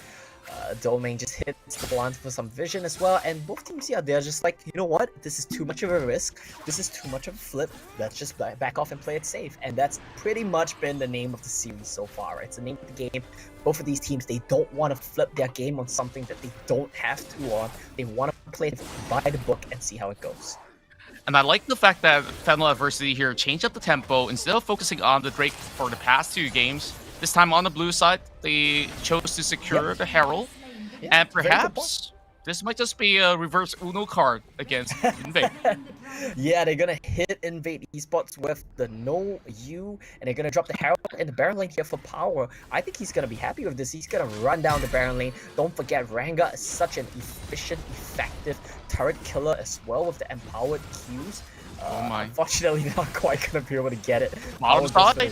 Domain just hits the blunt for some vision as well, and both teams here, they're just like, you know what, this is too much of a risk, this is too much of a flip, let's just back off and play it safe. And that's pretty much been the name of the series so far, right? It's the name of the game. Both of these teams, they don't want to flip their game on something that they don't have to on. They want to play it by the book and see how it goes. And I like the fact that Fennel Adversity here changed up the tempo. Instead of focusing on the Drake for the past 2 games, this time on the blue side, they chose to secure the Herald. And perhaps this might just be a reverse Uno card against Invade. Yeah, they're gonna hit Invade Esports with the no U, and they're gonna drop the Herald in the Baron lane here for Power. I think he's gonna be happy with this. He's gonna run down the Baron lane. Don't forget, Ranga is such an efficient, effective turret killer as well with the empowered Qs. Oh my. Unfortunately, not quite gonna be able to get it. Bottom side.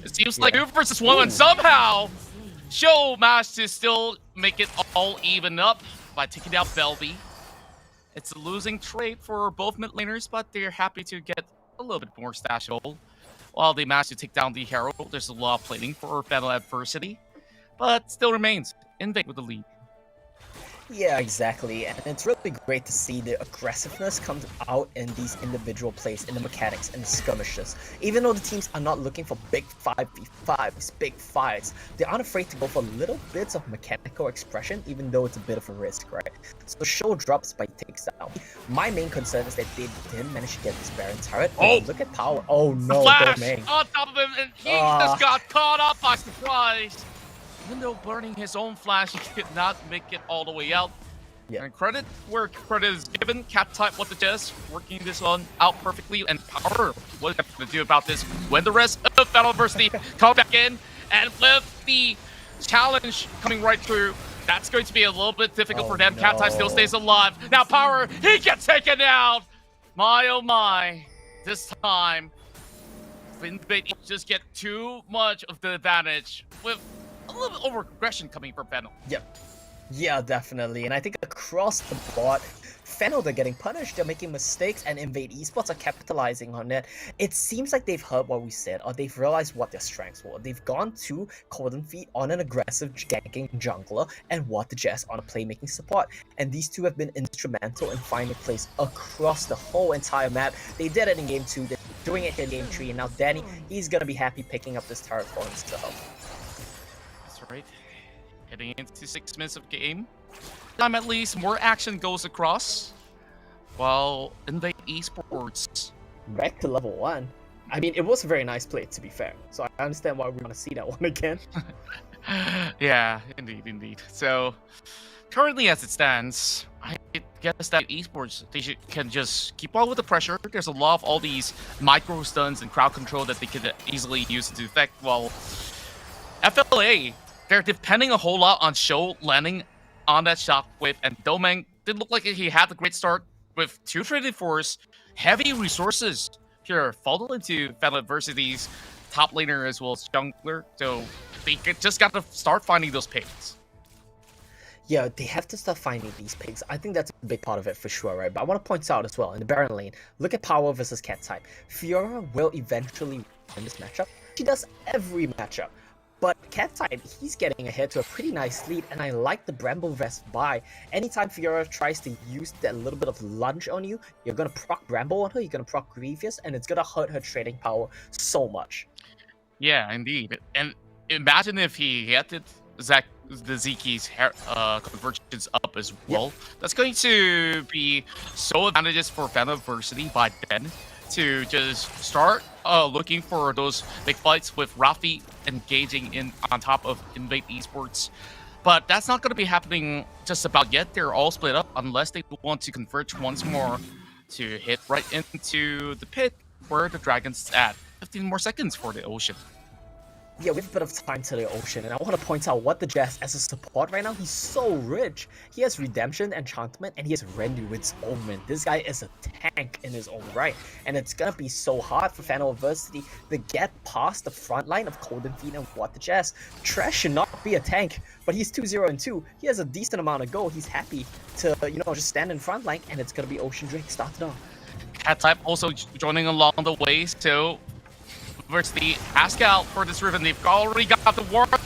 It seems like 2 versus 1, and somehow Show managed to still make it all even up by taking out Belby. It's a losing trade for both mid laners, but they're happy to get a little bit more stashable. While they managed to take down the Herald, there's a lot of plating for Fennel Adversity, but still remains Invade with the lead. Yeah, exactly, and it's really great to see the aggressiveness come out in these individual plays, in the mechanics and the skirmishes. Even though the teams are not looking for big 5v5s, big fights, they aren't afraid to go for little bits of mechanical expression, even though it's a bit of a risk, right? So Show drops by takes down. My main concern is that they didn't manage to get this Baron turret. Oh! Look at Power. Oh no, Flash Domain. on top of him, and he just got caught up by surprise. Even though burning his own flash, he could not make it all the way out. Yeah. And credit where credit is given. Cat type what the Jess working this one out perfectly, and Power what they have to do about this when the rest of Fennel Adversity come back in, and with the challenge coming right through, that's going to be a little bit difficult for them. No. Cat type still stays alive. Now Power, he gets taken out. My oh my, this time Invade just get too much of the advantage with a little bit over aggression coming from Fennel. Yep. Yeah, definitely. And I think across the board, Fennel, they're getting punished, they're making mistakes, and Invade Esports are capitalizing on it. It seems like they've heard what we said, or they've realized what their strengths were. They've gone to Golden Feet on an aggressive ganking jungler, and What the Jess on a playmaking support. And these two have been instrumental in finding plays across the whole entire map. They did it in Game 2, they're doing it here in Game 3, and now Danny, he's gonna be happy picking up this turret for himself. That's right. Heading into 6 minutes of game. Time at least, more action goes across. While Invade Esports. Back to level 1. I mean, it was a very nice play, to be fair. So I understand why we want to see that one again. Yeah, indeed. So, currently as it stands, I guess that Esports, they can just keep on with the pressure. There's a lot of all these micro stuns and crowd control that they could easily use to effect, while FLA, they're depending a whole lot on Show landing on that shockwave, and Domeng didn't look like he had a great start with 2 traded force, heavy resources here, fall into Fennel Adversity's top laner as well as jungler, so they just got to start finding those picks. Yeah, they have to start finding these picks. I think that's a big part of it for sure, right? But I want to point out as well, in the Baron lane, look at Power versus Cat type. Fiora will eventually win this matchup. She does every matchup. But Cat type, he's getting ahead to a pretty nice lead, and I like the Bramble Vest buy. Anytime Fiora tries to use that little bit of lunge on you, you're gonna proc Bramble on her, you're gonna proc Grievous, and it's gonna hurt her trading power so much. Yeah, indeed. And imagine if he hit it, Zach the Zeki's convergence up as well. That's going to be so advantageous for Fan University by then to just start looking for those big fights with Rafi engaging in on top of Invade Esports. But that's not going to be happening just about yet. They're all split up unless they want to converge once more to hit right into the pit where the Dragon's at. 15 more seconds for the Ocean. Yeah, we have a bit of time to the Ocean, and I want to point out what the Jazz as a support right now, he's so rich. He has Redemption, Enchantment, and he has Renduit's Omen. This guy is a tank in his own right, and it's gonna be so hard for Fan University to get past the front line of Cold and Feet and What the Jazz. Trash should not be a tank, but he's 2-0-2. He has a decent amount of gold. He's happy to, you know, just stand in front line, and it's gonna be Ocean Drake started off. Cat type also joining along the way, so versus the ask out for this Riven. They've already got the warp, but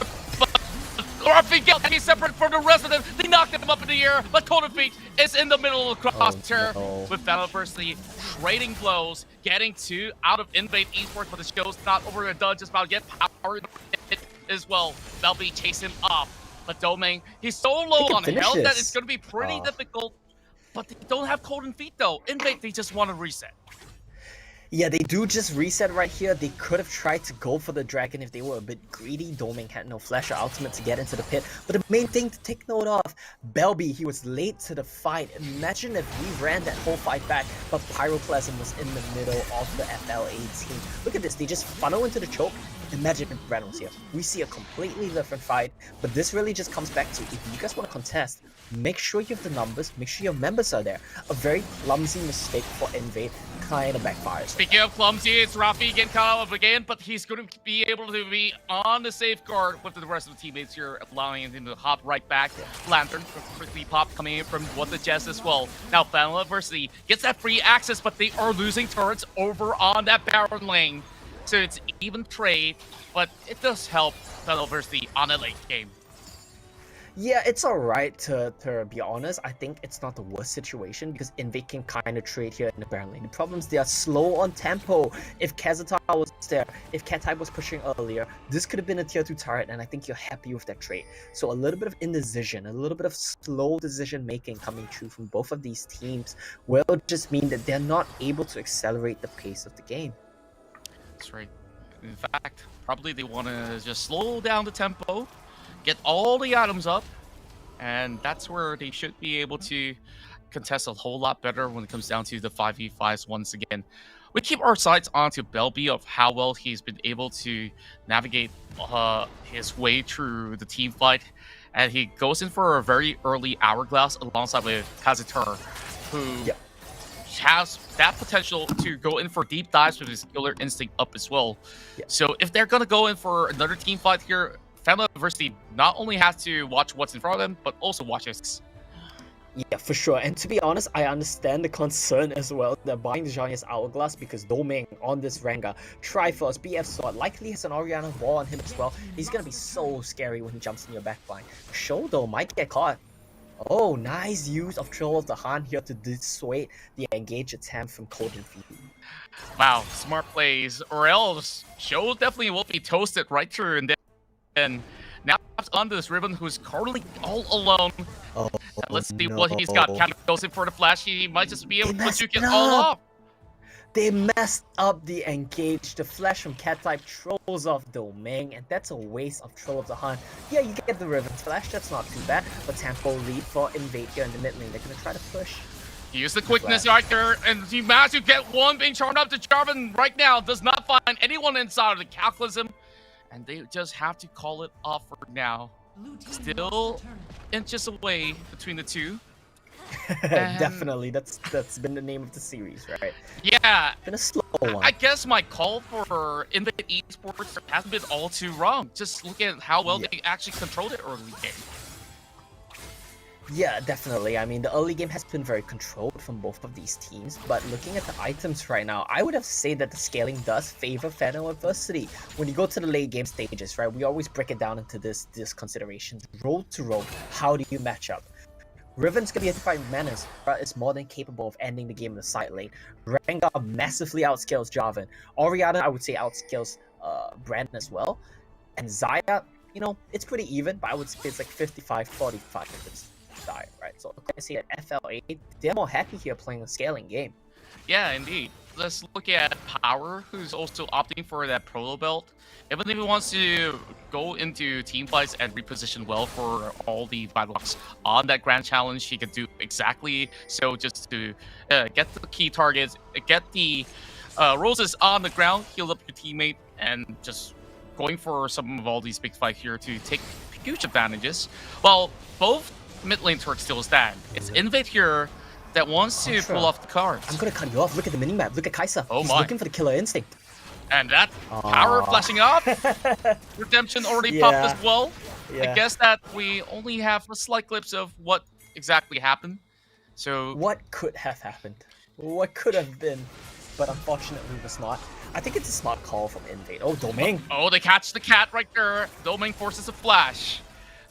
he's separate from the rest of them. They knocked him up in the air, but Cold Feet is in the middle of the crosshair with Battle University trading blows, getting 2 out of Invade Esports, but the show's not over and done just about yet. Power as well. Belby chase him off, but Domain, he's so low on health that it's going to be pretty difficult. But they don't have Cold and Feet though. Invade, they just want to reset. Yeah, they do just reset right here. They could have tried to go for the dragon if they were a bit greedy. Doming had no flash or ultimate to get into the pit. But the main thing to take note of, Belby, he was late to the fight. Imagine if we ran that whole fight back, but Pyroclasm was in the middle of the FLA team. Look at this, they just funnel into the choke. Imagine if Brand was here. We see a completely different fight, but this really just comes back to, if you guys want to contest, make sure you have the numbers, make sure your members are there. A very clumsy mistake for Invade kind of backfires. Speaking of clumsy, it's Rafi getting caught up again, but he's going to be able to be on the safeguard with the rest of the teammates here, allowing him to hop right back. Lantern quickly pop coming in from What the Jess as well. Now Final University gets that free access, but they are losing turrets over on that Baron lane. So it's even trade, but it does help Final University on a late game. Yeah, it's alright to be honest. I think it's not the worst situation because Invade can kind of trade here in the Baron lane. The problems, they are slow on tempo. If Kazatar was there, if Cat-Type was pushing earlier, this could have been a tier 2 turret, and I think you're happy with that trade. So a little bit of indecision, a little bit of slow decision making coming true from both of these teams will just mean that they're not able to accelerate the pace of the game. That's right. In fact, probably they want to just slow down the tempo, get all the items up, and that's where they should be able to contest a whole lot better when it comes down to the 5v5s once again. We keep our sights onto Belby of how well he's been able to navigate his way through the team fight, and he goes in for a very early Hourglass alongside with Kazutura, who has that potential to go in for deep dives with his killer instinct up as well. So if they're going to go in for another team fight here, Family University not only has to watch what's in front of them, but also watch risks. Yeah, for sure. And to be honest, I understand the concern as well. They're buying the Giant's Hourglass because Doming on this Rengar, Triforce, BF Sword, likely has an Orianna wall on him as well. He's going to be so scary when he jumps in your backline. Show though might get caught. Oh, nice use of Troll of the Han here to dissuade the engage attempt from Cold and Feet. Wow, smart plays. Or else, Show definitely will be toasted right through, and then now on this Ribbon, who's currently all alone. Oh, let's see what he's got. Kind of goes in for the flash. He might just be able to juke it all off. They messed up the engage. The flash from Cat-Type trolls off Domain, and that's a waste of Troll of the Han. Yeah, you get the Riven's flash, that's not too bad, but tempo lead for Invade here in the mid lane. They're gonna try to push. Use the quickness right there, and he managed to get one being charmed up to Jarvan right now. Does not find anyone inside of the Cataclysm, and they just have to call it off for now. Still inches away between the two. Definitely, that's been the name of the series, right? Yeah, been a slow one. I guess my call for Invade Esports hasn't been all too wrong. Just look at how well they actually controlled it early game. Yeah, definitely. I mean, the early game has been very controlled from both of these teams, but looking at the items right now, I would have to say that the scaling does favor Final Adversity. When you go to the late game stages, right, we always break it down into this considerations. Road to road, how do you match up? Riven's gonna be a different menace, but is more than capable of ending the game in the side lane. Rengar massively outscales Jarvan. Orianna, I would say, outscales Brand as well. And Xayah, you know, it's pretty even, but I would say it's like 55-45 if it's dire, right? So I see that FLA, they're more happy here playing a scaling game. Yeah, indeed. Let's look at Power, who's also opting for that Proto Belt. Even if he wants to go into team fights and reposition well for all the battles on that Grand Challenge, he could do exactly so, just to get the key targets, get the roses on the ground, heal up your teammate, and just going for some of all these big fights here to take huge advantages. Well, both mid lane Turks still stand. It's Invade here that wants to pull off the cards. I'm gonna cut you off. Look at the minimap. Look at Kai'Sa. Oh He's my. looking for the killer instinct. And that Power flashing up. Redemption already popped as well. I guess that we only have a slight glimpse of what exactly happened. So what could have happened? What could have been? But unfortunately was not. I think it's a smart call from Invade. Oh, Domain. Oh, they catch the cat right there. Domain forces a flash.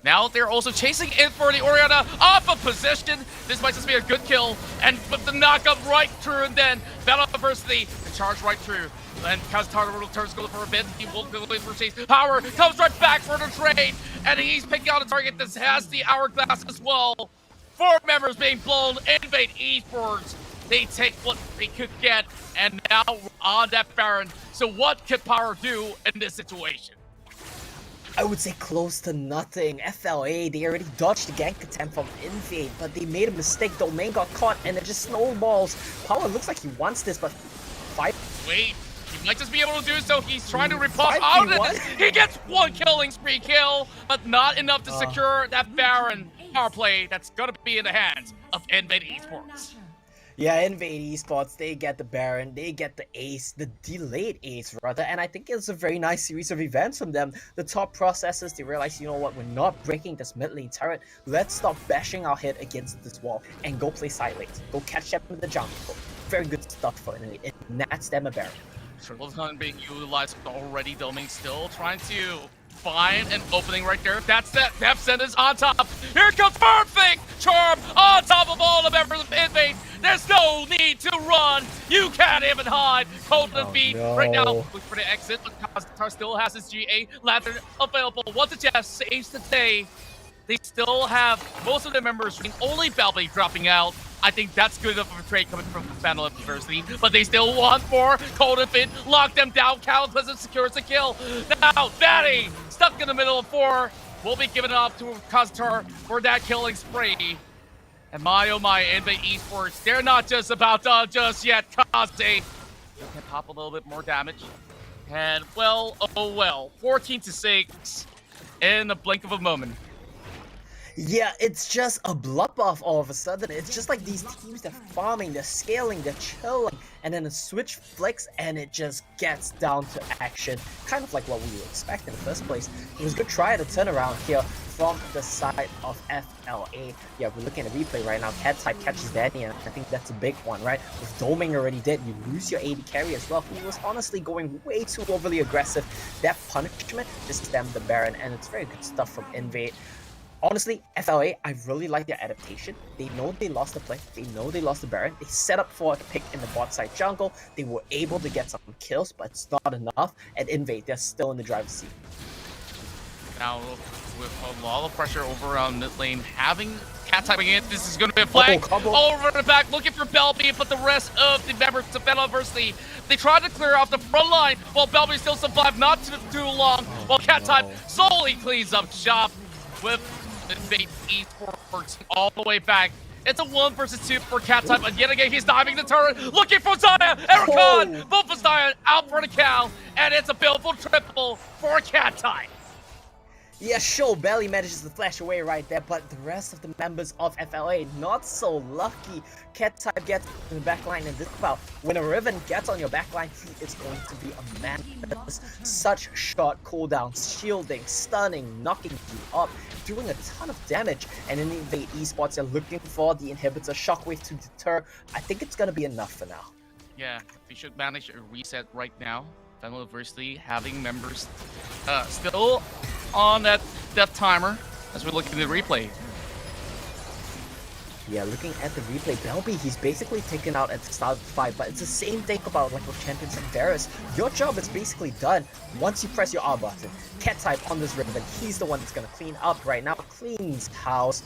Now they're also chasing in for the Oriana off of position. This might just be a good kill. And with the knockup right through, and then Battle Diversity, the charge right through. And Kaztar returns goes for a bit. He will go for chase. Power comes right back for the trade. And he's picking out a target that has the hourglass as well. 4 members being blown. Invade Esports. They take what they could get. And now we're on that Baron. So what could Power do in this situation? I would say close to nothing. FLA, they already dodged the gank attempt from Invade, but they made a mistake. Domain got caught, and it just snowballs. Power looks like he wants this, but Wait, he might just be able to do so. He's trying to repulse out of it. He gets 1 killing spree kill, but not enough to secure that Baron power play that's gonna be in the hands of Invade Esports. Yeah, Invade Esports, they get the Baron, they get the ace, the delayed ace rather, and I think it's a very nice series of events from them. The top processors, they realize, you know what, we're not breaking this mid lane turret, let's stop bashing our head against this wall and go play side lanes, go catch them in the jungle. Very good stuff for Invade, and that's them a Baron. Triple Hunt being utilized already. Domain still trying to find an opening right there. That's that Depth Sentence on top. Here comes perfect charm on top of all the members of Invade. There's no need to run. You can't even hide. Cold and beat right now. Look for the exit. Kaztar still has his GA Lantern available. Once the Jeff saves the day, they still have most of their members, only Balby dropping out. I think that's good enough of a trade coming from Battle of Diversity, but they still want more. Cold and Fit, lock them down. Cataclysm secures the kill. Now, Batty, stuck in the middle of 4, will be given up to Kaztar for that killing spree. And my oh my, Invade Esports, they're not just about done just yet. Kaze, they can pop a little bit more damage. And well, oh well, 14-6 in the blink of a moment. Yeah, it's just a bloodbath all of a sudden. It's just like these teams, they're farming, they're scaling, they're chilling, and then a switch flicks and it just gets down to action. Kind of like what we would expect in the first place. It was a good try at a turnaround here from the side of FLA. Yeah, we're looking at a replay right now. Cat type catches Danny, and I think that's a big one, right? With Doming already dead, you lose your AD carry as well, who was honestly going way too overly aggressive. That punishment just stemmed the Baron, and it's very good stuff from Invade. Honestly, FLA, I really like their adaptation. They know they lost the play. They know they lost the Baron. They set up for a pick in the bot side jungle. They were able to get some kills, but it's not enough. And Invade, they're still in the driver's seat. Now, with a lot of pressure over on mid lane, having Cat typing in, this is going to be a flag. Over the back, looking for Belby, but the rest of the members of Battle Diversity, they tried to clear off the front line, while Belby still survived not too long, while Cat type solely cleans up shop with Invade Esports all the way back. It's a 1 versus 2 for Cat type, and yet again he's diving the turret, looking for Zaya. Ericon, both of Zaya out for the cow, and it's a billable triple for Cat type. Yeah, sure, Belly manages to flash away right there, but the rest of the members of FLA not so lucky. Cat type gets in the backline, and this about when a Riven gets on your backline, he is going to be a man. Such short cooldowns, shielding, stunning, knocking you up, doing a ton of damage. And in the Invade Esports, they're looking for the inhibitor shockwave to deter. I think it's gonna be enough for now. Yeah, they should manage a reset right now. Battle Diversity having members still on that death timer as we look at the replay. Yeah, looking at the replay, Belby, he's basically taken out at the start of the fight, but it's the same thing about like with champions like Varus. Your job is basically done once you press your R button. Cat type on this Riven, he's the one that's gonna clean up right now. Cleans house.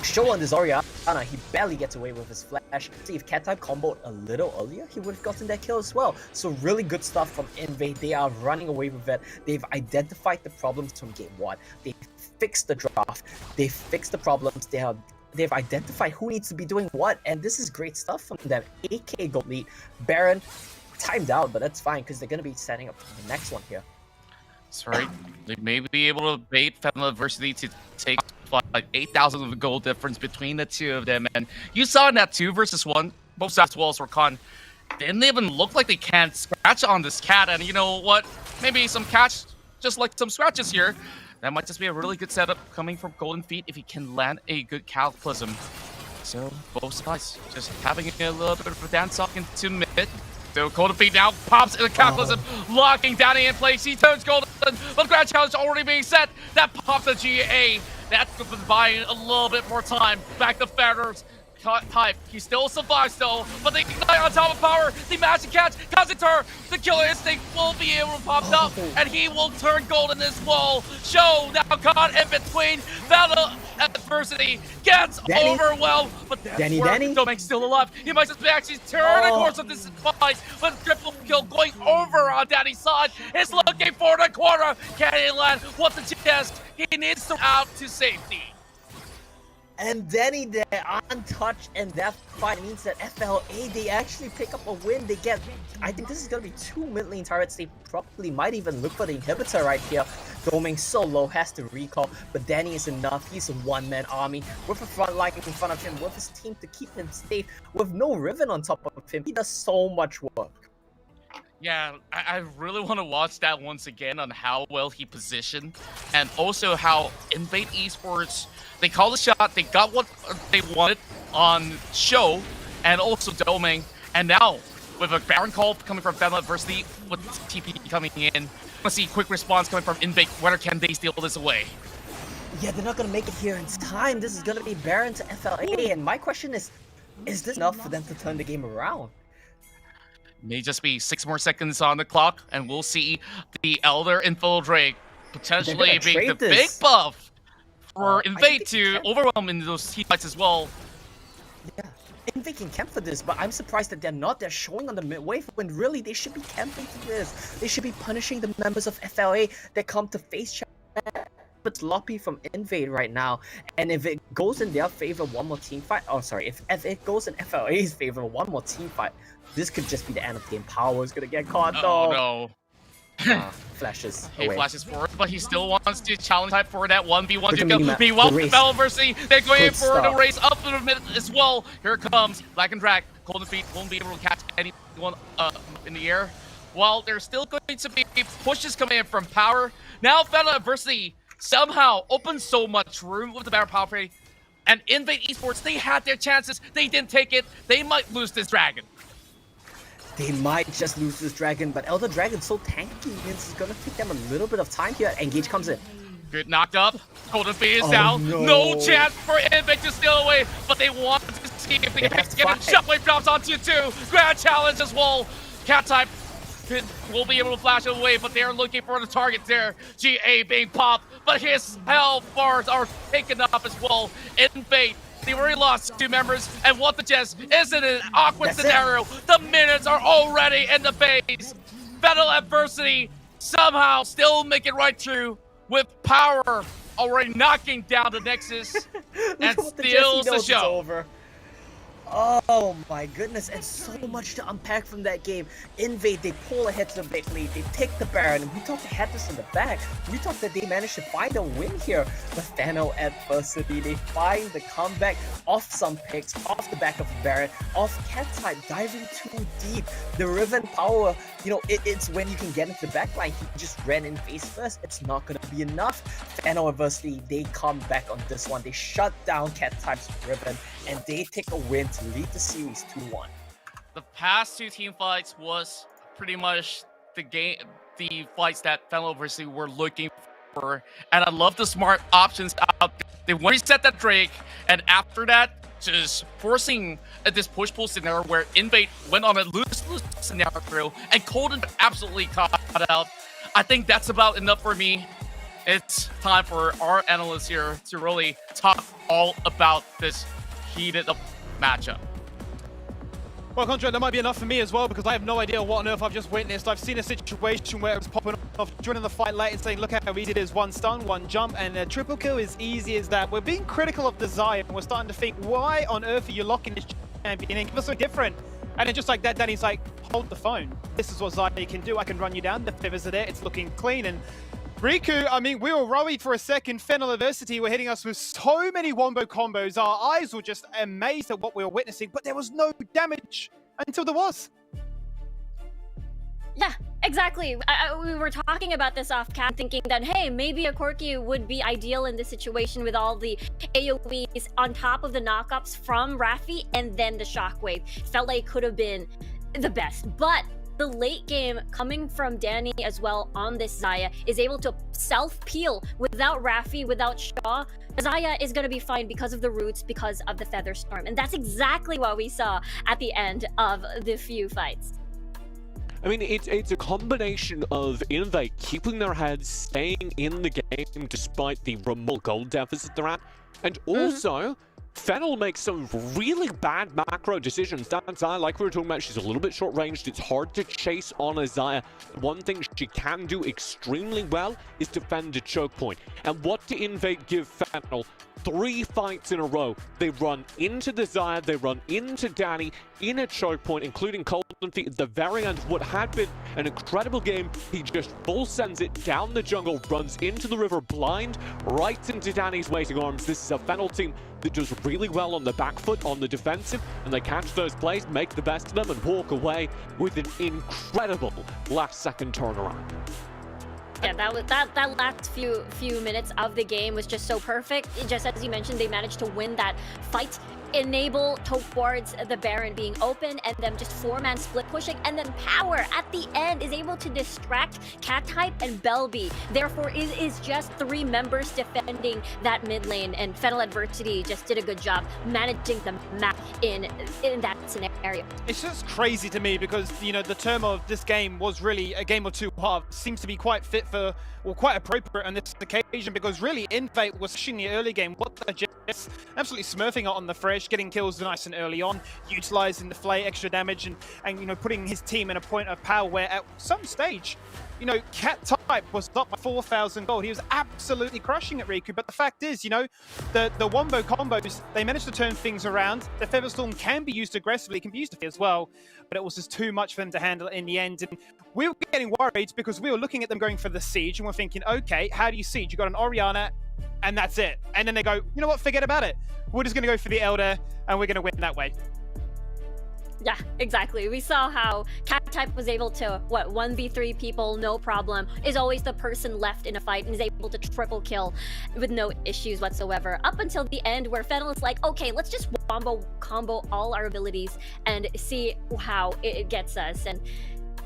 Show on this Orianna, he barely gets away with his flash. See, if Cat type comboed a little earlier, he would have gotten that kill as well. So really good stuff from Invade. They are running away with it. They've identified the problems from game 1. They fixed the draft. They fixed the problems. They've identified who needs to be doing what, and this is great stuff from them. AK gold lead. Baron timed out, but that's fine because they're going to be setting up for the next one here. That's right. They may be able to bait Fenway University to take like 8,000 of the gold difference between the two of them. And you saw in that 2 versus 1, both sides walls were con. Didn't even look like they can't scratch on this cat. And you know what? Maybe some catch, just like some scratches here. That might just be a really good setup coming from Golden Feet if he can land a good Cataclysm. So both sides just having a little bit of a dance off into mid. So Golden Feet now pops in the Cataclysm, locking Danny in place. He turns Golden, but Grand Challenge already being set. That pops the GA. That's buying a little bit more time. Back to Feathers. Type. He still survives though, but they ignite on top of power. The magic catch, Kazutur, the killer instinct will be able to pop up, and he will turn golden as well. Show now caught in between. Battle adversity gets overwhelmed, but that's where Domek's still alive. He might just actually turn the course of this fight, but triple kill going over on Danny's side. Is looking for the corner. Can he land? What's the chest? He needs to out to safety. And Danny there, untouched, and that fight means that FLA, they actually pick up a win. They get, I think this is going to be 2 mid lane turrets. They probably might even look for the inhibitor right here. Doming so low, has to recall, but Danny is enough. He's a one-man army with a front line in front of him, with his team to keep him safe, with no Riven on top of him. He does so much work. Yeah, I really want to watch that once again on how well he positioned, and also how Invade Esports, they called the shot, they got what they wanted on Show, and also Doming, and now with a Baron call coming from Fenway University, with TP coming in, let's see quick response coming from Invade. Whether can they steal this away? Yeah, they're not going to make it here in time. This is going to be Baron to FLA, and my question is this enough for them to turn the game around? May just be 6 more seconds on the clock, and we'll see the Elder Infiltrate potentially being the big buff for Invade to overwhelm in those team fights as well. Yeah, Invade can camp for this, but I'm surprised that they're not. They're showing on the mid wave when really they should be camping for this. They should be punishing the members of FLA that come to face chat. It's sloppy from Invade right now, and if it goes in their favor one more team fight, oh sorry, if it goes in FLA's favor one more team fight, this could just be the end of the game. Power is gonna get caught though. Oh no. Flashes He away. flashes forward, but he still wants to challenge type for that 1v1 to go. Meanwhile, the Battle Mercy, they're going in for the race up to the mid as well. Here comes Black and Drag. Golden Feet won't be able to catch anyone in the air. While there's still going to be pushes coming in from Power. Now Battle Adversity somehow opens so much room with the Battle Power play. And Invade Esports, they had their chances. They didn't take it. They might lose this dragon. They might just lose this dragon, but Elder Dragon's so tanky, it's gonna take them a little bit of time here. Engage comes in. Good knocked up. Golden Feet is down. No chance for Invade to steal away, but they want to see if they can get it. Shockwave drops onto 2. Grand Challenge as well. Cat type will be able to flash it away, but they're looking for the target there. GA being popped, but his health bars are taken up as well. Invade, they already lost 2 members, and what the chest isn't an awkward scenario. The minutes are already in the base. Battle Adversity somehow still make it right through with Power already knocking down the Nexus and steals the show. Oh my goodness, and so much to unpack from that game. Invade, they pull ahead to the big lead, they take the Baron, and we thought they had this in the back. We thought that they managed to find a win here. But Fano Adversity, they find the comeback off some picks, off the back of the Baron, off Cat type, diving too deep. The Riven Power, you know, it's when you can get into the backline. He just ran in face first. It's not going to be enough. Fano Adversity, they come back on this one. They shut down Cat type's Riven, and they take a win to lead the series 2-1. The past 2 team fights was pretty much the fights that Fenway University were looking for, and I love the smart options out there. They reset that Drake, and after that, just forcing this push-pull scenario where Invade went on a lose-lose scenario, and Colden absolutely caught out. I think that's about enough for me. It's time for our analysts here to really talk all about this heated up matchup. Well, Contra, that might be enough for me as well, because I have no idea what on earth I've just witnessed. I've seen a situation where it was popping off, joining the fight late and saying, look how easy it is, one stun, one jump, and a triple kill is easy as that. We're being critical of Desire, and we're starting to think, why on earth are you locking this champion in? Give us so different. And then just like that, Danny's like, hold the phone. This is what Zaya can do. I can run you down. The fivers are there. It's looking clean. And Riku, I mean, we were worried for a second. Fennel Adversity were hitting us with so many wombo combos. Our eyes were just amazed at what we were witnessing, but there was no damage until there was. Yeah, exactly. We were talking about this off cam, thinking that, hey, maybe a Corki would be ideal in this situation with all the AoEs on top of the knockups from Raffi and then the Shockwave. Felt like it could have been the best. But the late game coming from Danny as well on this Zaya is able to self-peel without Raffi, without Shaw. Zaya is going to be fine because of the roots, because of the Feather Storm. And that's exactly what we saw at the end of the few fights. I mean, it's a combination of Invade keeping their heads, staying in the game despite the remote gold deficit they're at, and also Fennel makes some really bad macro decisions. That Zaya, like we were talking about, she's a little bit short-ranged. It's hard to chase on a Zaya. One thing she can do extremely well is defend a choke point. And what do Invade give Fennel? 3 fights in a row. They run into the Zaya, they run into Danny in a choke point, including Colden Feet at the very end of what had been an incredible game. He just full sends it down the jungle, runs into the river blind, right into Danny's waiting arms. This is a Fennel team that does really well on the back foot, on the defensive, and they catch those plays, make the best of them, and walk away with an incredible last-second turnaround. Yeah, that last few minutes of the game was just so perfect. Just as you mentioned, they managed to win that fight, enable towards the Baron being open, and then just 4-man split pushing, and then Power at the end is able to distract Cat-Type and Belby. Therefore, it is just 3 members defending that mid lane, and Fennel Adversity just did a good job managing the map in that scenario. It's just crazy to me because, you know, the term of this game was really a game of two halves. Seems to be quite fit for, or quite appropriate on this occasion, because really Invade was pushing the early game. What the just absolutely smurfing it on the fresh, getting kills nice and early on, utilizing the flay, extra damage, and you know, putting his team in a point of power where at some stage, you know, Cat-Type was up by 4,000 gold. He was absolutely crushing at Riku, but the fact is, you know, the wombo combos, they managed to turn things around. The Featherstorm can be used aggressively, can be used as well, but it was just too much for them to handle in the end. And we were getting worried because we were looking at them going for the siege, and we're thinking, okay, how do you siege? You got an Orianna, and that's it. And then they go, you know what, forget about it. We're just going to go for the Elder, and we're going to win that way. Yeah, exactly. We saw how Cat-Type was able to, 1v3 people, no problem, is always the person left in a fight and is able to triple kill with no issues whatsoever. Up until the end where Fennel is like, okay, let's just combo all our abilities and see how it gets us. And,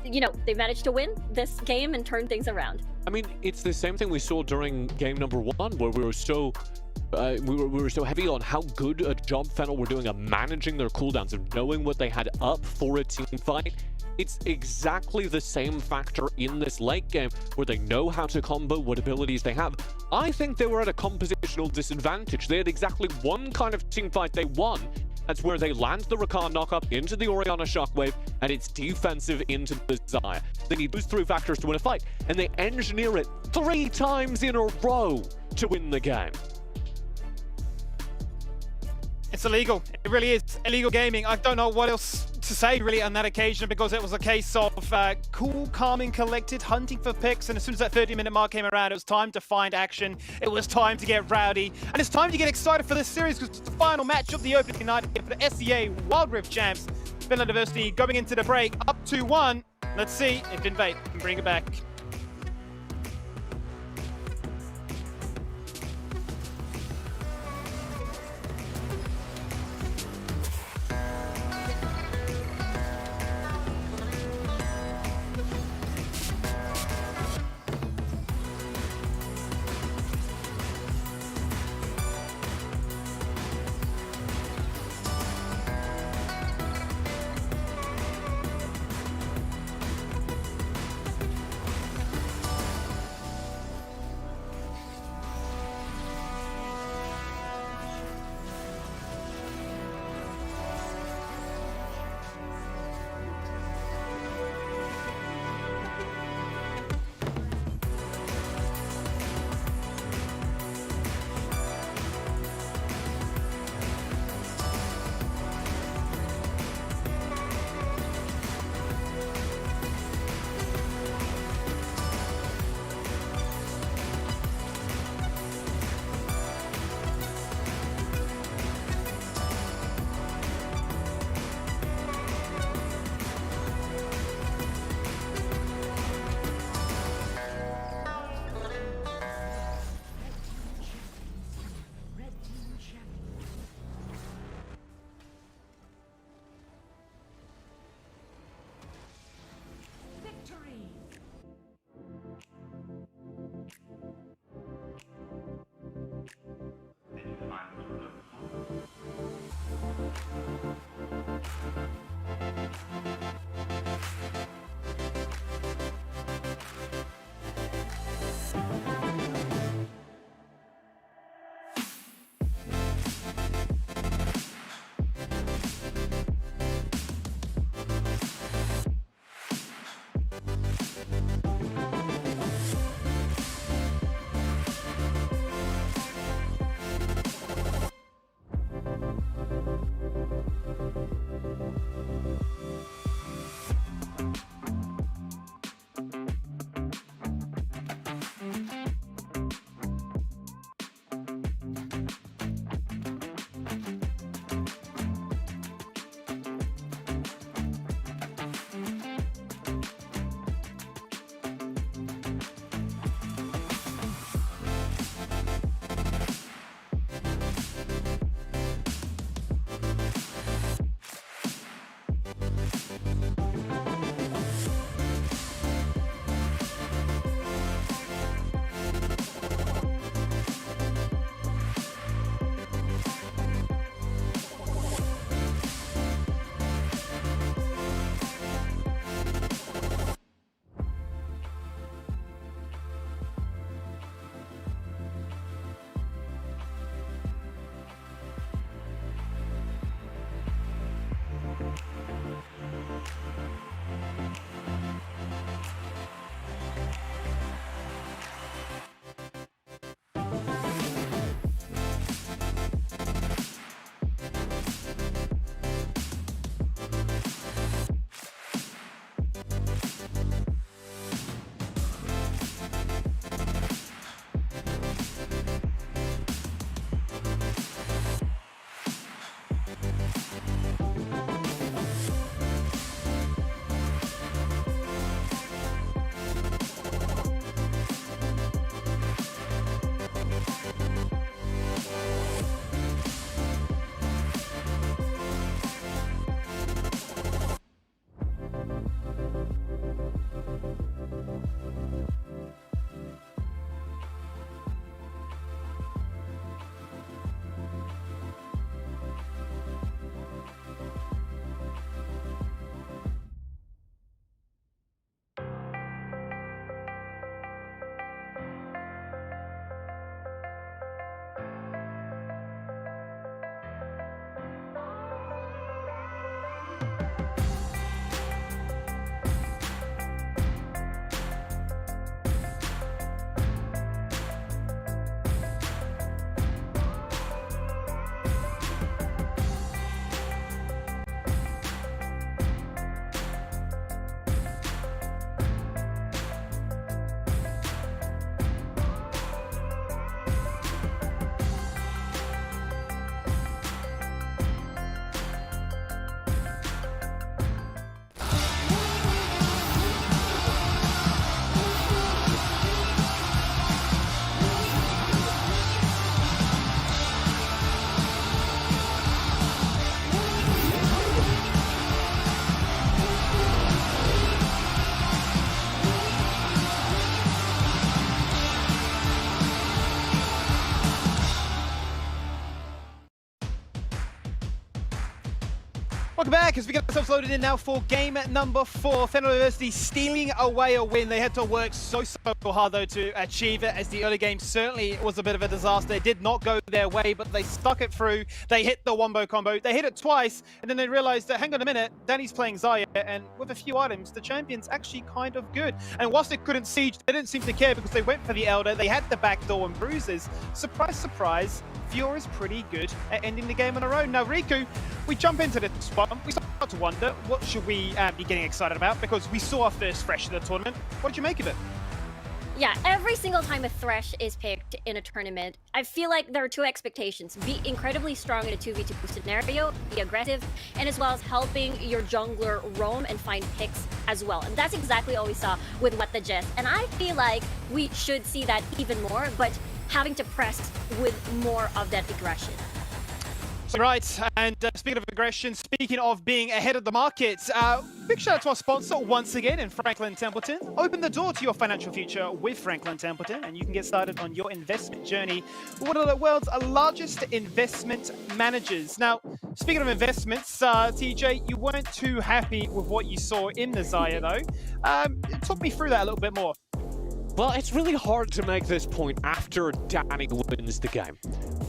you know, they managed to win this game and turn things around. I mean, it's the same thing we saw during game number 1, where we were so we were so heavy on how good a job Fennel were doing of managing their cooldowns, of knowing what they had up for a team fight. It's exactly the same factor in this late game, where they know how to combo, what abilities they have. I think they were at a compositional disadvantage. They had exactly one kind of team fight they won. That's where they land the Rakan knockup into the Orianna Shockwave, and it's defensive into the Zaya. They need those 3 factors to win a fight, and they engineer it 3 times in a row to win the game. It's illegal. It really is illegal gaming. I don't know what else to say really on that occasion, because it was a case of cool, calm and collected, hunting for picks, and as soon as that 30-minute mark came around, it was time to find action. It was time to get rowdy, and it's time to get excited for this series, because it's the final match of the opening night for the SEA Wild Rift champs. Fennel Adversity going into the break up 2-1. Let's see if Invade can bring it back. Welcome back as we get ourselves loaded in now for game number 4. Fenway University stealing away a win. They had to work so hard though to achieve it, as the early game certainly was a bit of a disaster. It did not go their way, but they stuck it through. They hit the wombo combo. They hit it twice, and then they realized that, hang on a minute, Danny's playing Xayah, and with a few items, the champion's actually kind of good. And whilst they couldn't siege, they didn't seem to care because they went for the Elder. They had the backdoor and bruises. Surprise, surprise, Fiora is pretty good at ending the game on her own. Now, Riku, we jump into this spot. We start to wonder, what should we be getting excited about? Because we saw our first Thresh of the tournament. What did you make of it? Yeah, every single time a Thresh is picked in a tournament, I feel like there are two expectations. Be incredibly strong in a 2v2 scenario, be aggressive, and as well as helping your jungler roam and find picks as well. And that's exactly what we saw with What the Jest. And I feel like we should see that even more, but having to press with more of that aggression. Right, and speaking of aggression, speaking of being ahead of the market, big shout out to our sponsor once again in Franklin Templeton. Open the door to your financial future with Franklin Templeton, and you can get started on your investment journey with one of the world's largest investment managers. Now, speaking of investments, TJ, you weren't too happy with what you saw in the Xayah though. Talk me through that a little bit more. Well, it's really hard to make this point after Danny wins the game.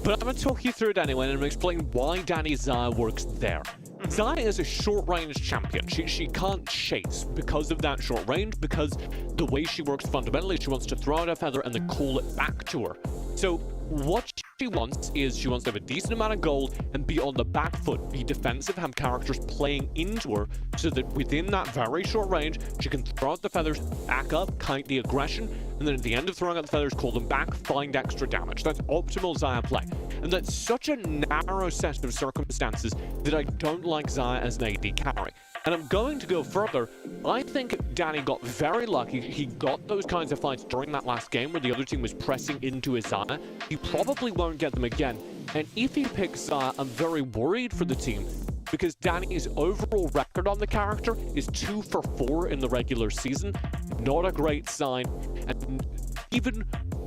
But I'm going to talk you through it anyway, and I'm going to explain why Danny's Xayah works there. Xayah is a short-range champion. She can't chase because of that short range, because the way she works fundamentally, she wants to throw out a feather and then call it back to her. So what she wants is she wants to have a decent amount of gold and be on the back foot, be defensive, have characters playing into her so that within that very short range, she can throw out the feathers, back up, kite the aggression, and then at the end of throwing out the feathers, call them back, find extra damage. That's optimal Xayah play. And that's such a narrow set of circumstances that I don't like Xayah as an AD carry. And I'm going to go further. I think Danny got very lucky. He got those kinds of fights during that last game where the other team was pressing into his Xayah. He probably won't get them again. And if he picks Xayah, I'm very worried for the team, because Danny's overall record on the character is 2 for 4 in the regular season. Not a great sign. And even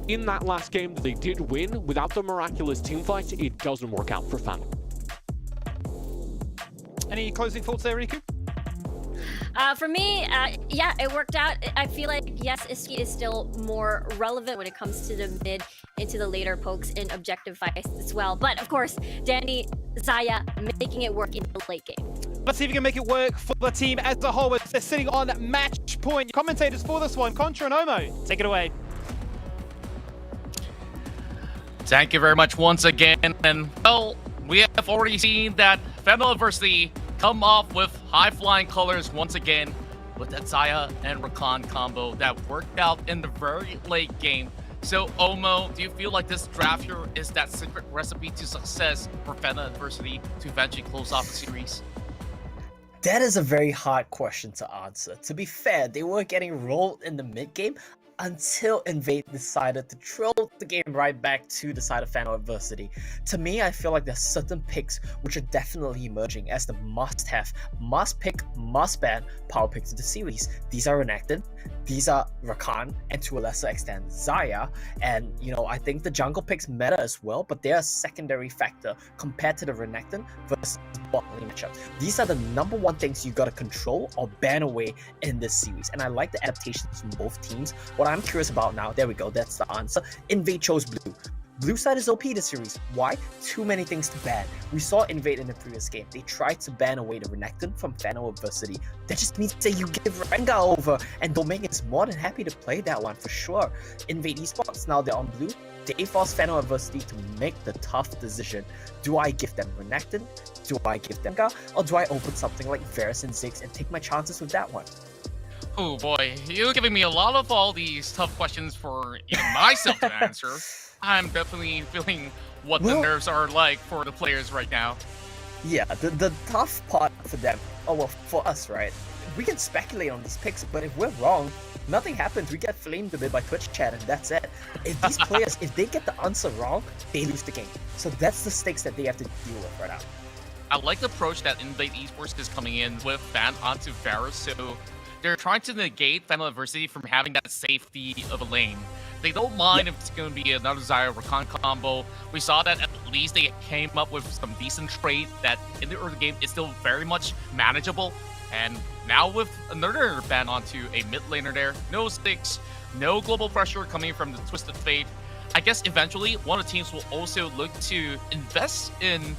in that last game that they did win, without the miraculous team fight, it doesn't work out for Fan. Any closing thoughts there, Riku? For me, yeah, it worked out. I feel like, yes, Iski is still more relevant when it comes to the mid into the later pokes in objective fights as well. But of course, Danny, Xayah making it work in the late game. Let's see if we can make it work for the team as a whole. They're sitting on match point. Commentators for this one, Contra and Omo, take it away. Thank you very much once again. And well, we have already seen that Fenway University come off with high-flying colors once again with that Xayah and Rakan combo that worked out in the very late game. So, Omo, do you feel like this draft here is that secret recipe to success for Fenway University to eventually close off the series? That is a very hard question to answer. To be fair, they were getting rolled in the mid-game until Invade decided to throw the game right back to the side of Fenway University. To me, I feel like there's certain picks which are definitely emerging as the must-have, must-pick, must-ban power picks of the series. These are Renekton, these are Rakan, and to a lesser extent Xayah. And you know, I think the jungle picks matter as well, but they're a secondary factor compared to the Renekton versus bot lane matchup. These are the number one things you gotta control or ban away in this series. And I like the adaptations from both teams. What I'm curious about now, there we go, that's the answer. Invade chose blue. Blue side is OP this series. Why? Too many things to ban. We saw Invade in the previous game. They tried to ban away the Renekton from Fenway University. That just means that you give Rengar over, and Domain is more than happy to play that one for sure. Invade esports, now they're on blue. They force Fenway University to make the tough decision. Do I give them Renekton? Do I give them Rengar? Or do I open something like Varus and Ziggs and take my chances with that one? Oh boy, you're giving me a lot of all these tough questions for even myself to answer. I'm definitely feeling what the nerves are like for the players right now. Yeah, the tough part for them, oh well, for us, right? We can speculate on these picks, but if we're wrong, nothing happens. We get flamed a bit by Twitch chat, and that's it. If these players, if they get the answer wrong, they lose the game. So that's the stakes that they have to deal with right now. I like the approach that Invade Esports is coming in with ban onto Varus, so they're trying to negate Fenway University from having that safety of a lane. They don't mind if it's going to be another Zyra Rakan combo. We saw that at least they came up with some decent trade that in the early game is still very much manageable. And now with another ban onto a mid laner there, no sticks, no global pressure coming from the Twisted Fate. I guess eventually one of the teams will also look to invest in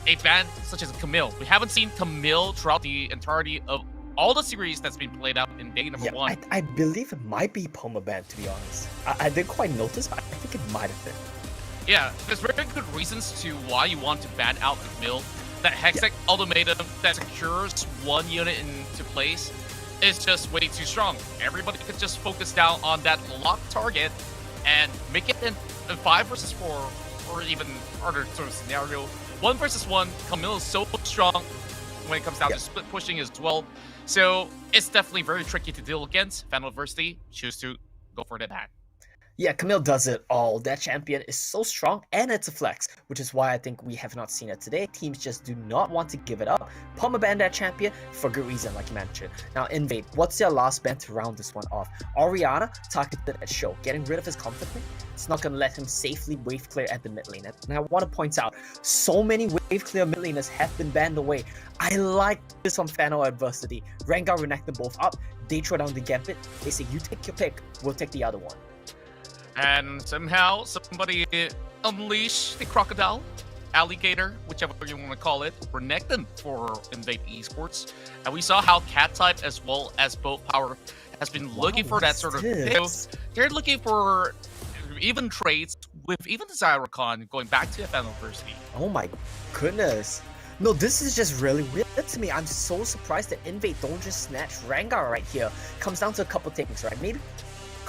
a ban such as Camille. We haven't seen Camille throughout the entirety of all the series that's been played out in day number one. I believe it might be permaban, to be honest. I didn't quite notice, but I think it might have been. Yeah, there's very good reasons to why you want to ban out Camille. That Hextech ultimatum that secures one unit into place is just way too strong. Everybody could just focus down on that locked target and make it in a 5 versus 4 or even harder sort of scenario. 1 versus 1, Camille is so strong when it comes down to split pushing as well. So it's definitely very tricky to deal against. Fan University choose to go for the ban. Yeah, Camille does it all. That champion is so strong, and it's a flex, which is why I think we have not seen it today. Teams just do not want to give it up. Permaban that champion for good reason, like you mentioned. Now, Invade, what's your last ban to round this one off? Orianna targeted at Show, getting rid of his comfort lane. It's not going to let him safely wave clear at the mid lane. And I want to point out, so many wave clear mid laners have been banned away. I like this on Fano Adversity. Rengar renect them both up. They throw down the gambit. They say, you take your pick, we'll take the other one. And somehow somebody unleashed the crocodile, alligator, whichever you want to call it, renect them for Invade Esports. And we saw how cat type as well as both power has been looking for that sort of they're looking for even trades with even the Zyra going back to Fan University. Oh my goodness. No, this is just really weird to me. I'm so surprised that Invade don't just snatch Rengar right here. Comes down to a couple things, right? Maybe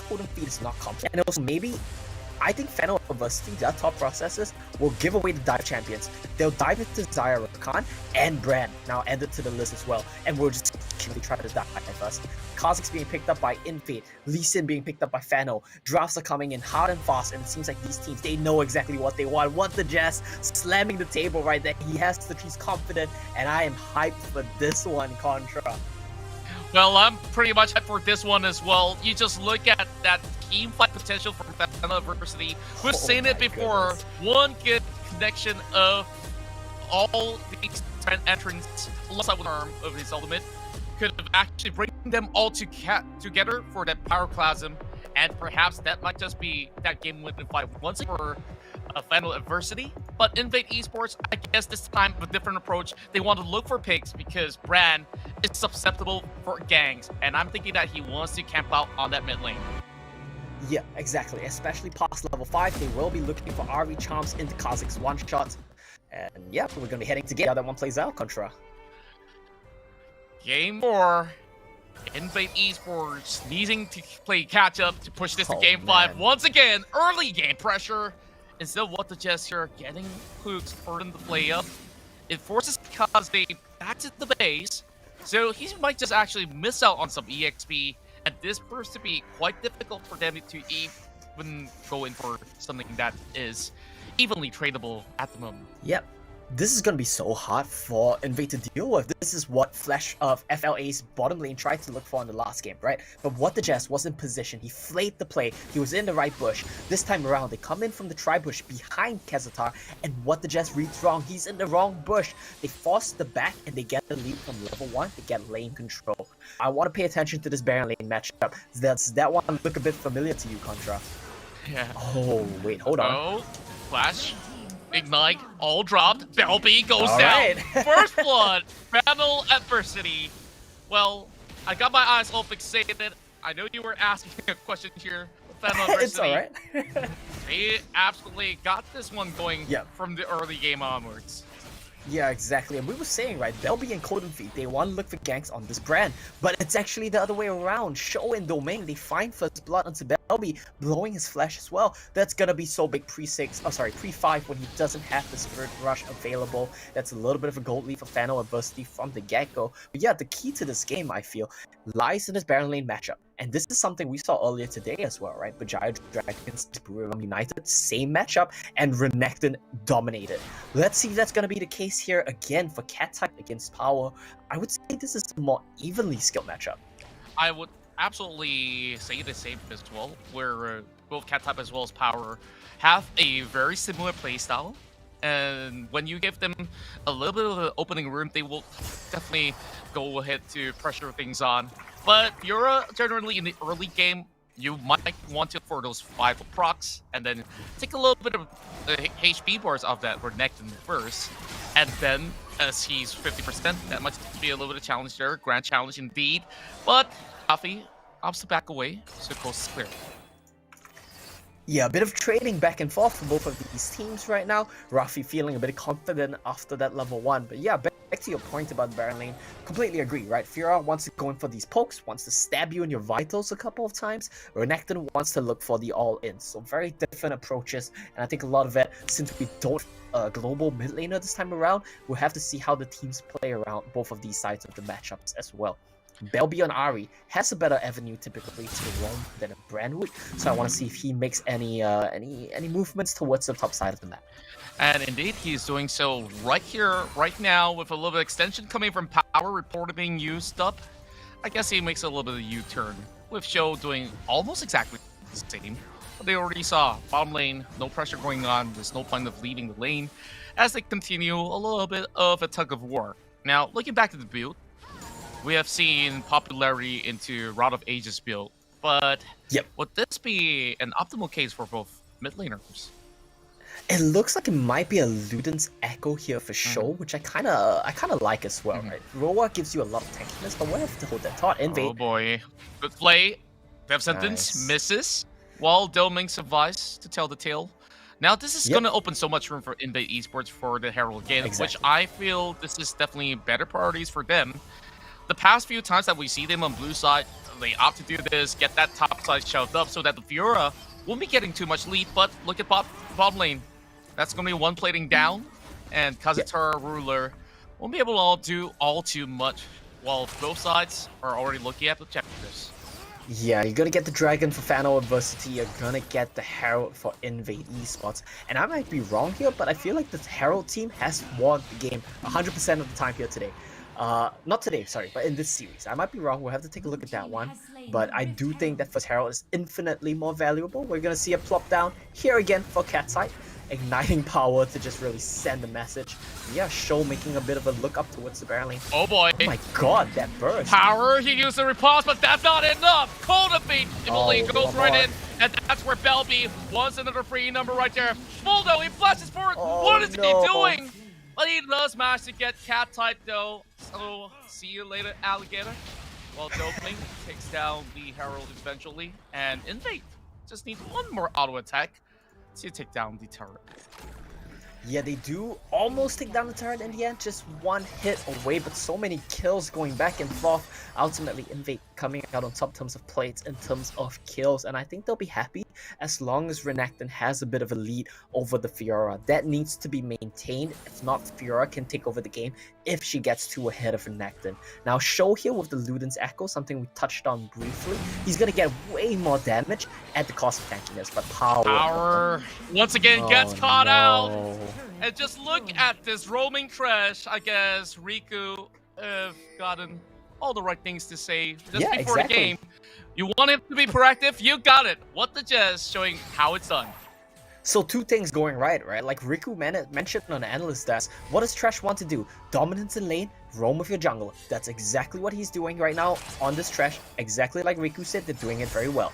Golden Feed is not confident, and also maybe I think Fano University, their top processors, will give away the dive champions. They'll dive into Zyra Rakan and Bran, now added to the list as well, and we'll just really try to dive first. Kha'Zix being picked up by Invade, Lee Sin being picked up by Fano. Drafts are coming in hard and fast, and it seems like these teams, they know exactly what they want the Jazz slamming the table right there. He has to, he's confident, and I am hyped for this one, Contra. Well, I'm pretty much hyped for this one as well. You just look at that team fight potential from Fano University. We've seen it before. Goodness. One good connection of all these entrants alongside one arm of his ultimate could have actually bring them all together for that pyroclasm, and perhaps that might just be that game-winning fight once again for Final Adversity. But Invade Esports, I guess this time with a different approach. They want to look for picks because Bran is susceptible for gangs, and I'm thinking that he wants to camp out on that mid lane. Yeah, exactly. Especially past level 5, they will be looking for RV charms into Kha'Zix one-shots. And yeah, we're going to be heading to get how that one plays out, Contra. Game 4. Invade Esports needing to play catch-up to push this to Game 5. Once again, early game pressure. Instead of what the gesture, getting hooks for them to play up. It forces Kaze back to the base. So he might just actually miss out on some EXP. And this proves to be quite difficult for them to even go in for something that is evenly tradable at the moment. Yep. This is going to be so hard for Invade to deal with. This is what Flash of FLA's bottom lane tried to look for in the last game, right? But What the Jazz was in position. He flayed the play. He was in the right bush. This time around, they come in from the tri-bush behind Kazatar, and What the Jazz reads wrong. He's in the wrong bush. They force the back, and they get the lead from level 1. They get lane control. I want to pay attention to this Baron lane matchup. Does that one look a bit familiar to you, Contra? Yeah. Oh, wait, hold on. Oh, Flash. Ignite, all dropped. Belby goes All down. right. First blood, Final Adversity. Well, I got my eyes all fixated. I know you were asking a question here. Final Adversity. It's alright. They absolutely got this one going from the early game onwards. Yeah, exactly. And we were saying, right, Belby and Golden Feet, they want to look for ganks on this brand. But it's actually the other way around. Show and Domain, they find first blood onto Belby, blowing his flash as well. That's gonna be so big pre-5 when he doesn't have the Spirit Rush available. That's a little bit of a gold lead for Fano Adversity from the get-go. But yeah, the key to this game, I feel, lies in this Baron lane matchup. And this is something we saw earlier today as well, right? Bajaya Dragons, Brewam United, same matchup, and Renekton dominated. Let's see if that's going to be the case here again for Cat type against Power. I would say this is a more evenly skilled matchup. I would absolutely say the same as well, where both cat type as well as power have a very similar playstyle. And when you give them a little bit of an opening room, they will definitely go ahead to pressure things on. But Fiora, generally in the early game, you might want to for those 5 procs, and then take a little bit of HP bars off that for Necton first. And then, as he's 50%, that might be a little bit of challenge there. Grand challenge indeed. But Rafi opts to back away, so coast is clear. Yeah, a bit of trading back and forth for both of these teams right now. Rafi feeling a bit confident after that level 1. But yeah, back to your point about the Baron lane, completely agree, right? Fiora wants to go in for these pokes, wants to stab you in your vitals a couple of times, where Necton wants to look for the all-in. So very different approaches, and I think a lot of it, since we don't global mid laner this time around, we'll have to see how the teams play around both of these sides of the matchups as well. Belby on Ahri has a better avenue typically to roam than a Brandwood, so I want to see if he makes any movements towards the top side of the map. And indeed, he's doing so right here, right now, with a little bit of extension coming from power reported being used up. I guess he makes a little bit of a U-turn, with Show doing almost exactly the same. But they already saw bottom lane, no pressure going on, there's no point of leaving the lane, as they continue a little bit of a tug of war. Now, looking back at the build, we have seen popularity into Rod of Ages build, but would this be an optimal case for both mid laners? It looks like it might be a Luden's Echo here for sure, which I kind of like as well, right? Roa gives you a lot of tankiness, but we have to hold that thought. Invade. Oh boy, good play. Death sentence misses, while Doming survives to tell the tale. Now this is going to open so much room for Invade Esports for the Herald game, which I feel this is definitely better priorities for them. The past few times that we see them on blue side, they opt to do this, get that top side shoved up so that the Fiora won't be getting too much lead, but look at bottom lane. That's going to be one plating down, and Kazutora Ruler won't be able to do all too much, while both sides are already looking at the objectives. Yeah, you're gonna get the Dragon for Fano Adversity, you're gonna get the Herald for Invade Esports. And I might be wrong here, but I feel like the Herald team has won the game 100% of the time here today. Not today, sorry, but in this series. I might be wrong, we'll have to take a look at that one. But I do think that first Herald is infinitely more valuable. We're gonna see a plop down here again for cat side. Igniting power to just really send a message. Yeah, Show making a bit of a look up towards the barreling. Oh boy. Oh my god, that burst. Power, he used the riposte, but that's not enough. Cold defeat. Emily goes right in, and that's where Belby wants another free number right there. Buldo, he flashes forward. What is he doing? But he does manage to get cat type though. So see you later, alligator. Well, Doping takes down the Herald eventually, and Invade just needs one more auto attack to take down the turret. Yeah, they do almost take down the turret in the end, just one hit away, but so many kills going back and forth. Ultimately, Invade coming out on top in terms of plates, in terms of kills, and I think they'll be happy as long as Renekton has a bit of a lead over the Fiora. That needs to be maintained. If not, Fiora can take over the game if she gets too ahead of Renekton. Now, Show here with the Luden's Echo, something we touched on briefly. He's gonna get way more damage at the cost of tankiness, but power once again gets caught out. And just look at this roaming trash. I guess Riku have gotten all the right things to say just before the game. You want him to be proactive? You got it. What the Jazz showing how it's done. So two things going right? Like Riku mentioned on the analyst desk, what does Trash want to do? Dominance in lane, roam with your jungler. That's exactly what he's doing right now on this Trash. Exactly like Riku said, they're doing it very well.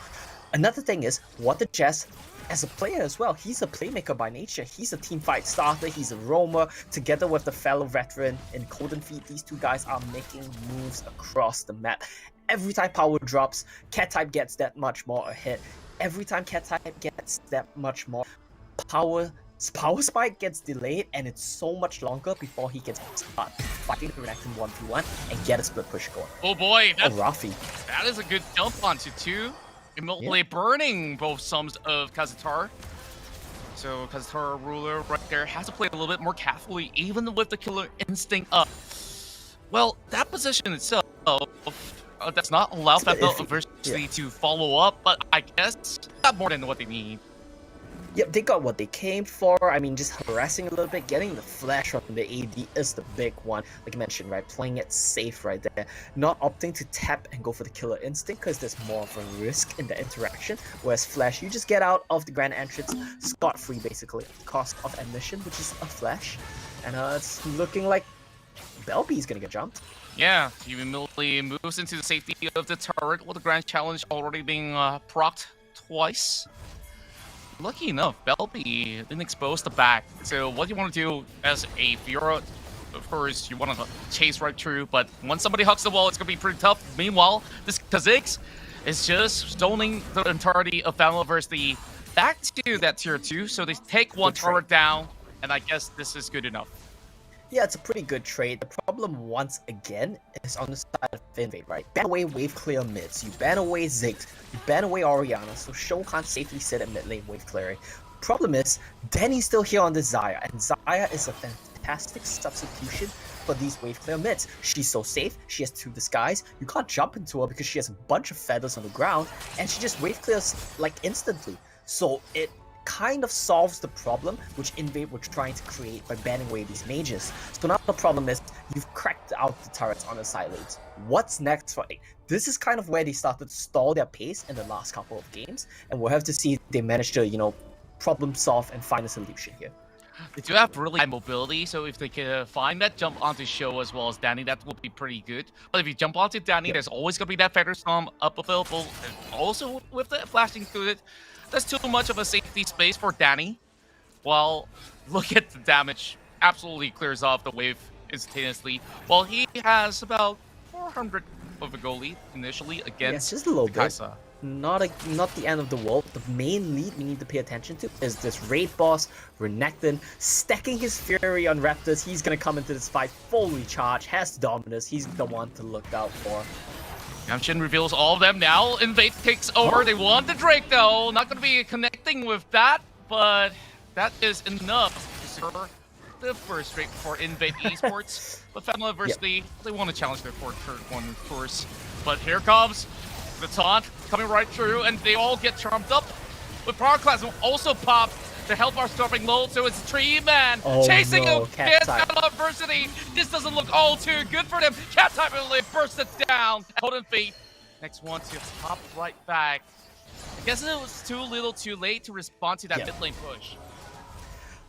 Another thing is, what the Jazz, as a player as well, he's a playmaker by nature. He's a teamfight starter, he's a roamer. Together with the fellow veteran in Cold and Feet, these two guys are making moves across the map. Every time power drops, cat type gets that much more a hit. Every time cat type gets that much more, power spike gets delayed, and it's so much longer before he can start fighting the Renekton 1v1 and get a split push going. Oh boy, Rafi. That is a good jump onto two. Immediately burning both sums of Kazutora. So Kazutora Ruler right there has to play a little bit more carefully, even with the killer instinct up. Well, that position itself does not allow Fabio Adversity to follow up, but I guess not more than what they need. Yep, they got what they came for. I mean, just harassing a little bit, getting the flash from the AD is the big one. Like you mentioned, right? Playing it safe right there. Not opting to tap and go for the killer instinct because there's more of a risk in the interaction. Whereas flash, you just get out of the grand entrance scot-free basically. Cost of admission, which is a flash. And it's looking like Belby's gonna get jumped. Yeah, he immediately moves into the safety of the turret with the grand challenge already being procced twice. Lucky enough, Belby didn't expose the back. So what you want to do as a Fiora, of course, you want to chase right through, but once somebody hugs the wall, it's going to be pretty tough. Meanwhile, this Kha'Zix is just stoning the entirety of Final University back to that tier 2. So they take one turret down, and I guess this is good enough. Yeah, it's a pretty good trade. The problem, once again, is on the side of Invade, right? Ban away wave clear mids, you ban away Ziggs, you ban away Orianna, so Show can't safely sit at mid lane wave clearing. Problem is, Danny's still here on the Xayah, and Xayah is a fantastic substitution for these wave clear mids. She's so safe, she has 2 disguise, you can't jump into her because she has a bunch of feathers on the ground, and she just wave clears like instantly. So it kind of solves the problem which Invade were trying to create by banning away these mages. So now the problem is you've cracked out the turrets on the side lanes. What's next for it? This is kind of where they started to stall their pace in the last couple of games, and we'll have to see if they manage to, you know, problem solve and find a solution here. They do have really high mobility, so if they can find that jump onto Show as well as Danny, that will be pretty good. But if you jump onto Danny, there's always going to be that Feather Storm up available, and also with the flash included, that's too much of a safety space for Danny. Well, look at the damage. Absolutely clears off the wave instantaneously. Well, he has about 400 of a goal lead initially against just a little Kai'Sa. Not the end of the world. The main lead we need to pay attention to is this raid boss, Renekton, stacking his fury on Raptors. He's gonna come into this fight fully charged, has Dominus. He's the one to look out for. Yamshin reveals all of them now. Invade takes over. They want the Drake though. Not going to be connecting with that, but that is enough to secure the first Drake for Invade Esports. But Final University, they want to challenge their third one, of course. But here comes the taunt coming right through, and they all get charmed up. With Power Class will also pop. The health bar stopping low, so it's 3-man chasing him against Final University. This doesn't look all too good for them. Cat type really bursts it down. Potent feet. Next one to hop right back. I guess it was too little too late to respond to that mid lane push.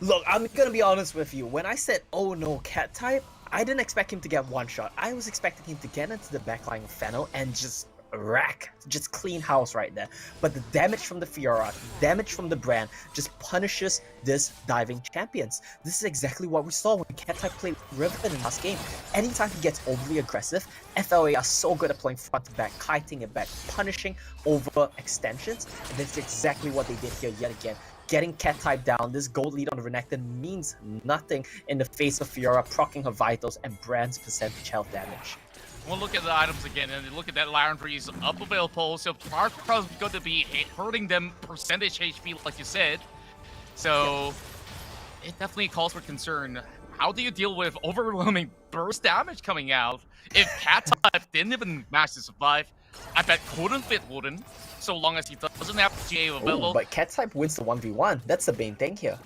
Look, I'm gonna be honest with you. When I said, oh no, cat type, I didn't expect him to get one shot. I was expecting him to get into the backline of Fennel and just rack, just clean house right there. But the damage from the Fiora, damage from the brand, just punishes this diving champions. This is exactly what we saw when Cat type played Riven in last game. Anytime he gets overly aggressive, FLA are so good at playing front to back, kiting it back, punishing over extensions, and that's exactly what they did here yet again. Getting Cat type down, this gold lead on the Renekton means nothing in the face of Fiora proccing her vitals and Brand's percentage health damage. We'll look at the items again, and look at that Lion Tree's up available, so Power Cross is going to be hurting them percentage HP, like you said. So it definitely calls for concern. How do you deal with overwhelming burst damage coming out? If Cat type didn't even manage to survive, I bet couldn't fit wouldn't, so long as he doesn't have GA available. Ooh, but Cat type wins the 1v1. That's the main thing here.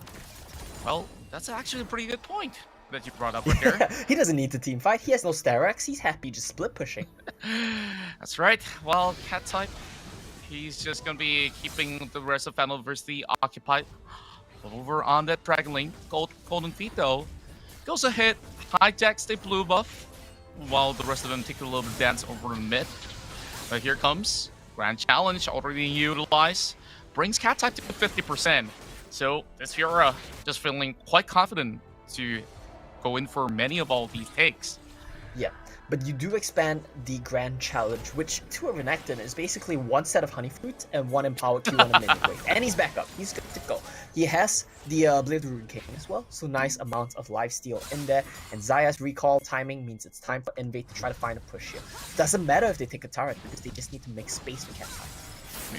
Well, that's actually a pretty good point that you brought up right there. He doesn't need to team fight. He has no Sterex. He's happy just split pushing. That's right. Well, Cat type, he's just gonna be keeping the rest of Final University occupied. Over on that Dragon Lane, Golden Feet though, goes ahead, hijacks the blue buff, while the rest of them take a little bit of dance over in mid. But here comes Grand Challenge already utilized, brings Cat type to 50%. So this Fiora just feeling quite confident to go in for many of all these takes. Yeah, but you do expand the Grand Challenge, which to a Renekton is basically one set of Honey Fruit and one Empowered Q on a minute wave. And he's back up. He's good to go. He has the Blade of the Rune King as well, so nice amount of lifesteal in there. And Xayah's recall timing means it's time for Invade to try to find a push here. Doesn't matter if they take a turret, because they just need to make space for Cat type.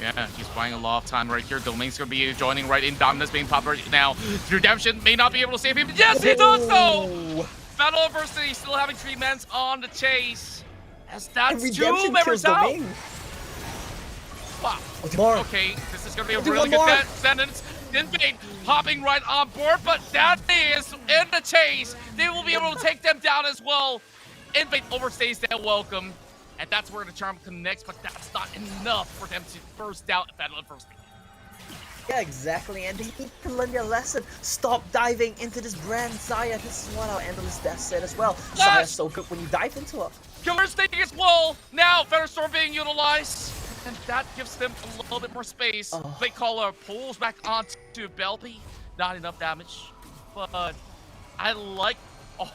Yeah, he's buying a lot of time right here. Domain's gonna be joining right in. Dominus being popped right now. Redemption may not be able to save him. Yes, he does though! Battle University still having 3 men on the chase. As that's 2 members out. Wow. More. Okay, this is gonna be a really good sentence. Invade hopping right on board, but that is in the chase. They will be able to take them down as well. Invade overstays their welcome, and that's where the charm connects, but that's not enough for them to burst out Battle Adversity. Yeah, exactly, and they need to learn their lesson. Stop diving into this brand, Zaya. This is what our Endless Death said as well. Zaya's so good when you dive into her. Killer Sting as well. Now, Veterstorm being utilized, and that gives them a little bit more space. They call her pulls back onto Belby. Not enough damage, but I like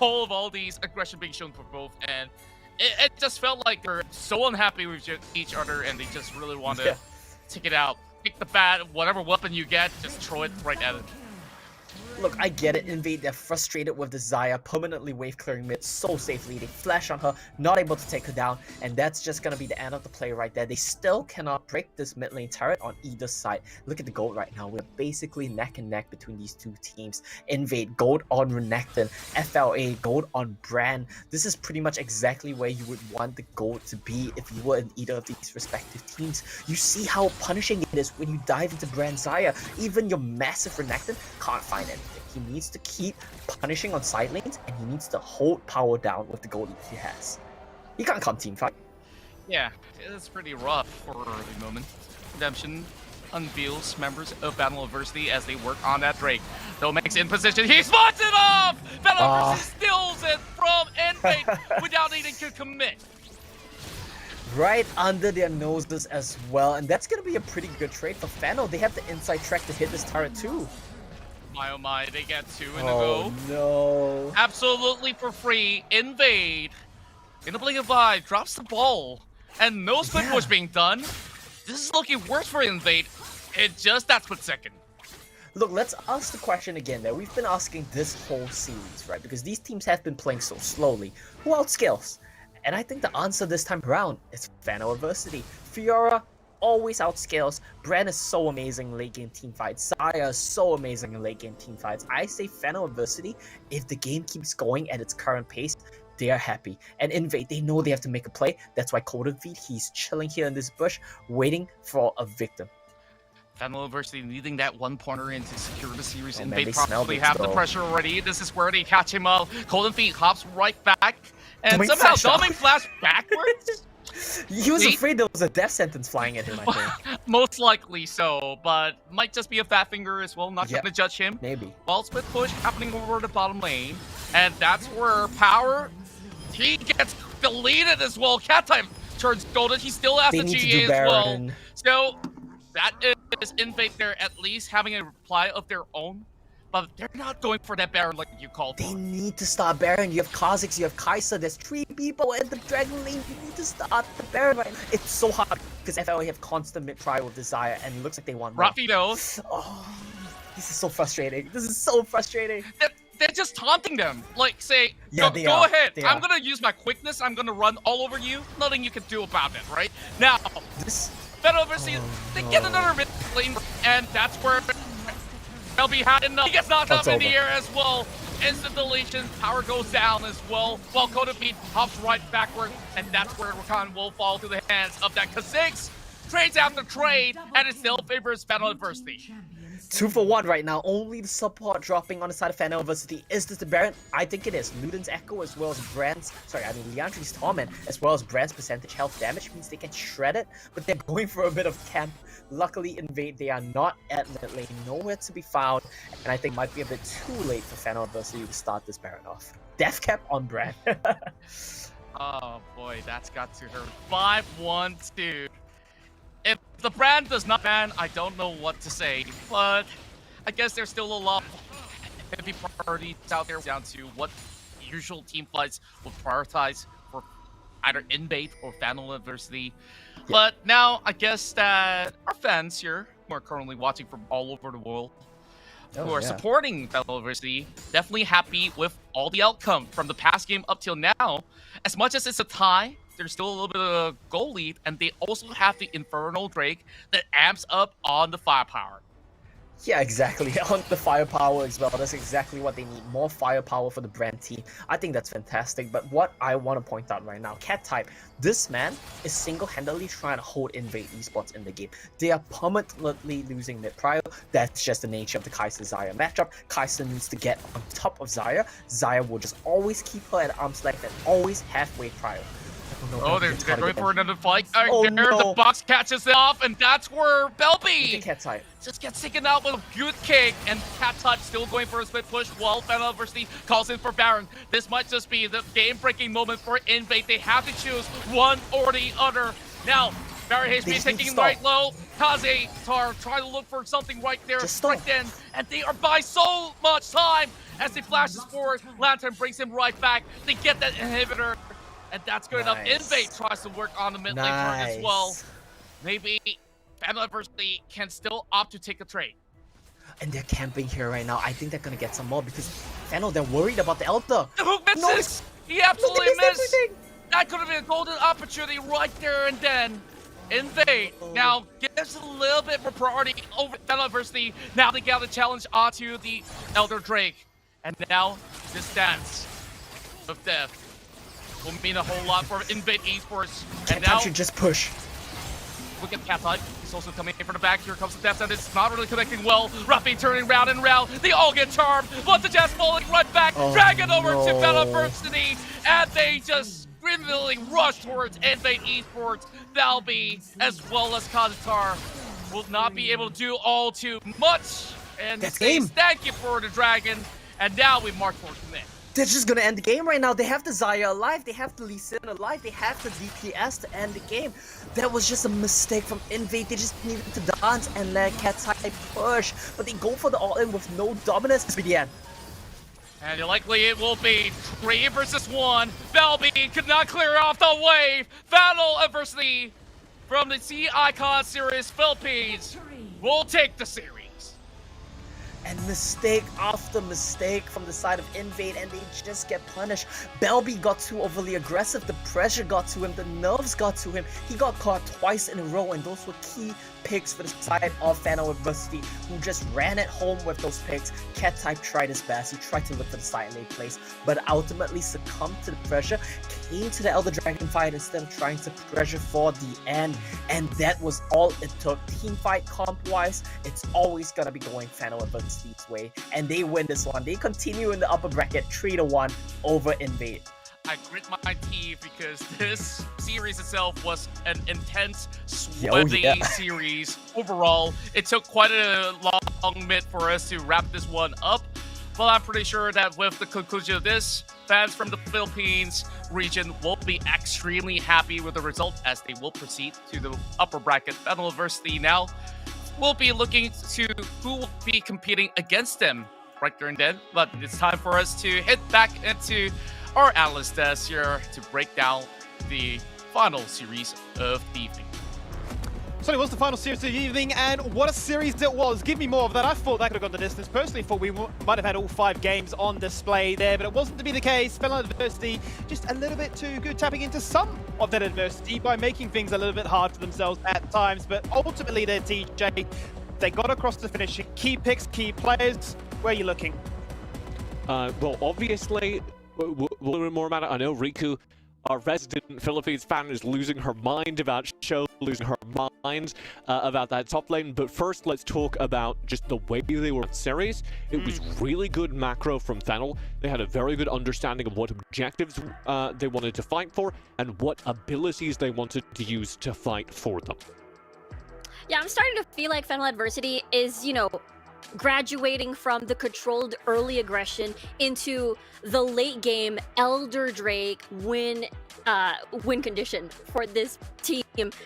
all these aggression being shown for both, and it just felt like they're so unhappy with each other, and they just really want to take it out. Pick the bat, whatever weapon you get, just throw it right at it. Look, I get it, Invade, they're frustrated with the Zaya permanently wave clearing mid so safely. They flash on her, not able to take her down, and that's just gonna be the end of the play right there. They still cannot break this mid lane turret on either side. Look at the gold right now. We're basically neck and neck between these two teams. Invade, gold on Renekton, FLA, gold on Bran. This is pretty much exactly where you would want the gold to be if you were in either of these respective teams. You see how punishing it is when you dive into Bran Zaya. Even your massive Renekton can't find anything. He needs to keep punishing on side lanes, and he needs to hold power down with the gold that he has. He can't come team fight. Yeah, it's pretty rough for the moment. Redemption unveils members of Battle Adversity as they work on that Drake. Domek's in position, he spots it off! Battle Adversity steals it from Invade without needing to commit. Right under their noses as well, and that's gonna be a pretty good trade for Fano. They have the inside track to hit this turret too. My oh my, they get two in a go. No. Absolutely for free. Invade, in the blink of eye, drops the ball. And no split push being done. This is looking worse for Invade. It just that split second. Look, let's ask the question again that we've been asking this whole series, right? Because these teams have been playing so slowly. Who outscales? And I think the answer this time around is Fano Adversity. Fiora always outscales. Bran is so amazing in late game team fights. Zaya is so amazing in late game team fights. I say Fano Adversity, if the game keeps going at its current pace, they are happy. And Invade, they know they have to make a play. That's why Cold Feet, he's chilling here in this bush, waiting for a victim. Fano Adversity needing that one pointer in to secure the series. Oh, Invade man, probably have the pressure already. This is where they catch him up. Cold Feet hops right back. And somehow Dominic flash backwards? He was afraid there was a death sentence flying at him, I think. Most likely so, but might just be a fat finger as well. Not gonna judge him. Maybe. Ball split push happening over the bottom lane, and that's where Power, he gets deleted as well. Cat time turns golden. He still has the GA as well. So that is Invade there at least having a reply of their own. But they're not going for that Baron like you called for. They need to start Baron. You have Kha'Zix, you have Kai'Sa. There's 3 people in the Dragon Lane. You need to start the Baron right now. It's so hard because FLA have constant mid-try with Desire, and it looks like they want more. Rafido. Oh, this is so frustrating. This is so frustrating. They're just taunting them. Like, say, go ahead. I'm going to use my quickness. I'm going to run all over you. Nothing you can do about it, right? Now, Battle Adversity, they get another mid lane, and that's where they'll be had enough. He gets knocked up in the air as well. Instant deletion. Power goes down as well. While Coda Beat hops right backward. And that's where Rakan will fall to the hands of that Kha'Zix. Trades after trade. And it still favors Battle Adversity. 2 for 1 right now. Only the support dropping on the side of Fano Adversity. Is this the Baron? I think it is. Luden's Echo as well as Brand's... Liandry's Torment as well as Brand's percentage health damage means they get shredded. But they're going for a bit of camp. Luckily, Invade, they are not at mid lane. Nowhere to be found. And I think it might be a bit too late for Fano Adversity to start this Baron off. Death cap on Brand. Oh boy, that's got to hurt. 5-1-2. If the brand does not ban, I don't know what to say, but I guess there's still a lot of heavy priorities out there down to what usual team fights will prioritize for either Invade or Fano Adversity. Yeah. But now I guess that our fans here, who are currently watching from all over the world, who are supporting Fano Adversity, definitely happy with all the outcome from the past game up till now. As much as it's a tie, there's still a little bit of a goal lead, and they also have the Infernal Drake that amps up on the firepower. Yeah, exactly. On the firepower as well. That's exactly what they need. More firepower for the brand team. I think that's fantastic. But what I want to point out right now, Cat Type, this man is single-handedly trying to hold Invade Esports in the game. They are permanently losing mid prio. That's just the nature of the Kai'Sa-Xayah matchup. Kai'Sa needs to get on top of Xayah. Xayah will just always keep her at arm's length and always halfway prio. Oh, they're going for another fight. Oh, There, no. the box catches it off, and that's where Belby Cat Type. just gets taken out with a good kick, and Cat Type still going for a split push while Final University calls in for Baron. This might just be the game-breaking moment for Invade. They have to choose one or the other. Now, Baron HB taking right low. Kaze, Tar trying to look for something right there. Right then, and they are by so much time as he flashes forward. Lantern brings him right back. They get that inhibitor. And that's good enough. Invade tries to work on the mid lane turn as well. Maybe Final University can still opt to take a trade. And they're camping here right now. I think they're gonna get some more because Fennel, they're worried about the Elder. The hook misses! He absolutely missed! That could have been a golden opportunity right there and then. Invade now gives a little bit more priority over Final University. Now they got the challenge onto the Elder Drake. And now this dance of death will mean a whole lot for Invade Esports. And now should just push. Look at Cat Type. He's also coming in from the back. Here comes the Death Send. It's not really connecting well. Ruffy turning round and round. They all get charmed. But the Jazz falling right back. Drag it over to Final University. And they just criminally rush towards Invade Esports. Valby, as well as Kazatar, will not be able to do all too much. And That's says game. thank you for the Dragon. And now we march towards the mid. They're just gonna end the game right now. They have the Xayah alive, they have the Lee Sin alive, they have the DPS to end the game. That was just a mistake from Invade. They just needed to dance and let Cat Type push. But they go for the all-in with no dominance. It's the end. And likely it will be 3 versus 1. Belby could not clear off the wave. Final Adversity from the Sea Icon Series Philippines will take the series. And mistake after mistake from the side of Invade, and they just get punished. Belby got too overly aggressive, the pressure got to him, the nerves got to him. He got caught twice in a row, and those were key picks for the side of Fano University, who just ran it home with those picks. Cat Type tried his best, he tried to look for the side lane place, but ultimately succumbed to the pressure, came to the Elder Dragon fight instead of trying to pressure for the end, and that was all it took. Team fight comp-wise, it's always gonna be going Fano University's way, and they win this one. They continue in the upper bracket 3-1 over Invade. I grit my teeth because this series itself was an intense, sweaty series. Overall, it took quite a long bit for us to wrap this one up. But I'm pretty sure that with the conclusion of this, fans from the Philippines region will be extremely happy with the result as they will proceed to the upper bracket. Final University now will be looking to who will be competing against them right there and then. But it's time for us to head back into our analyst desk here to break down the final series of the evening. So it was the final series of the evening, and what a series it was. Give me more of that. I thought that could have gone the distance. Personally, thought we might have had all 5 games on display there, but it wasn't to be the case. Fell on adversity, just a little bit too good, tapping into some of that adversity by making things a little bit hard for themselves at times. But ultimately, their TJ, they got across the finish. Key picks, key players. Where are you looking? Well, obviously, we'll learn more about it. I know Riku, our resident Philippines fan, is losing her mind about Show, losing her mind about that top lane. But first, let's talk about just the way they were in series. It was really good macro from Fennel. They had a very good understanding of what objectives they wanted to fight for and what abilities they wanted to use to fight for them. Yeah, I'm starting to feel like Fennel Adversity is, you know, graduating from the controlled early aggression into the late game Elder Drake win condition for this team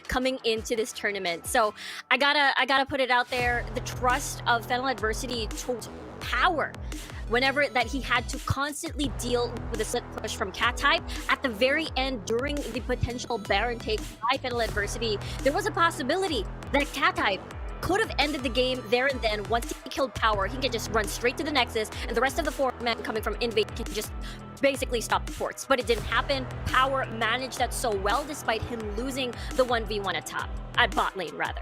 coming into this tournament. So I gotta put it out there, the trust of Fennel Adversity told power whenever that he had to constantly deal with a set push from Cat Type. At the very end, during the potential Baron take by Fennel Adversity, there was a possibility that Cat Type could have ended the game there and then. Once he killed Power, he could just run straight to the Nexus, and the rest of the 4 men coming from Invade can just basically stop the ports. But it didn't happen. Power managed that so well, despite him losing the 1v1 at bot lane, rather.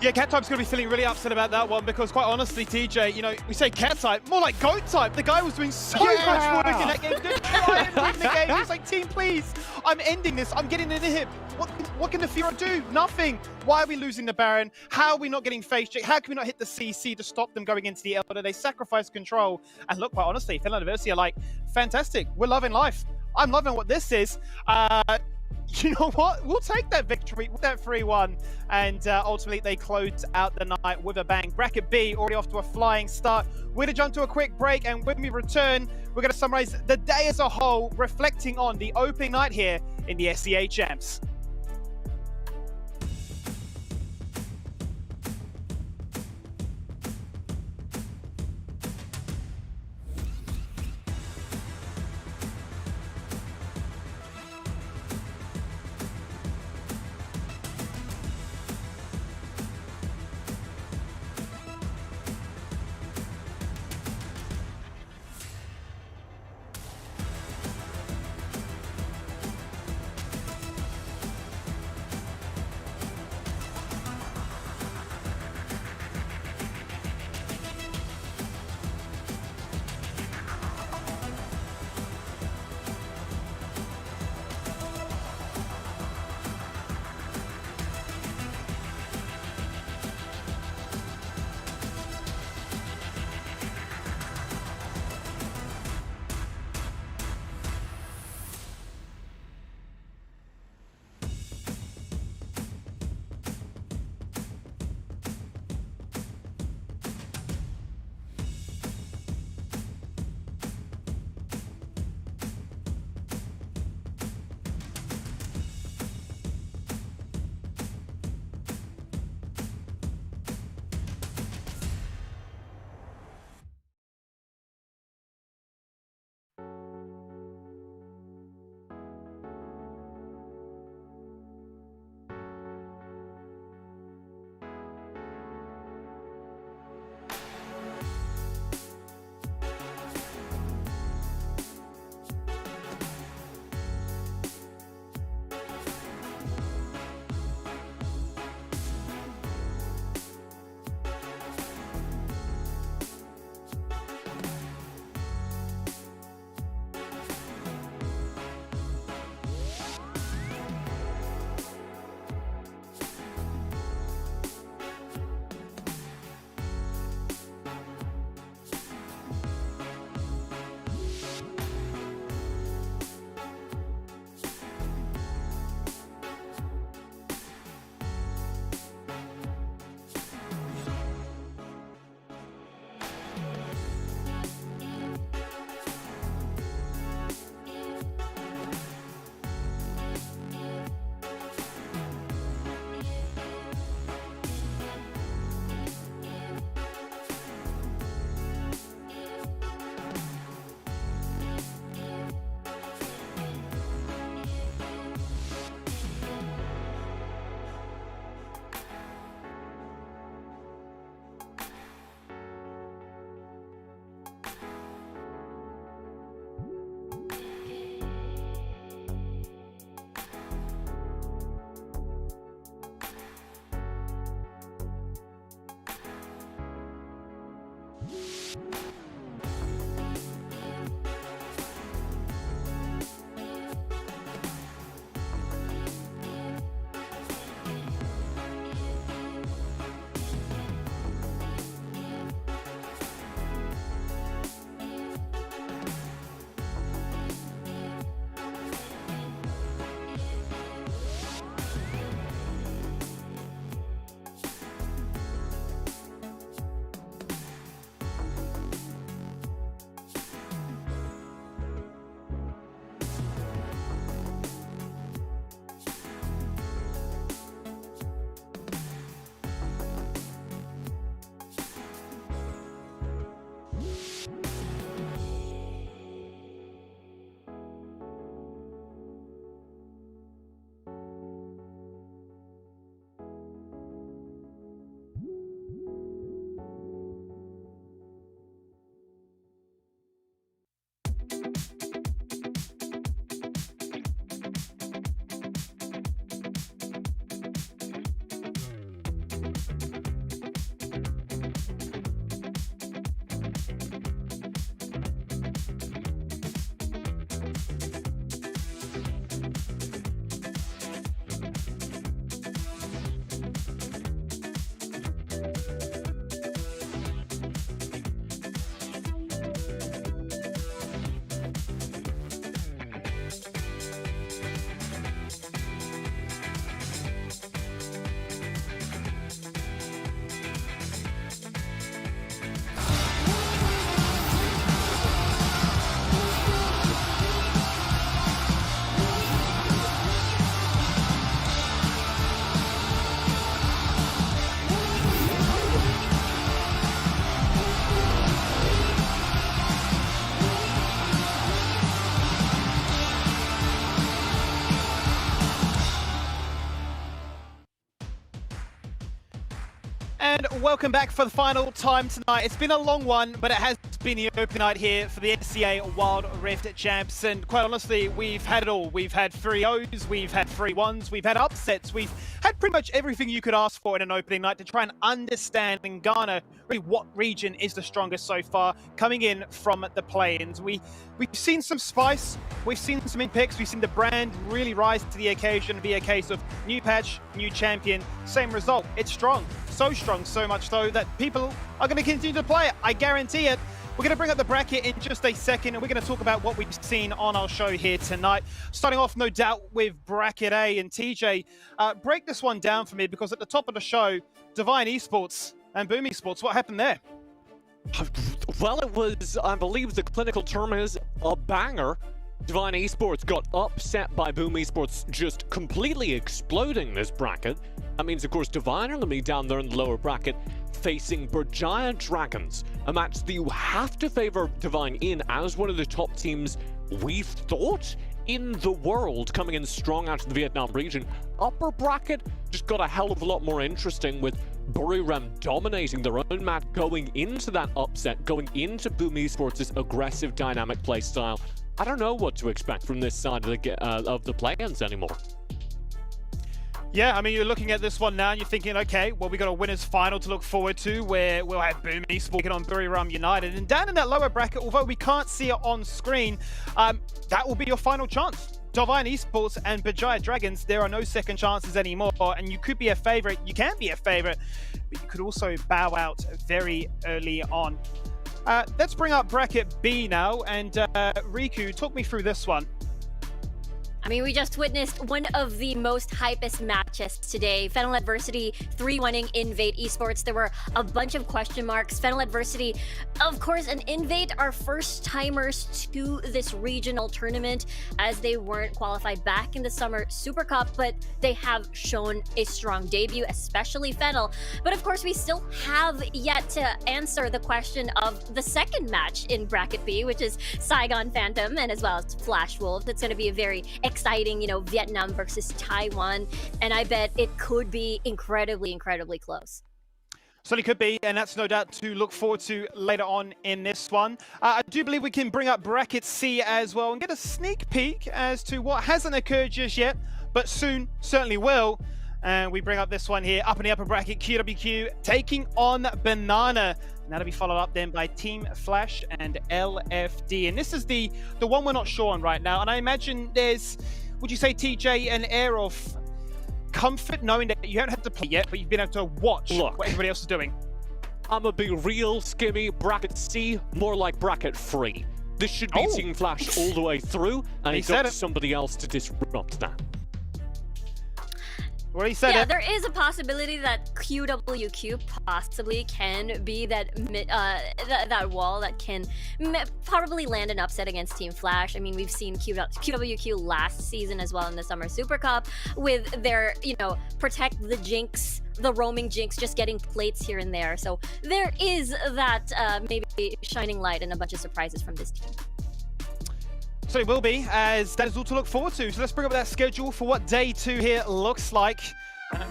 Yeah, Cat Type's going to be feeling really upset about that one because, quite honestly, TJ, you know, we say Cat Type, more like Goat Type. The guy was doing so much work in that game. Didn't try and win the game. He's like, team, please, I'm ending this. I'm getting into him. What can the Fira do? Nothing. Why are we losing the Baron? How are we not getting face check? How can we not hit the CC to stop them going into the Elder? They sacrifice control. And look, quite honestly, Finland University are like, fantastic. We're loving life. I'm loving what this is. You know what? We'll take that victory, that 3-1, and ultimately they close out the night with a bang. Bracket B already off to a flying start. We're going to jump to a quick break, and when we return, we're going to summarize the day as a whole, reflecting on the opening night here in the SCA Champs. And welcome back for the final time tonight. It's been a long one, but it has been the open night here for the SCA Wild Rift Champs. And quite honestly, we've had it all. We've had 3-0s, we've had 3-1s, we've had upsets. We've had pretty much everything you could ask for in an opening night to try and understand and garner really what region is the strongest so far coming in from the play-ins. We've seen some spice, we've seen some picks, we've seen the brand really rise to the occasion and be a case of new patch, new champion, same result. It's strong, so much so that people are going to continue to play it. I guarantee it. We're going to bring up the bracket in just a second, and we're going to talk about what we've seen on our show here tonight. Starting off, no doubt, with bracket A. And TJ, break this one down for me, because at the top of the show, Divine Esports and Boom Esports, what happened there? Well, it was, I believe the clinical term is a banger. Divine Esports got upset by Boom Esports just completely exploding this bracket. That means, of course, Divine are going to be down there in the lower bracket facing Giant Dragons, a match that you have to favor Divine in as one of the top teams we thought in the world, coming in strong out of the Vietnam region. Upper bracket just got a hell of a lot more interesting, with Buriram dominating their own map going into that upset, going into Boom Esports' aggressive dynamic playstyle. I don't know what to expect from this side of the play-ins anymore. Yeah, I mean, you're looking at this one now and you're thinking, okay, well, we got a winners final to look forward to, where we'll have Boom Esports taking on Buriram United. And down in that lower bracket, although we can't see it on screen, that will be your final chance. Divine Esports and Giant Dragons, there are no second chances anymore, and you could be a favorite, you can be a favorite, but you could also bow out very early on. Let's bring up bracket B now, and Riku, talk me through this one. I mean, we just witnessed one of the most hypest matches today. Fennel Adversity 3-1ing Invade Esports. There were a bunch of question marks. Fennel Adversity, of course, and Invade are first timers to this regional tournament, as they weren't qualified back in the Summer Super Cup, but they have shown a strong debut, especially Fennel. But of course, we still have yet to answer the question of the second match in bracket B, which is Saigon Phantom and as well as Flash Wolves. It's going to be a very exciting, Vietnam versus Taiwan, and I bet it could be incredibly close. Certainly could be, and that's no doubt to look forward to later on in this one. I do believe we can bring up bracket C as well and get a sneak peek as to what hasn't occurred just yet, but soon certainly will. And we bring up this one here, up in the upper bracket, QWQ taking on Banana. And that'll be followed up then by Team Flash and LFD. And this is the one we're not sure on right now. And I imagine there's, would you say, TJ, an air of comfort knowing that you haven't had to play yet, but you've been able to watch what everybody else is doing? I'm a big real skimmy. Bracket C, more like bracket free. This should be Team Flash all the way through, and it's up to somebody else to disrupt that. Yeah, there is a possibility that QWQ possibly can be that wall that can probably land an upset against Team Flash. I mean, we've seen QWQ last season as well in the Summer Super Cup with their, protect the Jinx, the roaming Jinx, just getting plates here and there. So there is that maybe shining light and a bunch of surprises from this team. So it will be, as that is all to look forward to. So let's bring up that schedule for what day 2 here looks like,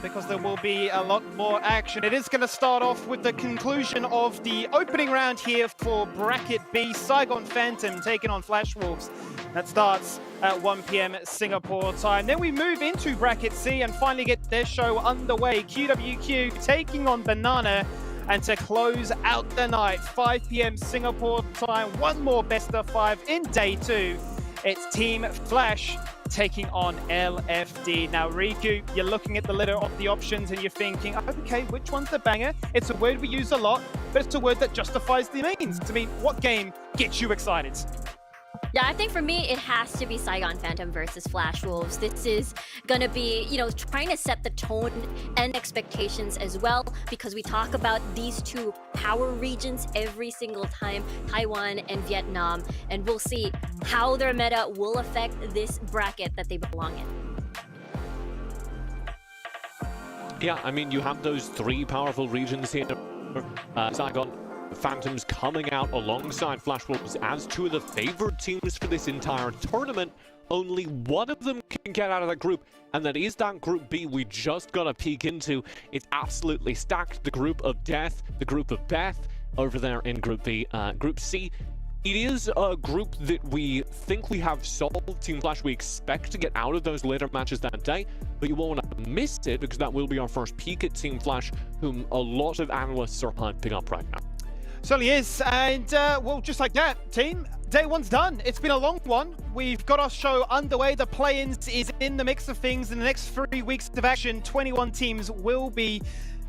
because there will be a lot more action. It is going to start off with the conclusion of the opening round here for Bracket B. Saigon Phantom taking on Flash Wolves. That starts at 1 p.m. Singapore time. Then we move into Bracket C and finally get their show underway. QWQ taking on Banana. And to close out the night, 5 p.m. Singapore time, one more best of 5 in day 2. It's Team Flash taking on LFD. Now, Riku, you're looking at the litter of the options and you're thinking, okay, which one's the banger? It's a word we use a lot, but it's a word that justifies the means. To me, what game gets you excited? Yeah, I think for me, it has to be Saigon Phantom versus Flash Wolves. This is going to be, trying to set the tone and expectations as well, because we talk about these two power regions every single time, Taiwan and Vietnam, and we'll see how their meta will affect this bracket that they belong in. Yeah, I mean, you have those 3 powerful regions here. Saigon Phantoms coming out alongside Flash Wolves as two of the favored teams for this entire tournament. Only one of them can get out of that group, and that is that Group B we just got a peek into. It's absolutely stacked. The group of death, the group of Beth over there in Group B. Group C, it is a group that we think we have solved. Team Flash, we expect to get out of those later matches that day, but you won't want to miss it because that will be our first peek at Team Flash, whom a lot of analysts are hyping up right now. Certainly is, and well, just like that, team, day one's done. It's been a long one. We've got our show underway. The play-ins is in the mix of things. In the next 3 weeks of action, 21 teams will be,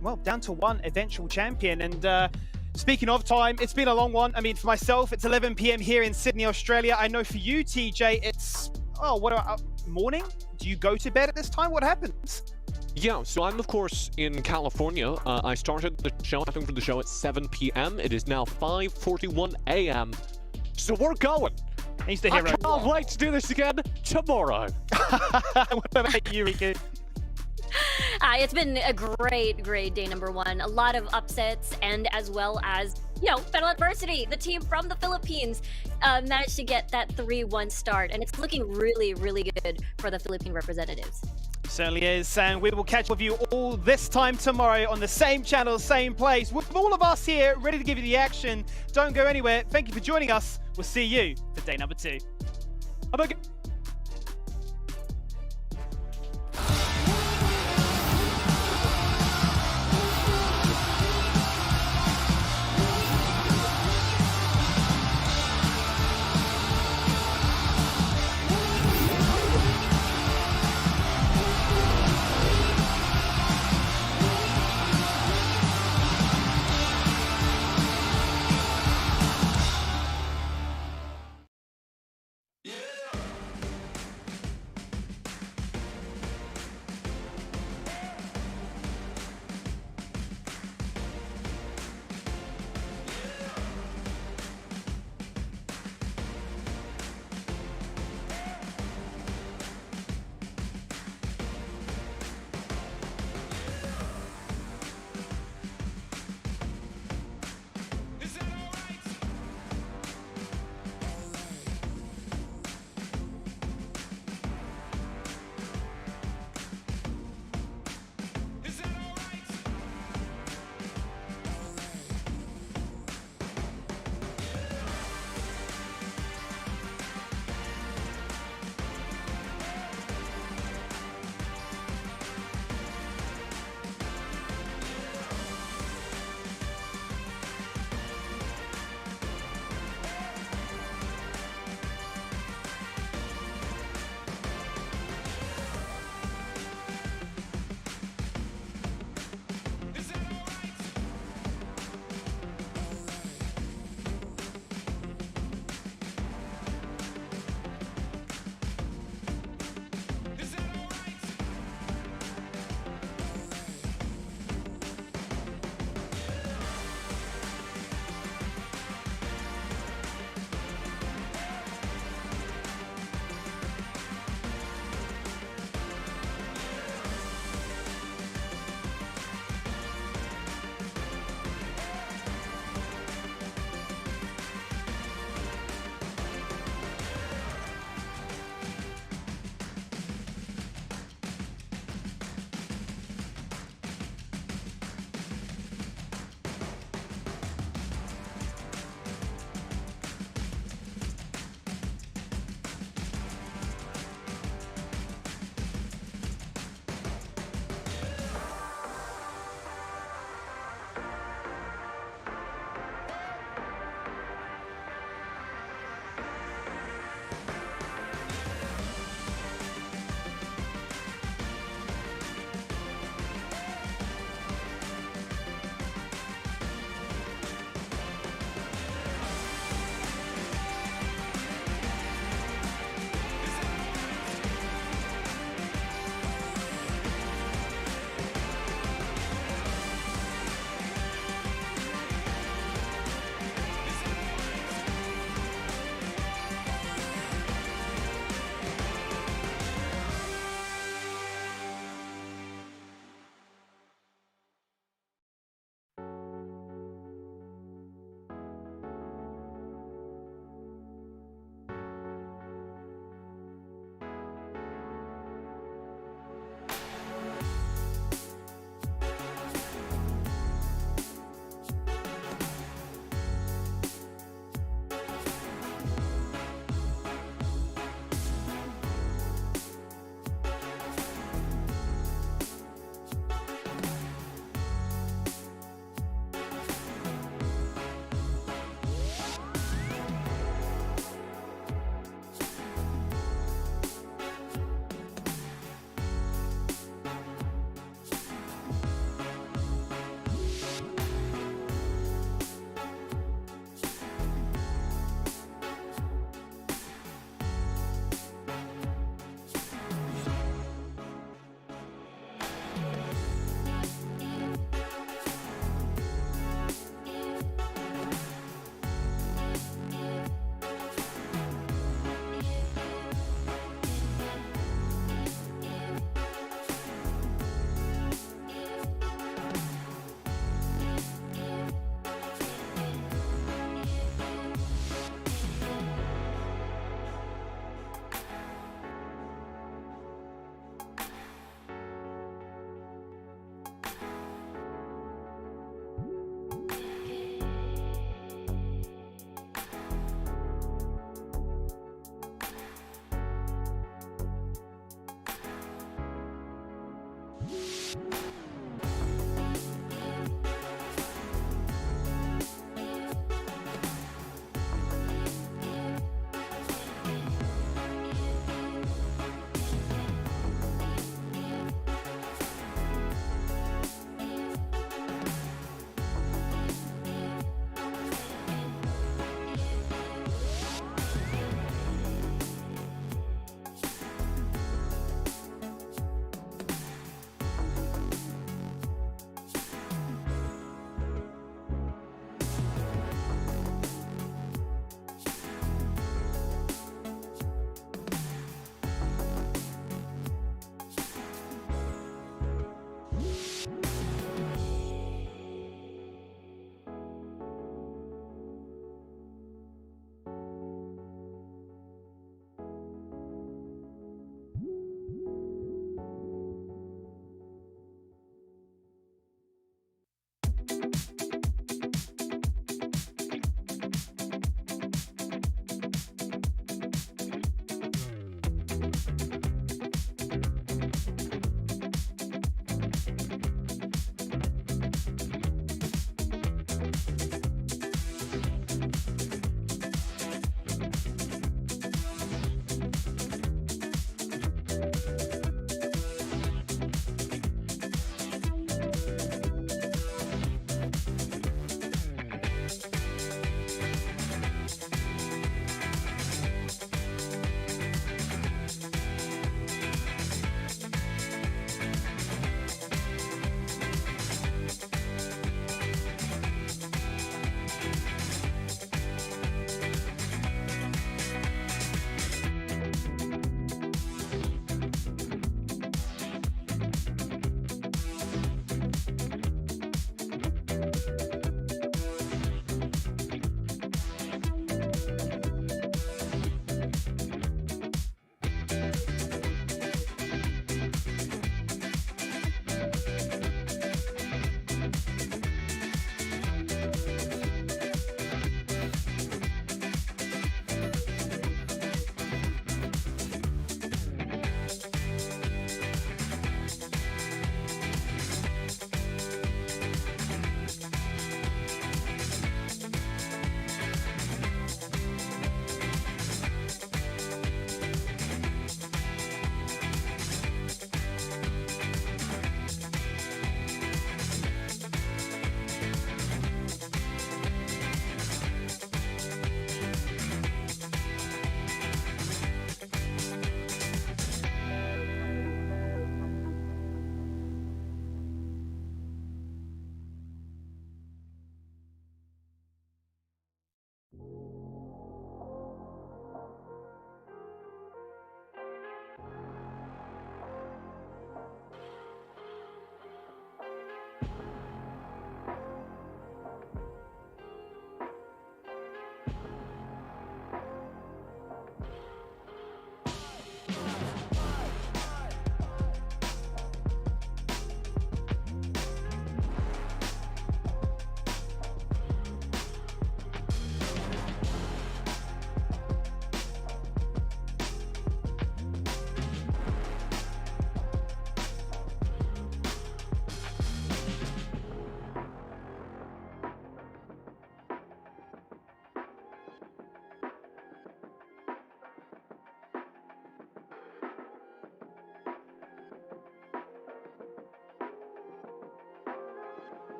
well, down to one eventual champion. And speaking of time, it's been a long one. I mean, for myself, it's 11 p.m. here in Sydney, Australia. I know for you, TJ, it's, oh, what, morning? Do you go to bed at this time? What happens? Yeah, so I'm, of course, in California. I started the show, I think, for the show at 7 p.m. It is now 5:41 a.m. So we're going. I can't wait to do this again tomorrow. What about you, Riku? It's been a great day number one. A lot of upsets, and as well as, you know, Federal Adversity, the team from the Philippines, managed to get that 3-1 start, and it's looking really good for the Philippine representatives. Certainly is, and we will catch up with you all this time tomorrow on the same channel, same place, with all of us here ready to give you the action. Don't go anywhere. Thank you for joining us. We'll see you for day number 2.